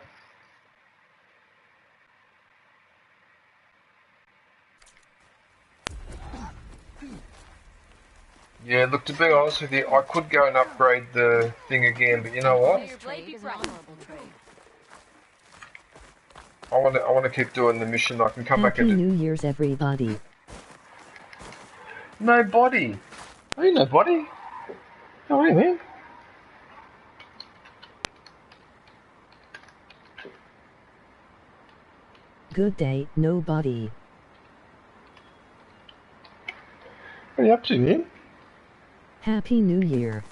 Yeah, look, to be honest with you, I could go and upgrade the thing again, but you know what? I want to keep doing the mission. I can come back Happy and New Year's, everybody. Nobody. Ain't nobody. Oh, hey, man. Good day, nobody. What are you up to, man? Happy New Year.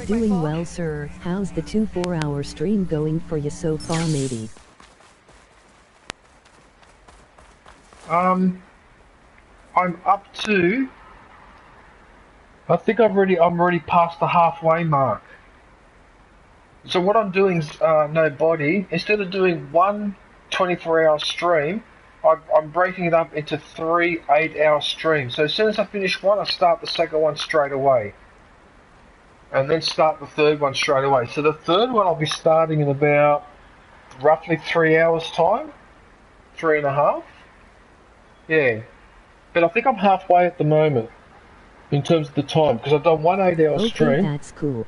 Doing well, sir. How's the 2 4-hour stream going for you so far, matey? I'm up to. I think I'm already past the halfway mark. So what I'm doing is nobody. Instead of doing one 24-hour stream, I'm breaking it up into 3 8-hour streams. So as soon as I finish one, I start the second one straight away. And then start the third one straight away. So the third one I'll be starting in about roughly 3 hours time. 3.5. Yeah. But I think I'm halfway at the moment in terms of the time, because I've done one 8-hour stream. Okay, that's cool.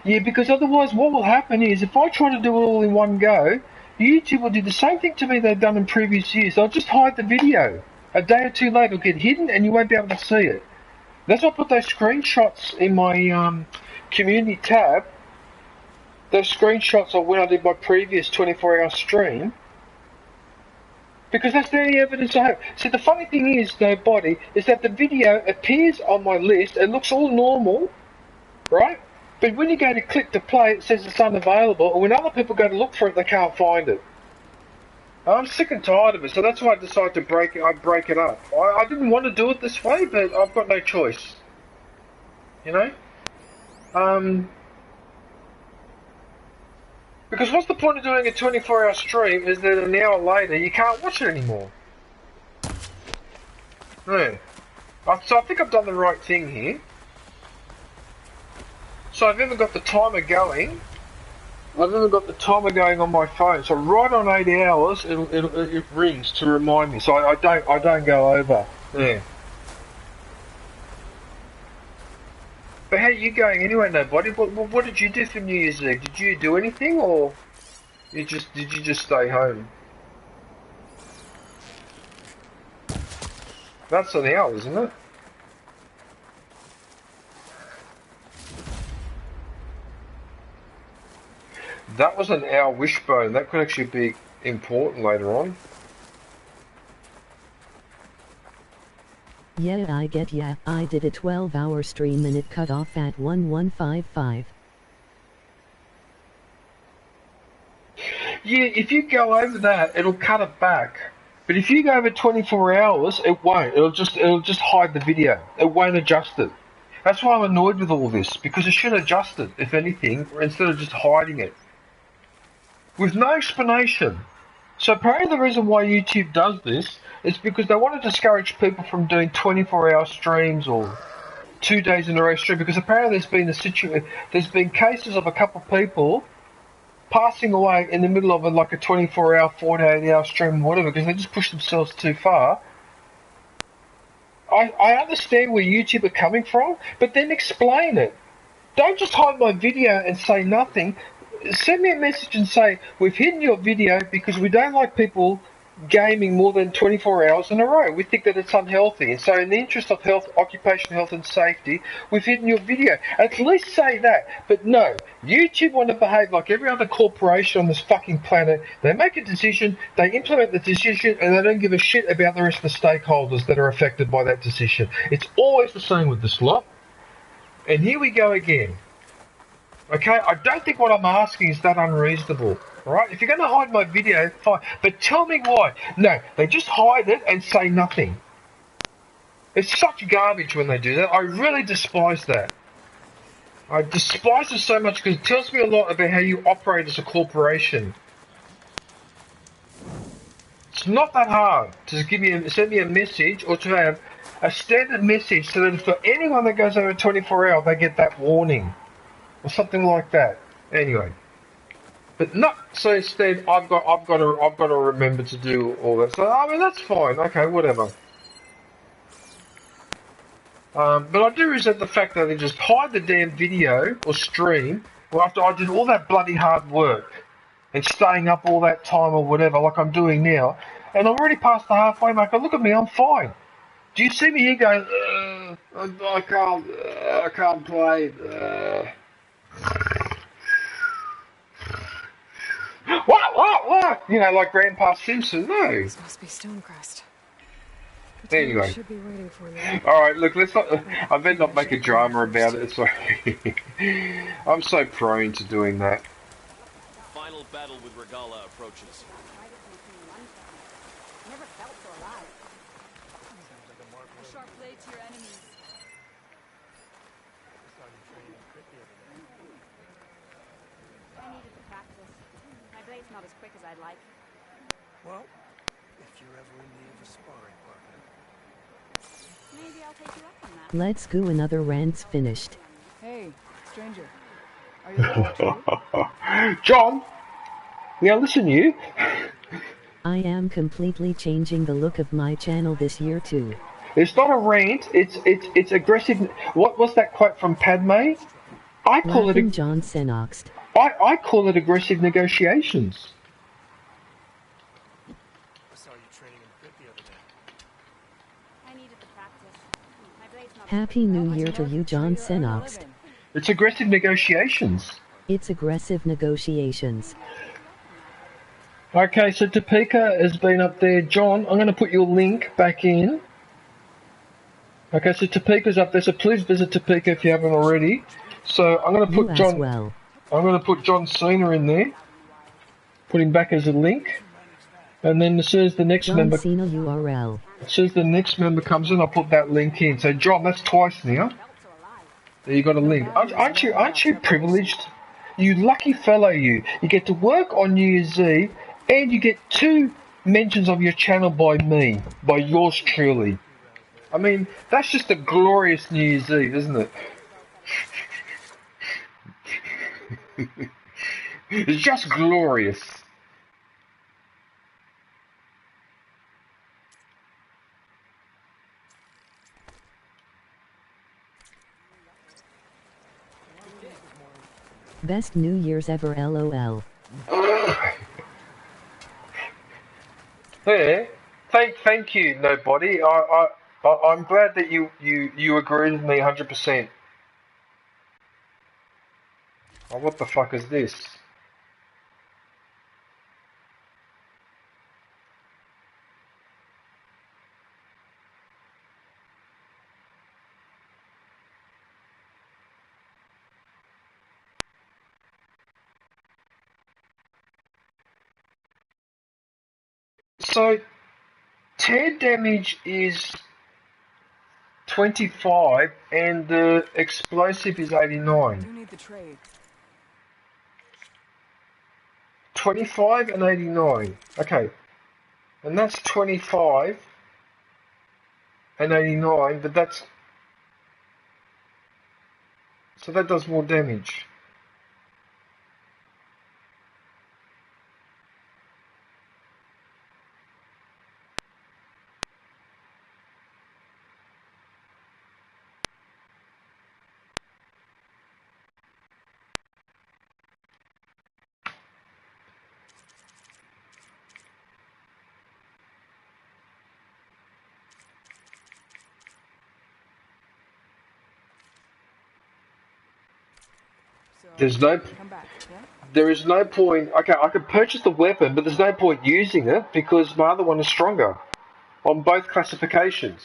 Yeah, because otherwise what will happen is if I try to do it all in one go, YouTube will do the same thing to me they've done in previous years. They'll just hide the video. A day or two later it'll get hidden and you won't be able to see it. That's why I put those screenshots in my community tab. Those screenshots of when I did my previous 24-hour stream. Because that's the only evidence I have. See, the funny thing is, nobody, is that the video appears on my list. It looks all normal, right? But when you go to click to play, it says it's unavailable. And when other people go to look for it, they can't find it. I'm sick and tired of it, so that's why I decided to break it up. I didn't want to do it this way, but I've got no choice. You know? Because what's the point of doing a 24-hour stream is that an hour later you can't watch it anymore. Yeah. So I think I've done the right thing here. So I've even got the timer going. I've even got the timer going on my phone. So right on 80 hours, it rings to remind me. So I don't go over. Yeah. But how are you going anyway, nobody? What did you do for New Year's Eve? Did you do anything, or did you just stay home? That's an hour, isn't it? That was an hour wishbone. That could actually be important later on. Yeah, I get ya. I did a 12-hour stream and it cut off at 1155. Yeah, if you go over that, it'll cut it back. But if you go over 24 hours, it won't. It'll just hide the video. It won't adjust it. That's why I'm annoyed with all this, because it should adjust it, if anything, instead of just hiding it. With no explanation. So apparently the reason why YouTube does this is because they want to discourage people from doing 24-hour streams or 2 days in a row stream, because apparently there's been cases of a couple of people passing away in the middle of like a 24-hour, 48-hour stream or whatever, because they just push themselves too far. I understand where YouTube are coming from, but then explain it. Don't just hide my video and say nothing. Send me a message and say, we've hidden your video because we don't like people gaming more than 24 hours in a row. We think that it's unhealthy. And so in the interest of health, occupational health and safety, we've hidden your video. At least say that. But no, YouTube want to behave like every other corporation on this fucking planet. They make a decision, they implement the decision, and they don't give a shit about the rest of the stakeholders that are affected by that decision. It's always the same with this lot. And here we go again. Okay, I don't think what I'm asking is that unreasonable. Right? If you're going to hide my video, fine. But tell me why. No, they just hide it and say nothing. It's such garbage when they do that. I really despise that. I despise it so much because it tells me a lot about how you operate as a corporation. It's not that hard to send me a message or to have a standard message so that for anyone that goes over 24 hours, they get that warning or something like that. Anyway, but not so instead. I've got to remember to do all that. So I mean that's fine. Okay, whatever. But I do resent the fact that they just hide the damn video or stream well, after I did all that bloody hard work and staying up all that time or whatever, like I'm doing now, and I'm already past the halfway mark. Look at me, I'm fine. Do you see me here going, I can't play. What? You know, like Grandpa Simpson. No. This must be Stonecrest. Anyway. Should be waiting for me. Alright, look, let's not. I better not make a drama about it. Sorry. I'm so prone to doing that. Final battle with Regala approaches. Never felt so alive. A sharp blade to your enemies. I needed to practice. My blade's not as quick as I'd like. Well, if you're ever in need of a sparring partner. Maybe I'll take you up on that. Let's go, another rant's finished. Hey, stranger. Are you looking for John! Now listen, you. I am completely changing the look of my channel this year too. It's not a rant, it's aggressive. What was that quote from Padme? I call it John Senoxt. I call it aggressive negotiations. I saw you training in the pit the other day. I needed to practice. My blade's not Happy New Year to you, John Senoxt. It's aggressive negotiations. It's aggressive negotiations. Okay, so Topeka has been up there. John, I'm going to put your link back in. Okay, so Topeka's up there, so please visit Topeka if you haven't already. So I'm going to put John. Well. I'm going to put John Cena in there. Put him back as a link, and then as soon as the next John member. Cena URL. As soon as the next member comes in, I'll put that link in. So John, that's twice now. There you got a link. Aren't you privileged? You lucky fellow, you. You get to work on New Year's Eve, and you get 2 mentions of your channel by me, by yours truly. I mean, that's just a glorious New Year's Eve, isn't it? It's just glorious. Best New Year's ever, LOL. Yeah, thank you, nobody. I'm glad that you agree with me 100%. Oh, what the fuck is this? So, tear damage is 25 and the explosive is 89. You need the trade. 25 and 89. Okay. And that's 25 and 89, but that's... So that does more damage. There is no point. Okay, I could purchase the weapon, but there's no point using it because my other one is stronger on both classifications.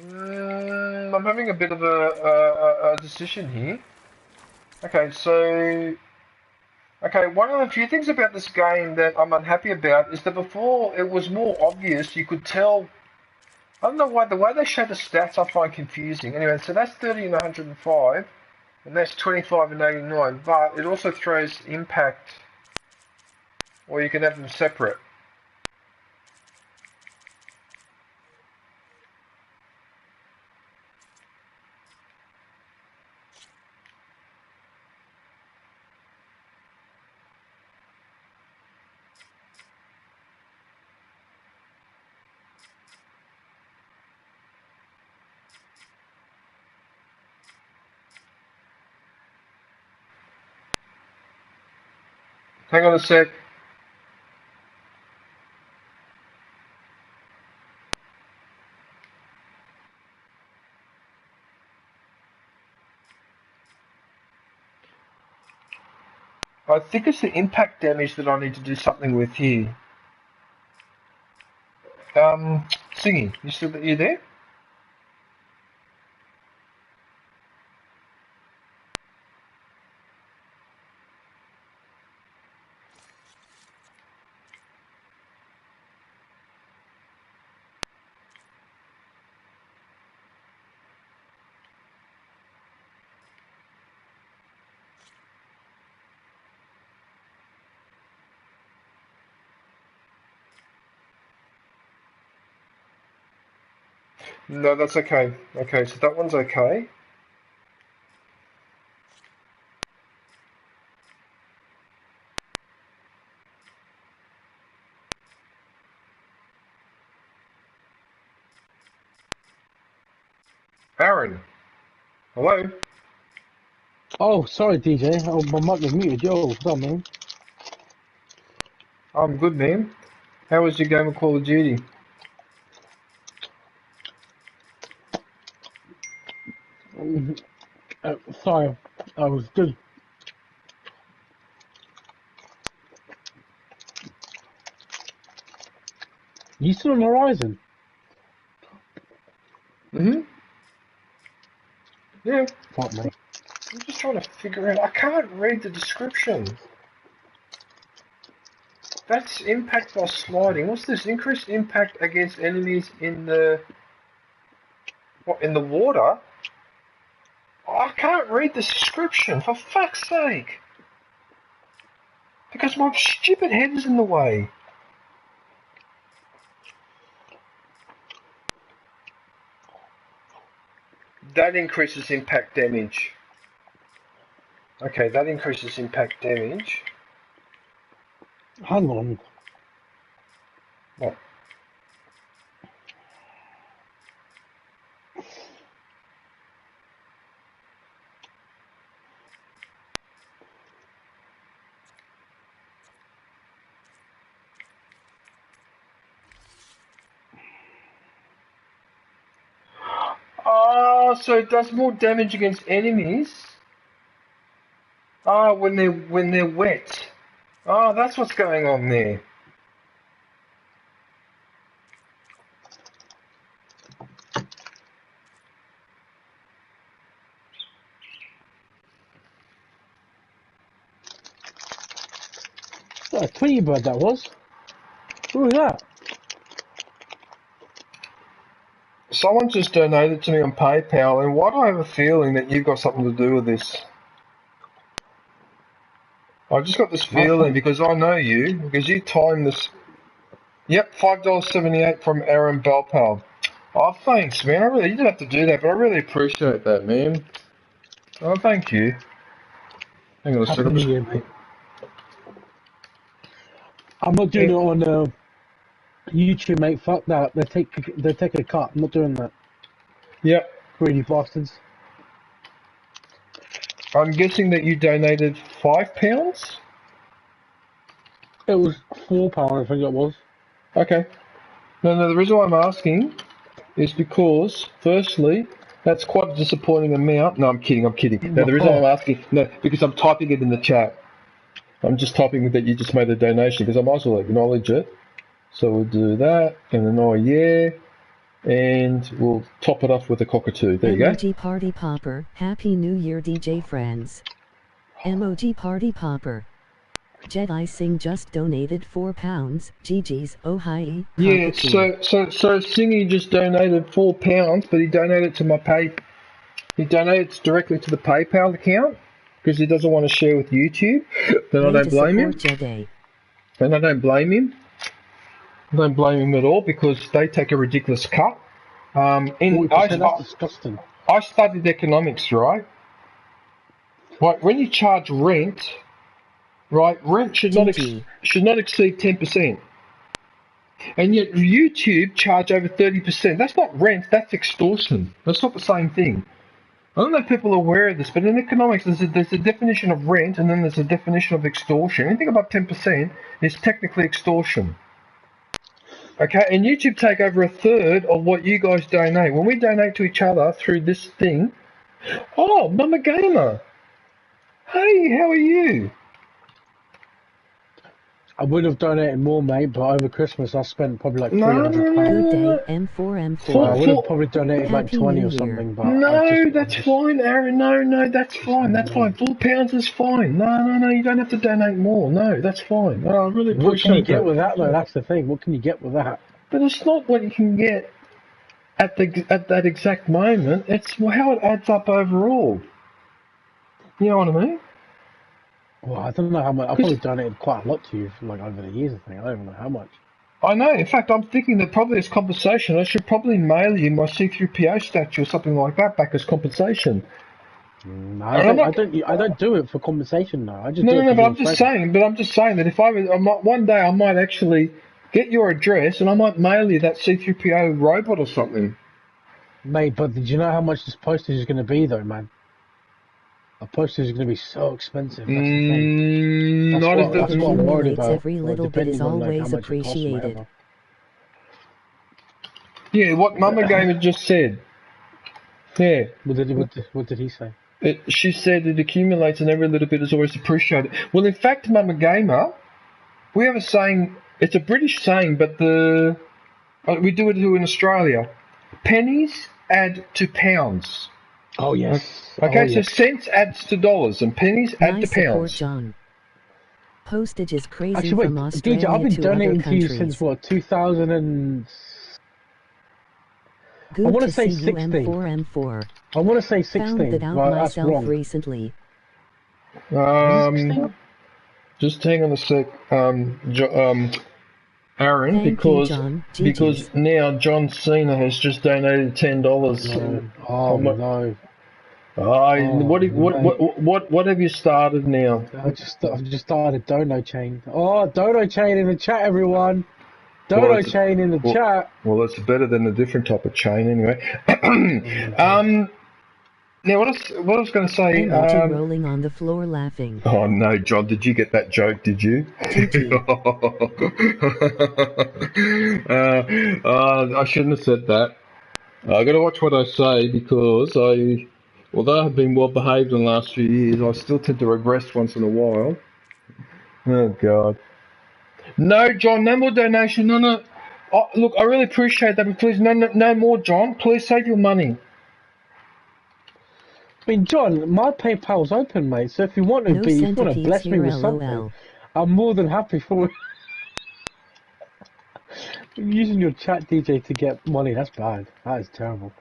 I'm having a bit of a decision here. Okay, so... Okay, one of the few things about this game that I'm unhappy about is that before it was more obvious, you could tell... I don't know why, the way they show the stats I find confusing. Anyway, so that's 30 and 105, and that's 25 and 89, but it also throws impact, or you can have them separate. Hang on a sec. I think it's the impact damage that I need to do something with here. Singing, you there? No, that's okay. Okay, so that one's okay. Aaron, hello? Oh, sorry, DJ. Oh, my mic was muted. Yo, what's up, man? I'm good, man. How was your game of Call of Duty? Sorry, I was good. You still on Horizon? Yeah. Fuck me. I'm just trying to figure out. I can't read the description. That's impact by sliding. What's this? Increased impact against enemies in the... What, in the water? I can't read the description, for fuck's sake! Because my stupid head is in the way. That increases impact damage. Okay, that increases impact damage. Hang on. What? Oh, so it does more damage against enemies. Oh, when they're wet. Oh, that's what's going on there. What a Tweety bird that was. Who was that? Someone just donated to me on PayPal, and why do I have a feeling that you've got something to do with this? I've just got this feeling because I know you, because you timed this. Yep, $5.78 from Aaron Belpal. Oh, thanks, man. You didn't have to do that, but I really appreciate that, man. Oh, thank you. Hang on a second. I'm not doing it on YouTube, mate. Fuck that. They take a cut. I'm not doing that. Yep. Greedy bastards. I'm guessing that you donated £5? It was £4, I think it was. Okay. No, the reason why I'm asking is because, firstly, that's quite a disappointing amount. No, I'm kidding. No, the reason why I'm asking, because I'm typing it in the chat. I'm just typing that you just made a donation, because I might as well acknowledge it. So we'll do that, and then, oh yeah. And we'll top it off with a cockatoo. There you go. Emoji Party Popper. Happy New Year, DJ friends. Emoji Party Popper. Jedi Singh just donated £4. GG's. Oh hi. Yeah, so Singy just donated £4, but he donated to my He donated directly to the PayPal account because he doesn't want to share with YouTube. Then I don't blame him. And I don't blame him. I don't blame him at all because they take a ridiculous cut. That's disgusting. I studied economics, right? Right, when you charge rent, right, rent should not exceed 10%. And yet YouTube charge over 30%. That's not rent, that's extortion. That's not the same thing. I don't know if people are aware of this, but in economics there's a definition of rent and then there's a definition of extortion. Anything above 10% is technically extortion. Okay, and YouTube take over a third of what you guys donate. When we donate to each other through this thing, oh, Mama Gamer, hey, how are you? I would have donated more, mate, but over Christmas I spent probably like £300. Good day, M4M4. So I would have probably donated like 20 or something, but... No, that's fine, Aaron. No, that's fine. That's fine. £4 is fine. No, you don't have to donate more. No, that's fine. I really appreciate that. What can you get with that, though? That's the thing. What can you get with that? But it's not what you can get at that exact moment. It's how it adds up overall. You know what I mean? Well, I don't know how much. I've probably donated quite a lot to you, like over the years. I think I don't even know how much. I know. In fact, I'm thinking that probably as compensation, I should probably mail you my C3PO statue or something like that back as compensation. No, I don't do it for compensation. No, I just but I'm just saying. But I'm just saying that if one day I might actually get your address and I might mail you that C3PO robot or something. Mate, but did you know how much this postage is going to be, though, man? A postage is going to be so expensive. That's the thing. That's what I'm worried about. Every little bit is always appreciated. Yeah, what Mama Gamer just said. Yeah. What did he say? She said it accumulates and every little bit is always appreciated. Well, in fact, Mama Gamer, we have a saying. It's a British saying, but we do it in Australia. Pennies add to pounds. Oh, yes. Okay, so cents adds to dollars and pennies add to pounds. John. Postage is crazy. Actually, wait, from Australia DJ, I've been to donating other to you countries. since what, 2000 and... Good I want to to say see you, 16. M4M4. I want to say 16. Found that out but that's myself wrong. recently. Just hang on a sec, Aaron, Thank because you, John. because now John Cena has just donated $10. No. Oh, no. What have you started now? I've just started a dono chain. Oh, dono chain in the chat, everyone. Dono chain in the chat. Well, it's better than a different type of chain, anyway. Now, what I was going to say... rolling on the floor laughing. Oh, no, John, did you get that joke, did you? I shouldn't have said that. I got to watch what I say because although I've been well behaved in the last few years, I still tend to regress once in a while. Oh, God. No, John, no more donation. No. Oh, look, I really appreciate that, but please, no more, John. Please save your money. I mean, John, my PayPal's open, mate. So if you want to bless me with something, I'm more than happy for it. Using your chat, DJ, to get money, that's bad. That is terrible.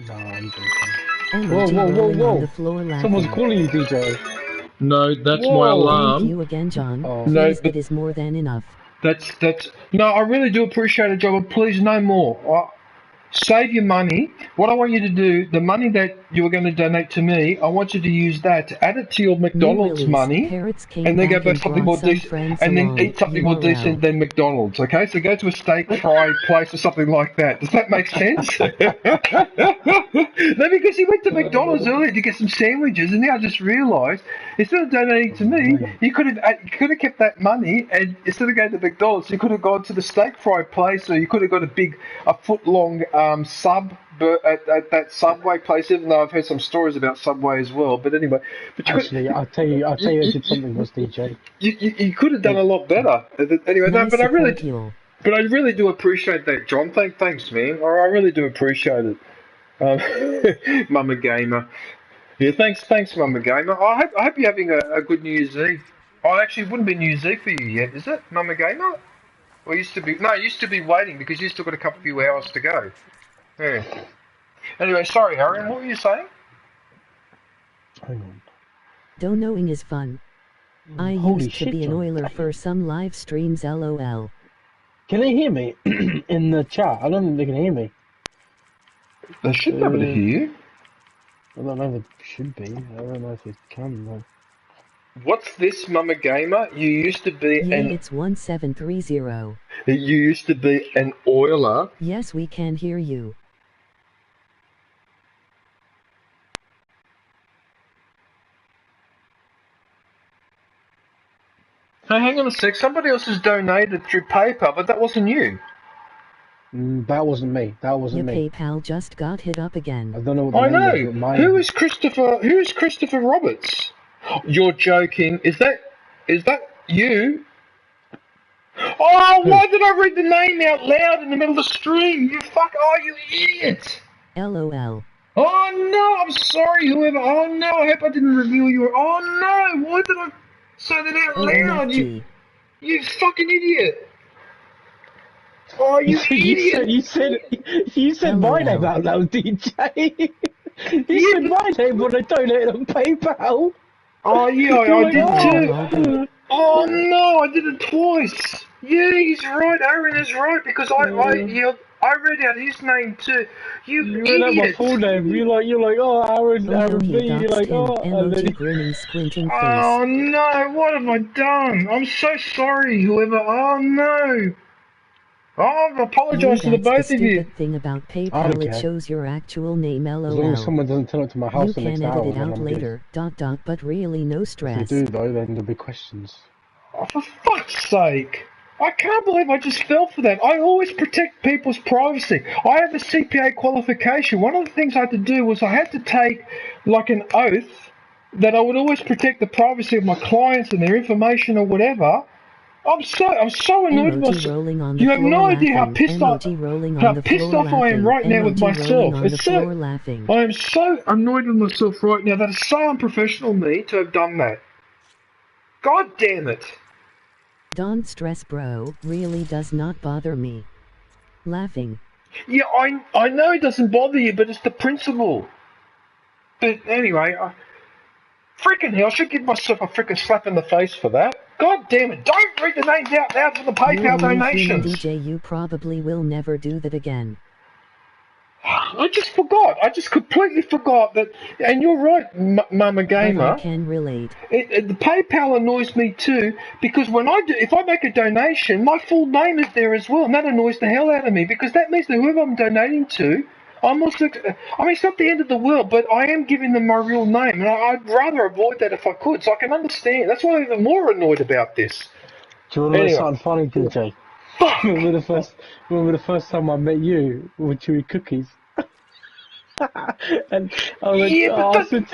No, I'm joking. Whoa. Someone's calling you, DJ. No, that's my alarm. Thank you again, John. No, please, it is more than enough. That's no, I really do appreciate it, John, but please no more. Save your money. What I want you to do, the money that you were going to donate to me, I want you to use that to add it to your McDonald's money, and then go buy something more decent, and then eat something more decent than McDonald's. Okay, so go to a steak fry place or something like that. Does that make sense? No, because he went to McDonald's earlier to get some sandwiches, and now I just realised instead of donating to me, you could have kept that money, and instead of going to McDonald's, you could have gone to the steak fry place, or you could have got a foot-long sub at that Subway place, even though I've heard some stories about Subway as well. But anyway, I'll tell you, I did something was DJ. You could have done a lot better. Anyway, nice but I really, But I really do appreciate that, John. Thanks, man. I really do appreciate it. Mama Gamer. Yeah, thanks, Mama Gamer. I hope you're having a good New Year's Eve. Oh, actually, it wouldn't be New Year's Eve for you yet, is it, Mama Gamer? Well, it used to be waiting because you still got a few hours to go. Yeah. Anyway, sorry, Aaron, what were you saying? Hang on. Don't knowing is fun. I Holy used to shit, be an John. oiler for some live streams, lol. Can they hear me in the chat? I don't think they can hear me. They should be able to hear you. I don't know if it should be. I don't know if it can, though. What's this, Mama Gamer? You used to be it's 1730. You used to be an oiler? Yes, we can hear you. Hey, hang on a sec. Somebody else has donated through PayPal, but that wasn't you. That wasn't me. That wasn't Your me. PayPal just got hit up again. I don't know what the name is, but Who is Christopher? Who is Christopher Roberts? You're joking. Is that you? Oh, why did I read the name out loud in the middle of the stream? You fuck! Oh, you idiot! LOL. Oh no! I'm sorry, whoever. Oh no! I hope I didn't reveal your. Oh no! Why did I say that out loud? You fucking idiot! Oh, you idiot! You said my name out loud, DJ. You said my name when I donated on PayPal. Oh yeah, I did too. Oh no, I did it twice. Yeah, he's right. Aaron is right because I read out his name too. You read out my idiot! full name. You're like, oh, Aaron B. You're like, oh, and then grinning, squinting face. Oh no, what have I done? I'm so sorry, whoever. Oh no. Oh, I apologise to the both of you. That's the thing about PayPal. It shows your actual name. LOL. As long as someone doesn't turn up to my house the next hour, you can edit it out later. But really, no stress. If they do though, then there'll be questions. Oh, for fuck's sake! I can't believe I just fell for that. I always protect people's privacy. I have a CPA qualification. One of the things I had to do was I had to take like an oath that I would always protect the privacy of my clients and their information or whatever. I'm so annoyed with myself. You have no idea how pissed off I am right now with myself. I am so annoyed with myself right now. That is so unprofessional of me to have done that. God damn it. Don't stress, bro. Really does not bother me. Laughing. Yeah, I know it doesn't bother you, but it's the principle. But anyway, freaking hell, I should give myself a freaking slap in the face for that. God damn it, don't read the names out loud for the PayPal donations. DJ, you probably will never do that again. I just forgot. I just completely forgot that. And you're right, Mama Gamer. I can relate. The PayPal annoys me too because if I make a donation, my full name is there as well, and that annoys the hell out of me because that means that whoever I'm donating to, it's not the end of the world, but I am giving them my real name, and I'd rather avoid that if I could, so I can understand. That's why I'm even more annoyed about this. Do you want to know something funny, DJ? Remember the first time I met you with Chewy Cookies? And I went,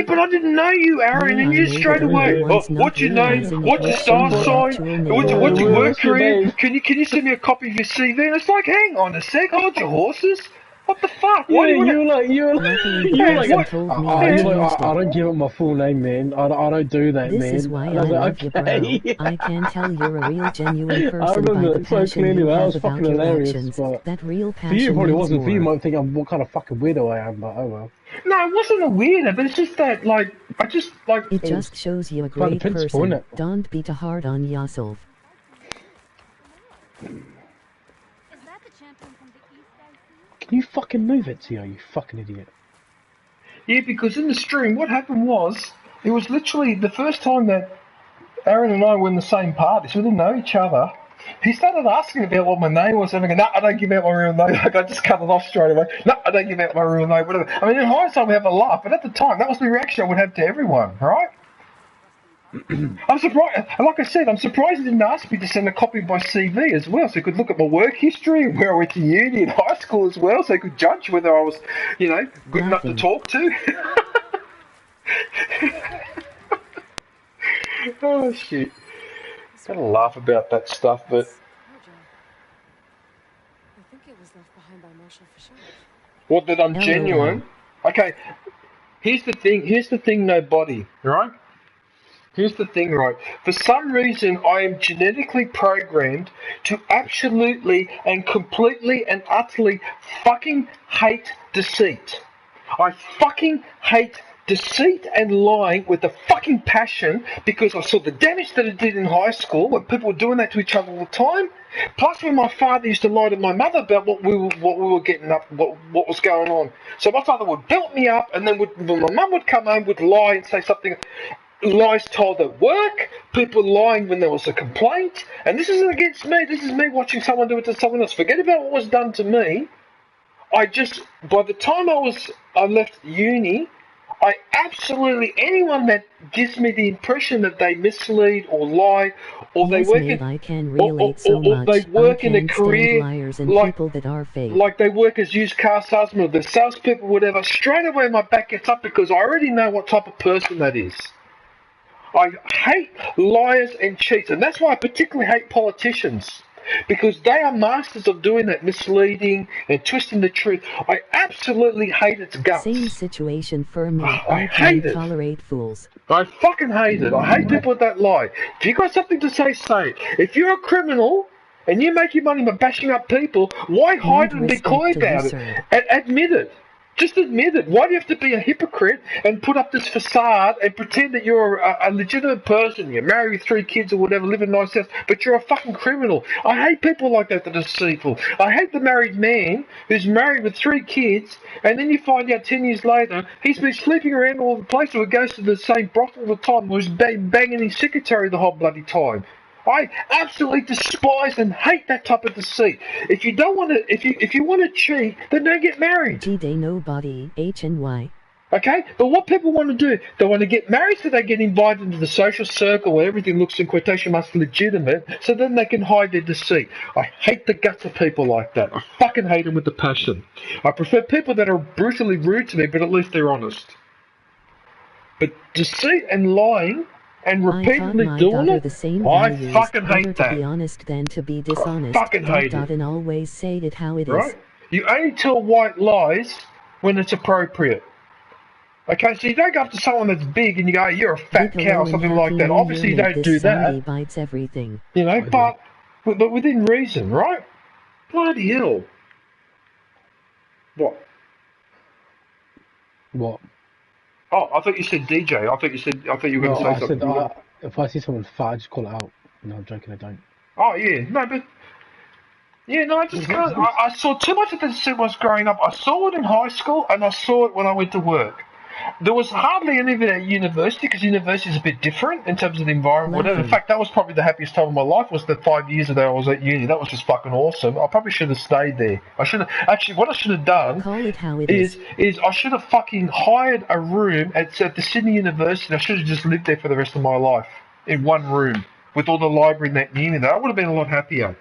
but I didn't know you, Aaron, and you straight away. What's your name? What's your star sign? What's your work career? Can you send me a copy of your CV? And it's like, hang on a sec, hold your horses. What the fuck? You're like, I don't give up my full name, man. I don't do that, man. This is why I love you, bro. I can tell you're a real, genuine person by the passion you have about your actions. That real passion. For you, probably wasn't. More. For you, might think I'm what kind of fucking weirdo I am, but oh well. No, it wasn't a weirdo, but it's just that, It just shows you a great person. Don't be too hard on yourself. Can you fucking move it, Tio, you fucking idiot? Yeah, because in the stream, what happened was, it was literally the first time that Aaron and I were in the same party, so we didn't know each other. He started asking about what my name was, and I go, no, I don't give out my real name. Like, I just cut it off straight away. No, I don't give out my real name, whatever. I mean, in hindsight, we have a laugh, but at the time, that was the reaction I would have to everyone, right? I'm surprised, like I said, I'm surprised he didn't ask me to send a copy of my CV as well, so he could look at my work history, where I went to uni and high school as well, so he could judge whether I was, good enough to talk to. Oh, shit. Gotta laugh about that stuff, but I think it was left behind by Marshal Fisher. what, that I'm LOL. genuine? Okay, here's the thing, nobody, right? Here's the thing, right? For some reason, I am genetically programmed to absolutely and completely and utterly fucking hate deceit. I fucking hate deceit and lying with a fucking passion because I saw the damage that it did in high school when people were doing that to each other all the time. Plus, when my father used to lie to my mother about what we were getting up, what was going on. So my father would build me up, and then when my mum would come home, would lie and say something. Lies told at work, people lying when there was a complaint, and this isn't against me, this is me watching someone do it to someone else. Forget about what was done to me. By the time I left uni, I absolutely, anyone that gives me the impression that they mislead or lie, or Yes, they work mate, in, I can relate so or they much. work I in a can't career stand liars and like, people that are fake. like they work as used car salesmen or they're salespeople, whatever, straight away my back gets up because I already know what type of person that is. I hate liars and cheats, and that's why I particularly hate politicians, because they are masters of doing that, misleading and twisting the truth. I absolutely hate its guts. Same situation for me. I can't hate it. tolerate fools. I fucking hate it. I hate people that lie. If you got something to say, say it. If you're a criminal and you make your money by bashing up people, why hide and be coy about it? Admit it. Just admit it. Why do you have to be a hypocrite and put up this facade and pretend that you're a legitimate person? You're married with 3 kids or whatever, live in a nice house, but you're a fucking criminal. I hate people like that that are deceitful. I hate the married man who's married with 3 kids, and then you find out 10 years later he's been sleeping around all the place, or goes to the same brothel all the time, or he's banging his secretary the whole bloody time. I absolutely despise and hate that type of deceit. If you don't want to, if you want to cheat, then don't get married. G-Day nobody, HNY. Okay, but what people want to do, they want to get married so they get invited into the social circle where everything looks in quotation marks legitimate, so then they can hide their deceit. I hate the guts of people like that. I fucking hate them with the passion. I prefer people that are brutally rude to me, but at least they're honest. But deceit and lying and repeatedly doing it, I fucking hate that. To be honest than to be dishonest. I fucking hate it. And always say it how it right? is. You only tell white lies when it's appropriate. Okay, so you don't go up to someone that's big and you go, you're a fat cow or something like that. Obviously you don't do that. Bites everything. You know, but within reason, right? Bloody hell. What? What? Oh, I thought you said DJ. I thought you were going to say something. If I see someone fat, I just call it out. No, I'm joking, I don't. Oh, yeah. No, but... Yeah, no, I just can't. I saw too much of this when I was growing up. I saw it in high school, and I saw it when I went to work. There was hardly any of it at university, because university is a bit different in terms of the environment. Whatever. In fact, that was probably the happiest time of my life, was the 5 years that I was at uni. That was just fucking awesome. I probably should have stayed there. I should have... Actually, what I should have done is I should have fucking hired a room at the Sydney University. I should have just lived there for the rest of my life, in one room, with all the library and that uni there. I would have been a lot happier.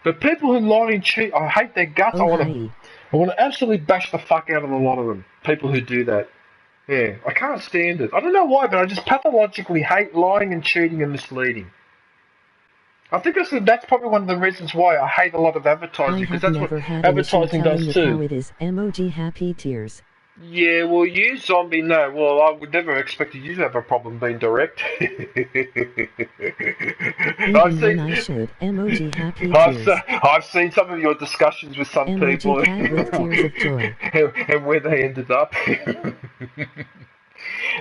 But people who lie and cheat, I hate their guts. I want to absolutely bash the fuck out of a lot of them. People who do that. Yeah, I can't stand it. I don't know why, but I just pathologically hate lying and cheating and misleading. I think that's probably one of the reasons why I hate a lot of advertising, because that's what advertising does too. How it is. Emoji happy tears. Yeah, well, you zombie, no. Well, I would never expect you to have a problem being direct. Emoji happy tears. I've seen some of your discussions with some people with tears of joy. and where they ended up.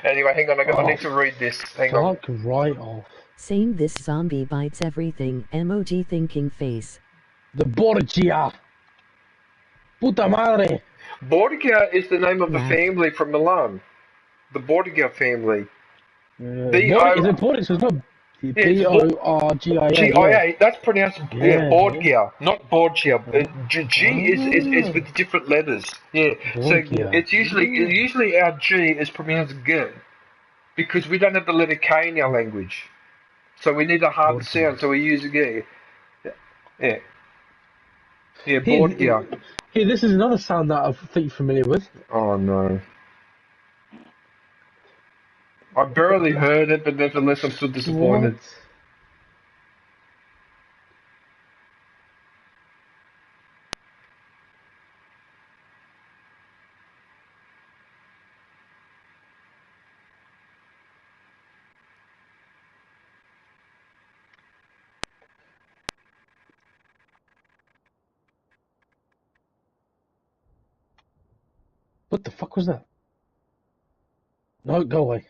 Anyway, hang on, I need to read this. Hang on. Right off. Same, this zombie bites everything. Emoji thinking face. The Borgia. Puta madre. Borgia is the name of a family from Milan. The Borgia family. Is it Borgia? It's not B-O-R-G-I-A. G-I-A, that's pronounced Borgia, not Borgia. G is with different letters. Yeah, Borgia. So it's usually our G is pronounced G, because we don't have the letter K in our language. So we need a hard sound, so we use G. Yeah. Yeah, Borgia. Hey, this is another sound that I think you're familiar with. Oh no. I barely heard it, but nevertheless I'm still disappointed. What the fuck was that? No, go away.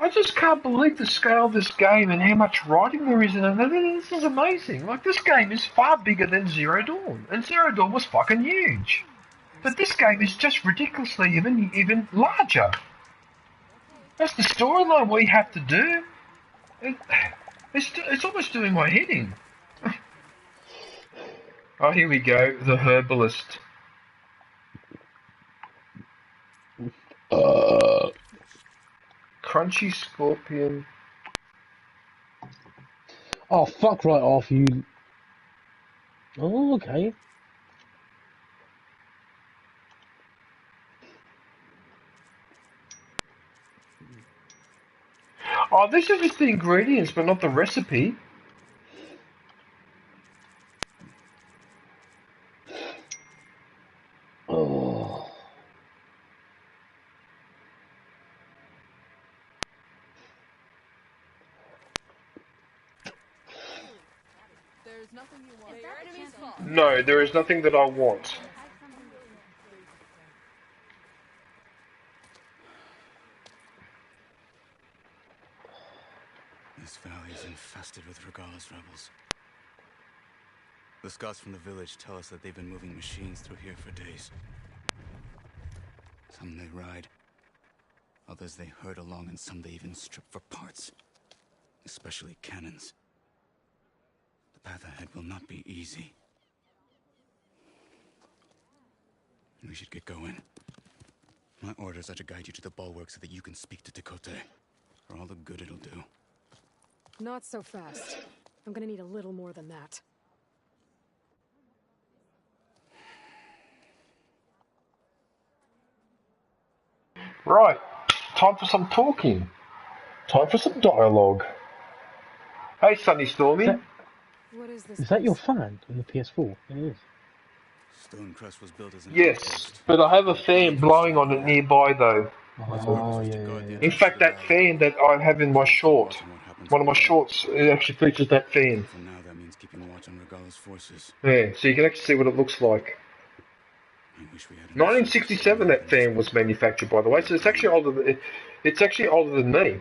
I just can't believe the scale of this game and how much writing there is in it. This is amazing. Like, this game is far bigger than Zero Dawn, and Zero Dawn was fucking huge. But this game is just ridiculously even larger. That's the storyline we have to do. It's almost doing my head in. Oh, here we go, the herbalist. Crunchy scorpion. Oh, fuck right off, you. Oh, okay. Oh, this is just the ingredients, but not the recipe. Oh. There's nothing you want. Their enemy's fault. No, there is nothing that I want. This valley is infested with Regala's rebels. The scouts from the village tell us that they've been moving machines through here for days. Some they ride, others they herd along, and some they even strip for parts. Especially cannons. The path ahead will not be easy. We should get going. My orders are to guide you to the bulwark so that you can speak to Tekote. For all the good it'll do. Not so fast. I'm gonna need a little more than that. Right, time for some talking. Time for some dialogue. Hey, Sunny Stormy. What is this? Is that your fan on the PS4? It is. Stonecrest was built as an Yes, but I have a fan blowing on it nearby though. Oh, yeah. In fact, that fan that I have in my short, one of my shorts, it actually features that fan. For now, that means keeping watch on Regala's forces. Yeah, so you can actually see what it looks like. 1967 that fan was manufactured, by the way, so it's actually older. It's actually older than me.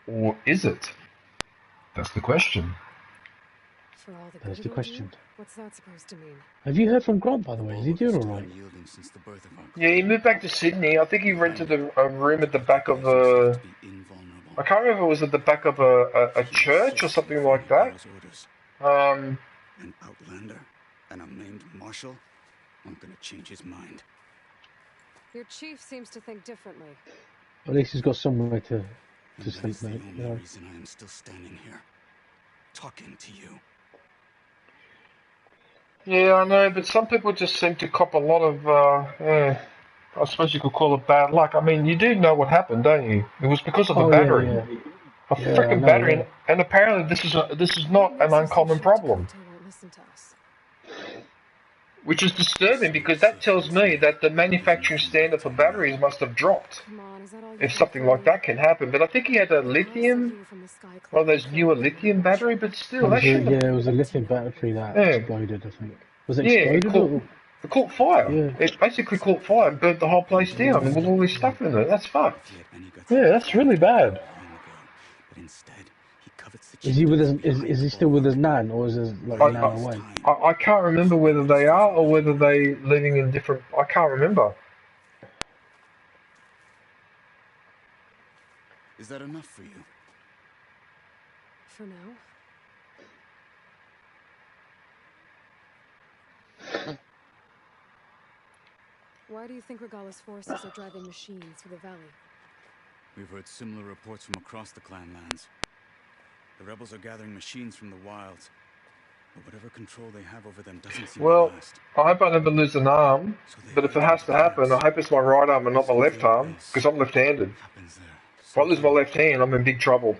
Or is it? That's the question. For all the That's good the it'll question. do? What's that supposed to mean? Have you heard from Grant, by the way? Is he doing alright? Yeah, he moved back to Sydney. I think he rented a room at the back of a... I can't remember if it was at the back of a church or something like that. An outlander and a maimed marshal aren't gonna change his mind. Your chief seems to think differently. At least he's got somewhere to sleep, The mate. only reason I am still standing here, talking to you. Yeah, I know, but some people just seem to cop a lot of, I suppose you could call it bad luck. I mean, you do know what happened, don't you? It was because of a battery. Yeah. A freaking battery, and apparently this is not an uncommon problem. Which is disturbing because that tells me that the manufacturing standard for batteries must have dropped. If something like that can happen. But I think he had a lithium, one of those newer lithium battery, but still, that shouldn't have... Yeah, it was a lithium battery that exploded, I think. Was it exploded? It caught fire. Yeah. It basically caught fire and burnt the whole place down and with all this stuff in it. That's fucked. Yeah, that's really bad. Is he with his? Is he still with his nan, or is his nan away? I can't remember whether they are or whether they living in different. I can't remember. Is that enough for you? For now. Why do you think Regala's forces are driving machines through the valley? We've heard similar reports from across the clan lands. The rebels are gathering machines from the wilds, but whatever control they have over them doesn't seem to last. I hope I never lose an arm, but if it has to happen, I hope it's my right arm and not my left arm, because I'm left-handed. If I lose my left hand, I'm in big trouble,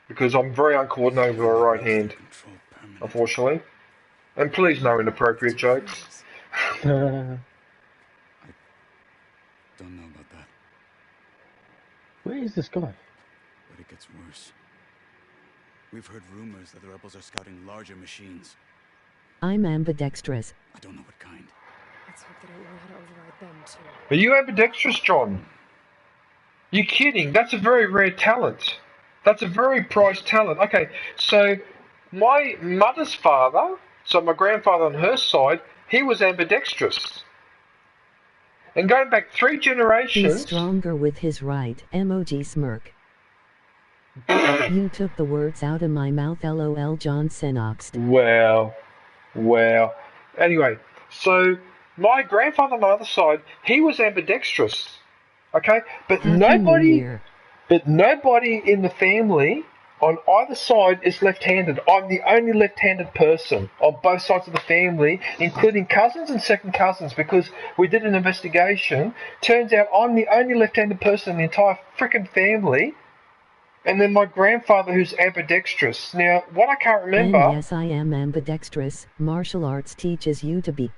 because I'm very uncoordinated with my right hand, unfortunately. And please, no inappropriate jokes. Don't know about Where is this guy? But it gets worse. We've heard rumors that the rebels are scouting larger machines. I'm ambidextrous. I don't know what kind. Let's hope they don't know how to override them, too. Are you ambidextrous, John? You kidding? That's a very rare talent. That's a very prized talent. Okay, so my mother's father, so my grandfather on her side, he was ambidextrous. And going back 3 generations... He's stronger with his right, emoji smirk. You took the words out of my mouth, lol, John Senoxt. Well. Anyway, so my grandfather on my other side, he was ambidextrous. Okay? But nobody in the family on either side is left-handed. I'm the only left-handed person on both sides of the family, including cousins and second cousins, because we did an investigation. Turns out I'm the only left-handed person in the entire freaking family. And then my grandfather who's ambidextrous. Now, what I can't remember... And yes, I am ambidextrous. Martial arts teaches you to be.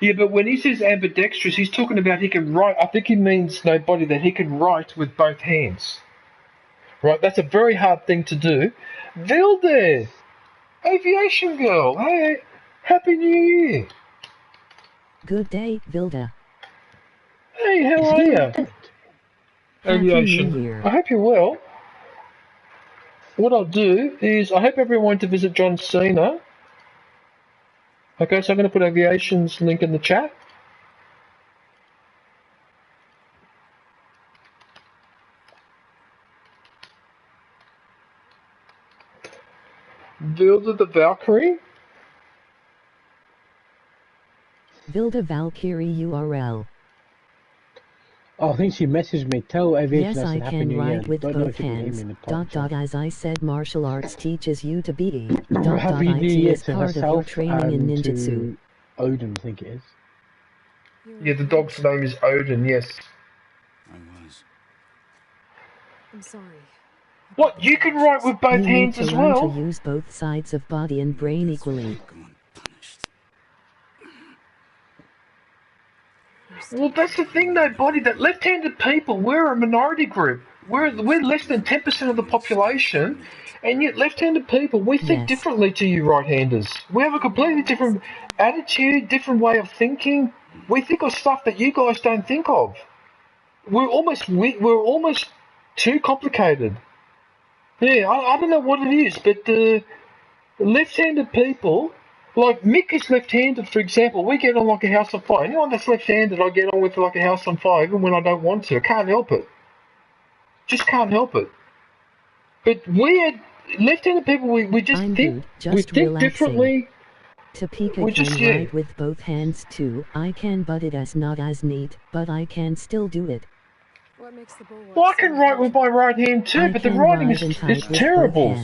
Yeah, but when he says ambidextrous, he's talking about he can write. I think he means nobody that he can write with both hands. Right, that's a very hard thing to do. Vilde! Aviation girl! Hey, Happy New Year! Good day, Vilde. Hey, how are you? Aviation. I hope you're well. What I'll do is, I hope everyone went to visit John Cena. Okay, so I'm going to put Aviation's link in the chat. Vilde the Valkyrie. Vilde Valkyrie URL. Oh, I think she messaged me. Tell Aviation yes, I can write with both hands. ... As I said, martial arts teaches you to be. ... IT is part of your training in ninjutsu. Odin, I think it is. Yeah, the dog's name is Odin, yes. I was. I'm sorry. What? You can write with both hands as well? You need to use both sides of body and brain equally. Well, that's the thing though, Buddy, that left-handed people, we're a minority group. We're less than 10% of the population, and yet left-handed people, we think differently to you right-handers. We have a completely different attitude, different way of thinking. We think of stuff that you guys don't think of. We're almost too complicated. Yeah, I don't know what it is, but left-handed people, like Mick is left-handed, for example. We get on like a house on fire. Anyone that's left-handed, I get on with like a house on fire, even when I don't want to. I can't help it. Just can't help it. But we are left-handed people. We just think differently. Topeka can write with both hands too. I can, but it is not as neat. But I can still do it. What makes the bulwark well, I can write with my right hand too, but the writing is terrible.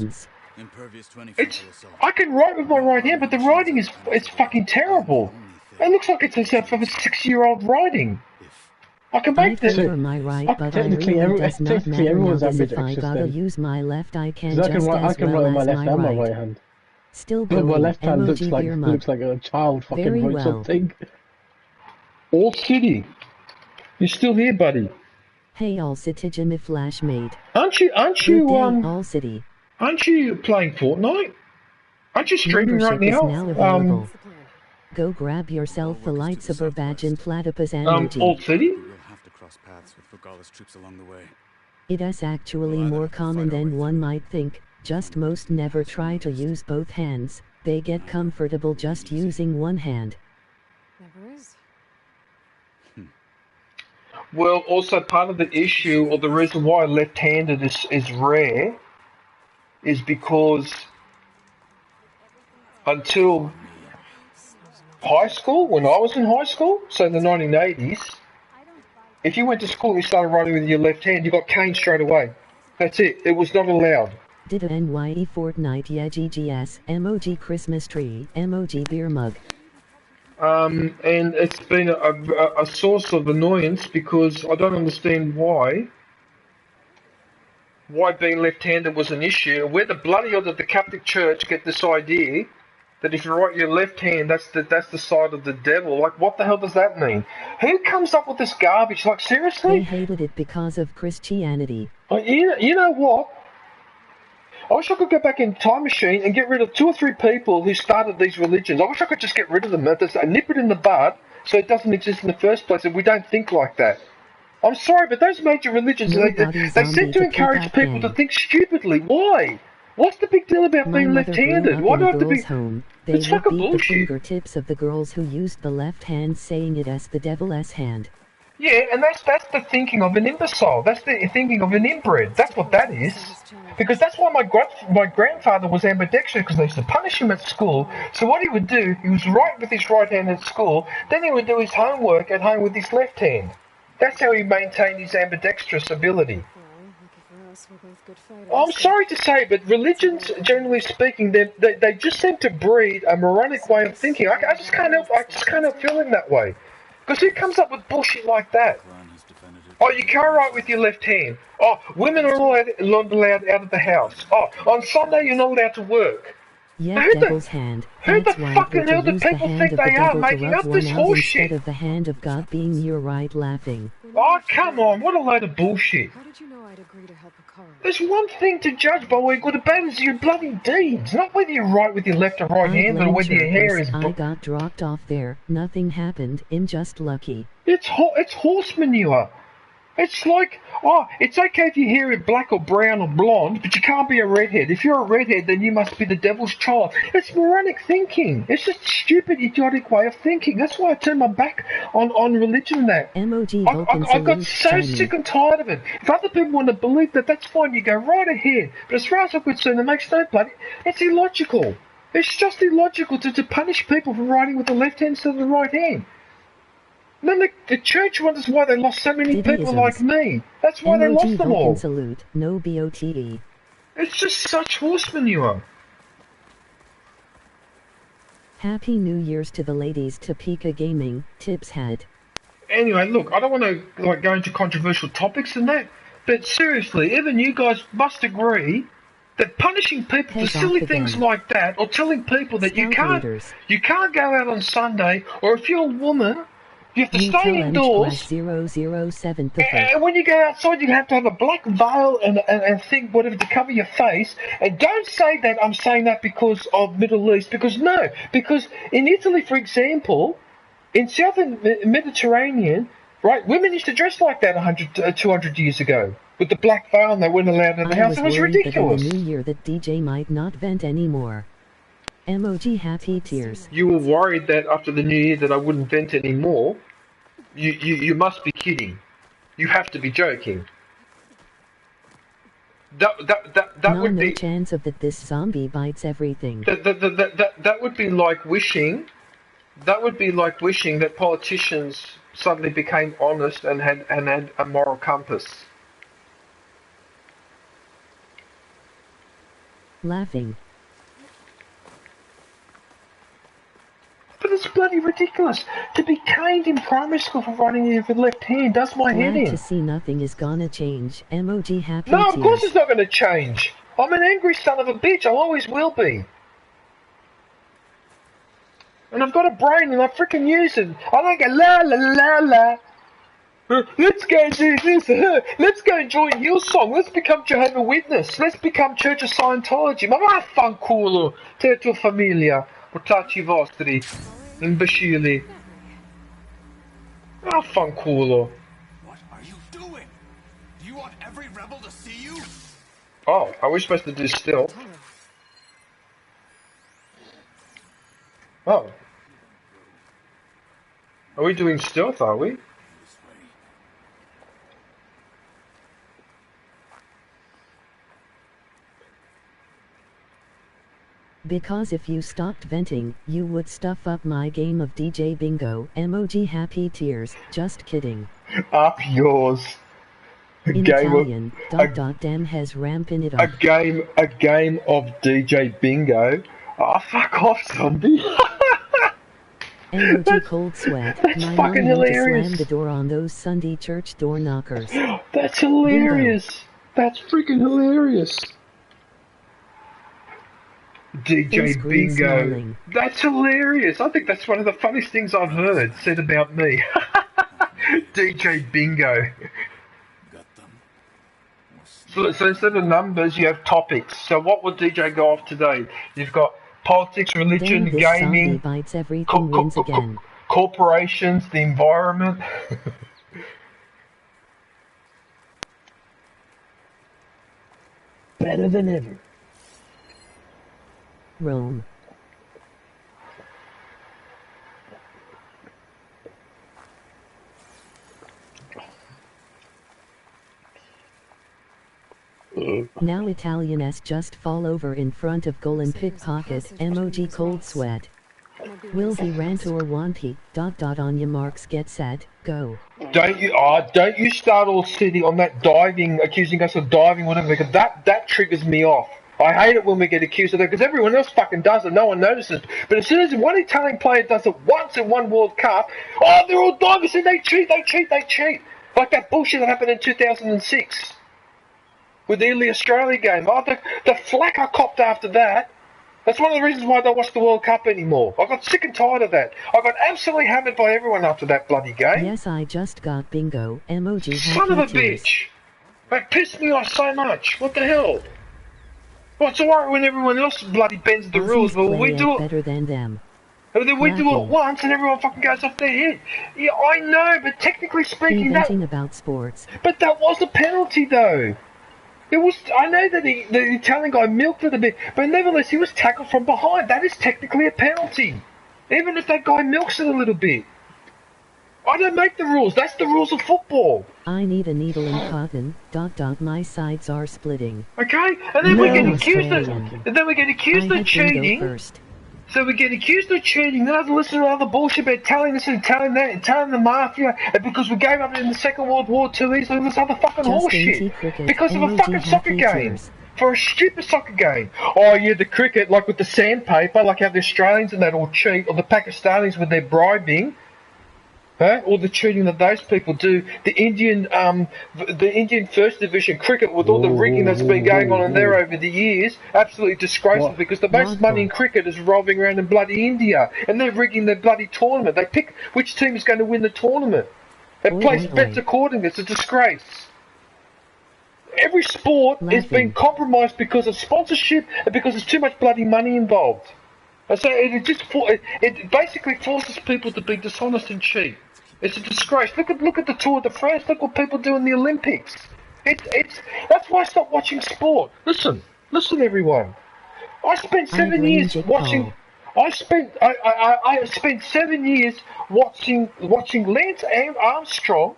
I can write with my right hand, but the writing is fucking terrible. It looks like it's a 6-year-old writing. I can make that. My right, but technically, does not matter now, if I gotta use my left, I can just as well as my right hand. Still going. My left hand looks like a child fucking wrote something. All City, you're still here, buddy. Hey, All City, Jimmy Flashmate. Aren't you All City. Aren't you playing Fortnite? Aren't you streaming right now? Go grab yourself a lightsaber badge and platypus energy. Old City? We'll have to cross paths with Regala's troops along the way. It is actually more common than one might think. Just most never try to use both hands. They get comfortable just using one hand. Never is. Well, also part of the issue, or the reason why left-handed is rare, is because until high school, when I was in high school, so in the 1980s, if you went to school and you started writing with your left hand, you got caned straight away. That's it. It was not allowed. Did a NYE Fortnite, yeah, GGS, emoji Christmas tree, emoji beer mug. And it's been a source of annoyance because I don't understand why being left-handed was an issue. Where the bloody hell did the Catholic Church get this idea That if you write your left hand, that's the side of the devil. Like, what the hell does that mean? Who comes up with this garbage? Like, seriously? They hated it because of Christianity. You know what? I wish I could go back in time machine and get rid of 2 or 3 people who started these religions. I wish I could just get rid of them, nip it in the bud, so it doesn't exist in the first place, and we don't think like that. I'm sorry, but those major religions, they seem to encourage people to think stupidly. Why? What's the big deal about being left-handed? Why do I have to be... Home. It's They would fucking beat bullshit. the fingertips of the girls who used the left hand, saying it as the devil's hand. Yeah, and that's the thinking of an imbecile. That's the thinking of an inbred. That's what that is. Because that's why my grandfather was ambidextrous, because they used to punish him at school. So what he would do, he was right with his right hand at school, then he would do his homework at home with his left hand. That's how he maintained his ambidextrous ability. I'm sorry to say, but religions, generally speaking, they just seem to breed a moronic way of thinking. I just can't help feeling that way. Because who comes up with bullshit like that? Oh, you can't write with your left hand. Oh, women are not allowed out of the house. Oh, on Sunday you're not allowed to work. Yeah, devil's hand. Who the That's why fucking we're hell to do use the people hand think of the they are devil to making rub up one this out horseshit? instead of the hand of God being your right laughing. Oh, come on, what a load of bullshit. How did you know I'd agree to help a car? There's one thing to judge by whether good or bad is your bloody deeds, not whether you're right with your left or right hand, or whether your hair is... I got dropped off there. Nothing happened. I'm just lucky. It's horse manure. It's like, oh, it's okay if your hair is black or brown or blonde, but you can't be a redhead. If you're a redhead, then you must be the devil's child. It's moronic thinking. It's just a stupid, idiotic way of thinking. That's why I turned my back on religion and that. I got so sick and tired of it. If other people want to believe that, that's fine. You go right ahead. But as far as I'm concerned, it makes no bloody... It's illogical. It's just illogical to punish people for writing with the left hand instead of the right hand. Then the church wonders why they lost so many people like me. That's why they lost them all. Salute, no BOTE. It's just such horse manure. Happy New Year's to the ladies. Topeka Gaming, Tips Head. Anyway, look, I don't want to go into controversial topics and that, but seriously, even you guys must agree that punishing people for silly things like that, or telling people that you can't go out on Sunday, or if you're a woman, you have to stay indoors. 007 and when you go outside, you have to have a black veil and thing, whatever, to cover your face. And don't say that I'm saying that because of Middle East, because no. Because in Italy, for example, in southern Mediterranean, right, women used to dress like that 200 years ago. With the black veil, and they weren't allowed in the house. It was ridiculous. That in the new year that DJ might not vent anymore. MOG happy tears. You were worried that after the new year that I wouldn't vent anymore. You must be kidding. You have to be joking. That would be no chance of that. This zombie bites everything. That would be like wishing. That would be like wishing that politicians suddenly became honest and had a moral compass. Laughing. But it's bloody ridiculous. To be caned in primary school for writing with the left hand does my head in. To see nothing is gonna change. MOG happy No, tears. of course it's not gonna change. I'm an angry son of a bitch. I always will be. And I've got a brain and I freaking use it. I don't go la la la la. Let's go do this. Let's go join Hillsong. Let's become Jehovah's Witness. Let's become Church of Scientology. Ma vaffanculo, te e tua famiglia, portacci vostri, imbecilli. Vaffanculo. What are you doing? Do you want every rebel to see you? Oh, are we supposed to do stealth? Oh. Are we doing stealth, are we? Because if you stopped venting, you would stuff up my game of DJ Bingo. MOG happy tears. Just kidding. Up yours. In Italian, damn has ramping it up. A game of DJ Bingo. Oh, fuck off, zombie. MOG cold sweat. That's my fucking mom hilarious. Slam the door on those Sunday church door knockers. That's hilarious. Bingo. That's freaking hilarious. DJ Bingo. Smiling. That's hilarious. I think that's one of the funniest things I've heard said about me. DJ Bingo. So instead of numbers, you have topics. So what will DJ go off today? You've got politics, religion, gaming, corporations, the environment. Better than ever. Rome. Now Italian-s just fall over in front of goal and pickpocket, emoji cold sweat. Will he rant or won't he? ... on your marks, get set, go. Don't you start all city on that diving, accusing us of diving, whatever, because that triggers me off. I hate it when we get accused of that, because everyone else fucking does it, no one notices. But as soon as one Italian player does it once in one World Cup, oh, they're all divers and they cheat. Like that bullshit that happened in 2006. With the early Australia game. Oh, the flack I copped after that. That's one of the reasons why I don't watch the World Cup anymore. I got sick and tired of that. I got absolutely hammered by everyone after that bloody game. Yes, I just got bingo. Emoji. Son of a bitch. That pissed me off so much. What the hell? Well, it's alright when everyone else bloody bends the rules, but we do it better than them. And then we do it once and everyone fucking goes off their head. Yeah, I know, but technically speaking, about sports. But that was a penalty, though. It was. I know that the Italian guy milked it a bit, but nevertheless, he was tackled from behind. That is technically a penalty, even if that guy milks it a little bit. I don't make the rules. That's the rules of football. I need a needle and cotton. ... My sides are splitting. Okay, and then we get accused of. And then we get accused of cheating. First. So we get accused of cheating, then I have to listen to all the bullshit about telling this and telling that and telling the mafia, and because we gave up in the Second World War too easily, this other fucking horseshit. Because of a fucking soccer game. For a stupid soccer game. Oh yeah, the cricket, like with the sandpaper, like how the Australians and that all cheat, or the Pakistanis with their bribing. Huh? All the cheating that those people do. The Indian First Division cricket with all the rigging that's been going on in there over the years, absolutely disgraceful because the most money in cricket is revolving around in bloody India, and they're rigging their bloody tournament. They pick which team is going to win the tournament. They place bets accordingly. It's a disgrace. Every sport is being compromised because of sponsorship and because there's too much bloody money involved. And so it basically forces people to be dishonest and cheat. It's a disgrace. Look at the Tour de France. Look what people do in the Olympics. That's why I stopped watching sport. Listen, everyone. I spent 7 years watching. I spent 7 years watching Lance Armstrong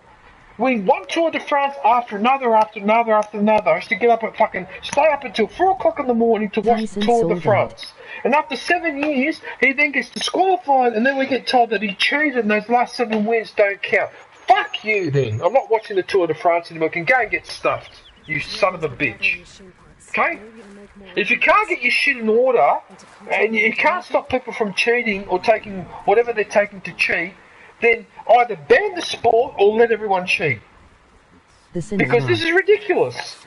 win one Tour de France after another. I used to get up and stay up until 4 o'clock in the morning to watch the Tour de France. And after 7 years, he then gets disqualified, and then we get told that he cheated and those last 7 wins don't count. Fuck you, then. I'm not watching the Tour de France anymore. You can go and get stuffed, you son of a bitch. Okay? If you can't get your shit in order, and you can't stop people from cheating or taking whatever they're taking to cheat, then either ban the sport or let everyone cheat. Because this is ridiculous.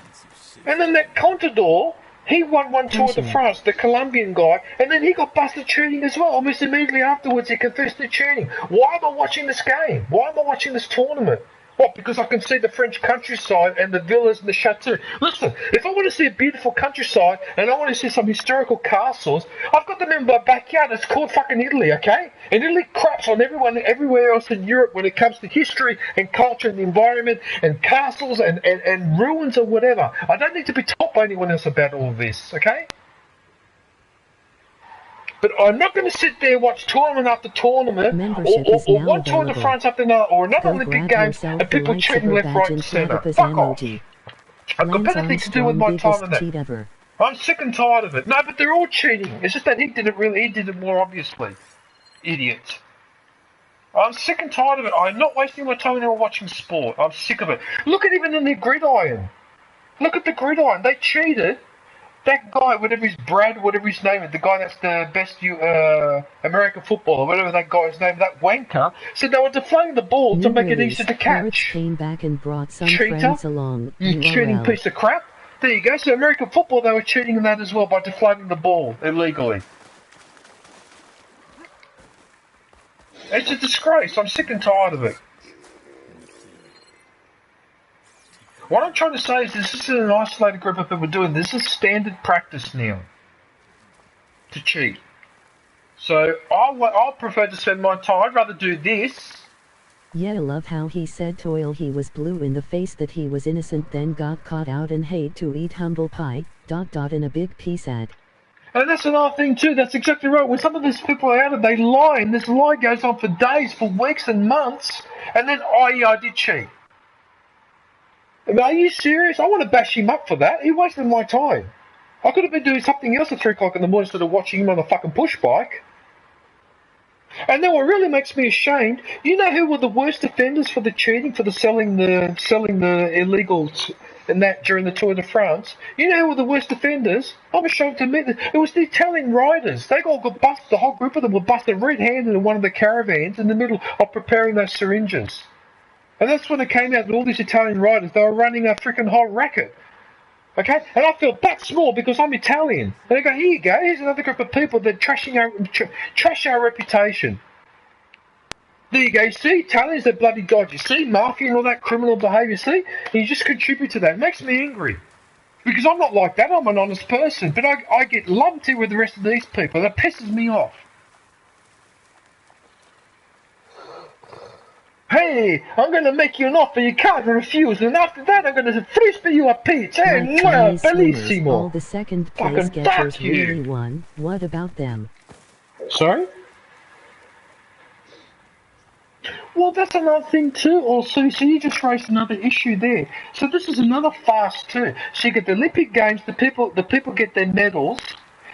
And then that Contador, he won one Tour de France, the Colombian guy, and then he got busted cheating as well. Almost immediately afterwards, he confessed to cheating. Why am I watching this game? Why am I watching this tournament? What, because I can see the French countryside and the villas and the chateaux? Listen, if I want to see a beautiful countryside and I want to see some historical castles, I've got them in my backyard. It's called fucking Italy, okay? And Italy craps on everywhere else in Europe when it comes to history and culture and the environment and castles and ruins or whatever. I don't need to be taught by anyone else about all of this, okay? But I'm not going to sit there and watch tournament after tournament, or one Tour de France after another, or another Olympic Games, and people cheating left, right, and centre. Fuck off. I've got better things to do with my time than that. I'm sick and tired of it. No, but they're all cheating. It's just that he did it more obviously. Idiot. I'm sick and tired of it. I'm not wasting my time anymore watching sport. I'm sick of it. Look at even in the gridiron. Look at the gridiron. They cheated. That guy, whatever his name is, the guy that's the best American footballer, whatever that guy's name, that wanker, said they were deflating the ball to make it easier to catch. Came back and brought some Cheater? friends along. You cheating piece of crap. There you go. So American football, they were cheating in that as well by deflating the ball illegally. It's a disgrace. I'm sick and tired of it. What I'm trying to say is this isn't an isolated group of people doing this. This is standard practice now to cheat. So I'll prefer to spend my time. I'd rather do this. Yeah, I love how he said to he was blue in the face that he was innocent, then got caught out and had to eat humble pie, ... in a big piece ad. And that's another thing too, that's exactly right. When some of these people are out and they lie, and this lie goes on for days, for weeks and months, and then, oh yeah, I did cheat. I mean, are you serious? I want to bash him up for that. He wasted my time. I could have been doing something else at 3 o'clock in the morning instead of watching him on a fucking push bike. And then what really makes me ashamed, you know who were the worst offenders for the cheating, for the selling the illegals and that during the Tour de France? You know who were the worst offenders? I'm ashamed to admit that it was the Italian riders. They all got busted. The whole group of them were busted red-handed in one of the caravans in the middle of preparing those syringes. And that's when it came out that all these Italian riders, they were running a freaking whole racket. Okay? And I feel that small because I'm Italian. And they go, here you go, here's another group of people that trash our reputation. There you go, you see, Italians, they're bloody god. You see, mafia and all that criminal behaviour, see? And you just contribute to that. It makes me angry. Because I'm not like that, I'm an honest person. But I get lumped in with the rest of these people. That pisses me off. Hey, I'm going to make you an offer you can't refuse, and after that I'm going to frisbee you a pizza. Like Bellissimo. All the second place getters really won. What about them? Sorry? Well, that's another thing too. Also, so you just raised another issue there. So this is another farce too. So you get the Olympic Games, the people get their medals,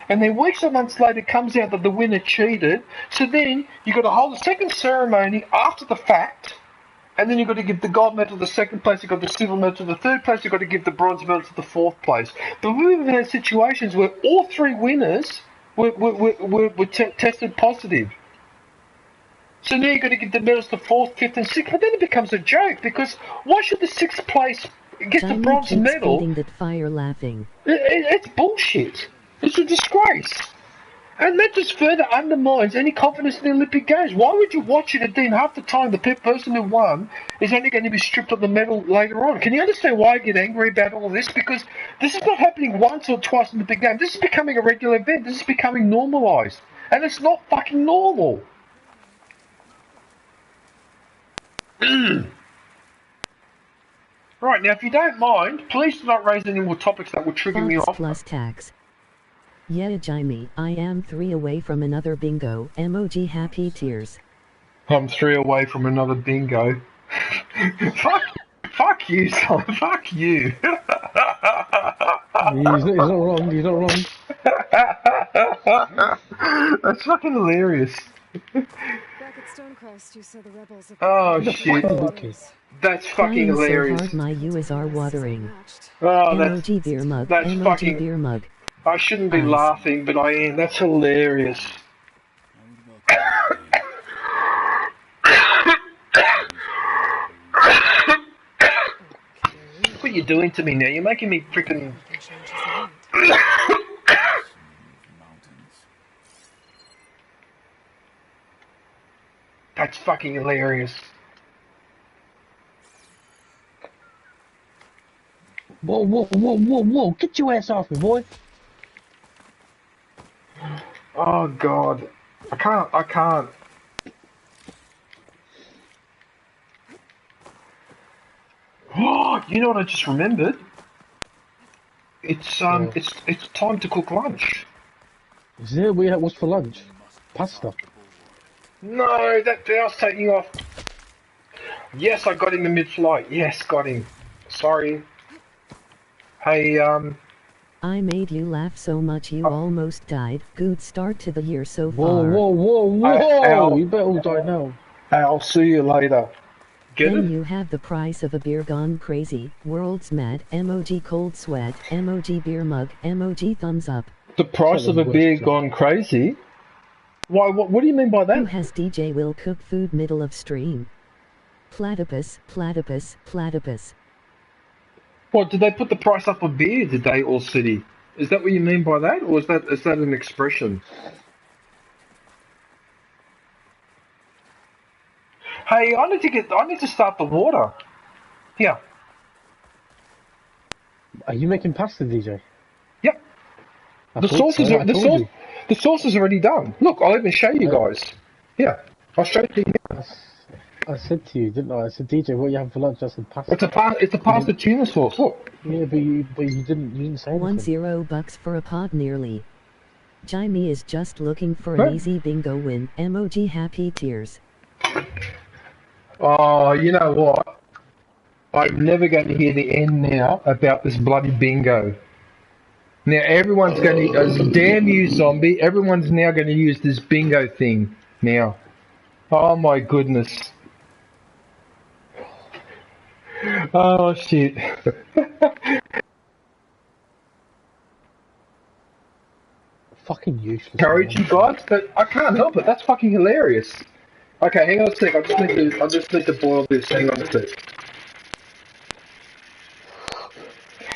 and then weeks or months later it comes out that the winner cheated. So then you got to hold a second ceremony after the fact, and then you've got to give the gold medal to the second place, you've got the silver medal to the third place, you've got to give the bronze medal to the fourth place. But we've had situations where all 3 winners were tested positive. So now you've got to give the medals to 4th, 5th and 6th, but then it becomes a joke, because why should the 6th place get the bronze medal? That fire laughing. It's bullshit. It's a disgrace. And that just further undermines any confidence in the Olympic Games. Why would you watch it and then half the time the person who won is only going to be stripped of the medal later on? Can you understand why I get angry about all this? Because this is not happening once or twice in the big game. This is becoming a regular event. This is becoming normalised. And it's not fucking normal. Right, now if you don't mind, please do not raise any more topics that will trigger me off. Plus tax. Yeah, Jimmy, I am 3 away from another bingo. Emoji happy tears. I'm 3 away from another bingo. Fuck you, son. Fuck you. He's not wrong. He's not wrong. That's fucking hilarious. Back at Stonecrest, you said the rebels. Oh shit. That's fucking hilarious. So hard my U's are watering. Oh, emoji beer mug. That's emoji fucking beer mug. I shouldn't be laughing, but I am. That's hilarious. What are you doing to me now? You're making me freaking. That's fucking hilarious. Whoa, whoa, whoa, whoa, whoa. Get your ass off me, boy. Oh, God. I can't. Oh, you know what I just remembered? It's time to cook lunch. Is it? What's for lunch? Pasta. No, that Deus taking off. Yes, I got him in mid-flight. Yes, got him. Sorry. Hey, I made you laugh so much you almost died. Good start to the year so far. Whoa, whoa, whoa, whoa! You better all die now. I'll see you later. Get then it? You have the price of a beer gone crazy. World's mad. Emoji cold sweat. Emoji beer mug. Emoji thumbs up. The price of a beer gone crazy? Why? What do you mean by that? Who has DJ will cook food middle of stream? Platypus, platypus, platypus. What, did they put the price up of beer, did they, All City? Is that what you mean by that, or is that an expression? Hey, I need to start the water. Here. Are you making pasta, DJ? Yep. The sauce is already done. Look, I'll even show you guys. Yeah, I'll show it to you now. I said to you, didn't I? I said, DJ, what are you having for lunch? I said pasta. It's a pasta tuna sauce. Look. Yeah, but you didn't say anything. $10 for a pod nearly. Jaime is just looking for an easy bingo win. Emoji happy tears. Oh, you know what? I'm never going to hear the end now about this bloody bingo. Now everyone's going to, damn you zombie, everyone's now going to use this bingo thing now. Oh my goodness. Oh shit. Fucking useless. Encourage you guys, but I can't help it, that's fucking hilarious. Okay, hang on a sec, I just need to boil this, hang on a sec.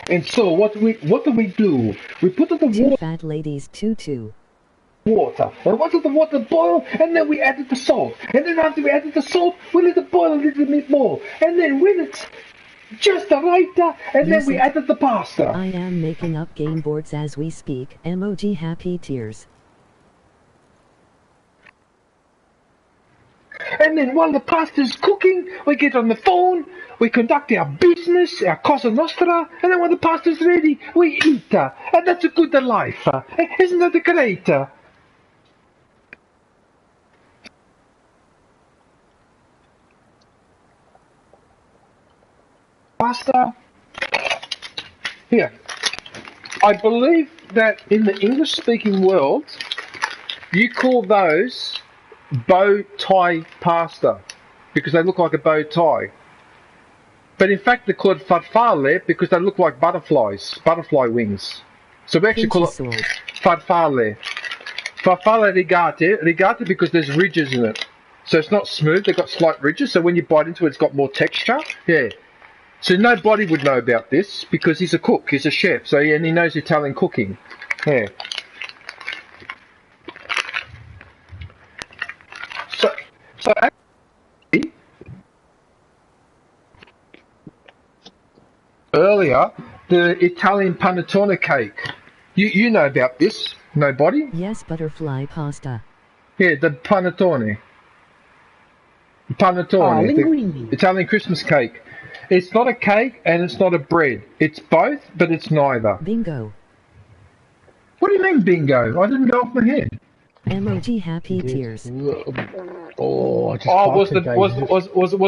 And so what do we do? We put the Two water. fat ladies tutu. Water. And once the water boil, and then we added the salt. And then after we added the salt, we let it boil a little bit more. And then when it's just right, and then we added the pasta. I am making up game boards as we speak. Emoji happy tears. And then while the pasta's cooking, we get on the phone, we conduct our business, our Cosa Nostra, and then when the pasta's ready, we eat. And that's a good life. Isn't that great? Pasta. Here. I believe that in the English-speaking world, you call those bow tie pasta because they look like a bow tie. But in fact they're called farfalle because they look like butterfly wings. So we actually call it farfalle. Farfalle rigate because there's ridges in it. So it's not smooth, they've got slight ridges, so when you bite into it it's got more texture. Yeah. So nobody would know about this because he's a cook, he's a chef, so and he knows Italian cooking. Yeah. So actually, earlier, the Italian panettone cake. You know about this? Nobody? Yes, butterfly pasta. Yeah, the panettone. Panettone, the Italian Christmas cake. It's not a cake and it's not a bread. It's both, but it's neither. Bingo. What do you mean bingo? I didn't go off my head. Emoji happy tears. Was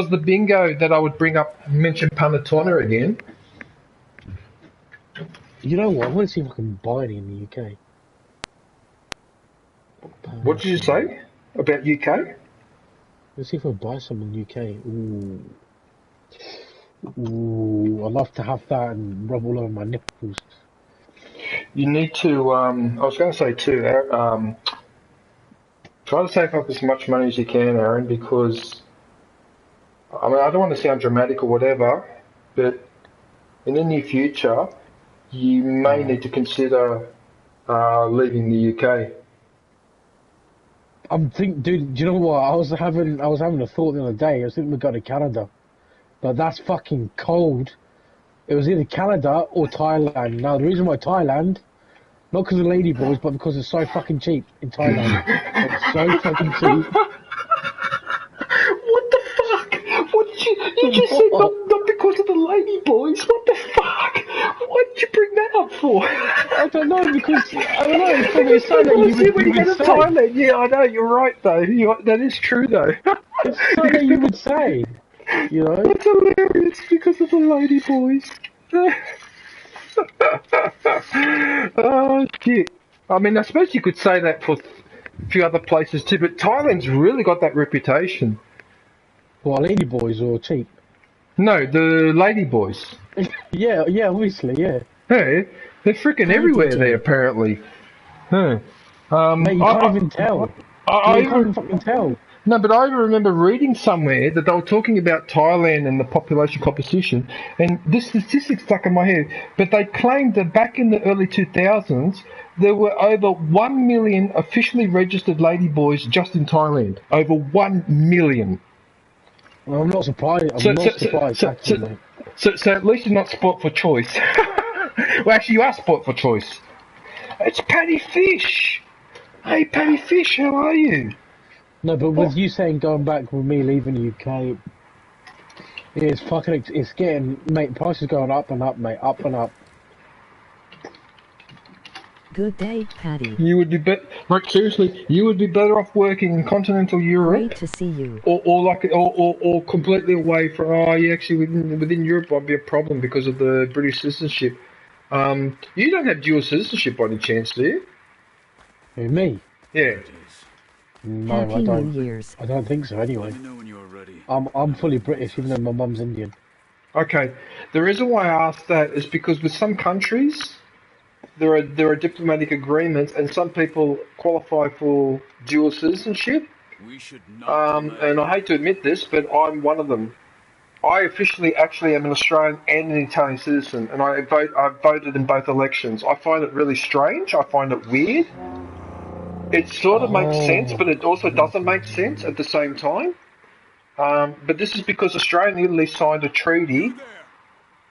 the bingo that I would bring up mention panettone again? You know what? I want to see if I can buy any in the UK. What did you say about UK? Let's see if I buy some in the UK. Ooh, I'd love to have that and rub all over my nipples. You need to. I was going to say too. Try to save up as much money as you can, Aaron, because I mean I don't want to sound dramatic or whatever, but in the near future, you may need to consider leaving the UK. Dude, do you know what? I was having a thought the other day. I was thinking we'd go to Canada, but that's fucking cold. It was either Canada or Thailand. Now the reason why Thailand, not because of ladyboys, but because it's so fucking cheap in Thailand. It's so fucking cheap. What the fuck? What did you just said not because of the ladyboys? What the fuck? Why did you bring that up for? I don't know, because I don't know. It's probably something you would say. Thailand. Yeah, I know. You're right though. That is true though. It's something you would say. You know? It's hilarious because of the ladyboys. Oh shit. I mean, I suppose you could say that for a few other places too, but Thailand's really got that reputation. What, ladyboys or cheap? No, the ladyboys. yeah, obviously, yeah. Hey, they're freaking everywhere there, apparently. Huh. Mate, you can't even tell. You can't even fucking tell. No, but I remember reading somewhere that they were talking about Thailand and the population composition, and this statistic stuck in my head. But they claimed that back in the early 2000s, there were over 1 million officially registered ladyboys just in Thailand. Over 1 million. Well, I'm not surprised. I'm not surprised, actually. So at least you're not sport for choice. Well, actually, you are sport for choice. It's Paddy Fish. Hey, Paddy Fish, how are you? No, but with you saying going back with me leaving the UK, it's fucking, it's getting, mate, prices going up and up, mate, up and up. Good day, Paddy. You would be like seriously, you would be better off working in continental Europe. Great to see you. Or completely away from. Oh, yeah, actually, within Europe, might be a problem because of the British citizenship. You don't have dual citizenship by any chance, do you? Who, me? Yeah. No, Happy I don't. New Year's. I don't think so. Anyway, I'm fully British, even though my mum's Indian. Okay, the reason why I asked that is because with some countries, there are diplomatic agreements, and some people qualify for dual citizenship. And I hate to admit this, but I'm one of them. I officially actually am an Australian and an Italian citizen, and I've voted in both elections. I find it really strange. I find it weird. It sort of makes sense, but it also doesn't make sense at the same time. But this is because Australia and Italy signed a treaty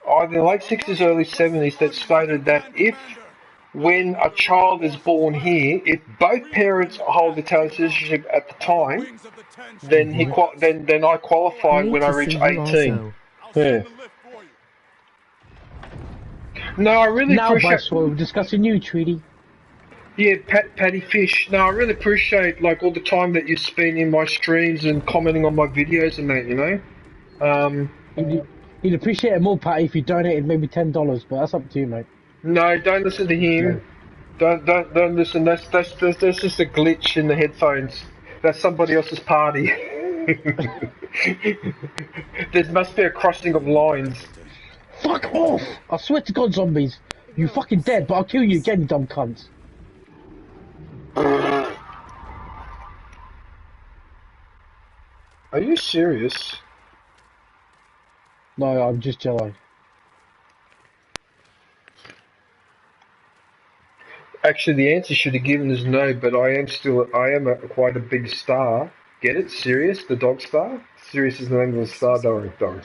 either in the late 60s, early 70s that stated that when a child is born here, if both parents hold Italian citizenship at the time, then I qualify when I reach 18. Yeah. No, I really appreciate. Now, we're discussing new treaty. Yeah, Paddy Fish. No, I really appreciate like all the time that you spend in my streams and commenting on my videos and that. You know. You'd appreciate it more, Patty, if you donated maybe $10, but that's up to you, mate. No, don't listen to him. No. Don't listen. That's just a glitch in the headphones. That's somebody else's party. There must be a crossing of lines. Fuck off! I swear to God, zombies, you fucking dead, but I'll kill you again, you dumb cunts. Are you serious? No, I'm just Jedi. Actually, the answer should have given is no, but I am quite a big star. Get it? Sirius, the dog star? Sirius is the name of the star, don't worry.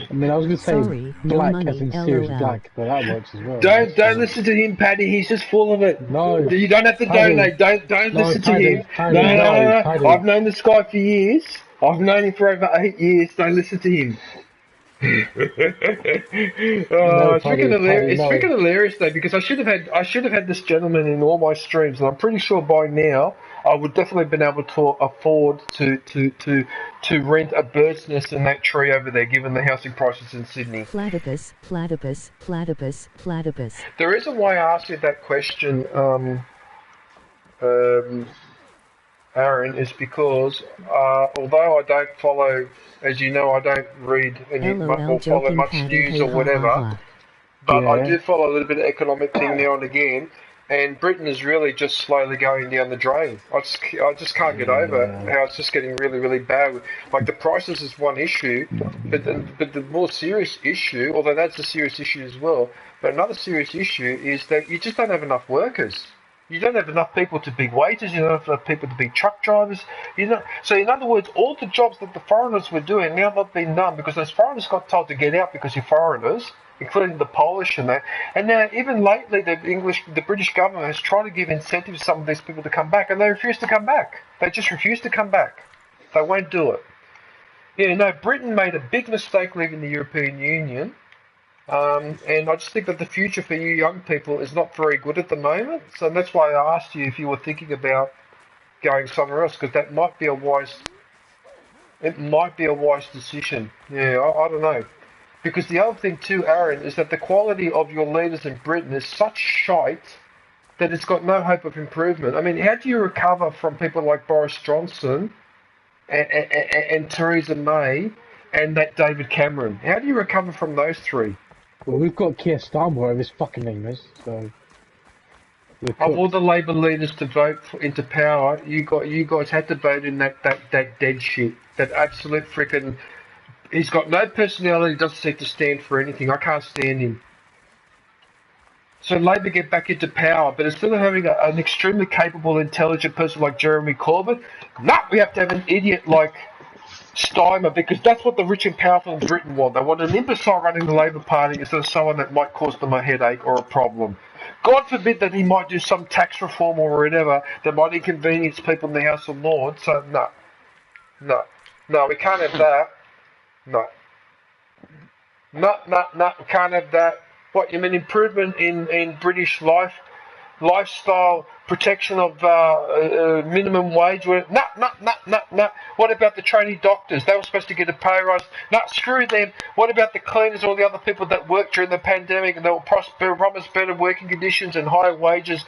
I mean, I was going to say black as in Sirius Black, but that works as well. Don't listen to him, Paddy. He's just full of it. No. You don't have to donate. Don't listen to him. No. I've known this guy for years. I've known him for over 8 years. Don't listen to him. It's freaking hilarious though, because I should have had this gentleman in all my streams, and I'm pretty sure by now I would definitely have been able to afford to rent a bird's nest in that tree over there, given the housing prices in Sydney. Platypus, platypus, platypus, platypus. The reason why I asked you that question, Aaron, is because although I don't follow, as you know, I don't read any or follow much news or whatever, but I do follow a little bit of economic thing now and again, and Britain is really just slowly going down the drain. I just can't get over how it's just getting really, really bad. Like the prices is one issue, but the more serious issue, although that's a serious issue as well, but another serious issue is that you just don't have enough workers. You don't have enough people to be waiters. You don't have enough people to be truck drivers. So in other words, all the jobs that the foreigners were doing now not being done because those foreigners got told to get out because you're foreigners, including the Polish and that. And now even lately, the British government has tried to give incentives to some of these people to come back, and they refuse to come back. They just refuse to come back. They won't do it. Yeah, no, Britain made a big mistake leaving the European Union. And I just think that the future for you young people is not very good at the moment. So that's why I asked you if you were thinking about going somewhere else, because that might be a wise decision. Yeah, I don't know. Because the other thing too, Aaron, is that the quality of your leaders in Britain is such shite that it's got no hope of improvement. I mean, how do you recover from people like Boris Johnson and Theresa May and that David Cameron? How do you recover from those three? Well, we've got Keir Starmer, whatever his fucking name is, so... Of all the Labour leaders to vote into power, you guys had to vote in that dead shit. That absolute frickin'. He's got no personality, doesn't seem to stand for anything. I can't stand him. So Labour get back into power, but instead of having an extremely capable, intelligent person like Jeremy Corbyn, we have to have an idiot like Steimer, because that's what the rich and powerful in Britain want. They want an imbecile running the Labour Party instead of someone that might cause them a headache or a problem. God forbid that he might do some tax reform or whatever that might inconvenience people in the House of Lords. So no, we can't have that. No, we can't have that. What, you mean improvement in British lifestyle, protection of minimum wage? No. What about the trainee doctors? They were supposed to get a pay rise. No, screw them. What about the cleaners, all the other people that worked during the pandemic and they were promised better working conditions and higher wages?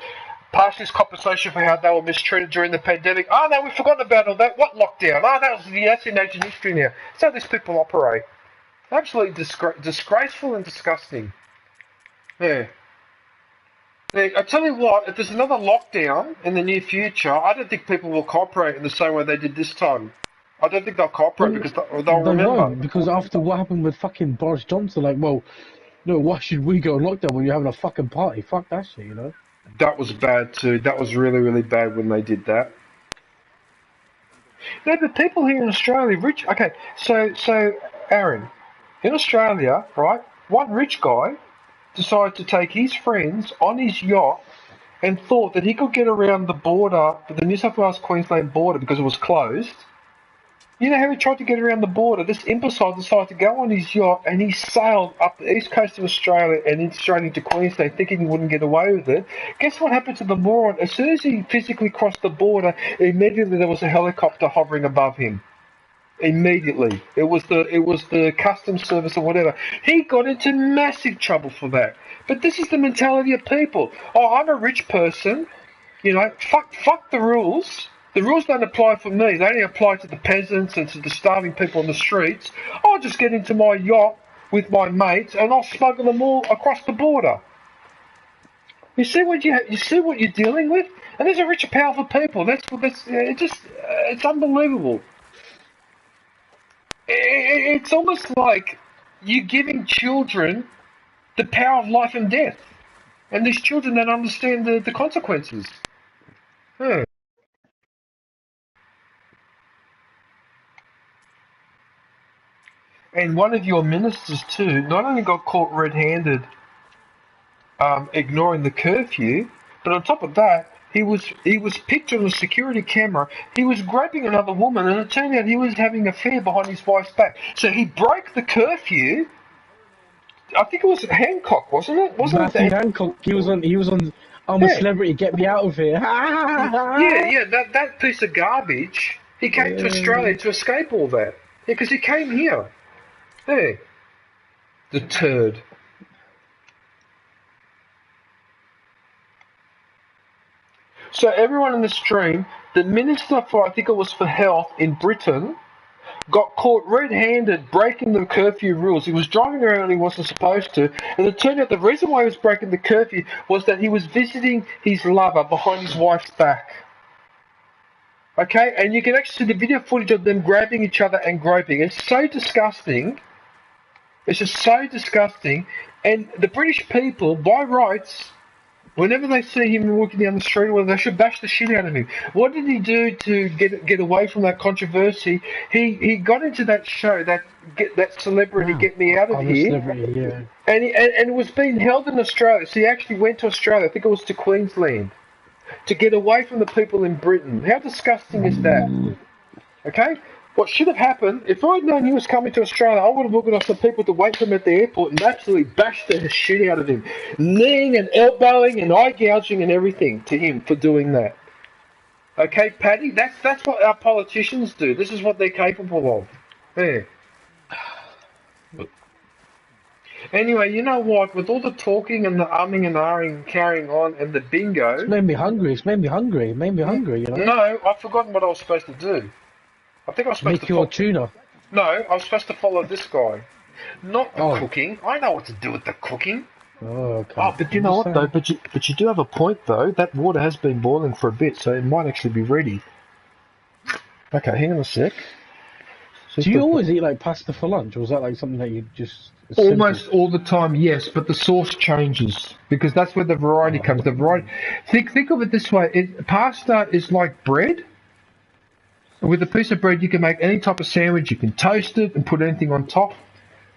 Partially compensation for how they were mistreated during the pandemic. Oh no, we've forgotten about all that. What lockdown? Oh, that's in ancient history now. That's how these people operate. Absolutely disgraceful and disgusting. Yeah. I tell you what, if there's another lockdown in the near future, I don't think people will cooperate in the same way they did this time. I don't think they'll cooperate because they'll remember. Won't, because after what happened with fucking Boris Johnson, like, well, no, why should we go on lockdown when you're having a fucking party? Fuck that shit, you know? That was bad too. That was really, really bad when they did that. No, the people here in Australia, rich. Okay, so Aaron, in Australia, right? One rich guy decided to take his friends on his yacht and thought that he could get around the border, the New South Wales-Queensland border, because it was closed. You know how he tried to get around the border? This imbecile decided to go on his yacht and he sailed up the east coast of Australia and then straight into Queensland thinking he wouldn't get away with it. Guess what happened to the moron? As soon as he physically crossed the border, immediately there was a helicopter hovering above him. Immediately. It was the customs service or whatever. He got into massive trouble for that. But this is the mentality of people. Oh, I'm a rich person. You know, fuck the rules. The rules don't apply for me. They only apply to the peasants and to the starving people on the streets. I'll just get into my yacht with my mates and I'll smuggle them all across the border. You see what you're dealing with? And these are rich and powerful people. It's unbelievable. It's almost like you're giving children the power of life and death. And these children don't understand the consequences. And one of your ministers too, not only got caught red-handed ignoring the curfew, but on top of that, he was picked on a security camera. He was grabbing another woman, and it turned out he was having an affair behind his wife's back. So he broke the curfew. I think it was Hancock, wasn't it? Matthew Hancock. He was on. I'm a celebrity. Get me out of here. yeah. That piece of garbage. He came to Australia to escape all that. Yeah, because he came here. Hey, the turd. So everyone in the stream, the Minister for, I think it was for Health in Britain, got caught red-handed breaking the curfew rules. He was driving around when he wasn't supposed to, and it turned out the reason why he was breaking the curfew was that he was visiting his lover behind his wife's back. Okay, and you can actually see the video footage of them grabbing each other and groping. It's so disgusting. It's just so disgusting. And the British people, by rights, whenever they see him walking down the street, well, they should bash the shit out of him. What did he do to get away from that controversy? He got into that show, that celebrity, Get Me Out of Here. And it was being held in Australia. So he actually went to Australia, I think it was to Queensland, to get away from the people in Britain. How disgusting is that? Okay? What should have happened, if I'd known he was coming to Australia, I would have organised some people to wait for him at the airport and absolutely bash the shit out of him. Kneeing and elbowing and eye gouging and everything to him for doing that. Okay, Paddy? That's what our politicians do. This is what they're capable of. Yeah. Anyway, you know what? With all the talking and the umming and ahhing carrying on and the bingo... It's made me hungry. You know? No, I've forgotten what I was supposed to do. I think I was supposed to... Make your tuna. No, I was supposed to follow this guy. Not the cooking. I know what to do with the cooking. Oh, okay. Oh, but you know what though? But you do have a point though. That water has been boiling for a bit, so it might actually be ready. Okay, hang on a sec. Do you always eat like pasta for lunch, or is that like something that you just almost all the time? Yes, but the sauce changes because that's where the variety comes. The variety. Think of it this way: pasta is like bread. With a piece of bread, you can make any type of sandwich. You can toast it and put anything on top.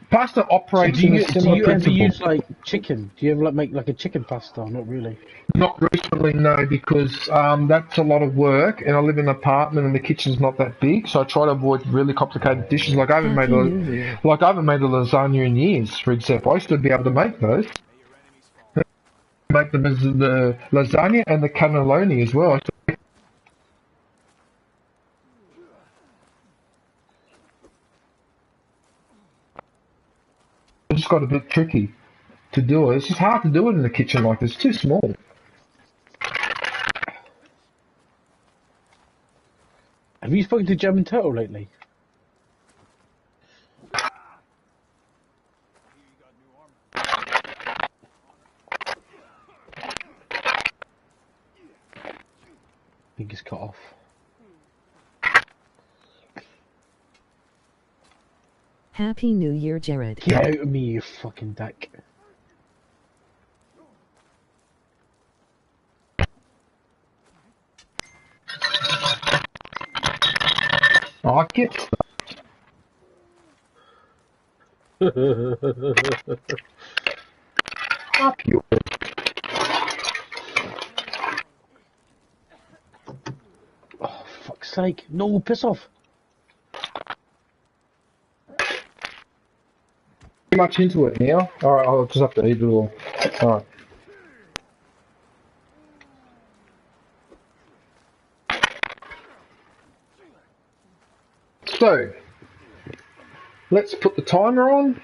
Pasta operates in a similar principle. Do you ever use like chicken? Do you ever like make like a chicken pasta? Not really. Not recently, no, because that's a lot of work, and I live in an apartment, and the kitchen's not that big, so I try to avoid really complicated dishes. Like I haven't made a lasagna in years, for example. I used to be able to make those. Make them as the lasagna and the cannelloni as well. It just got a bit tricky to do it. It's just hard to do it in a kitchen like this. It's too small. Have you spoken to German Turtle lately? I think it's cut off. Happy New Year, Jarrett. Get out of me, you fucking dick. I get up you. Oh, fuck's sake. No, piss off. Too much into it now. Alright, I'll just have to eat it all. Alright. So, let's put the timer on.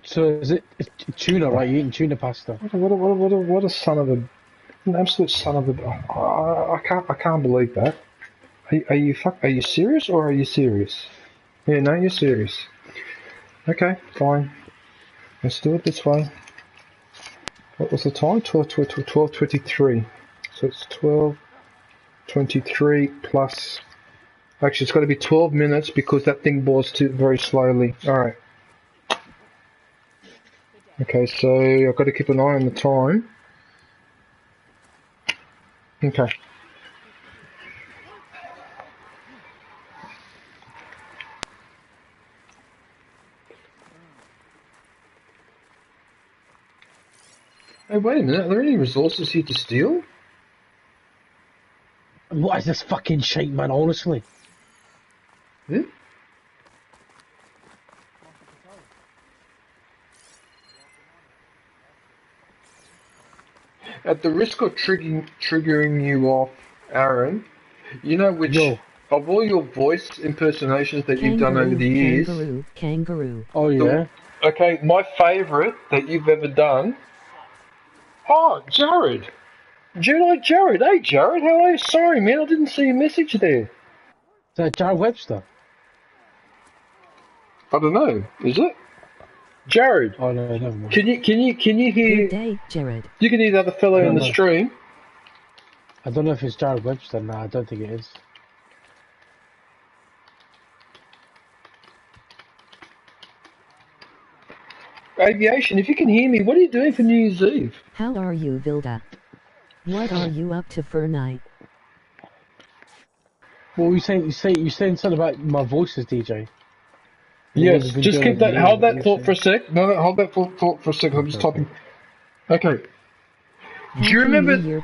So is it's tuna, right? You're eating tuna pasta. What a son of a, an absolute son of a. I can't believe that. Are you serious or are you serious? Yeah, no, you're serious. Okay, fine. Let's do it this way. What was the time? 12:23. So it's 12:23 plus. Actually, it's got to be 12 minutes because that thing boils very slowly. All right. Okay, so I've got to keep an eye on the time. Okay. Hey, wait a minute. Are there any resources here to steal? What is this fucking shit, man, honestly? Hmm? At the risk of triggering you off, Aaron, you know which of all your voice impersonations that you've done over the years... Kangaroo. Oh, yeah? Okay, my favourite that you've ever done... Oh, Jared! Jared! Hey, Jared, how are you? Sorry, man, I didn't see your message there. Is that Jared Webster? I don't know. Is it? Jared. Oh no, never mind. Can you hear? Good day, Jared. You can hear the other fellow in the stream. I don't know if it's Jared Webster. No, I don't think it is. Aviation, if you can hear me, what are you doing for New Year's Eve? How are you, Vilda? What are you up to for night? Well, you saying something about my voices, DJ. Yes, just keep that. Hold that thought for a sec. No, hold that thought for a second. I'm just typing. Okay. Do you remember? Do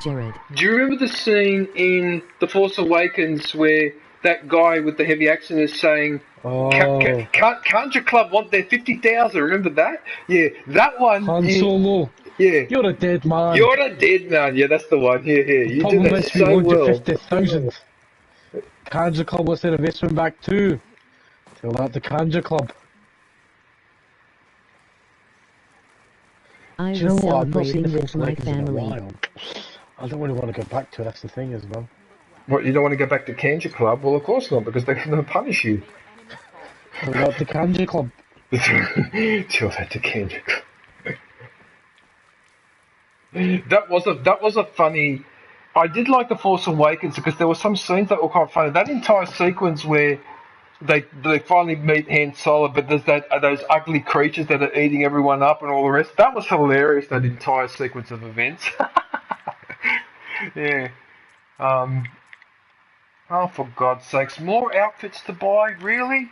you remember the scene in The Force Awakens where that guy with the heavy accent is saying, "Can't your club want their 50,000?" Remember that? Yeah, that one. Han Solo. Yeah. You're a dead man. You're a dead man. Yeah, that's the one. Yeah. You did that so well. 50,000. Kanja Club wants their investment back too. Tell that the Kanja Club. I Do you know was what? I've not celebrating seen The with Force my Awakens in a family. while. I don't really want to go back to it. That's the thing as well. What, you don't want to go back to Kanja Club? Well, of course not, because they're going to punish you. What about the Kanja Club? Tell that to Kendrick. That was a funny. I did like The Force Awakens because there were some scenes that were quite funny. That entire sequence where they finally meet Han Solo, but there's those ugly creatures that are eating everyone up and all the rest. That was hilarious. That entire sequence of events. Yeah. Oh, for God's sakes, more outfits to buy, really?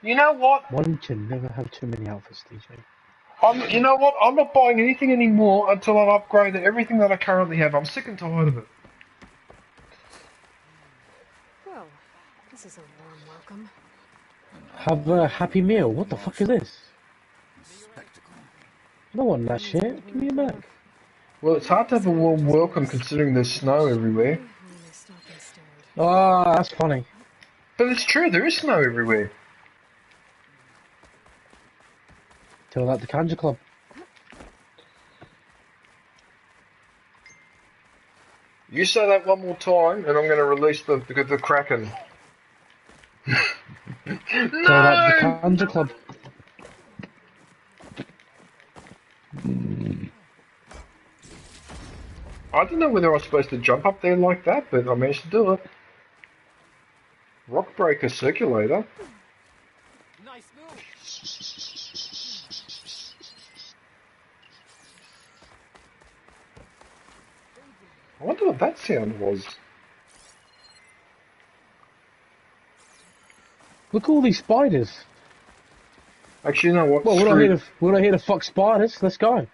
You know what? One can never have too many outfits, DJ. You know what? I'm not buying anything anymore until I've upgraded everything that I currently have. I'm sick and tired of it. Well, this is a warm welcome. Have a happy meal. What the fuck is this? I don't want that shit. Give me a back. Well, it's hard to have a warm welcome considering there's snow everywhere. Oh, that's funny. But it's true, there is snow everywhere. Tell that the Kanja Club. You say that one more time, and I'm going to release the Kraken. No! Tell that the Kanja Club. I don't know whether I was supposed to jump up there like that, but I managed to do it. Rock breaker circulator. Nice move. I wonder what that sound was. Look at all these spiders. Actually, you know what? Well, we're not here to fuck spiders. Let's go.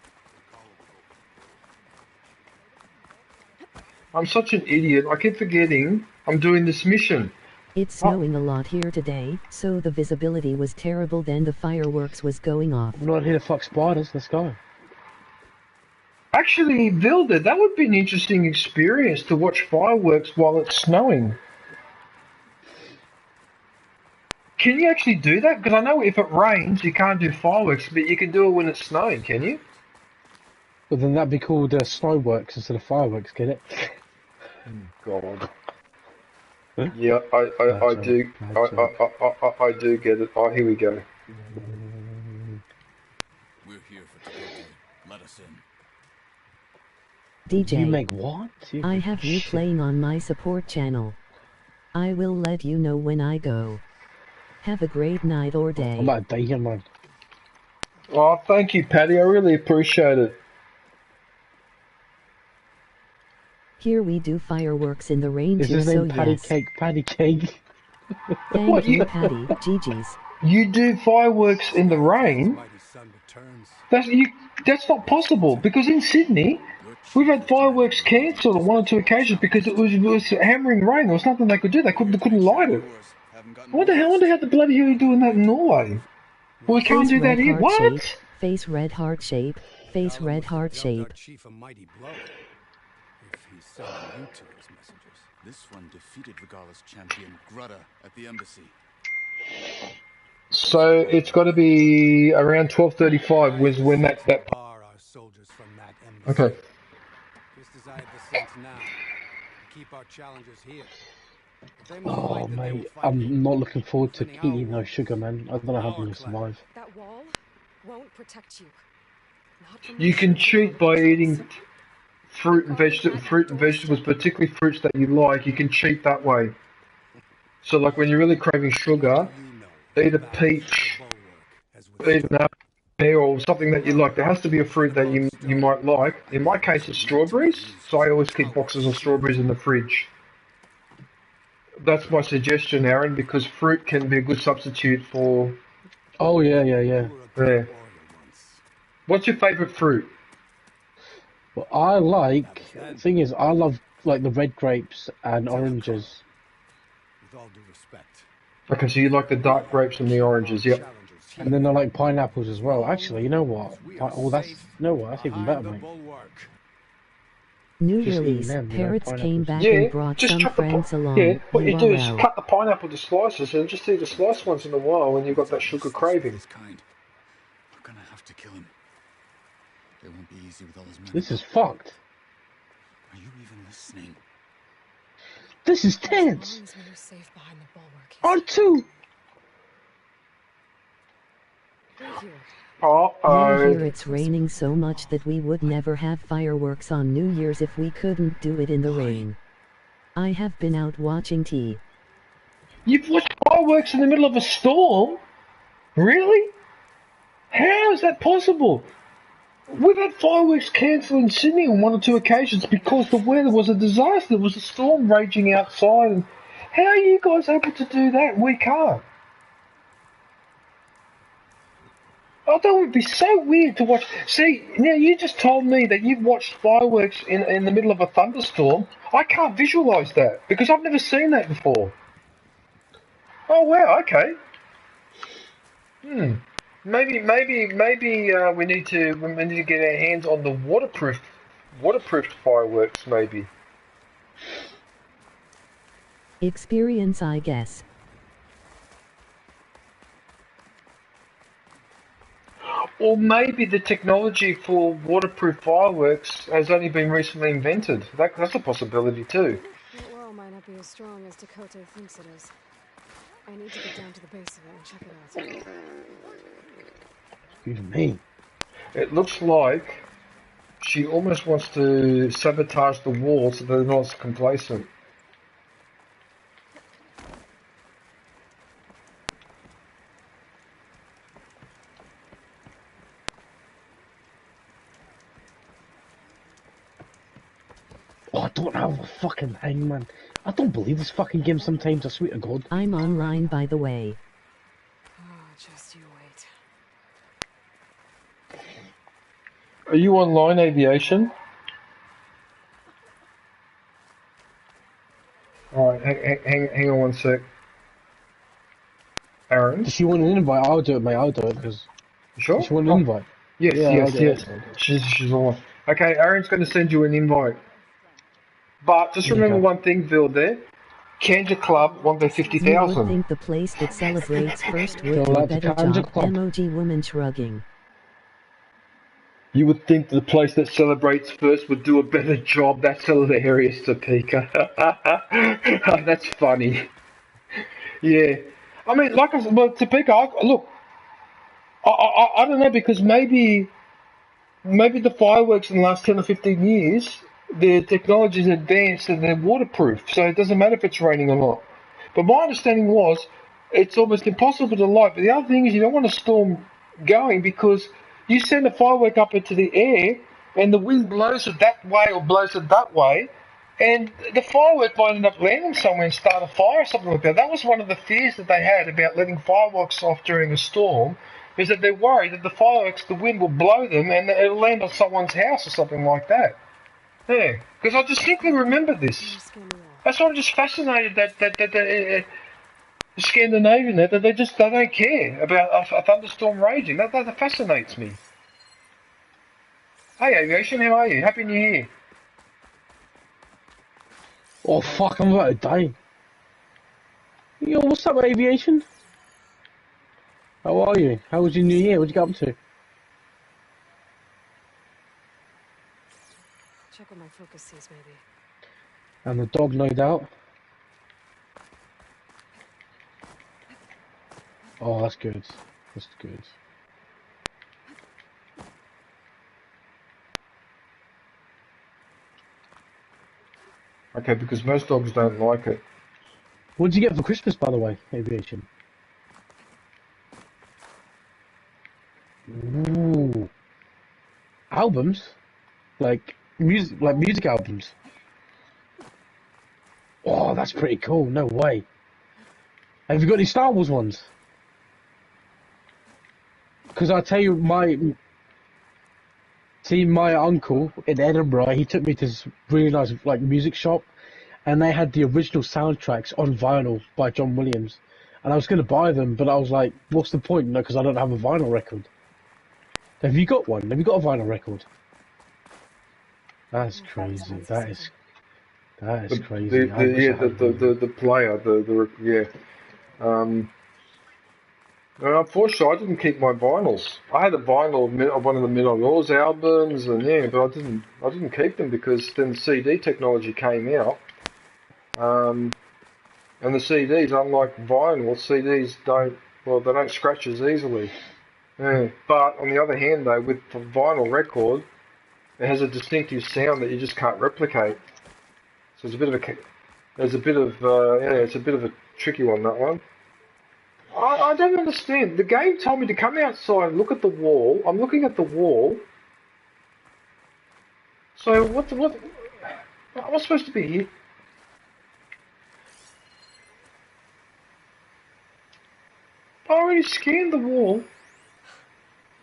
I'm such an idiot. I keep forgetting I'm doing this mission. It's snowing a lot here today, so the visibility was terrible. Then the fireworks was going off. We're not here to fuck spiders. Let's go. Actually, Vilda, that would be an interesting experience to watch fireworks while it's snowing. Can you actually do that? Because I know if it rains, you can't do fireworks, but you can do it when it's snowing, can you? But then that'd be called snowworks instead of fireworks, get it? God. Yeah, I do. I do get it. Oh, here we go. We're here for today. Let us in. DJ, you make what? I have you playing on my support channel. I will let you know when I go. Have a great night or day. I'm about to man. Oh, thank you, Patty. I really appreciate it. Here we do fireworks in the rain Is too, his name so Patty yes. Cake? Patty Cake. Thank you, Patty. GG's. You do fireworks in the rain? That's not possible, because in Sydney, we've had fireworks cancelled on 1 or 2 occasions because it was hammering rain. There was nothing they could do. They couldn't light it. I wonder how the bloody hell are you doing that in Norway? Well, we can't do that here. What? Shape, face red heart shape. Face red heart shape. This one defeated Regala's champion Grutta at the embassy. So it's got to be around 12:35 was when that. Okay. Just as I had the sense now. Keep our challengers here. Oh mate, I'm not looking forward to eating no sugar, man. I don't know how I'm gonna survive. That wall won't protect you. You can cheat by eating fruit and vegetables, particularly fruits that you like. You can cheat that way. So, like when you're really craving sugar, eat a peach, eat an apple, or something that you like. There has to be a fruit that you might like. In my case, it's strawberries, so I always keep boxes of strawberries in the fridge. That's my suggestion, Aaron, because fruit can be a good substitute for. Oh yeah. Yeah. What's your favourite fruit? Well, I like. The thing is, I love like the red grapes and oranges. With all due respect. Okay, so you like the dark grapes and the oranges, yep. And then I like pineapples as well. Actually, you know what? That's even better, mate. New Just release. eating them, Parrots came back Yeah, and brought just some cut friends along. Yeah, what you do is URL. cut the pineapple to slices and just eat the sliced ones in a while when you've got that sugar craving. We're gonna have to kill him. It won't be easy with all his men. This is fucked. Are you even listening? This is tense. As long as we're safe behind the bulwark. R2. Right here. Near here it's raining so much that we would never have fireworks on New Year's if we couldn't do it in the rain. I have been out watching T. You've watched fireworks in the middle of a storm? Really? How is that possible? We've had fireworks cancelled in Sydney on 1 or 2 occasions because the weather was a disaster. There was a storm raging outside. And how are you guys able to do that? We can't. Oh, that would be so weird to watch. See, now you just told me that you've watched fireworks in the middle of a thunderstorm. I can't visualise that because I've never seen that before. Oh wow, okay. Maybe we need to get our hands on the waterproof fireworks. Maybe. Experience, I guess. Or maybe the technology for waterproof fireworks has only been recently invented. That's a possibility too. That wall might not be as strong as Dakota thinks it is. I need to get down to the base of it and check it out. Excuse me. It looks like she almost wants to sabotage the wall so they're not as complacent. Oh, I don't have a fucking thing, man. I don't believe this fucking game sometimes, I swear to God. I'm on Rhine, by the way. Oh, just you wait. Are you online, Aviation? Alright, hang on one sec. Aaron? Does she want an invite? I'll do it, mate. I'll do it, because... Sure? Does she want an invite? Yes. She's on. Okay, Aaron's going to send you an invite. But just remember one thing, Vil, there. Kanja Club won their 50,000. You would think the place that celebrates first would do a better job. Emoji woman shrugging. You would think the place that celebrates first would do a better job. That's hilarious, Topeka. That's funny. Yeah. I mean, like I said, well, Topeka, look, I don't know, because maybe the fireworks in the last 10 or 15 years, the technology's advanced and they're waterproof, so it doesn't matter if it's raining or not. But my understanding was it's almost impossible to light. But the other thing is you don't want a storm going because you send a firework up into the air and the wind blows it that way or blows it that way, and the firework might end up landing somewhere and start a fire or something like that. That was one of the fears that they had about letting fireworks off during a storm, is that they're worried that the fireworks, the wind will blow them and it'll land on someone's house or something like that. Yeah, because I distinctly remember this. That's why I'm just fascinated that the Scandinavian that they don't care about a thunderstorm raging. That fascinates me. Hey Aviation, how are you? Happy New Year. Oh fuck, I'm about to die. Yo, what's up, Aviation? How are you? How was your New Year? What'd you get up to? Check what my focus sees, maybe. And the dog, no doubt. Oh, that's good. That's good. Okay, because most dogs don't like it. What did you get for Christmas, by the way, Aviation? Ooh. Albums? Like music albums? Oh, that's pretty cool. No way. Have you got any Star Wars ones? Because I tell you, my uncle in Edinburgh, he took me to this really nice music shop, and they had the original soundtracks on vinyl by John Williams, and I was going to buy them, but I was like, what's the point? No, because I don't have a vinyl record. Have you got one? Have you got a vinyl record? That's crazy. That is crazy. The player, unfortunately, I didn't keep my vinyls. I had a vinyl of one of the Midnight Oil's albums, and but I didn't keep them because then the CD technology came out, And the CDs, unlike vinyl, CDs they don't scratch as easily. Yeah. But on the other hand, though, with the vinyl record, it has a distinctive sound that you just can't replicate. So it's a bit of it's a bit of a tricky one, that one. I don't understand. The game told me to come outside and look at the wall. I'm looking at the wall. So what am I supposed to be here? I already scanned the wall.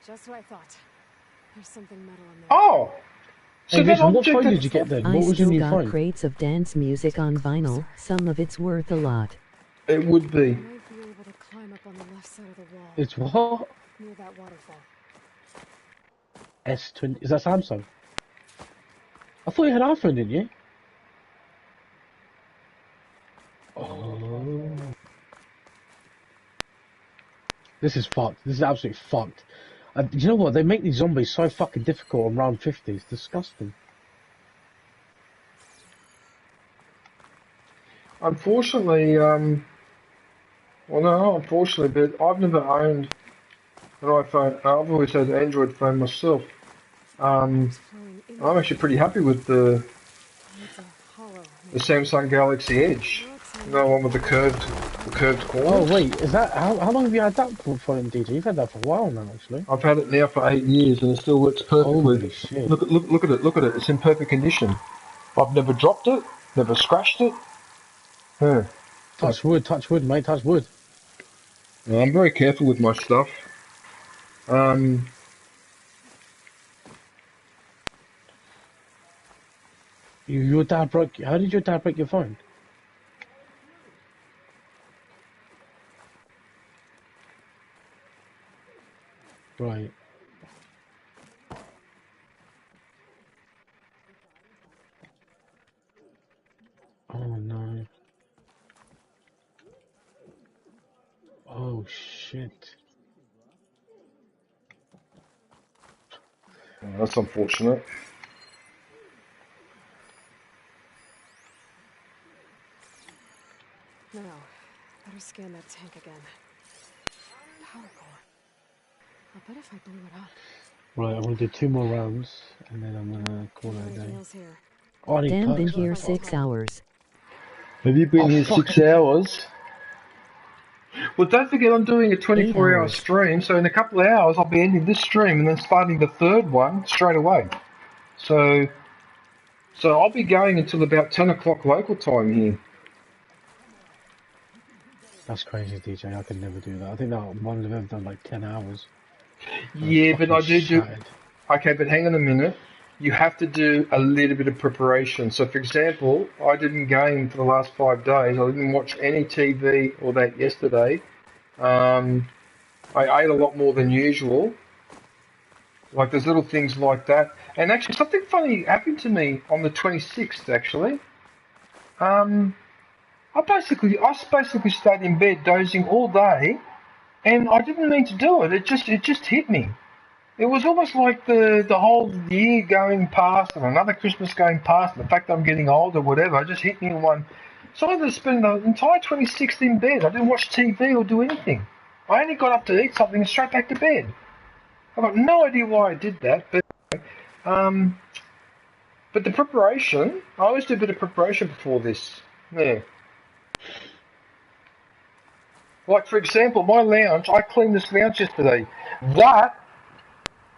Just what I thought. There's something metal in there. Oh! So hey, that what phone did you get then? What was your new phone? I still got crates of dance music on vinyl. Some of it's worth a lot. It would be. I might be able to climb up on the left side of the wall. It's what? Near that waterfall. S20. Is that Samsung? I thought you had iPhone, didn't you? Oh. This is fucked. This is absolutely fucked. You know what? They make these zombies so fucking difficult on round 50. It's disgusting. Unfortunately, but I've never owned an iPhone. I've always had an Android phone myself. I'm actually pretty happy with the Samsung Galaxy Edge. The one with the curved corners. Oh wait, is that how long have you had that phone, DJ? You've had that for a while now, actually. I've had it now for 8 years, and it still works perfectly. Holy shit! Look at it! It's in perfect condition. I've never dropped it, never scratched it. Yeah. Touch wood, mate. Touch wood. I'm very careful with my stuff. Your dad broke. How did your dad break your phone? Right. Oh no. Oh shit. Oh, that's unfortunate. No, better scan that tank again. Power core. I'll bet if I blew it up. Right, I'm gonna do 2 more rounds, and then I'm gonna call it a day. Oh, I Dan been here 6 hours. Have you been here 6 hours? Well, don't forget I'm doing a 24-hour stream, so in a couple of hours I'll be ending this stream and then starting the third one straight away. So I'll be going until about 10 o'clock local time here. That's crazy, DJ. I could never do that. I think that one of them done like 10 hours. Yeah, but I do. Okay, but hang on a minute. You have to do a little bit of preparation. So, for example, I didn't game for the last 5 days. I didn't watch any TV or that yesterday. I ate a lot more than usual. Like, there's little things like that. And actually, something funny happened to me on the 26th, actually. I basically stayed in bed dozing all day, and I didn't mean to do it. It just hit me. It was almost like the whole year going past and another Christmas going past, and the fact that I'm getting older, whatever, just hit me in one. So I had to spend the entire 26th in bed. I didn't watch TV or do anything. I only got up to eat something and straight back to bed. I've got no idea why I did that, but the preparation, I always do a bit of preparation before this. Yeah. Like, for example, my lounge, I cleaned this lounge yesterday. That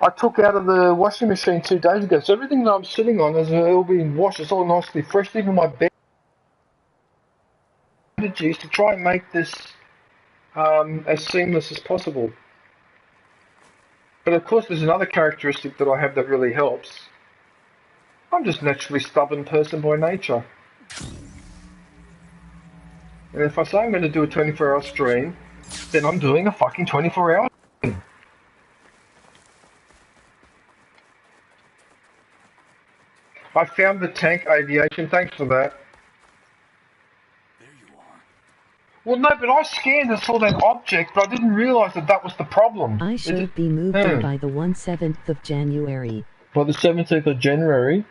I took out of the washing machine 2 days ago. So everything that I'm sitting on is all being washed. It's all nicely fresh. Even my bed strategies to try and make this as seamless as possible. But of course, there's another characteristic that I have that really helps. I'm just naturally stubborn person by nature. And if I say I'm going to do a 24-hour stream, then I'm doing a fucking 24-hour stream. I found the tank aviation, thanks for that. There you are. Well, no, but I scanned and saw that object, but I didn't realise that was the problem. I should be moved in by the 17th of January. By the 17th of January?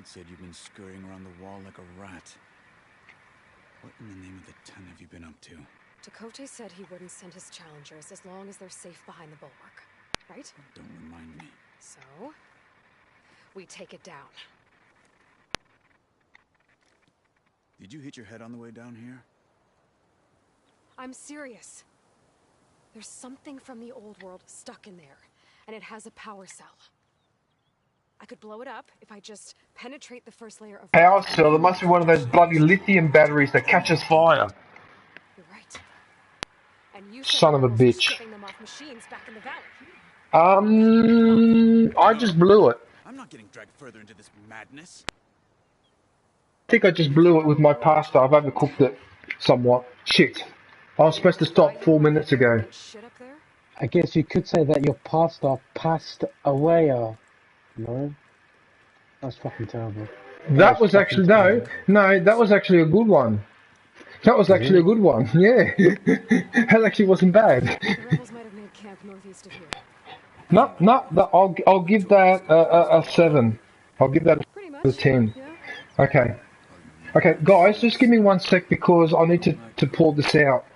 Guard said you've been scurrying around the wall like a rat. What in the name of the ton have you been up to? Dakota said he wouldn't send his challengers as long as they're safe behind the bulwark. Right? Don't remind me. So, we take it down. Did you hit your head on the way down here? I'm serious. There's something from the old world stuck in there, and it has a power cell. I could blow it up if I just penetrate the first layer of Power cell? It must be one of those bloody lithium batteries that catches fire. You're right. And you Son of a bitch. them off machines back in the valley. I just blew it. I'm not getting dragged further into this madness. I think I just blew it with my pasta. I've overcooked it somewhat. Shit. I was supposed to stop 4 minutes ago. I guess you could say that your pasta passed away, no? That's fucking terrible. That was actually, no, that was actually a good one. That was actually a good one, yeah. That actually wasn't bad. The rebels might have made camp northeast of here. No, I'll give that a 7. I'll give that a 10. Okay. Okay, guys, just give me 1 sec because I need to pull this out.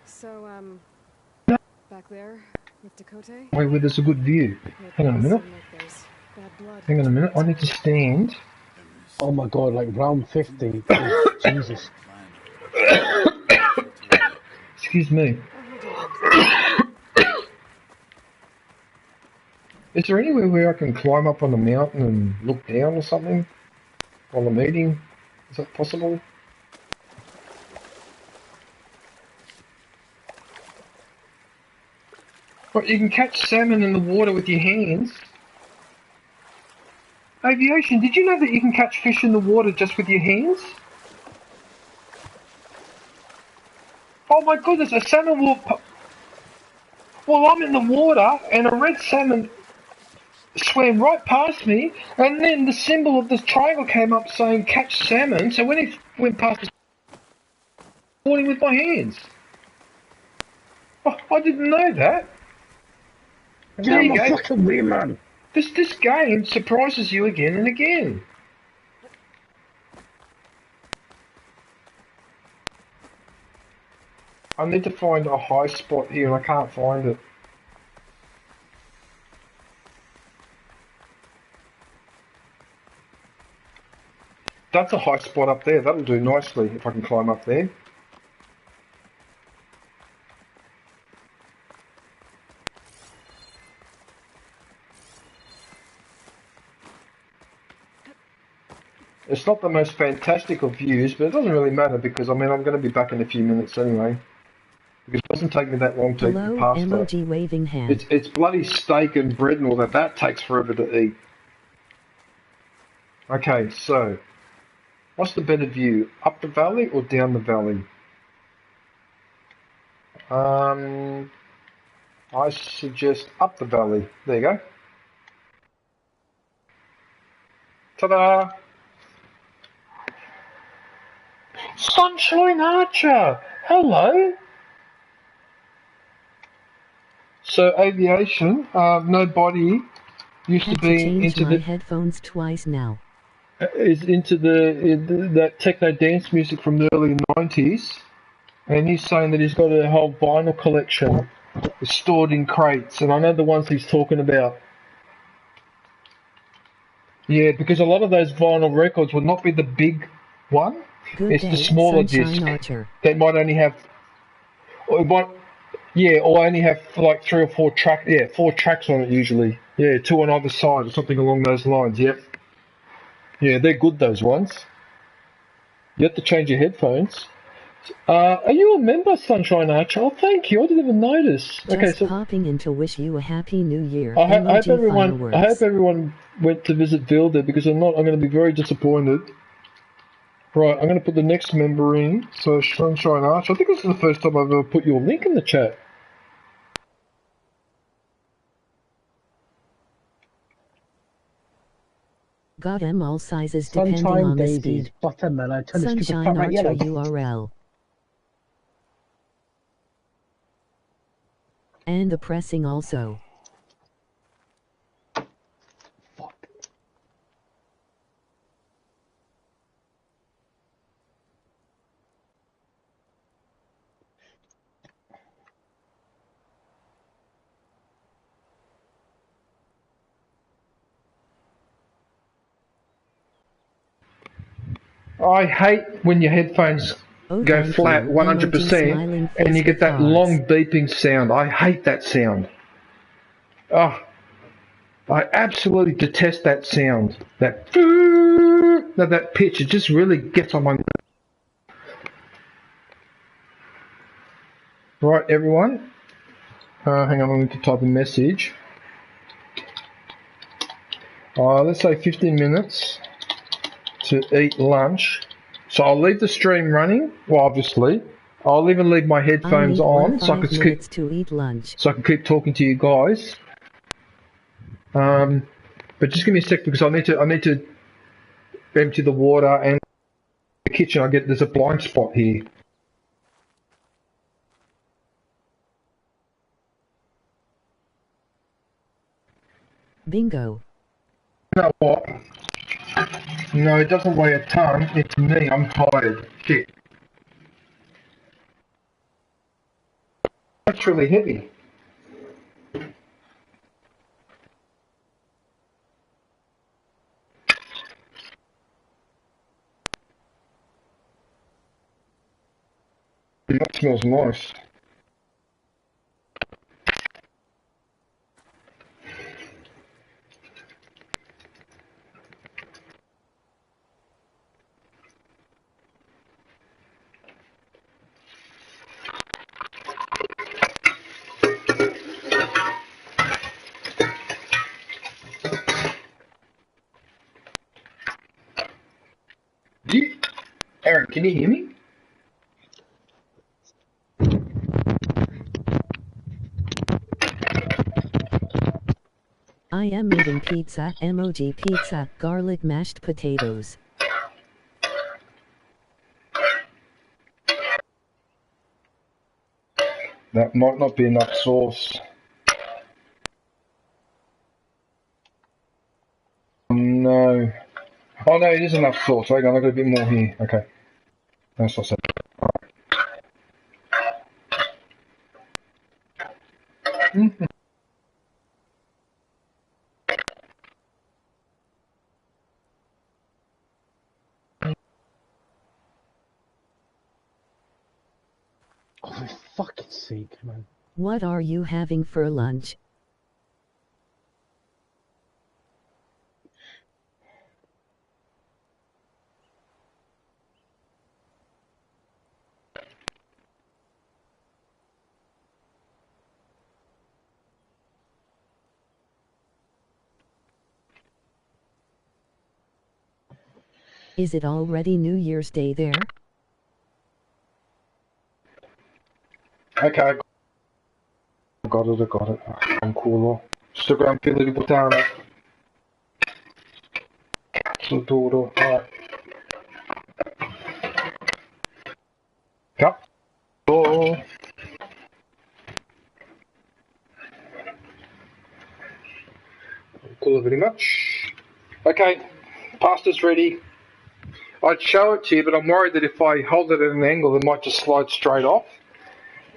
So, back there with Dakota. Wait, where there's a good view. Hang on a minute. Hang on a minute. I need to stand. Oh my god, like round 50. Jesus. Excuse me. Is there anywhere where I can climb up on the mountain and look down or something while I'm eating? Is that possible? But you can catch salmon in the water with your hands. Aviation, did you know that you can catch fish in the water just with your hands? Oh my goodness, a salmon will... Well, I'm in the water and a red salmon swam right past me, and then the symbol of this triangle came up saying catch salmon, so when it went past, I caught him with my hands. Oh, I didn't know that. There you go. Fucking weird, man. This game surprises you again and again. I need to find a high spot here and I can't find it. That's a high spot up there. That'll do nicely if I can climb up there. It's not the most fantastic of views, but it doesn't really matter because, I mean, I'm going to be back in a few minutes anyway. Because it doesn't take me that long to eat the pasta. Emoji waving hand. It's bloody steak and bread and all that. That takes forever to eat. Okay, so... What's the better view? Up the valley or down the valley? I suggest up the valley. There you go. Ta-da! Sunshine Archer! Hello! So aviation, nobody used to be into the headphones twice now. Is into that techno dance music from the early 90s, and he's saying that he's got a whole vinyl collection stored in crates, and I know the ones he's talking about. Yeah, because a lot of those vinyl records would not be the big one. It's the smaller disc. They might only have, or only have like 3 or 4 tracks. Yeah, 4 tracks on it usually. Yeah, 2 on either side or something along those lines. Yep. Yeah, they're good, those ones. You have to change your headphones. Are you a member, Sunshine Archer? Oh, thank you. I didn't even notice. Just popping in to wish you a happy new year. I hope everyone went to visit Vilda because I'm going to be very disappointed. Right, I'm going to put the next member in. So, Sunshine Archer. I think this is the first time I've ever put your link in the chat. Got them all sizes depending on the speed. Watermelon, Sunshine Archer URL. And the pressing also. I hate when your headphones go flat 100% and you get that long beeping sound. I hate that sound. Oh, I absolutely detest that sound. That pitch, it just really gets on my nerves. Right, everyone. Hang on, I need to type a message. Let's say 15 minutes to eat lunch. So I'll leave the stream running. Well, obviously, I'll even leave my headphones on so I can keep talking to you guys. But just give me a sec because I need to empty the water and the kitchen. There's a blind spot here. Bingo. You know what? No, it doesn't weigh a ton. It's me. I'm tired. Shit. That's really heavy. That smells nice. Aaron, can you hear me? I am eating pizza, emoji pizza, garlic mashed potatoes. That might not be enough sauce. No. Oh no, it is enough sauce. Hang on, I've got a bit more here. Okay. That's what I said. Mm-hmm. Oh, for fucking sake, man. What are you having for lunch? Is it already New Year's Day there? Okay. I got it. I'm cool. Still got a little bit down. So do alright. Yep. Oh. Cool very much. Okay, pasta's ready. I'd show it to you, but I'm worried that if I hold it at an angle, it might just slide straight off.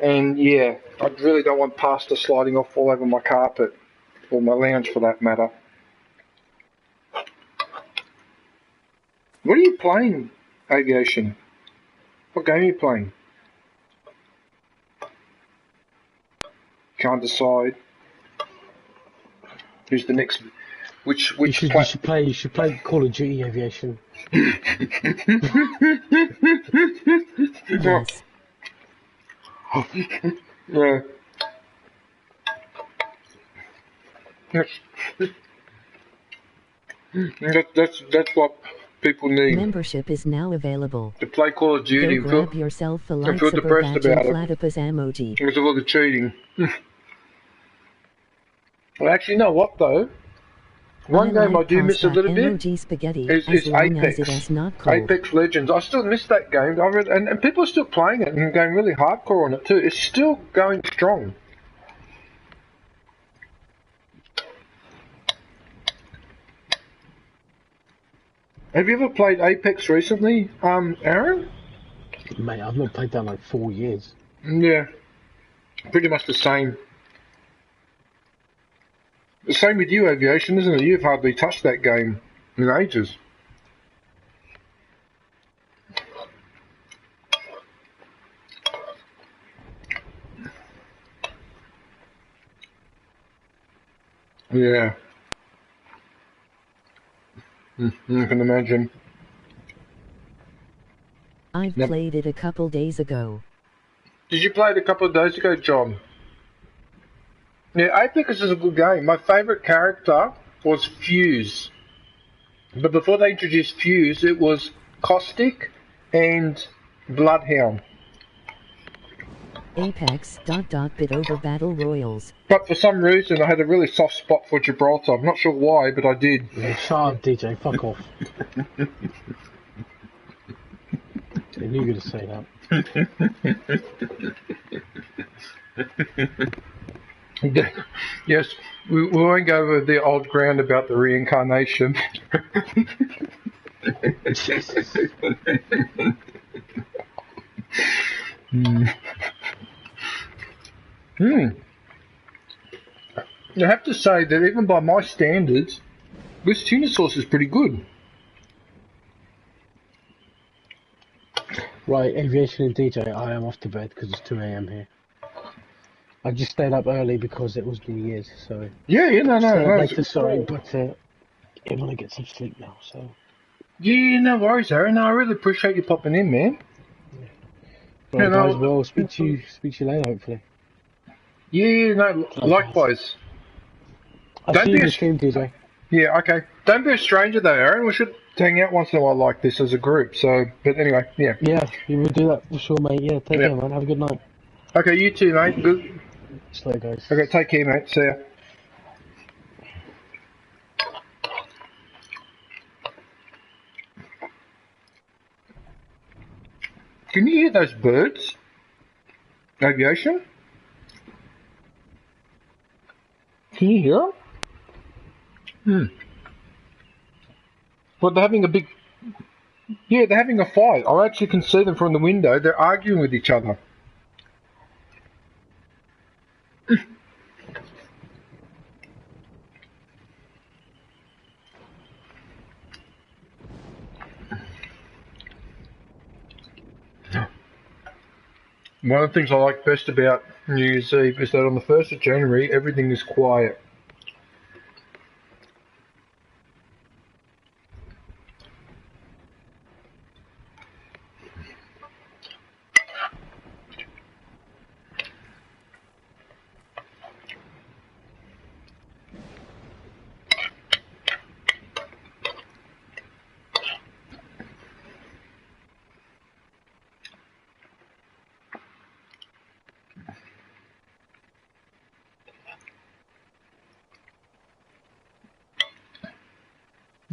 And yeah, I really don't want pasta sliding off all over my carpet, or my lounge for that matter. What are you playing, Aviation? What game are you playing? Can't decide. Who's the next? Which you should play Call of Duty Aviation. Yes. Yeah. That's what people need. Membership is now available. To play Call of Duty. Go grab yourself a I feel depressed about it. Platypus emoji. Because of all the cheating. Well, actually, you know what though? One game I do miss a little bit is Apex. Apex Legends. I still miss that game. And people are still playing it and going really hardcore on it too. It's still going strong. Have you ever played Apex recently, Aaron? Mate, I've not played that in like 4 years. Yeah. Pretty much the same. The same with you, Aviation, isn't it? You've hardly touched that game in ages. Yeah. I can imagine. I've played it a couple days ago. Did you play it a couple of days ago, John? Yeah, Apex is a good game. My favourite character was Fuse. But before they introduced Fuse, it was Caustic and Bloodhound. Apex ... bit over battle royals. But for some reason, I had a really soft spot for Gibraltar. I'm not sure why, but I did. Yeah, shut up, DJ. Fuck off. I knew you were going to say that. Yes, we won't go over the old ground about the reincarnation. I have to say that even by my standards, this tuna sauce is pretty good. Right, Aviation and DJ, I am off to bed because it's 2 AM here. I just stayed up early because it was New Year's, so... Yeah, no. Later, sorry, but I want to get some sleep now, so... Yeah, no worries, Aaron. I really appreciate you popping in, man. Right, guys, well, speak to you later, hopefully. Yeah, no, likewise. I'll see you in the stream, DJ. Yeah, okay. Don't be a stranger, though, Aaron. We should hang out once in a while like this as a group, so... But anyway, yeah. Yeah, you will do that for sure, mate. Yeah, take care, man. Have a good night. Okay, you too, mate. Good. Slow, guys. Okay, take care, mate. See ya. Can you hear those birds? Aviation? Can you hear them? Well, they're having a big... Yeah, they're having a fight. I actually can see them from the window. They're arguing with each other. One of the things I like best about New Year's Eve is that on the 1st of January, everything is quiet.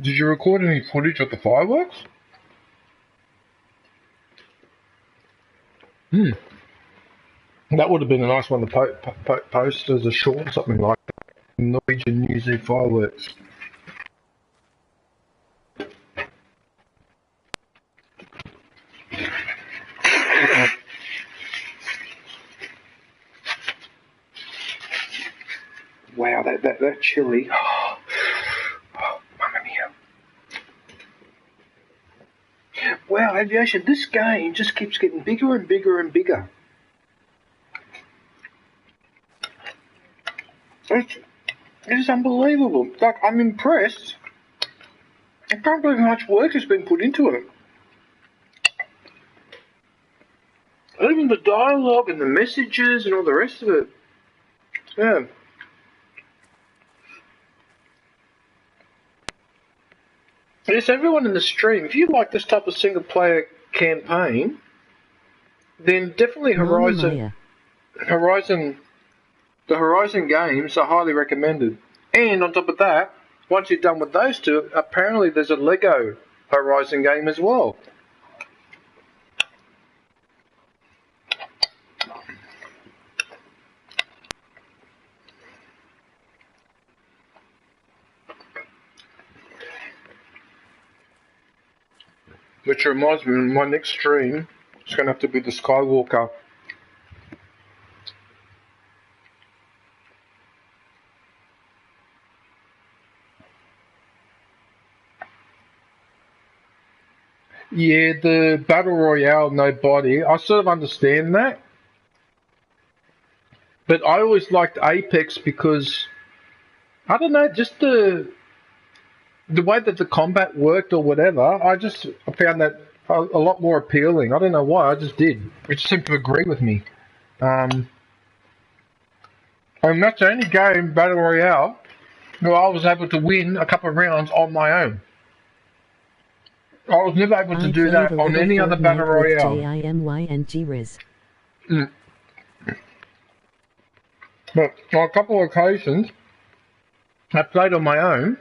Did you record any footage of the fireworks? That would have been a nice one to post as a short, something like that. Norwegian New Year's Eve fireworks. Wow, that chili. Oh, mamma mia. Wow, Aviation, this game just keeps getting bigger and bigger and bigger. It's unbelievable. Like, I'm impressed. I can't believe how much work has been put into it. Even the dialogue and the messages and all the rest of it. Yeah. Yes, everyone in the stream, if you like this type of single-player campaign, then definitely the Horizon games are highly recommended. And on top of that, once you're done with those two, apparently there's a Lego Horizon game as well. Which reminds me, my next stream is going to have to be the Skywalker. Yeah, the Battle Royale, no body. I sort of understand that. But I always liked Apex because I don't know, just the way that the combat worked or whatever, I found that a lot more appealing. I don't know why, I just did. It just seemed to agree with me. And that's the only game, Battle Royale, where I was able to win a couple of rounds on my own. I was never able to do that on any other Battle Royale. But on a couple of occasions, I played on my own,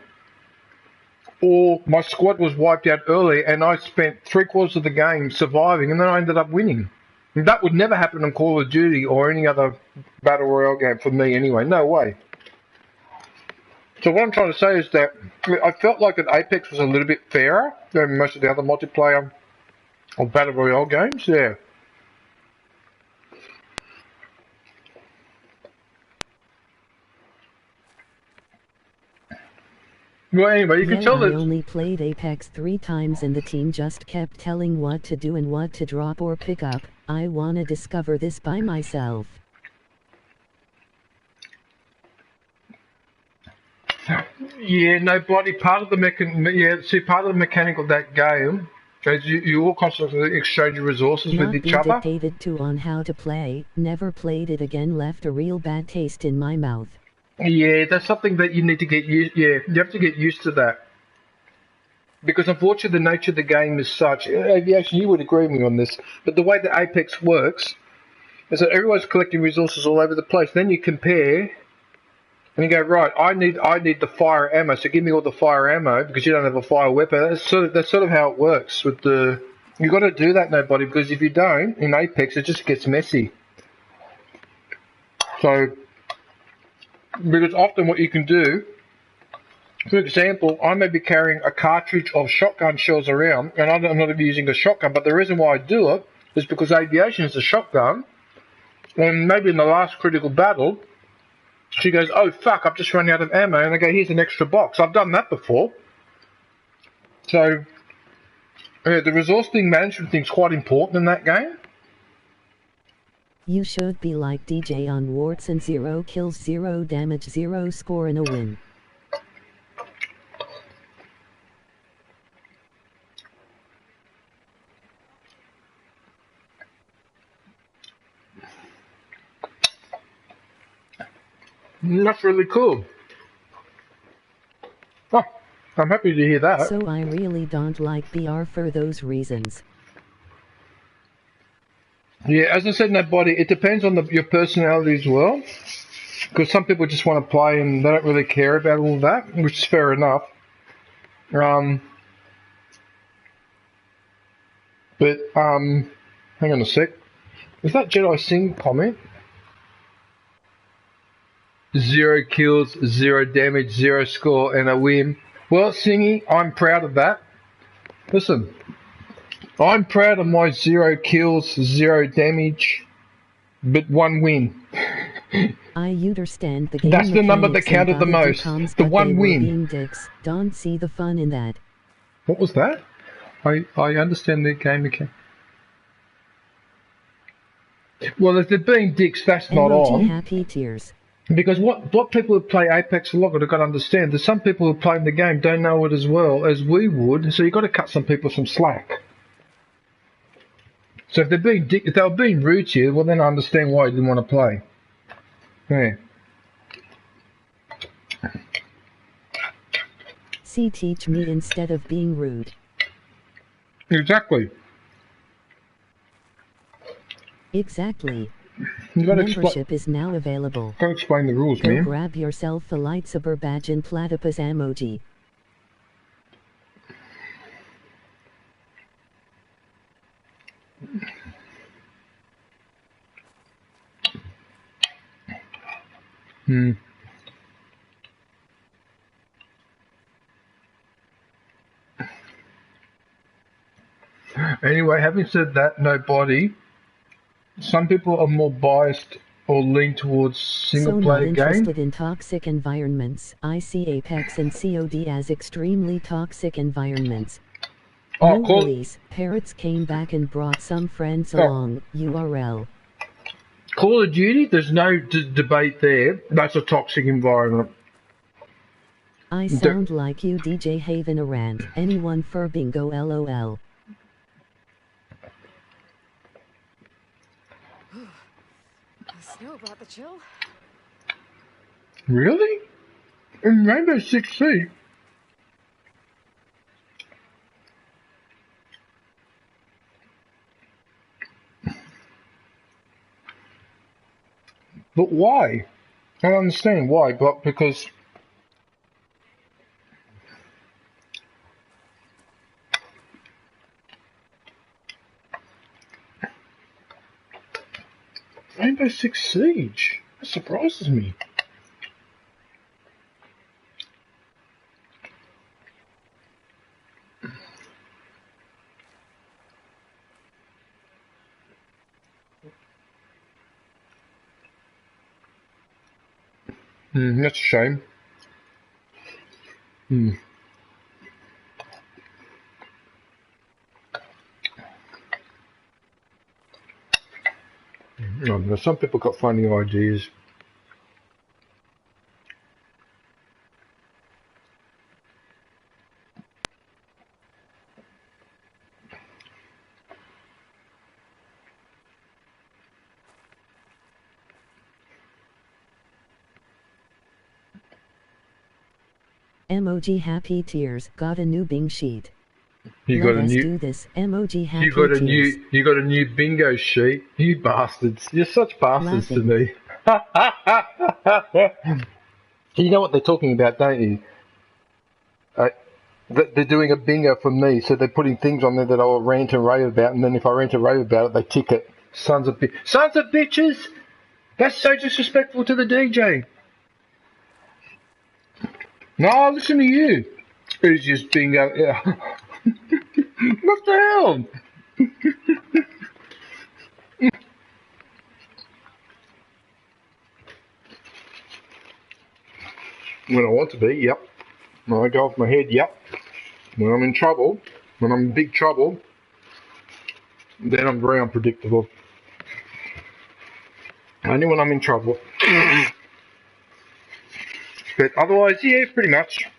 or my squad was wiped out early and I spent 3/4 of the game surviving and then I ended up winning. And that would never happen on Call of Duty or any other Battle Royale game for me anyway, no way. So what I'm trying to say is that I felt like that Apex was a little bit fairer than most of the other multiplayer or Battle Royale games, yeah. Well, anyway, you can tell that... I only played Apex 3 times and the team just kept telling what to do and what to drop or pick up. I wanna discover this by myself. Yeah, no, bloody part of the part of the mechanic of that game is you all constantly exchange resources with each other. Not being dictated to on how to play, never played it again, left a real bad taste in my mouth. Yeah, that's something that you need to get used. Yeah, you have to get used to that because unfortunately the nature of the game is such. Actually, you would agree with me on this, but the way that Apex works is that everyone's collecting resources all over the place. Then you compare. And you go, right, I need the fire ammo, so give me all the fire ammo because you don't have a fire weapon. That's sort of how it works with the. You got to do that, nobody, because if you don't in Apex, it just gets messy. So, because often what you can do, for example, I may be carrying a cartridge of shotgun shells around, and I'm not even using a shotgun. But the reason why I do it is because aviation is a shotgun, and maybe in the last critical battle. She goes, oh fuck, I've just run out of ammo, and I go, here's an extra box. I've done that before. So, yeah, the resource management thing's quite important in that game. You should be like DJ on Warts and 0 kills, 0 damage, 0 score and a win. That's really cool. Oh, I'm happy to hear that. So I really don't like BR for those reasons. Yeah, as I said, nobody. It depends on your personality as well. Because some people just want to play and they don't really care about all that, which is fair enough. But hang on a sec. Is that Jedi Singh comment? 0 kills, 0 damage, 0 score, and a win. Well, Singy, I'm proud of that. Listen, I'm proud of my 0 kills, 0 damage, but 1 win. I understand the game. That's the number that counted the most. The 1 win. Dicks. Don't see the fun in that. What was that? I understand the game mechanic. Well, if they're being dicks, that's not on. Happy tears. Because what people who play Apex a lot have got to understand, there's some people who play in the game don't know it as well as we would, so you've got to cut some people some slack. So if they were being rude to you, well then I understand why you didn't want to play. Yeah. See, teach me instead of being rude. Exactly. Exactly. Membership is now available. Gotta explain the rules, Go man. grab yourself a lightsaber badge and platypus emoji. Anyway, having said that, nobody. Some people are more biased or lean towards single-player games. So not interested in toxic environments. I see Apex and COD as extremely toxic environments. Oh, cool. Release. Parrots came back and brought some friends along. URL. Call of Duty, there's no debate there. That's a toxic environment. I sound like you, DJ Haven a rant. Anyone for bingo, lol. The snow brought the chill. Really? In Rainbow Six Siege? But why? I don't understand why, but because Rainbow Six Siege. That surprises me. That's a shame. Some people got funny ideas. Emoji happy tears. Got a new Bing sheet. You Let got a us new. do this. Emoji happy You got a tears. new. You got a new bingo sheet. You bastards! You're such bastards to me. You know what they're talking about, don't you? They're doing a bingo for me, so they're putting things on there that I'll rant and rave about, and then if I rant and rave about it, they tick it. Sons of bitches! That's so disrespectful to the DJ. No, listen to you. It's just bingo. Yeah. What the hell? When I want to be, yep. When I go off my head, yep. When I'm in trouble, when I'm in big trouble, then I'm very unpredictable. Only when I'm in trouble. But otherwise, yeah, pretty much.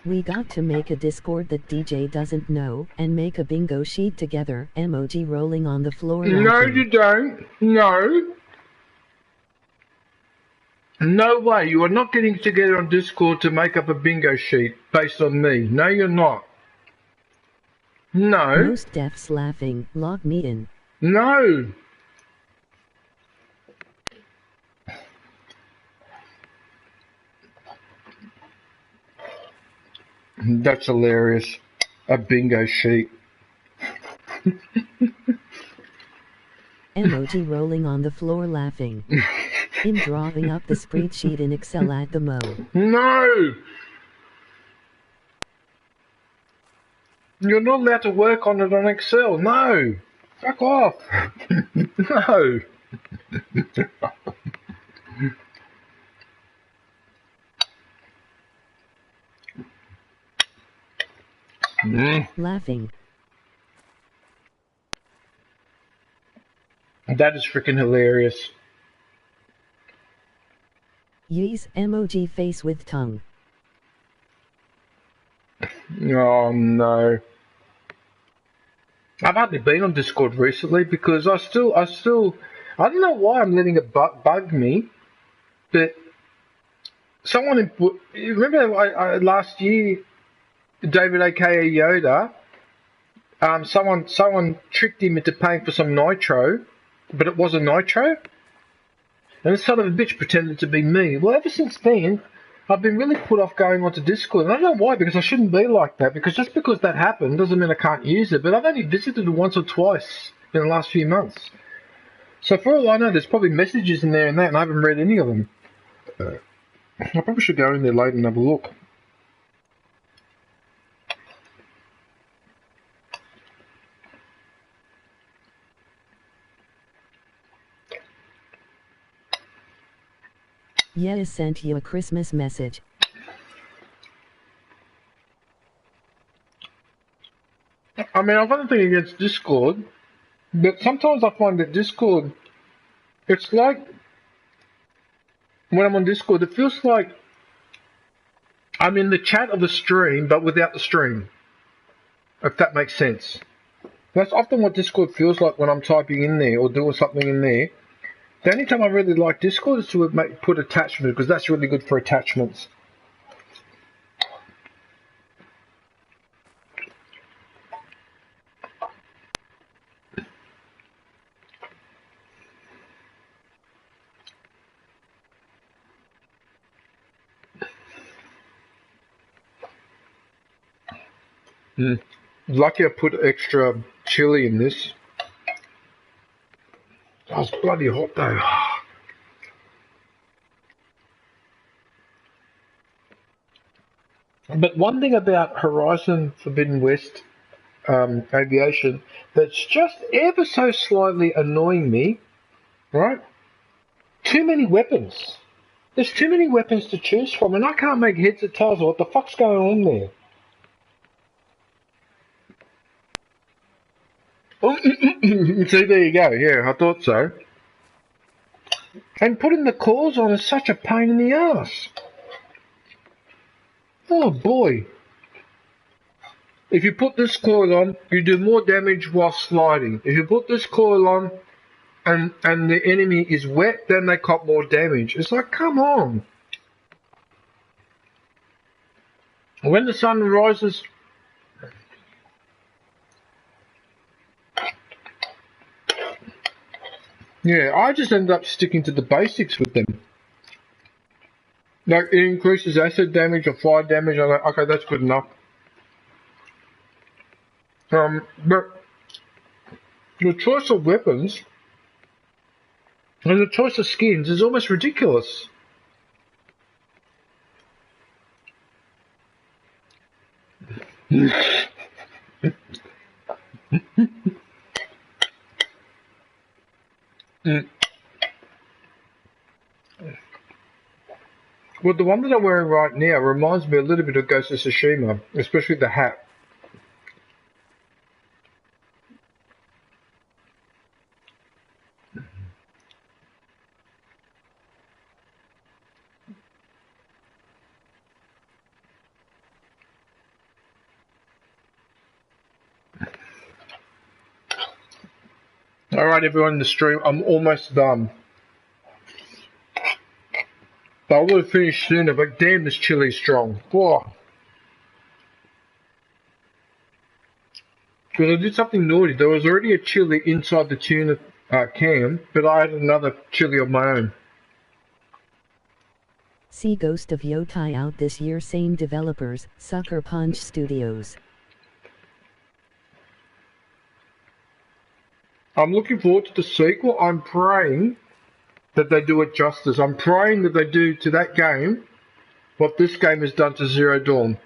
We got to make a Discord that DJ doesn't know, and make a bingo sheet together. Emoji rolling on the floor. No, laughing. you don't. No. No way. You are not getting together on Discord to make up a bingo sheet based on me. No, you're not. No. Most defs laughing. Log me in. No. That's hilarious. A bingo sheet. Emoji rolling on the floor laughing. Him drawing up the spreadsheet in Excel at the mo. No! You're not allowed to work on it on Excel. No! Fuck off! No! Laughing. That is freaking hilarious. Yeez, emoji face with tongue. Oh no. I've hardly been on Discord recently because I don't know why I'm letting it bug me, but someone remember last year, David aka Yoda, someone tricked him into paying for some nitro, but it wasn't nitro, and this son of a bitch pretended to be me. Well, ever since then, I've been really put off going onto Discord, and I don't know why, because I shouldn't be like that, because just because that happened doesn't mean I can't use it, but I've only visited it once or twice in the last few months. So for all I know, there's probably messages in there and that, and I haven't read any of them. I probably should go in there later and have a look. Yeta sent you a Christmas message. I mean, I've got nothing against Discord, but sometimes I find that Discord It's like when I'm on Discord, it feels like I'm in the chat of the stream, but without the stream. If that makes sense. That's often what Discord feels like when I'm typing in there or doing something in there. The only time I really like Discord is to put attachments, because that's really good for attachments. Lucky I put extra chili in this. Oh, it's bloody hot though. But one thing about Horizon Forbidden West Aviation that's just ever so slightly annoying me, right? Too many weapons. There's too many weapons to choose from, and I can't make heads or tails of what the fuck's going on there. See, there you go. Yeah, I thought so. And putting the cores on is such a pain in the ass. Oh boy. If you put this coil on, you do more damage while sliding. If you put this coil on and the enemy is wet, then they cop more damage. It's like, come on. When the sun rises... Yeah, I just ended up sticking to the basics with them. Like, it increases acid damage or fire damage. I'm like, okay, that's good enough. But the choice of weapons and the choice of skins is almost ridiculous. Well, the one that I'm wearing right now reminds me a little bit of Ghost of Tsushima, especially the hat. Alright, everyone in the stream, I'm almost done. I would have finished sooner, but damn, this chili's strong. Whoa. Because I did something naughty. There was already a chili inside the tuna can, but I had another chili of my own. See Ghost of Yotai out this year. Same developers, Sucker Punch Studios. I'm looking forward to the sequel. I'm praying that they do it justice. I'm praying that they do to that game what this game has done to Zero Dawn.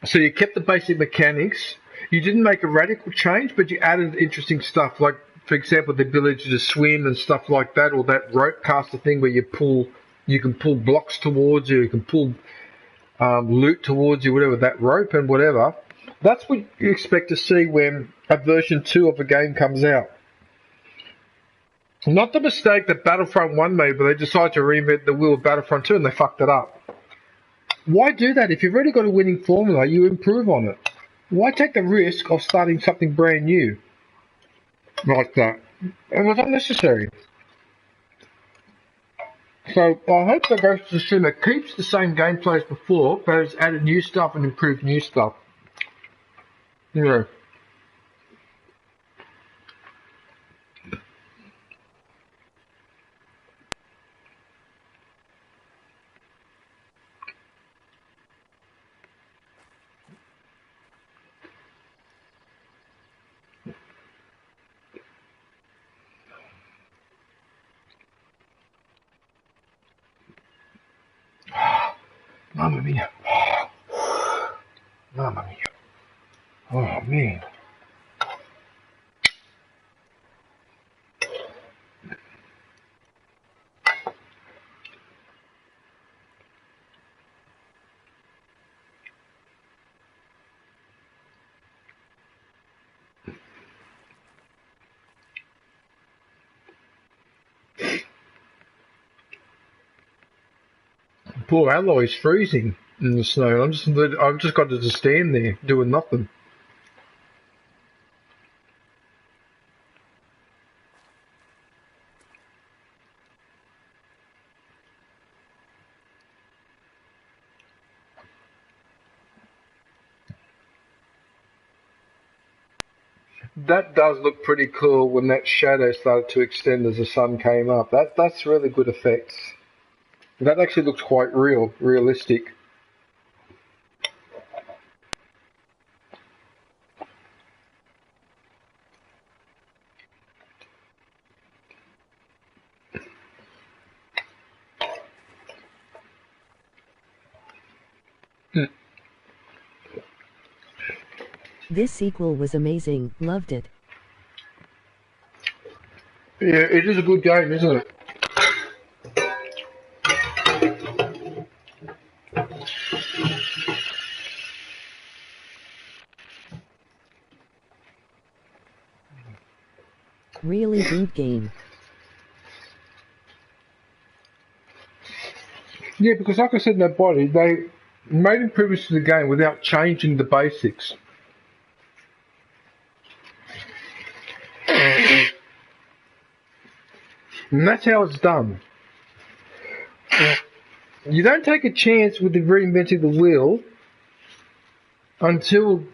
So you kept the basic mechanics. You didn't make a radical change, but you added interesting stuff, like, for example, the ability to swim and stuff like that, or that rope caster thing where you can pull blocks towards you, you can pull loot towards you, whatever, that rope and whatever. That's what you expect to see when a version 2 of a game comes out. Not the mistake that Battlefront 1 made, where they decided to reinvent the wheel of Battlefront 2 and they fucked it up. Why do that? If you've already got a winning formula, you improve on it. Why take the risk of starting something brand new like that? It was unnecessary. So I hope that Ghost of Tsushima keeps the same gameplay as before, but has added new stuff and improved new stuff. You know. Mamma mia. Mamma mia. Oh, man. Poor Alloy's freezing in the snow. I've just got to just stand there doing nothing. That does look pretty cool when that shadow started to extend as the sun came up. That's really good effects. That actually looks quite realistic. This sequel was amazing, loved it. Yeah, it is a good game, isn't it? Really good game. Yeah, because like I said in that body, they made improvements to the game without changing the basics. And that's how it's done. You don't take a chance with the reinventing the wheel until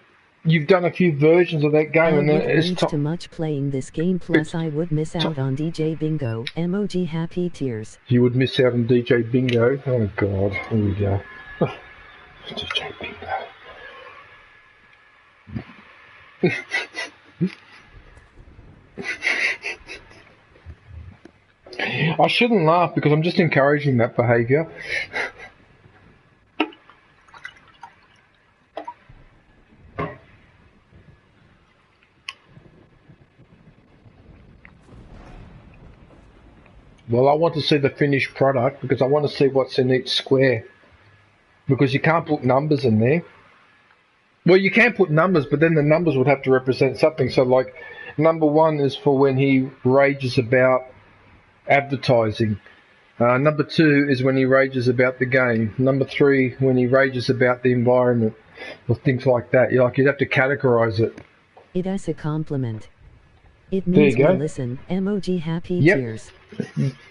you've done a few versions of that game, and then it's too much playing this game. Plus, I would miss out on DJ Bingo. Emoji happy tears. You would miss out on DJ Bingo. Oh God, here we go. DJ Bingo. I shouldn't laugh because I'm just encouraging that behaviour. Well, I want to see the finished product because I want to see what's in each square. Because you can't put numbers in there. Well, you can put numbers, but then the numbers would have to represent something. So, like, number 1 is for when he rages about advertising. Number 2 is when he rages about the game. Number 3, when he rages about the environment. Or things like that. You'd have to categorize it. It is a compliment. It means we listen. Emoji happy tears.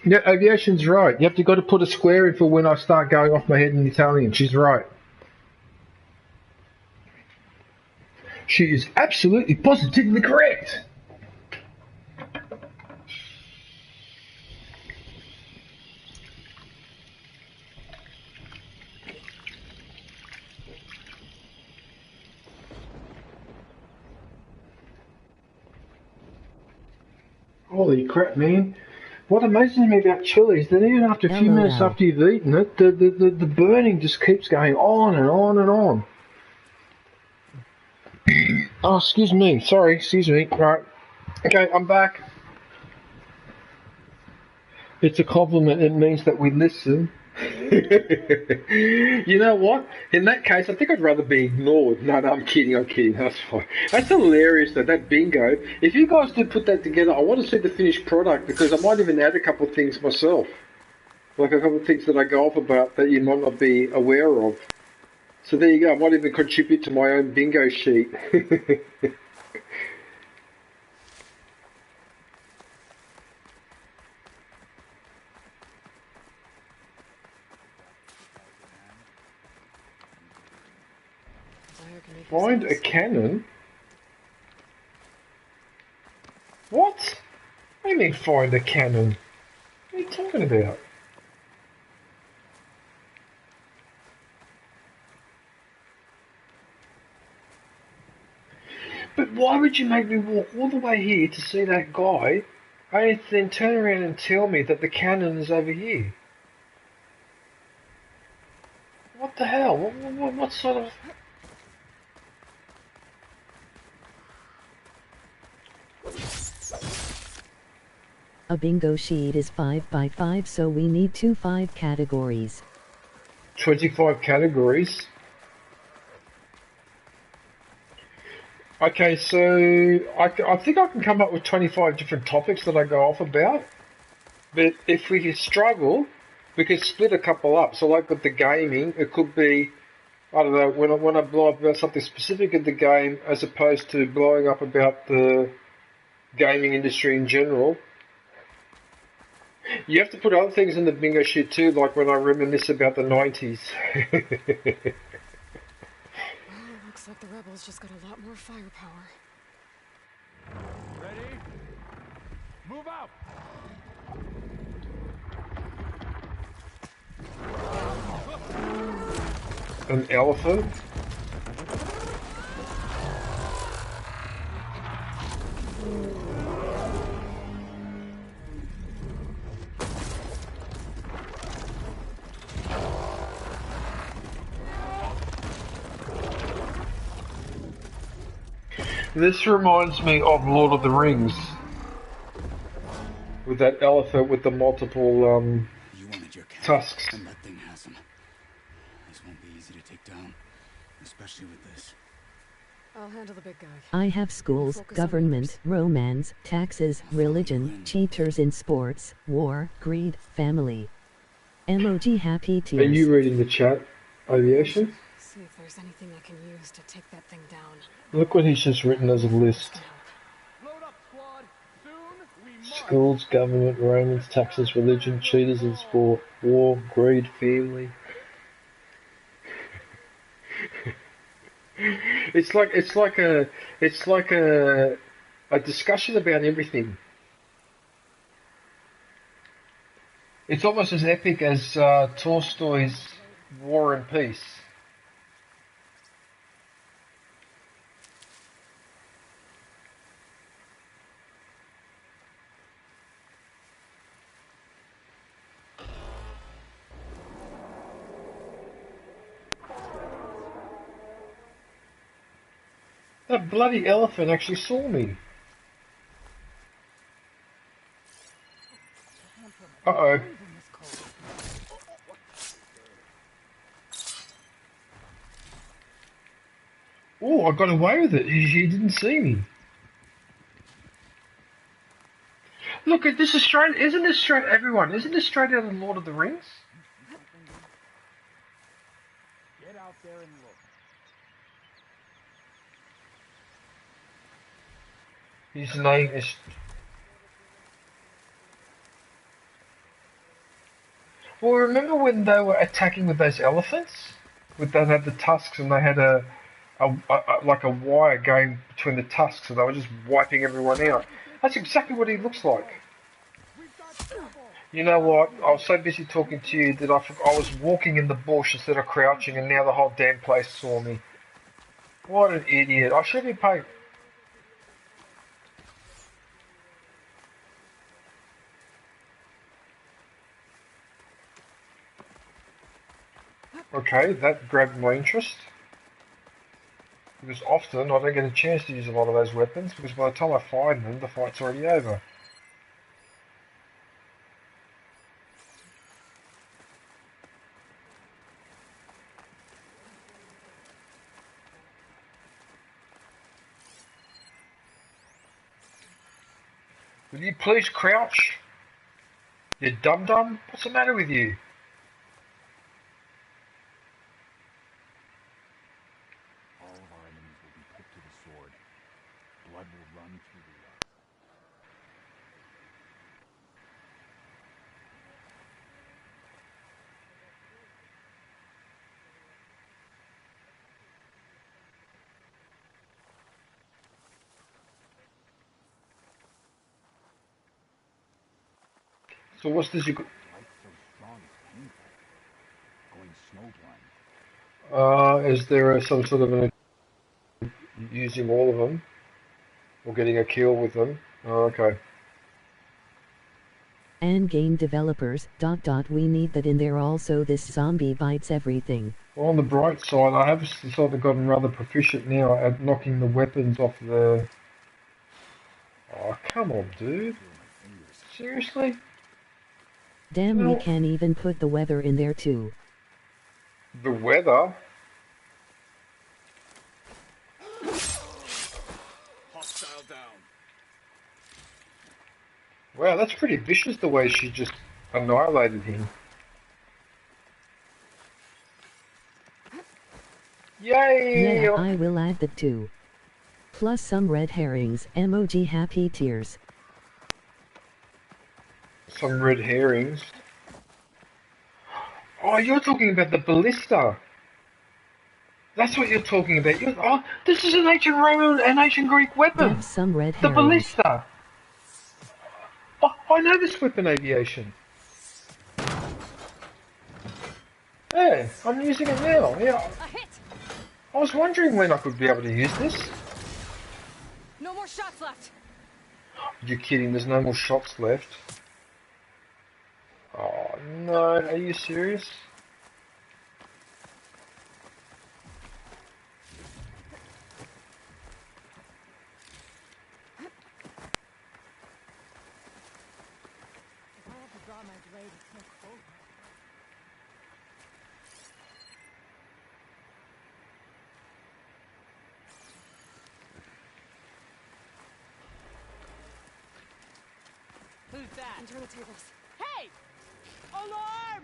Yeah, Aviation's right. You have to put a square in for when I start going off my head in Italian. She's right. She is absolutely positively correct. Holy crap, man. What amazes me about chili is that even after a few minutes after you've eaten it, the burning just keeps going on and on and on. Oh, excuse me. Sorry, excuse me. Right. Okay, I'm back. It's a compliment. It means that we listen. You know what? In that case, I think I'd rather be ignored. No, I'm kidding. That's fine. That's hilarious, though, that bingo. If you guys did put that together, I want to see the finished product because I might even add a couple of things myself. Like a couple of things that I go off about that you might not be aware of. So there you go. I might even contribute to my own bingo sheet. Find a cannon? What? What do you mean find a cannon? What are you talking about? But why would you make me walk all the way here to see that guy, and then turn around and tell me that the cannon is over here? What the hell? What sort of... A bingo sheet is 5 by 5, so we need 5 categories. 25 categories? Okay, so I think I can come up with 25 different topics that I go off about. But if we struggle, We could split a couple up. So like with the gaming, it could be, I don't know, when I blow up about something specific in the game as opposed to blowing up about the gaming industry in general. You have to put other things in the bingo sheet too, like when I reminisce about the 90s. Looks like the rebels just got a lot more firepower. Ready? Move out! An elephant? This reminds me of Lord of the Rings. With that elephant with the multiple tusks. And that thing has them. This won't be easy to take down, especially with this. I'll handle the big guy. I have schools, government, romance, taxes, religion, cheaters in sports, war, greed, family. Emoji happy tears. Are you reading the chat, Aviation? See if there's anything I can use to take that thing down. Look what he's just written as a list. Schools, government, romance, taxes, religion, cheaters in sport, war, greed, family. It's like a discussion about everything. It's almost as epic as Tolstoy's War and Peace. That bloody elephant actually saw me. Uh-oh. Oh, I got away with it. He didn't see me. Look, this is straight. Isn't this straight? Everyone, isn't this straight out of Lord of the Rings? Get out there and look. His name is. Well, remember when they were attacking with those elephants? They had the tusks and they had like a wire going between the tusks, and they were just wiping everyone out. That's exactly what he looks like. You know what? I was so busy talking to you that I was walking in the bush instead of crouching, and now the whole damn place saw me. What an idiot! I should be paying. Okay, that grabbed my interest. Because often I don't get a chance to use a lot of those weapons, because by the time I find them, the fight's already over. Will you please crouch? You dum-dum? What's the matter with you? All of our enemies will be put to the sword. Blood will run through the earth. So what's this you got? Light so strong it's painful. Going snowblind. Is there some sort of an using all of them? Or getting a kill with them? Oh, okay. And game developers, ... we need that in there also. This zombie bites everything. Well, on the bright side, I have sort of gotten rather proficient now at knocking the weapons off the... Oh, come on, dude. Seriously? Damn, we can even put the weather in there too. The weather? Hostile down. Wow, that's pretty vicious the way she just annihilated him. Yay! Yeah, I will add that too. Plus some red herrings, emoji happy tears. Some red herrings. Oh, you're talking about the ballista. That's what you're talking about. Oh, this is an ancient Roman and ancient Greek weapon. Def some red the herrings. ballista. Oh, I know this weapon, aviation. Yeah, I'm using it now. Yeah. I was wondering when I could be able to use this. No more shots left. You're kidding, there's no more shots left. Oh no, are you serious? Who's that? Turn the tables. Hey! Alarm!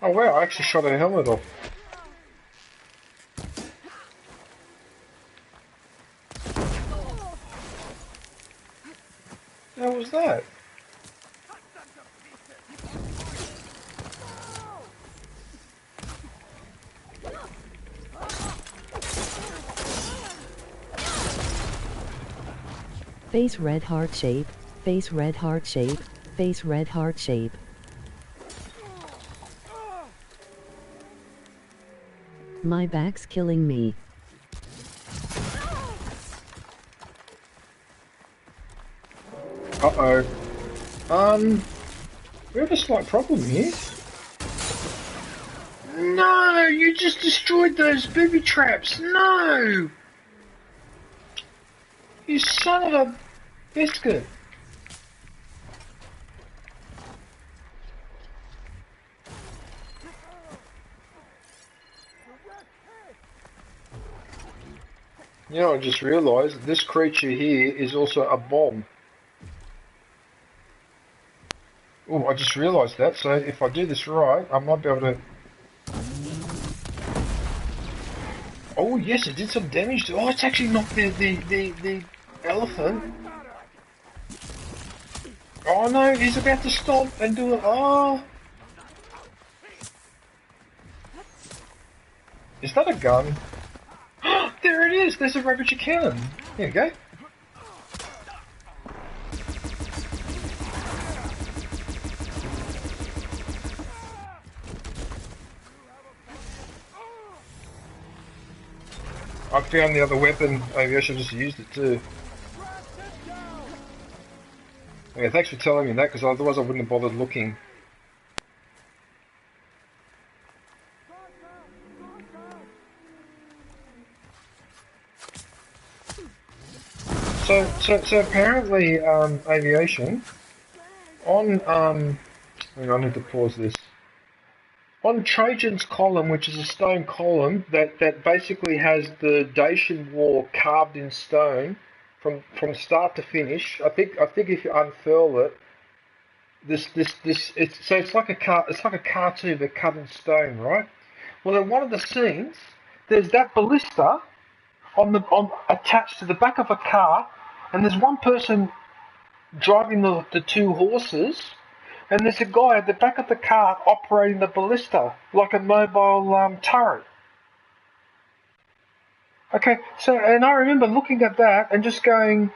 Oh wow, I actually shot her helmet off. How was that? Face red heart shape, face red heart shape, face red heart shape. My back's killing me. Uh-oh. We have a slight problem here. No, you just destroyed those booby traps. No! You son of a biscuit. You know, I just realised this creature here is also a bomb. Oh, I just realised that, so if I do this right, I might be able to... Oh yes, it did some damage to... Oh, it's actually not the elephant. Oh no, he's about to stomp and do it. Oh! Is that a gun? There it is! There's a Ravager cannon! Here you go. I found the other weapon. Maybe I should have just used it too. Yeah, thanks for telling me that, because otherwise I wouldn't have bothered looking. So apparently, aviation, on, hang on, I need to pause this. On Trajan's column, which is a stone column that basically has the Dacian war carved in stone from start to finish. I think if you unfurl it, it's like a cartoon but cut in stone, right? Well, in one of the scenes, there's that ballista attached to the back of a car, and there's one person driving the two horses. And there's a guy at the back of the car operating the ballista like a mobile turret. Okay, and I remember looking at that and just going,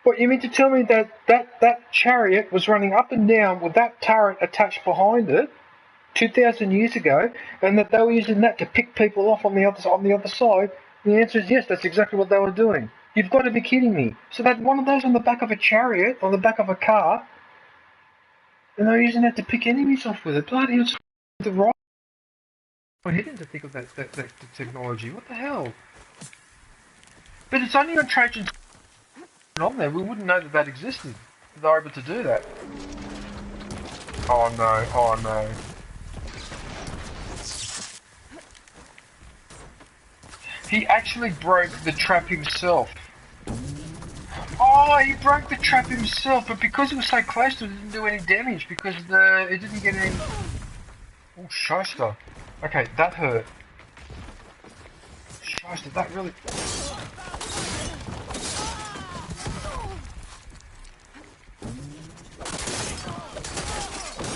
what, you mean to tell me that chariot was running up and down with that turret attached behind it 2,000 years ago, and that they were using that to pick people off on the other side? The answer is yes, that's exactly what they were doing. You've got to be kidding me. So they had one of those on the back of a chariot, on the back of a car, and they're using that to pick enemies off with it. Bloody hell, it's the right. I didn't think of that technology. What the hell? But it's only on Trajan's on there. We wouldn't know that existed. They're able to do that. Oh no, oh no. He actually broke the trap himself. Oh, he broke the trap himself, but because it was so close to it, it didn't do any damage because it didn't get any... Oh shyster. Okay, that hurt. Shyster, that really...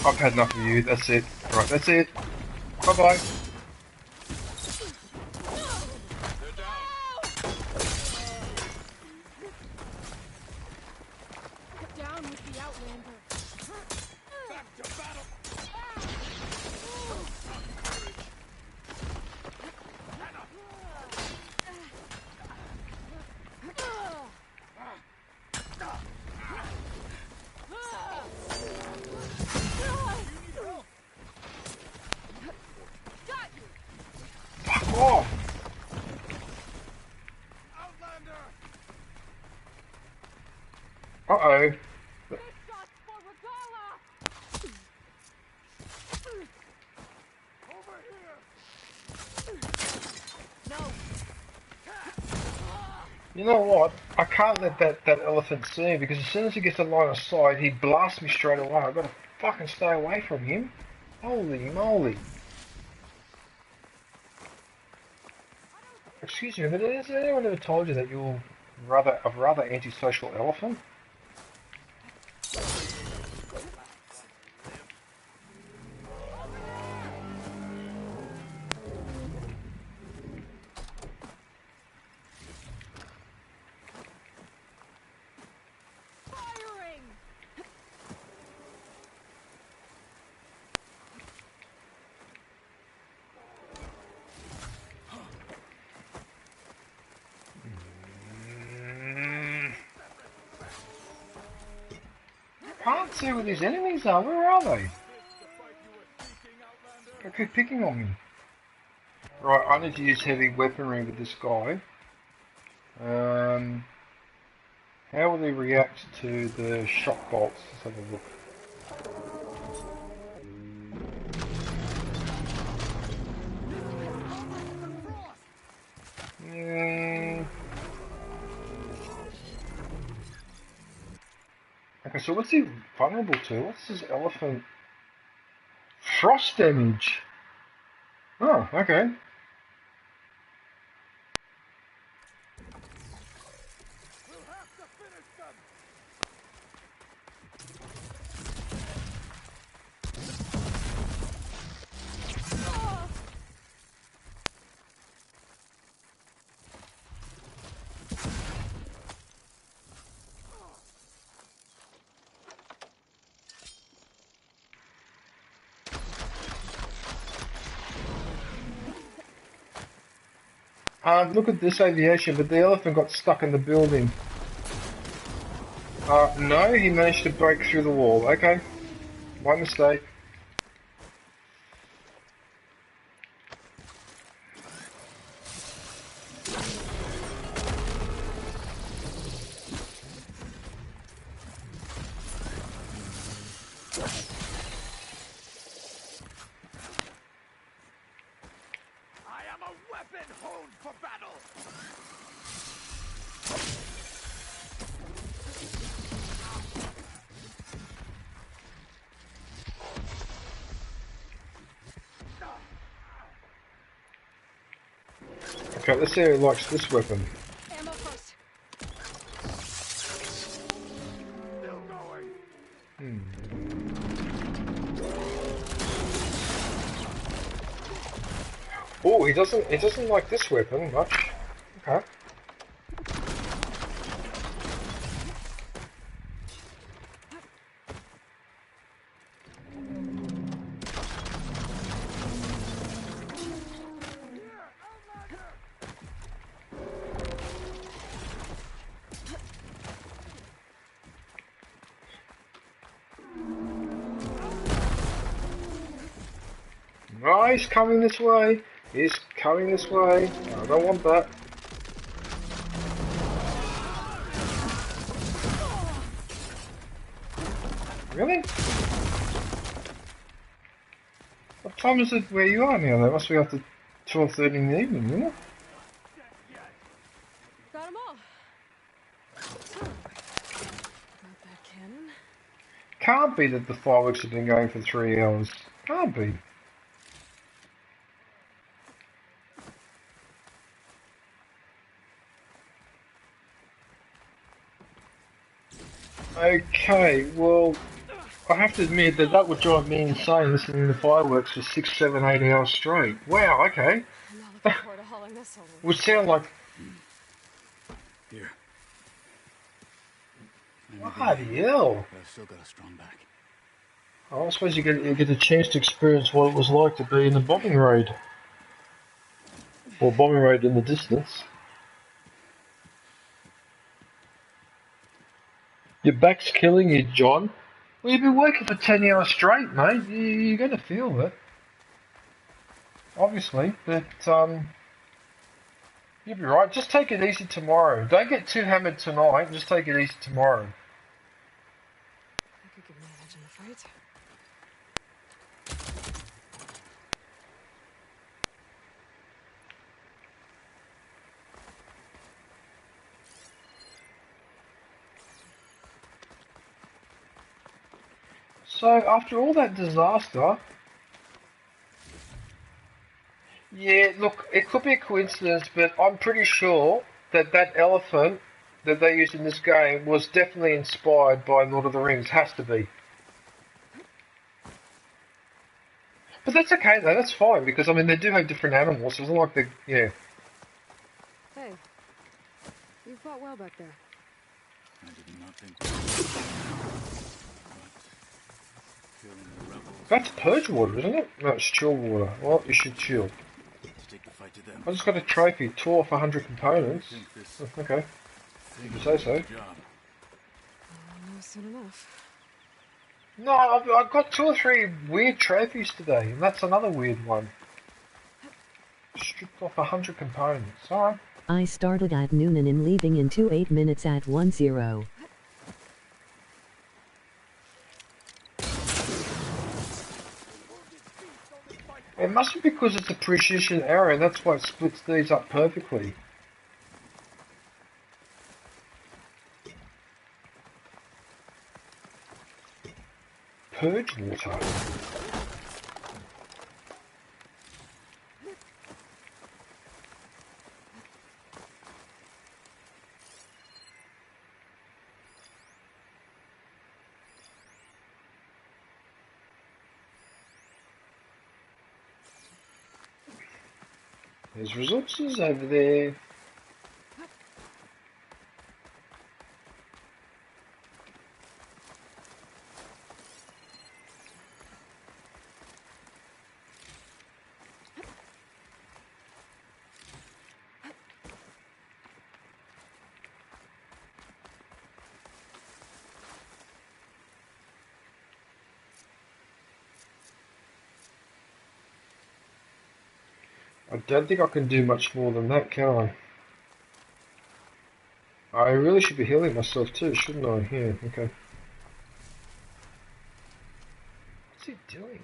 I've had enough of you, that's it. Right, that's it. Bye-bye. Down with the Outlander. Back to battle. Fuck off! Uh-oh. You know what? I can't let that elephant see me because as soon as he gets a line of sight, he blasts me straight away. I've got to fucking stay away from him. Holy moly. Excuse me, but has anyone ever told you that you're a rather antisocial elephant? Can't see where these enemies are. Where are they? They keep picking on me. Right, I need to use heavy weaponry with this guy. How will he react to the shock bolts? Let's have a look. Okay, so what's he vulnerable to? What's his elephant? Frost damage! Oh, okay. Look at this aviation, but the elephant got stuck in the building. No, he managed to break through the wall. Okay, my mistake. Okay, let's see who likes this weapon. Ammo first. Still going. Oh, he doesn't like this weapon much. Okay. Oh, he's coming this way. He's coming this way. I don't want that. Really? What time is it where you are now? That must be after 12:30 in the evening, isn't it? Got them all. Got that cannon. Can't be that the fireworks have been going for 3 hours. Can't be. Okay, well, I have to admit that that would drive me insane listening to fireworks for 6, 7, 8 hours straight. Wow, okay. I'm not looking forward to hauling this over. Would sound like... Here. Bloody hell. But I've still got a strong back. Oh, I suppose you get a chance to experience what it was like to be in a bombing raid. Or bombing raid in the distance. Your back's killing you, John. Well, you've been working for 10 hours straight, mate. You're going to feel it. Obviously, but you'll be right. Just take it easy tomorrow. Don't get too hammered tonight. Just take it easy tomorrow. I could give me an edge in the fight. So, after all that disaster... Yeah, look, it could be a coincidence, but I'm pretty sure that that elephant that they used in this game was definitely inspired by Lord of the Rings. Has to be. But that's okay though, that's fine, because I mean they do have different animals, so it's not like they... yeah. Hey, you fought well back there. I did not think... That's purge water, isn't it? No, it's chill water. Well, you should chill. I just got a trophy, tore off 100 components. Oh, okay. If you say so. No, soon enough. No, I've got 2 or 3 weird trophies today, and that's another weird one. Stripped off 100 components. Alright. I started at noon and am leaving in 8 minutes at 10. It must be because it's a precision error, and that's why it splits these up perfectly. Purge water. There's resources over there. I don't think I can do much more than that, can I? I really should be healing myself too, shouldn't I? Yeah, okay. What's he doing?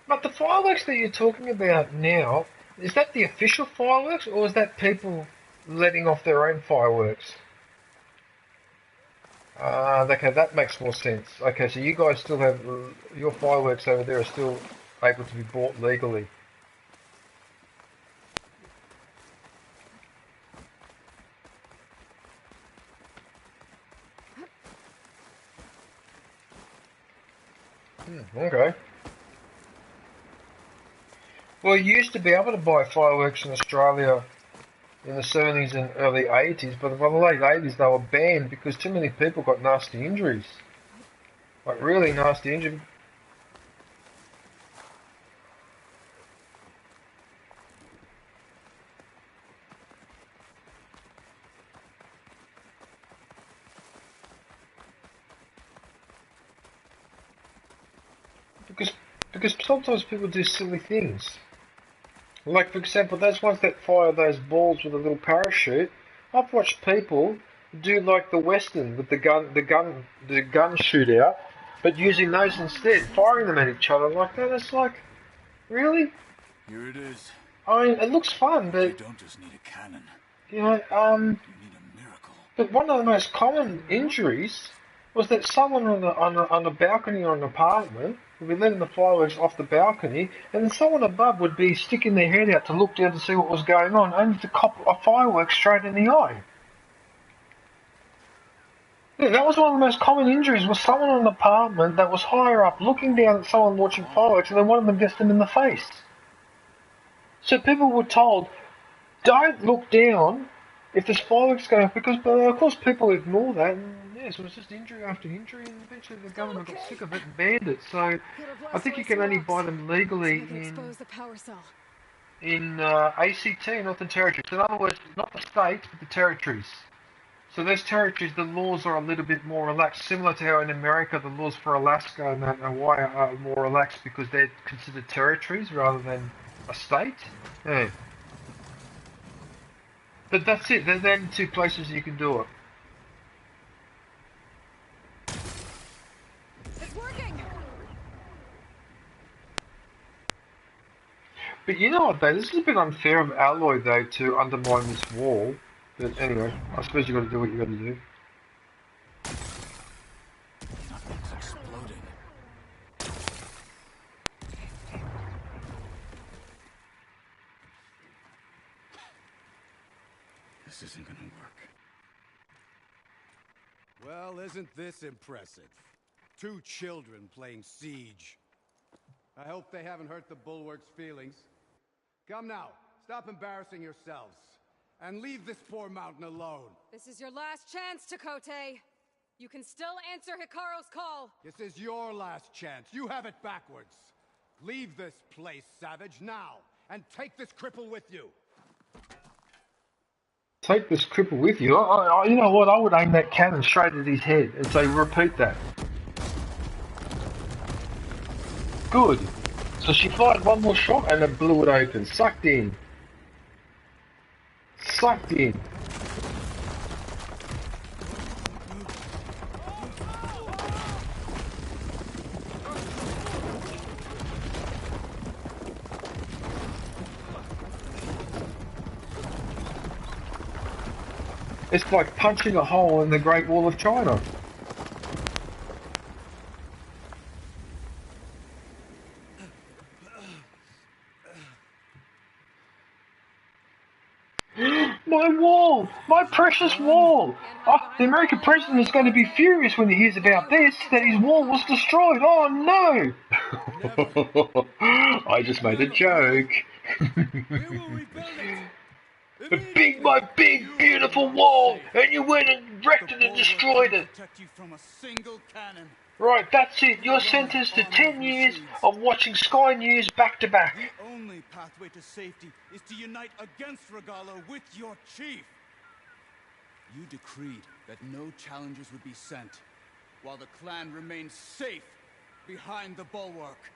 But the fireworks that you're talking about now, is that the official fireworks, or is that people letting off their own fireworks? Okay, that makes more sense. Okay, so you guys still have, your fireworks over there are still able to be bought legally. Okay. Well, you used to be able to buy fireworks in Australia in the 70s and early 80s, but by the late 80s they were banned because too many people got nasty injuries. Like really nasty injuries. Because sometimes people do silly things. Like for example, those ones that fire those balls with a little parachute. I've watched people do like the Western with the gun shootout, but using those instead, firing them at each other like that. It's like, really? Here it is. I mean, it looks fun, but You don't just need a cannon. you know, but one of the most common injuries was that someone on a balcony or an apartment would be letting the fireworks off the balcony, and then someone above would be sticking their head out to look down to see what was going on, only to cop a firework straight in the eye. Yeah, that was one of the most common injuries, was someone in an apartment that was higher up looking down at someone watching fireworks, and then one of them gets them in the face. So people were told, don't look down if there's fireworks going off, because of course people ignore that, and yes, it was just injury after injury, and eventually the government got sick of it and banned it. So I think you can only buy them legally in ACT, Northern Territories. So in other words, not the states, but the territories. So those territories, the laws are a little bit more relaxed, similar to how in America the laws for Alaska and Hawaii are more relaxed because they're considered territories rather than a state. Yeah. But that's it. They're the two places you can do it. It's working. But you know what, though? This is a bit unfair of Alloy, though, to undermine this wall. But anyway, I suppose you got to do what you got to do. Nothing's exploding. This isn't gonna work. Well, isn't this impressive? 2 children playing siege. I hope they haven't hurt the bulwark's feelings. Come now, stop embarrassing yourselves. And leave this poor mountain alone. This is your last chance, Chakotay. You can still answer Hikaru's call. This is your last chance. You have it backwards. Leave this place, Savage, now. And take this cripple with you. Take this cripple with you? You know what? I would aim that cannon straight at his head and say, repeat that. Good. So she fired one more shot and it blew it open. Sucked in. Sucked in. It's like punching a hole in the Great Wall of China. My wall! My precious wall! Oh, the American president is going to be furious when he hears about this, that his wall was destroyed. Oh no! I just made a joke. My big, beautiful wall, and you went and wrecked it and destroyed it. Right, that's it. You're sentenced to 10 years of watching Sky News back to back. The only pathway to safety is to unite against Regalo with your chief. You decreed that no challengers would be sent, while the clan remained safe behind the bulwark.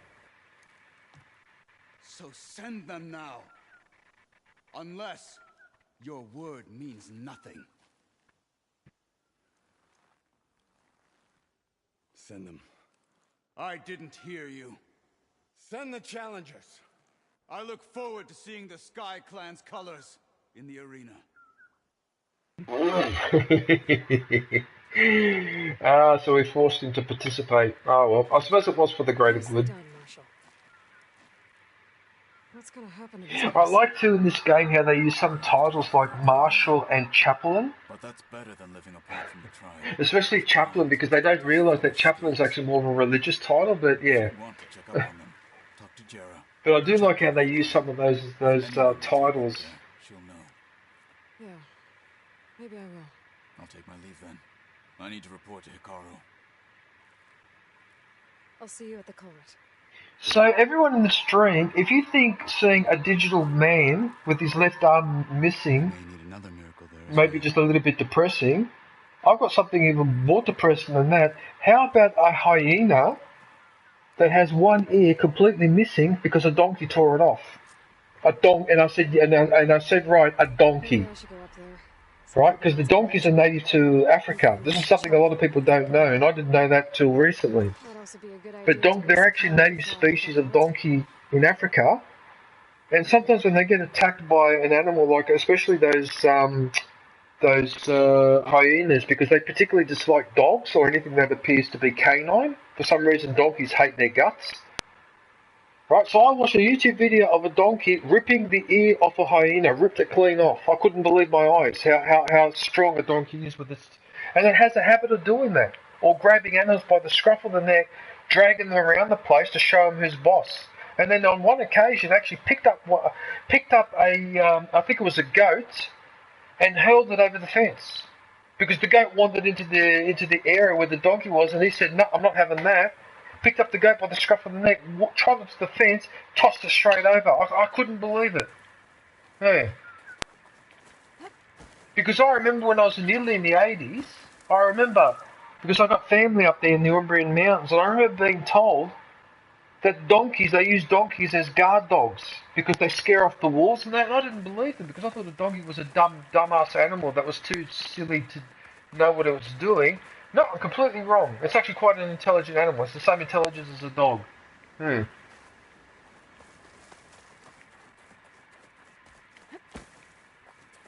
So send them now. Unless your word means nothing. Send them. I didn't hear you. Send the challengers. I look forward to seeing the Sky Clan's colors in the arena. So we forced him to participate. Oh well, I suppose it was for the greater good. What's gonna happen to this I like too in this game how they use some titles like Marshal and Chaplain. But that's better than living apart from the tribe. Especially Chaplain, because they don't realise that Chaplain is actually more of a religious title, but yeah. Want to check up on them. Talk to Jarrett. But I do like how they use some of those titles. She'll know. Yeah, maybe I will. I'll take my leave then. I need to report to Hikaru. I'll see you at the culvert. So everyone in the stream, if you think seeing a digital man with his left arm missing may be just a little bit depressing, I've got something even more depressing than that. How about a hyena that has one ear completely missing because a donkey tore it off? And I said right, a donkey. Right, because the donkeys are native to Africa. This is something a lot of people don't know, and I didn't know that till recently. But they're actually native species of donkey in Africa, and sometimes when they get attacked by an animal, like especially those hyenas, because they particularly dislike dogs or anything that appears to be canine, For some reason, donkeys hate their guts. Right, so I watched a YouTube video of a donkey ripping the ear off a hyena, ripped it clean off. I couldn't believe my eyes, how strong a donkey is with this. And it has a habit of doing that, or grabbing animals by the scruff of the neck, dragging them around the place to show them who's boss. And then on one occasion, actually picked up a, I think it was a goat, and hurled it over the fence. Because the goat wandered into the area where the donkey was, and he said, "No, I'm not having that." Picked up the goat by the scruff of the neck, trotted to the fence, tossed it straight over. I couldn't believe it. Yeah. Because I remember when I was in Italy in the 80s, I remember, because I got family up there in the Umbrian Mountains, and I remember being told that they use donkeys as guard dogs because they scare off the wolves and that, and I didn't believe them because I thought a donkey was a dumbass animal that was too silly to know what it was doing. No, I'm completely wrong. It's actually quite an intelligent animal. It's the same intelligence as a dog.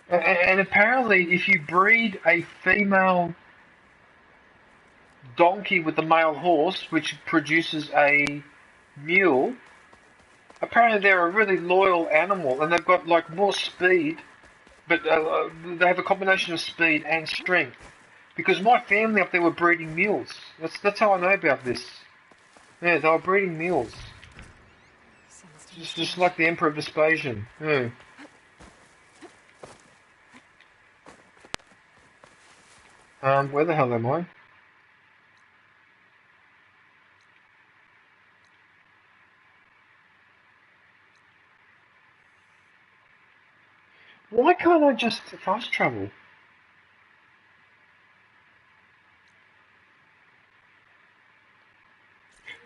And apparently, if you breed a female donkey with a male horse, which produces a mule, apparently they're a really loyal animal, and they've got like more speed, but they have a combination of speed and strength. Because my family up there were breeding mules. That's how I know about this. Yeah, they were breeding mules. Just like the Emperor Vespasian. Yeah. Where the hell am I? Why can't I just fast travel?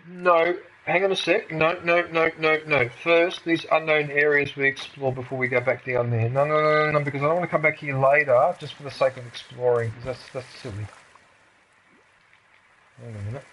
No, hang on a sec. No. First, these unknown areas we explore before we go back down there. No, because I don't want to come back here later just for the sake of exploring, because that's silly. Hang on a minute.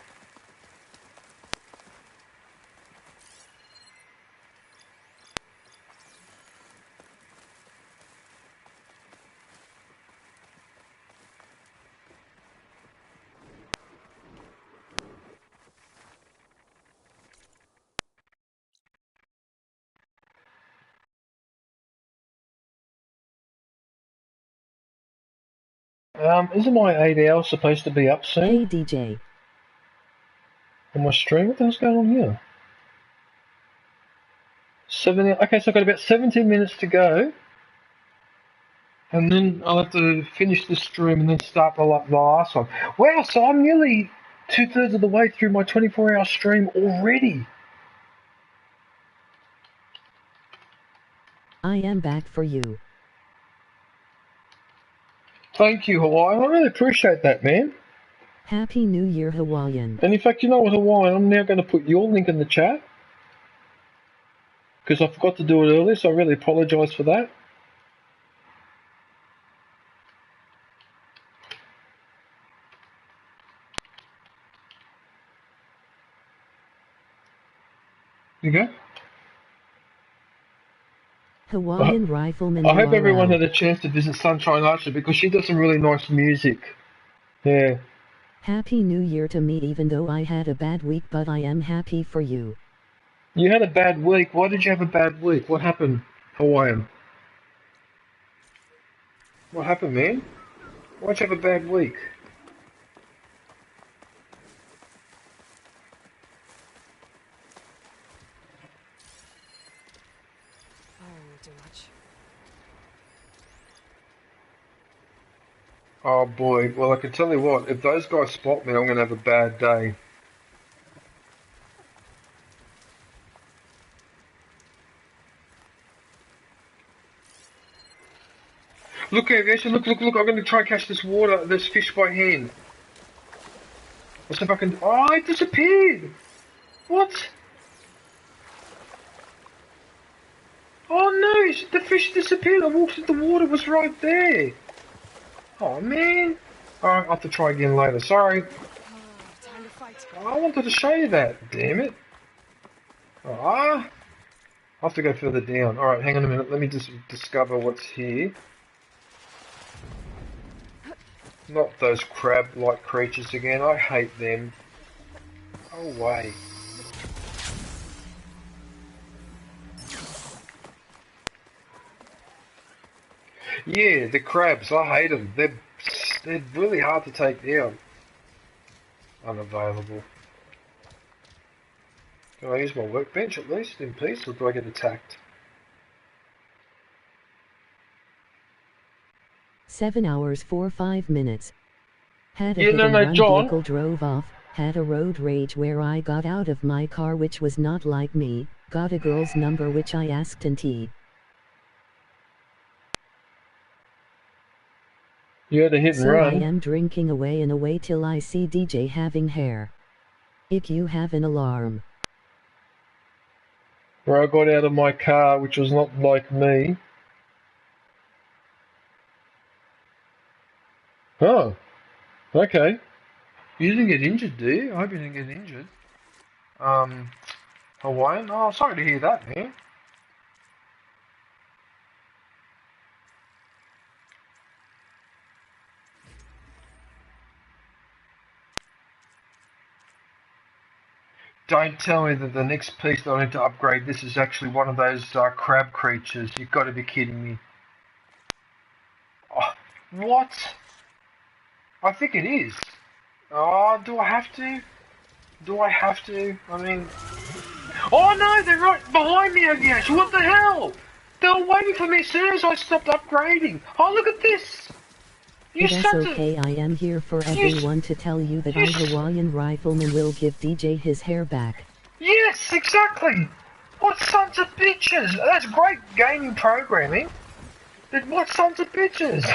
Isn't my 8 hours supposed to be up soon? Hey DJ. On my stream? What the hell's going on here? Okay, so I've got about 17 minutes to go. And then I'll have to finish the stream and then start the last one. Wow, so I'm nearly 2/3 of the way through my 24-hour stream already. I am back for you. Thank you, Hawaiian. I really appreciate that, man. Happy New Year, Hawaiian. And in fact, you know what, Hawaiian? I'm now going to put your link in the chat. Because I forgot to do it earlier, so I really apologise for that. You go. Hawaiian Rifleman. I hope everyone had a chance to visit Sunshine Archer because she does some really nice music. Yeah. Happy New Year to me, even though I had a bad week, but I am happy for you. You had a bad week. Why did you have a bad week? What happened, Hawaiian? What happened, man? Why'd you have a bad week? Oh boy, well I can tell you what, if those guys spot me, I'm going to have a bad day. Look, Aviation, look, I'm going to try and catch this fish by hand. Let's see if I can... Oh, it disappeared! What? Oh no, the fish disappeared. I walked into the water, it was right there. Oh man! Alright, I'll have to try again later, sorry. Time to fight. Oh, I wanted to show you that, damn it. I'll have to go further down. Alright, hang on a minute, let me just discover what's here. Not those crab-like creatures again, I hate them. No way. Yeah, the crabs, I hate them. They're really hard to take down. Unavailable. Can I use my workbench at least in peace, or do I get attacked? 7 hours 5 minutes. Had a Yeah, hit and run John. vehicle drove off, had a road rage where I got out of my car which was not like me, got a girl's number which I asked and he. You had a hit and So run. I am drinking away and away till I see DJ having hair. If you have an alarm. Where I got out of my car, which was not like me. Oh, okay. You didn't get injured, do you? I hope you didn't get injured. Hawaiian? Oh, sorry to hear that, man. Don't tell me that the next piece that I need to upgrade, this is actually one of those crab creatures. You've got to be kidding me. Oh, what? I think it is. Oh, do I have to? Do I have to? I mean... Oh no, they're right behind me, Aviation. What the hell? They were waiting for me as soon as I stopped upgrading. Oh, look at this. That's okay, I am here for everyone to tell you that our Hawaiian rifleman will give DJ his hair back. Yes, exactly. What sons of bitches? That's great gaming programming. But what sons of bitches?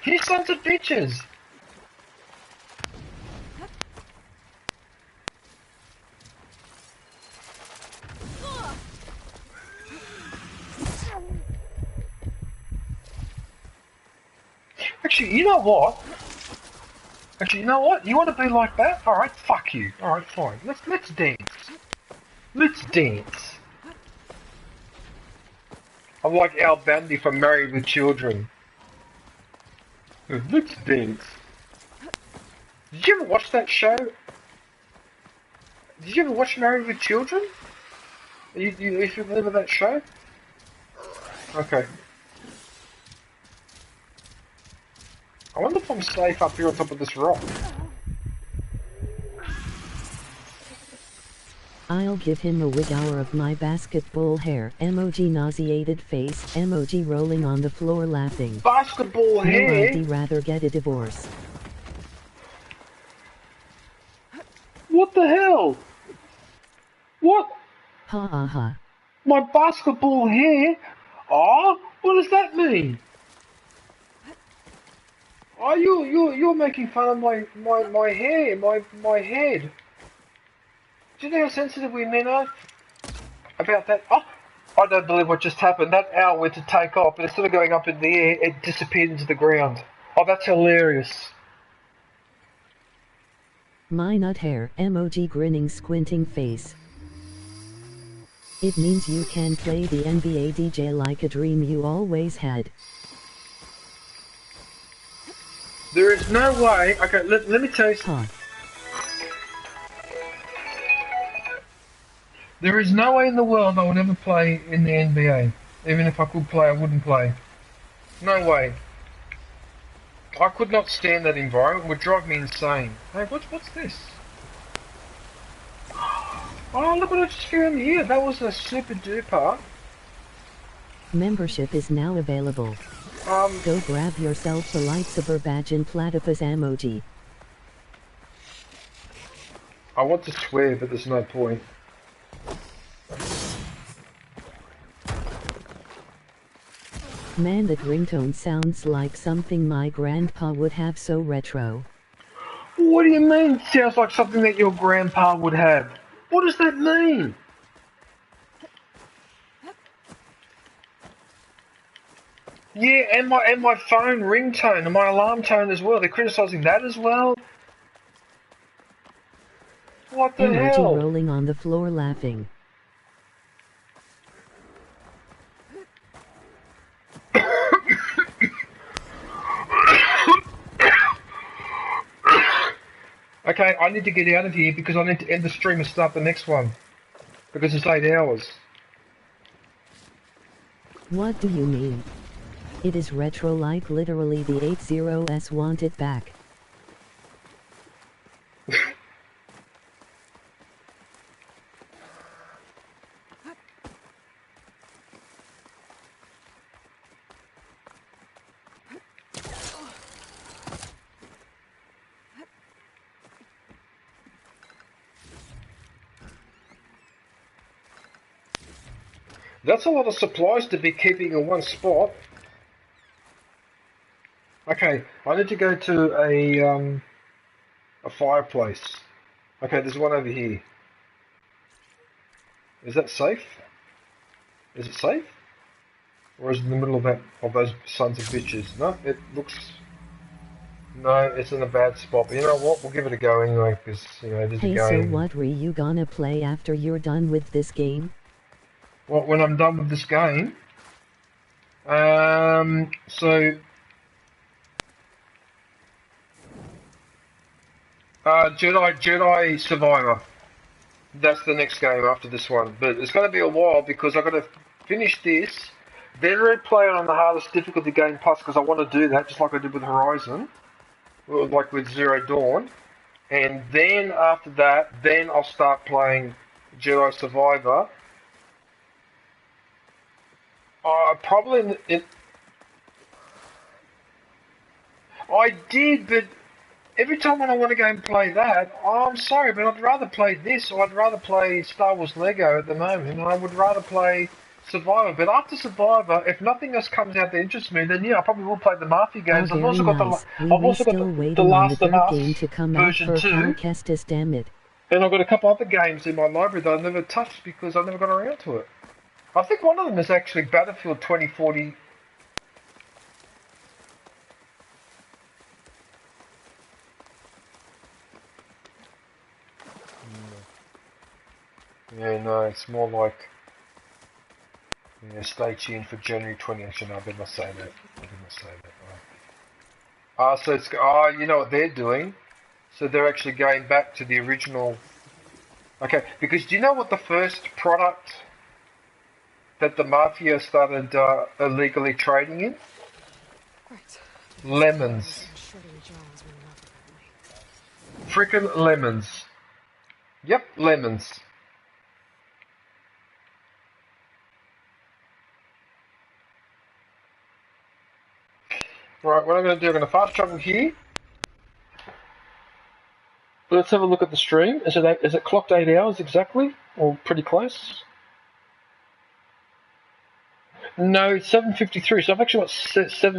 You sons of bitches. Actually, you know what? Actually, you know what? You want to be like that? All right, fuck you. All right, fine. Let's dance. Let's dance. I'm like Al Bundy from Married with Children. Let's dance. Did you ever watch that show? Did you ever watch Married with Children? Are you familiar with that show? Okay. I wonder if I'm safe up here on top of this rock. I'll give him a wig hour of my basketball hair. Emoji nauseated face. Emoji rolling on the floor laughing. Basketball hair? No, I'd rather get a divorce. What the hell? What? Ha ha ha. My basketball hair? Oh, what does that mean? Oh, you're making fun of my hair, my head. Do you know how sensitive we men are about that? Oh, I don't believe what just happened. That owl went to take off, but instead of going up in the air, it disappeared into the ground. Oh, that's hilarious. My nut hair. Emoji grinning squinting face. It means you can play the NBA DJ like a dream you always had. There is no way. Okay, let me tell you something. There is no way in the world I would ever play in the NBA. Even if I could play, I wouldn't play. No way. I could not stand that environment. It would drive me insane. Hey, what's this? Oh, look what I just found here. That was a super duper. Membership is now available. Go grab yourself a lightsaber badge and platypus emoji. I want to swear, but there's no point. Man, that ringtone sounds like something my grandpa would have, so retro. What do you mean it sounds like something that your grandpa would have? What does that mean? Yeah, and my phone ringtone and my alarm tone as well. They're criticising that as well. What the emoji hell? rolling on the floor laughing. Okay, I need to get out of here because I need to end the stream and start the next one. Because it's 8 hours. What do you mean? It is retro like literally the 80s want it back. That's a lot of supplies to be keeping in one spot. Okay, I need to go to a fireplace. Okay, there's one over here. Is that safe? Is it safe? Or is it in the middle of those sons of bitches? No, it looks... No, it's in a bad spot. But you know what? We'll give it a go anyway, because, you know, there's a game. Hey, so what are you gonna play after you're done with this game? Well, when I'm done with this game... Jedi Survivor. That's the next game after this one. But it's going to be a while because I've got to finish this, then replay it on the hardest difficulty game plus because I want to do that just like I did with Horizon, like with Zero Dawn. And then after that, then I'll start playing Jedi Survivor. Probably I did, but every time when I want to go and play that, I'm sorry, but I'd rather play this, or I'd rather play Star Wars Lego at the moment, and I would rather play Survivor. But after Survivor, if nothing else comes out that interests me, then yeah, I probably will play the Mafia games. I've also got the Last of Us game to come version out for 2, Kestis, damn it. and I've got a couple other games in my library that I've never touched because I never got around to it. I think one of them is actually Battlefield 2040. Yeah, no, it's more like, yeah, stay tuned for January 20. Actually, no, I better not say that. Right. So it's, you know what they're doing? So they're actually going back to the original. Okay, because do you know what the first product that the Mafia started illegally trading in? Right. Lemons. Frickin' lemons. Yep, lemons. Right, what I'm going to do, I'm going to fast travel here. Let's have a look at the stream. Is it clocked 8 hours exactly? Or pretty close? No, it's 7:53, so I've actually got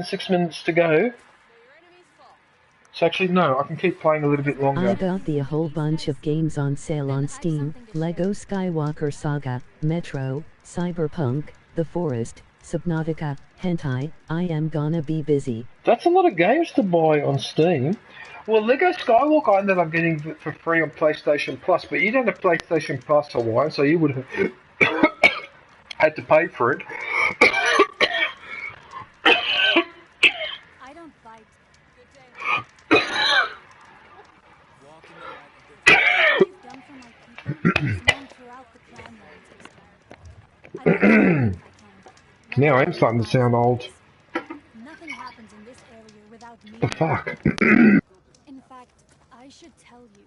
6 minutes to go. So actually, no, I can keep playing a little bit longer. I got a whole bunch of games on sale on Steam. Lego Skywalker Saga, Metro, Cyberpunk, The Forest, Subnautica, Hentai, I am gonna be busy. That's a lot of games to buy on Steam. Well, Lego Skywalker I ended up getting for free on PlayStation Plus, but you don't have PlayStation Plus Hawaii, so you would have had to pay for it. I don't bite. Good day. You've done for my people is known throughout the clan lines. Now I'm starting to sound old. Nothing happens in this area without me. The fuck? In fact, I should tell you.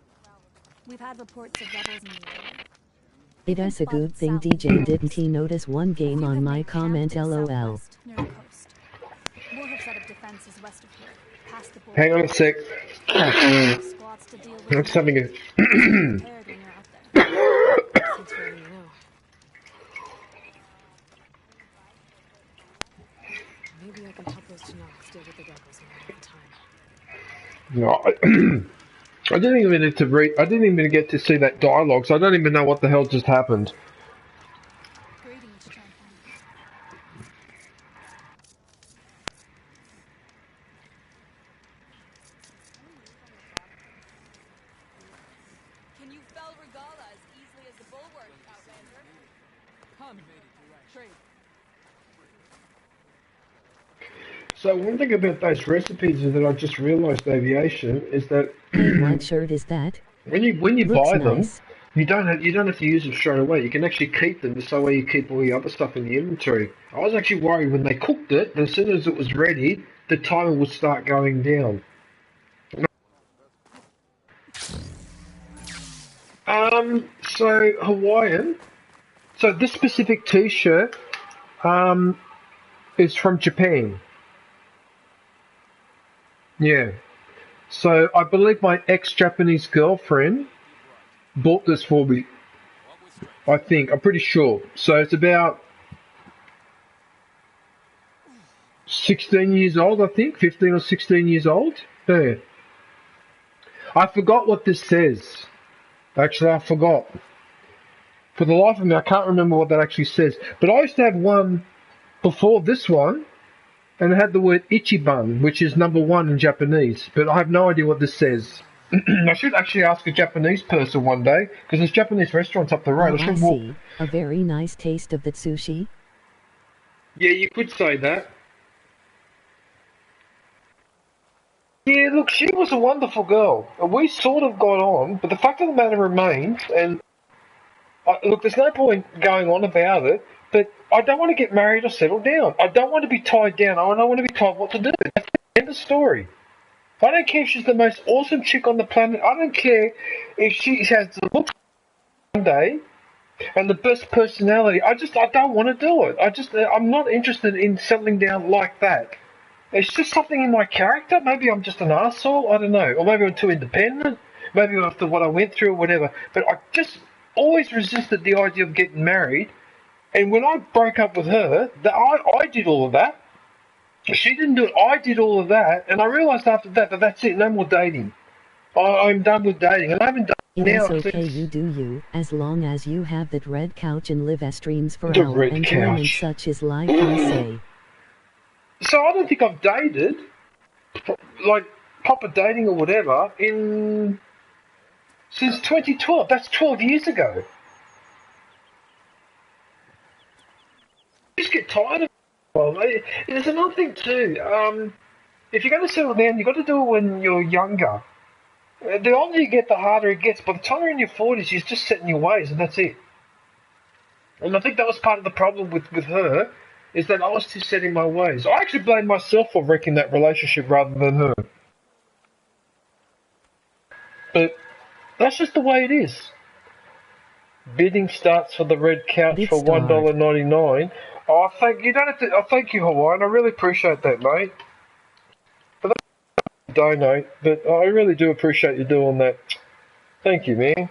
We've had reports of rebels in the area. It is a good thing DJ didn't he notice one game on my comment lol. Near the coast. We'll have set up defenses west of here, past the border. Hang on a sec. Squads to deal with. I'm just having a... Maybe I can help those Chinook deal with the rebels one at a time. No, I didn't even get to read. I didn't even get to see that dialogue, so I don't even know what the hell just happened. Can you fell Regala as easily as the Bulwark, Outlander? Come, trade. So one thing about those recipes that I just realised, Aviation, is that... What shirt is that? When you Looks buy them, nice. you don't have to use them straight away. You can actually keep them the same way you keep all the other stuff in the inventory. I was actually worried when they cooked it, that as soon as it was ready, the timer would start going down. So Hawaiian. So this specific T-shirt, is from Japan. Yeah. So I believe my ex-Japanese girlfriend bought this for me. I think. I'm pretty sure. So it's about 16 years old, I think. 15 or 16 years old. Yeah. I forgot what this says. Actually, I forgot. For the life of me, I can't remember what that actually says. But I used to have one before this one, and it had the word Ichiban, which is #1 in Japanese. But I have no idea what this says. I should actually ask a Japanese person one day, because there's Japanese restaurants up the road. I see. A very nice taste of the sushi. Yeah, you could say that. Yeah, look, she was a wonderful girl. We sort of got on, but the fact of the matter remains, and look, there's no point going on about it, but I don't want to get married or settle down. I don't want to be tied down. I don't want to be told what to do. That's the end of the story. I don't care if she's the most awesome chick on the planet. I don't care if she has the looks one day and the best personality. I don't want to do it. I'm not interested in settling down like that. It's just something in my character. Maybe I'm just an arsehole. I don't know. Or maybe I'm too independent. Maybe after what I went through or whatever. But I just always resisted the idea of getting married. And when I broke up with her, I did all of that. She didn't do it. I did all of that. And I realised after that that's it. No more dating. I'm done with dating. And I haven't done it now. It's okay, you do you, as long as you have that red couch and live as streams for The our red enjoyment couch. such is life, I say. So I don't think I've dated, like, proper dating or whatever, since 2012. That's 12 years ago. I just get tired of it. Well, there's another thing too. If you're going to settle down, you've got to do it when you're younger. The older you get, the harder it gets. By the time you're in your 40s, you're just set in your ways, and that's it. And I think that was part of the problem with her, is that I was too set in my ways. I actually blame myself for wrecking that relationship rather than her. But that's just the way it is. Bidding starts for the red couch Bid for start. $1.99. Oh, thank you, Hawaiian. I really appreciate that, mate. But that's donate. But I really do appreciate you doing that. Thank you, man.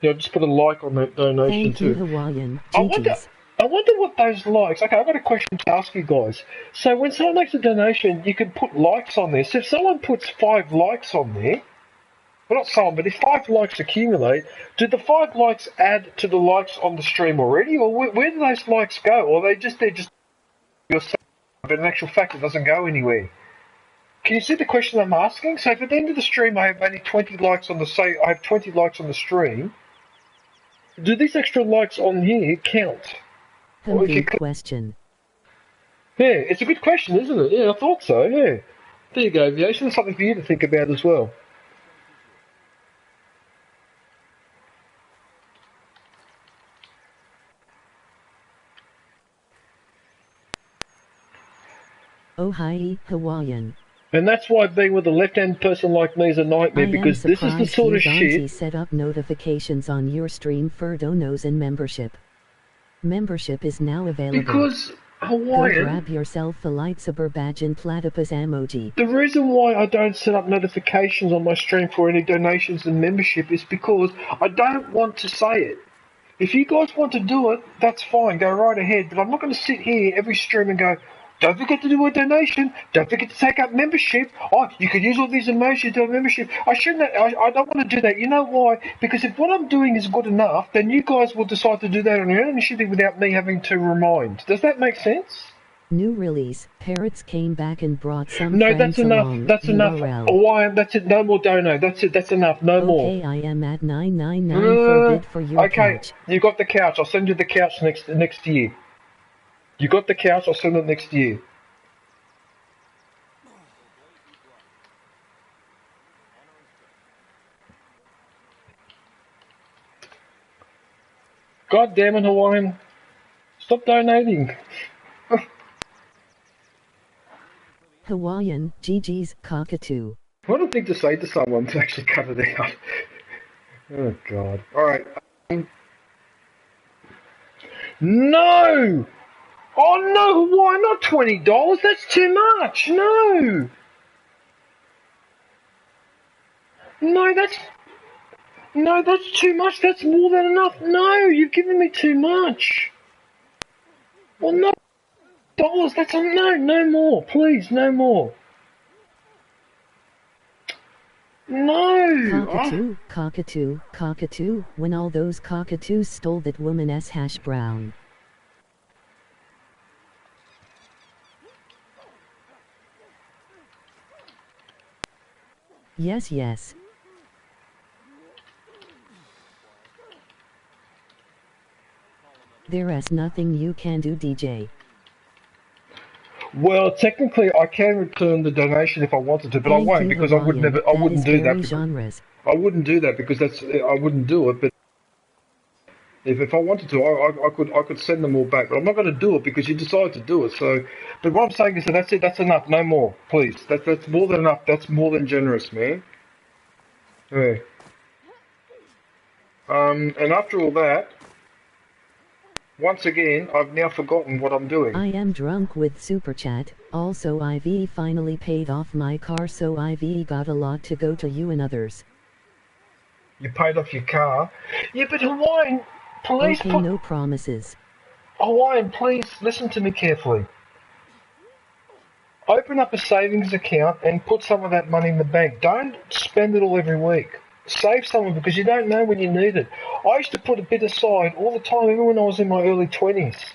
Yeah, just put a like on that donation Thank you, too. Hawaiian. I wonder what those likes. Okay, I've got a question to ask you guys. So when someone makes a donation, you can put likes on there. So if someone puts 5 likes on there, well, not someone, but if 5 likes accumulate, do the 5 likes add to the likes on the stream already, or where do those likes go? Or they're just yourself, but in actual fact, it doesn't go anywhere. Can you see the question I'm asking? So if at the end of the stream I have only 20 likes on I have 20 likes on the stream, do these extra likes on here count? Good question. Yeah, it's a good question, isn't it? Yeah, I thought so, yeah. There you go, Aviation. Something for you to think about as well. Oh hi, Hawaiian. And that's why being with a left-hand person like me is a nightmare, because this is the sort of shit... set up notifications on your stream for donos and membership. Membership is now available. Because Hawaiian... Go grab yourself a lightsaber badge and platypus emoji. The reason why I don't set up notifications on my stream for any donations and membership is because I don't want to say it. If you guys want to do it, that's fine, go right ahead, but I'm not going to sit here every stream and go, don't forget to do a donation. Don't forget to take up membership. Oh, you could use all these emojis to do a membership. I don't want to do that. You know why? Because if what I'm doing is good enough, then you guys will decide to do that on your own initiative without me having to remind. Does that make sense? New release. Parrots came back and brought some No, friends that's enough. along. That's enough. Why? That's it. No more dono. That's it. That's enough. No more. Okay, I am at 999 for bid for your couch. You got the couch. I'll send you the couch next year. You got the couch. I'll send it next year. God damn it, Hawaiian. Stop donating. Hawaiian, GG's, cockatoo. What a thing to say to someone to actually cut it out. Oh, God. Alright. No! Oh, no, why not $20? That's too much. No! No, that's too much. That's more than enough. No, you've given me too much. Well, no dollars. That's no more. Please, no more. No. Cockatoo, cockatoo, cockatoo. When all those cockatoos stole that woman's hash brown. Yes, yes. There is nothing you can do, DJ. Well, technically, I can return the donation if I wanted to, but I won't because I would never. I wouldn't do that. I wouldn't do that because I wouldn't do it. But if I wanted to, I could send them all back. But I'm not going to do it because you decided to do it. So, but what I'm saying is that that's it. That's enough. No more, please. That's more than enough. That's more than generous, man. Yeah. And after all that. Once again, I've now forgotten what I'm doing. I am drunk with Super Chat. Also, IV finally paid off my car, so IV got a lot to go to you and others. You paid off your car? Yeah, but Hawaiian, please okay, no promises. Hawaiian, please listen to me carefully. Open up a savings account and put some of that money in the bank. Don't spend it all every week. Save some of it because you don't know when you need it. I used to put a bit aside all the time, even when I was in my early 20s.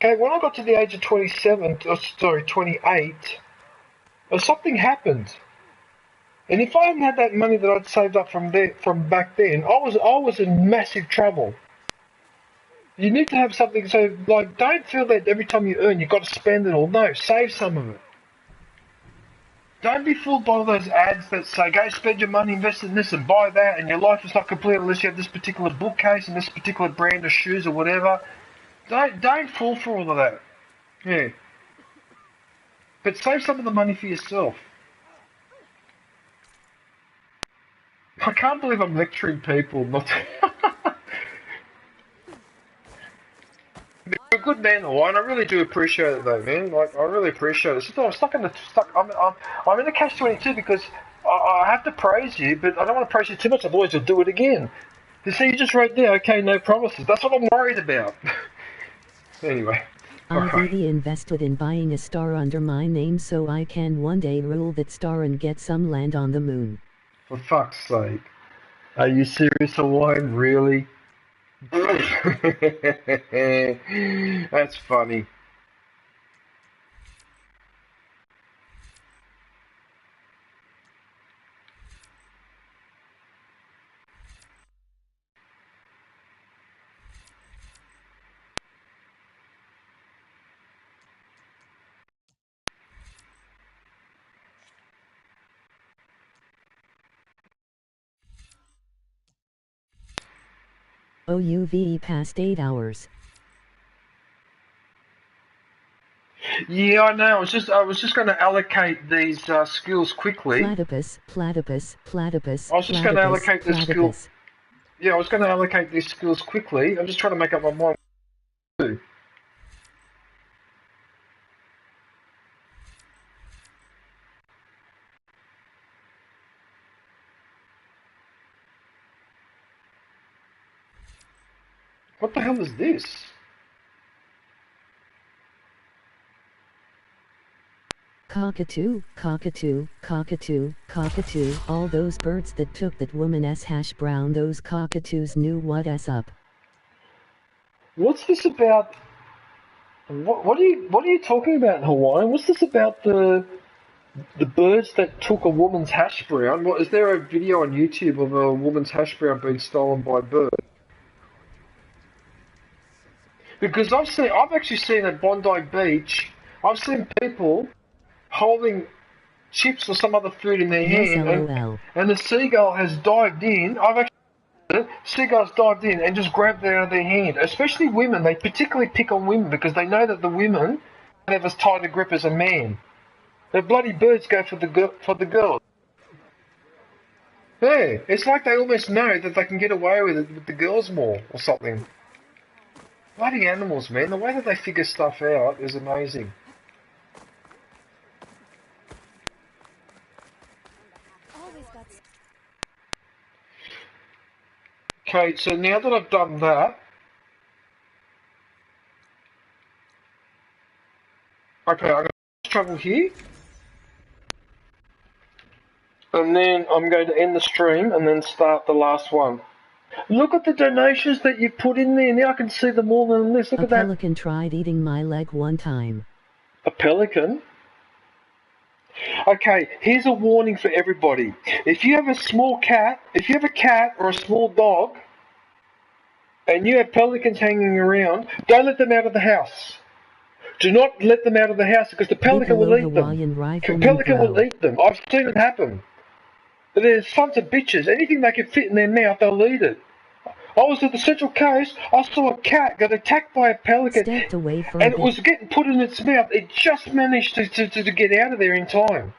Okay, when I got to the age of 28, something happened. And if I hadn't had that money that I'd saved up from back then, I was in massive trouble. You need to have something, so like, don't feel that every time you earn you've got to spend it all. No, save some of it. Don't be fooled by all those ads that say, go spend your money, invest in this and buy that, and your life is not complete unless you have this particular bookcase and this particular brand of shoes or whatever. Don't fall for all of that. Yeah. But save some of the money for yourself. I can't believe I'm lecturing people not to... You're a good man, Hawaiian. I really do appreciate it, though, man. Like, I really appreciate it. I'm I'm in a catch-22 because I have to praise you, but I don't want to praise you too much. Otherwise, you'll do it again. You see, you just wrote there, okay, no promises. That's what I'm worried about. Anyway. I really invested in buying a star under my name so I can one day rule that star and get some land on the moon. For fuck's sake. Are you serious, Hawaiian? Really? That's funny. OUVE past 8 hours. Yeah, I know. I was just going to allocate these skills quickly. Platypus. I was just going to allocate the skills. Yeah, I was going to allocate these skills quickly. I'm just trying to make up my mind. What the hell is this? Cockatoo, cockatoo, cockatoo, cockatoo. All those birds that took that woman's hash brown, those cockatoos knew what's up. What's this about? What are you talking about in Hawaii? What's this about the birds that took a woman's hash brown? What, is there a video on YouTube of a woman's hash brown being stolen by a bird? Because I've actually seen at Bondi Beach, I've seen people holding chips or some other food in their hand, and the seagull has dived in. Cigars dived in and just grabbed it out of their hand. Especially women. They particularly pick on women because they know that the women don't have as tight a grip as a man. The bloody birds go for the girls. Yeah, it's like they almost know that they can get away with it with the girls more or something. Bloody animals, man. The way that they figure stuff out is amazing. Okay, so now that I've done that, okay, I'm going to travel here, and then I'm going to end the stream and then start the last one. Look at the donations that you put in there. Now I can see them all on this. Look at that. A pelican tried eating my leg one time. A pelican? Okay, here's a warning for everybody. If you have a small cat, if you have a cat or a small dog, and you have pelicans hanging around, don't let them out of the house. Do not let them out of the house because the pelican will eat them. The pelican will eat them. I've seen it happen. They're sons of bitches. Anything they can fit in their mouth, they'll eat it. I was at the Central Coast, I saw a cat get attacked by a pelican, and it was getting put in its mouth. It just managed to get out of there in time.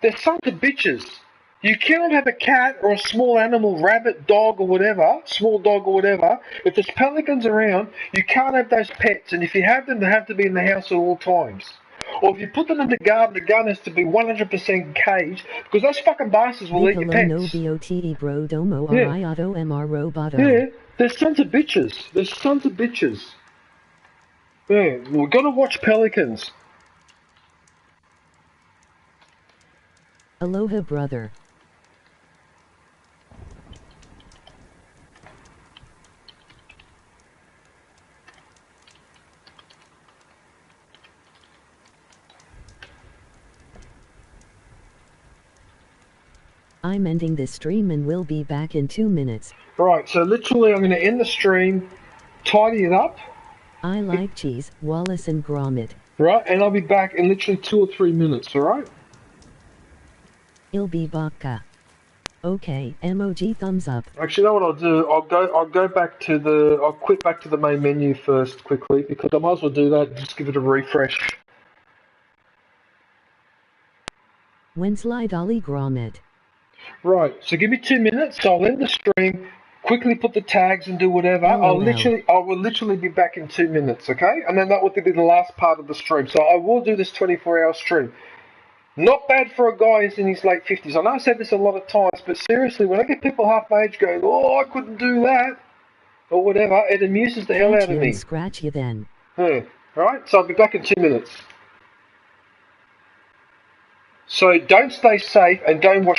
They're sons of bitches. You cannot have a cat or a small animal, rabbit, dog or whatever, small dog or whatever. If there's pelicans around, you can't have those pets, and if you have them, they have to be in the house at all times. Or if you put them in the garden has to be 100% caged, because those fucking bastards will eat your pets. Yeah, they're sons of bitches. They're sons of bitches. Yeah, we've got to watch pelicans. Aloha, brother. I'm ending this stream and we'll be back in 2 minutes. Right, so literally I'm going to end the stream, tidy it up. I like cheese, Wallace and Gromit. Right, and I'll be back in literally 2 or 3 minutes, alright? I'll be baka. Okay, emoji thumbs up. Actually, you know what I'll do? I'll quit back to the main menu first quickly, because I might as well do that and just give it a refresh. Wenslide Ollie Gromit. Right, so give me 2 minutes, I'll end the stream, quickly put the tags and do whatever. I will literally be back in 2 minutes, okay? And then that will be the last part of the stream. So I will do this 24-hour stream. Not bad for a guy who's in his late 50s. I know I've said this a lot of times, but seriously, when I get people half my age going, oh, I couldn't do that, or whatever, it amuses the hell out of me. Scratch you then. Right, so I'll be back in 2 minutes. So don't stay safe and don't watch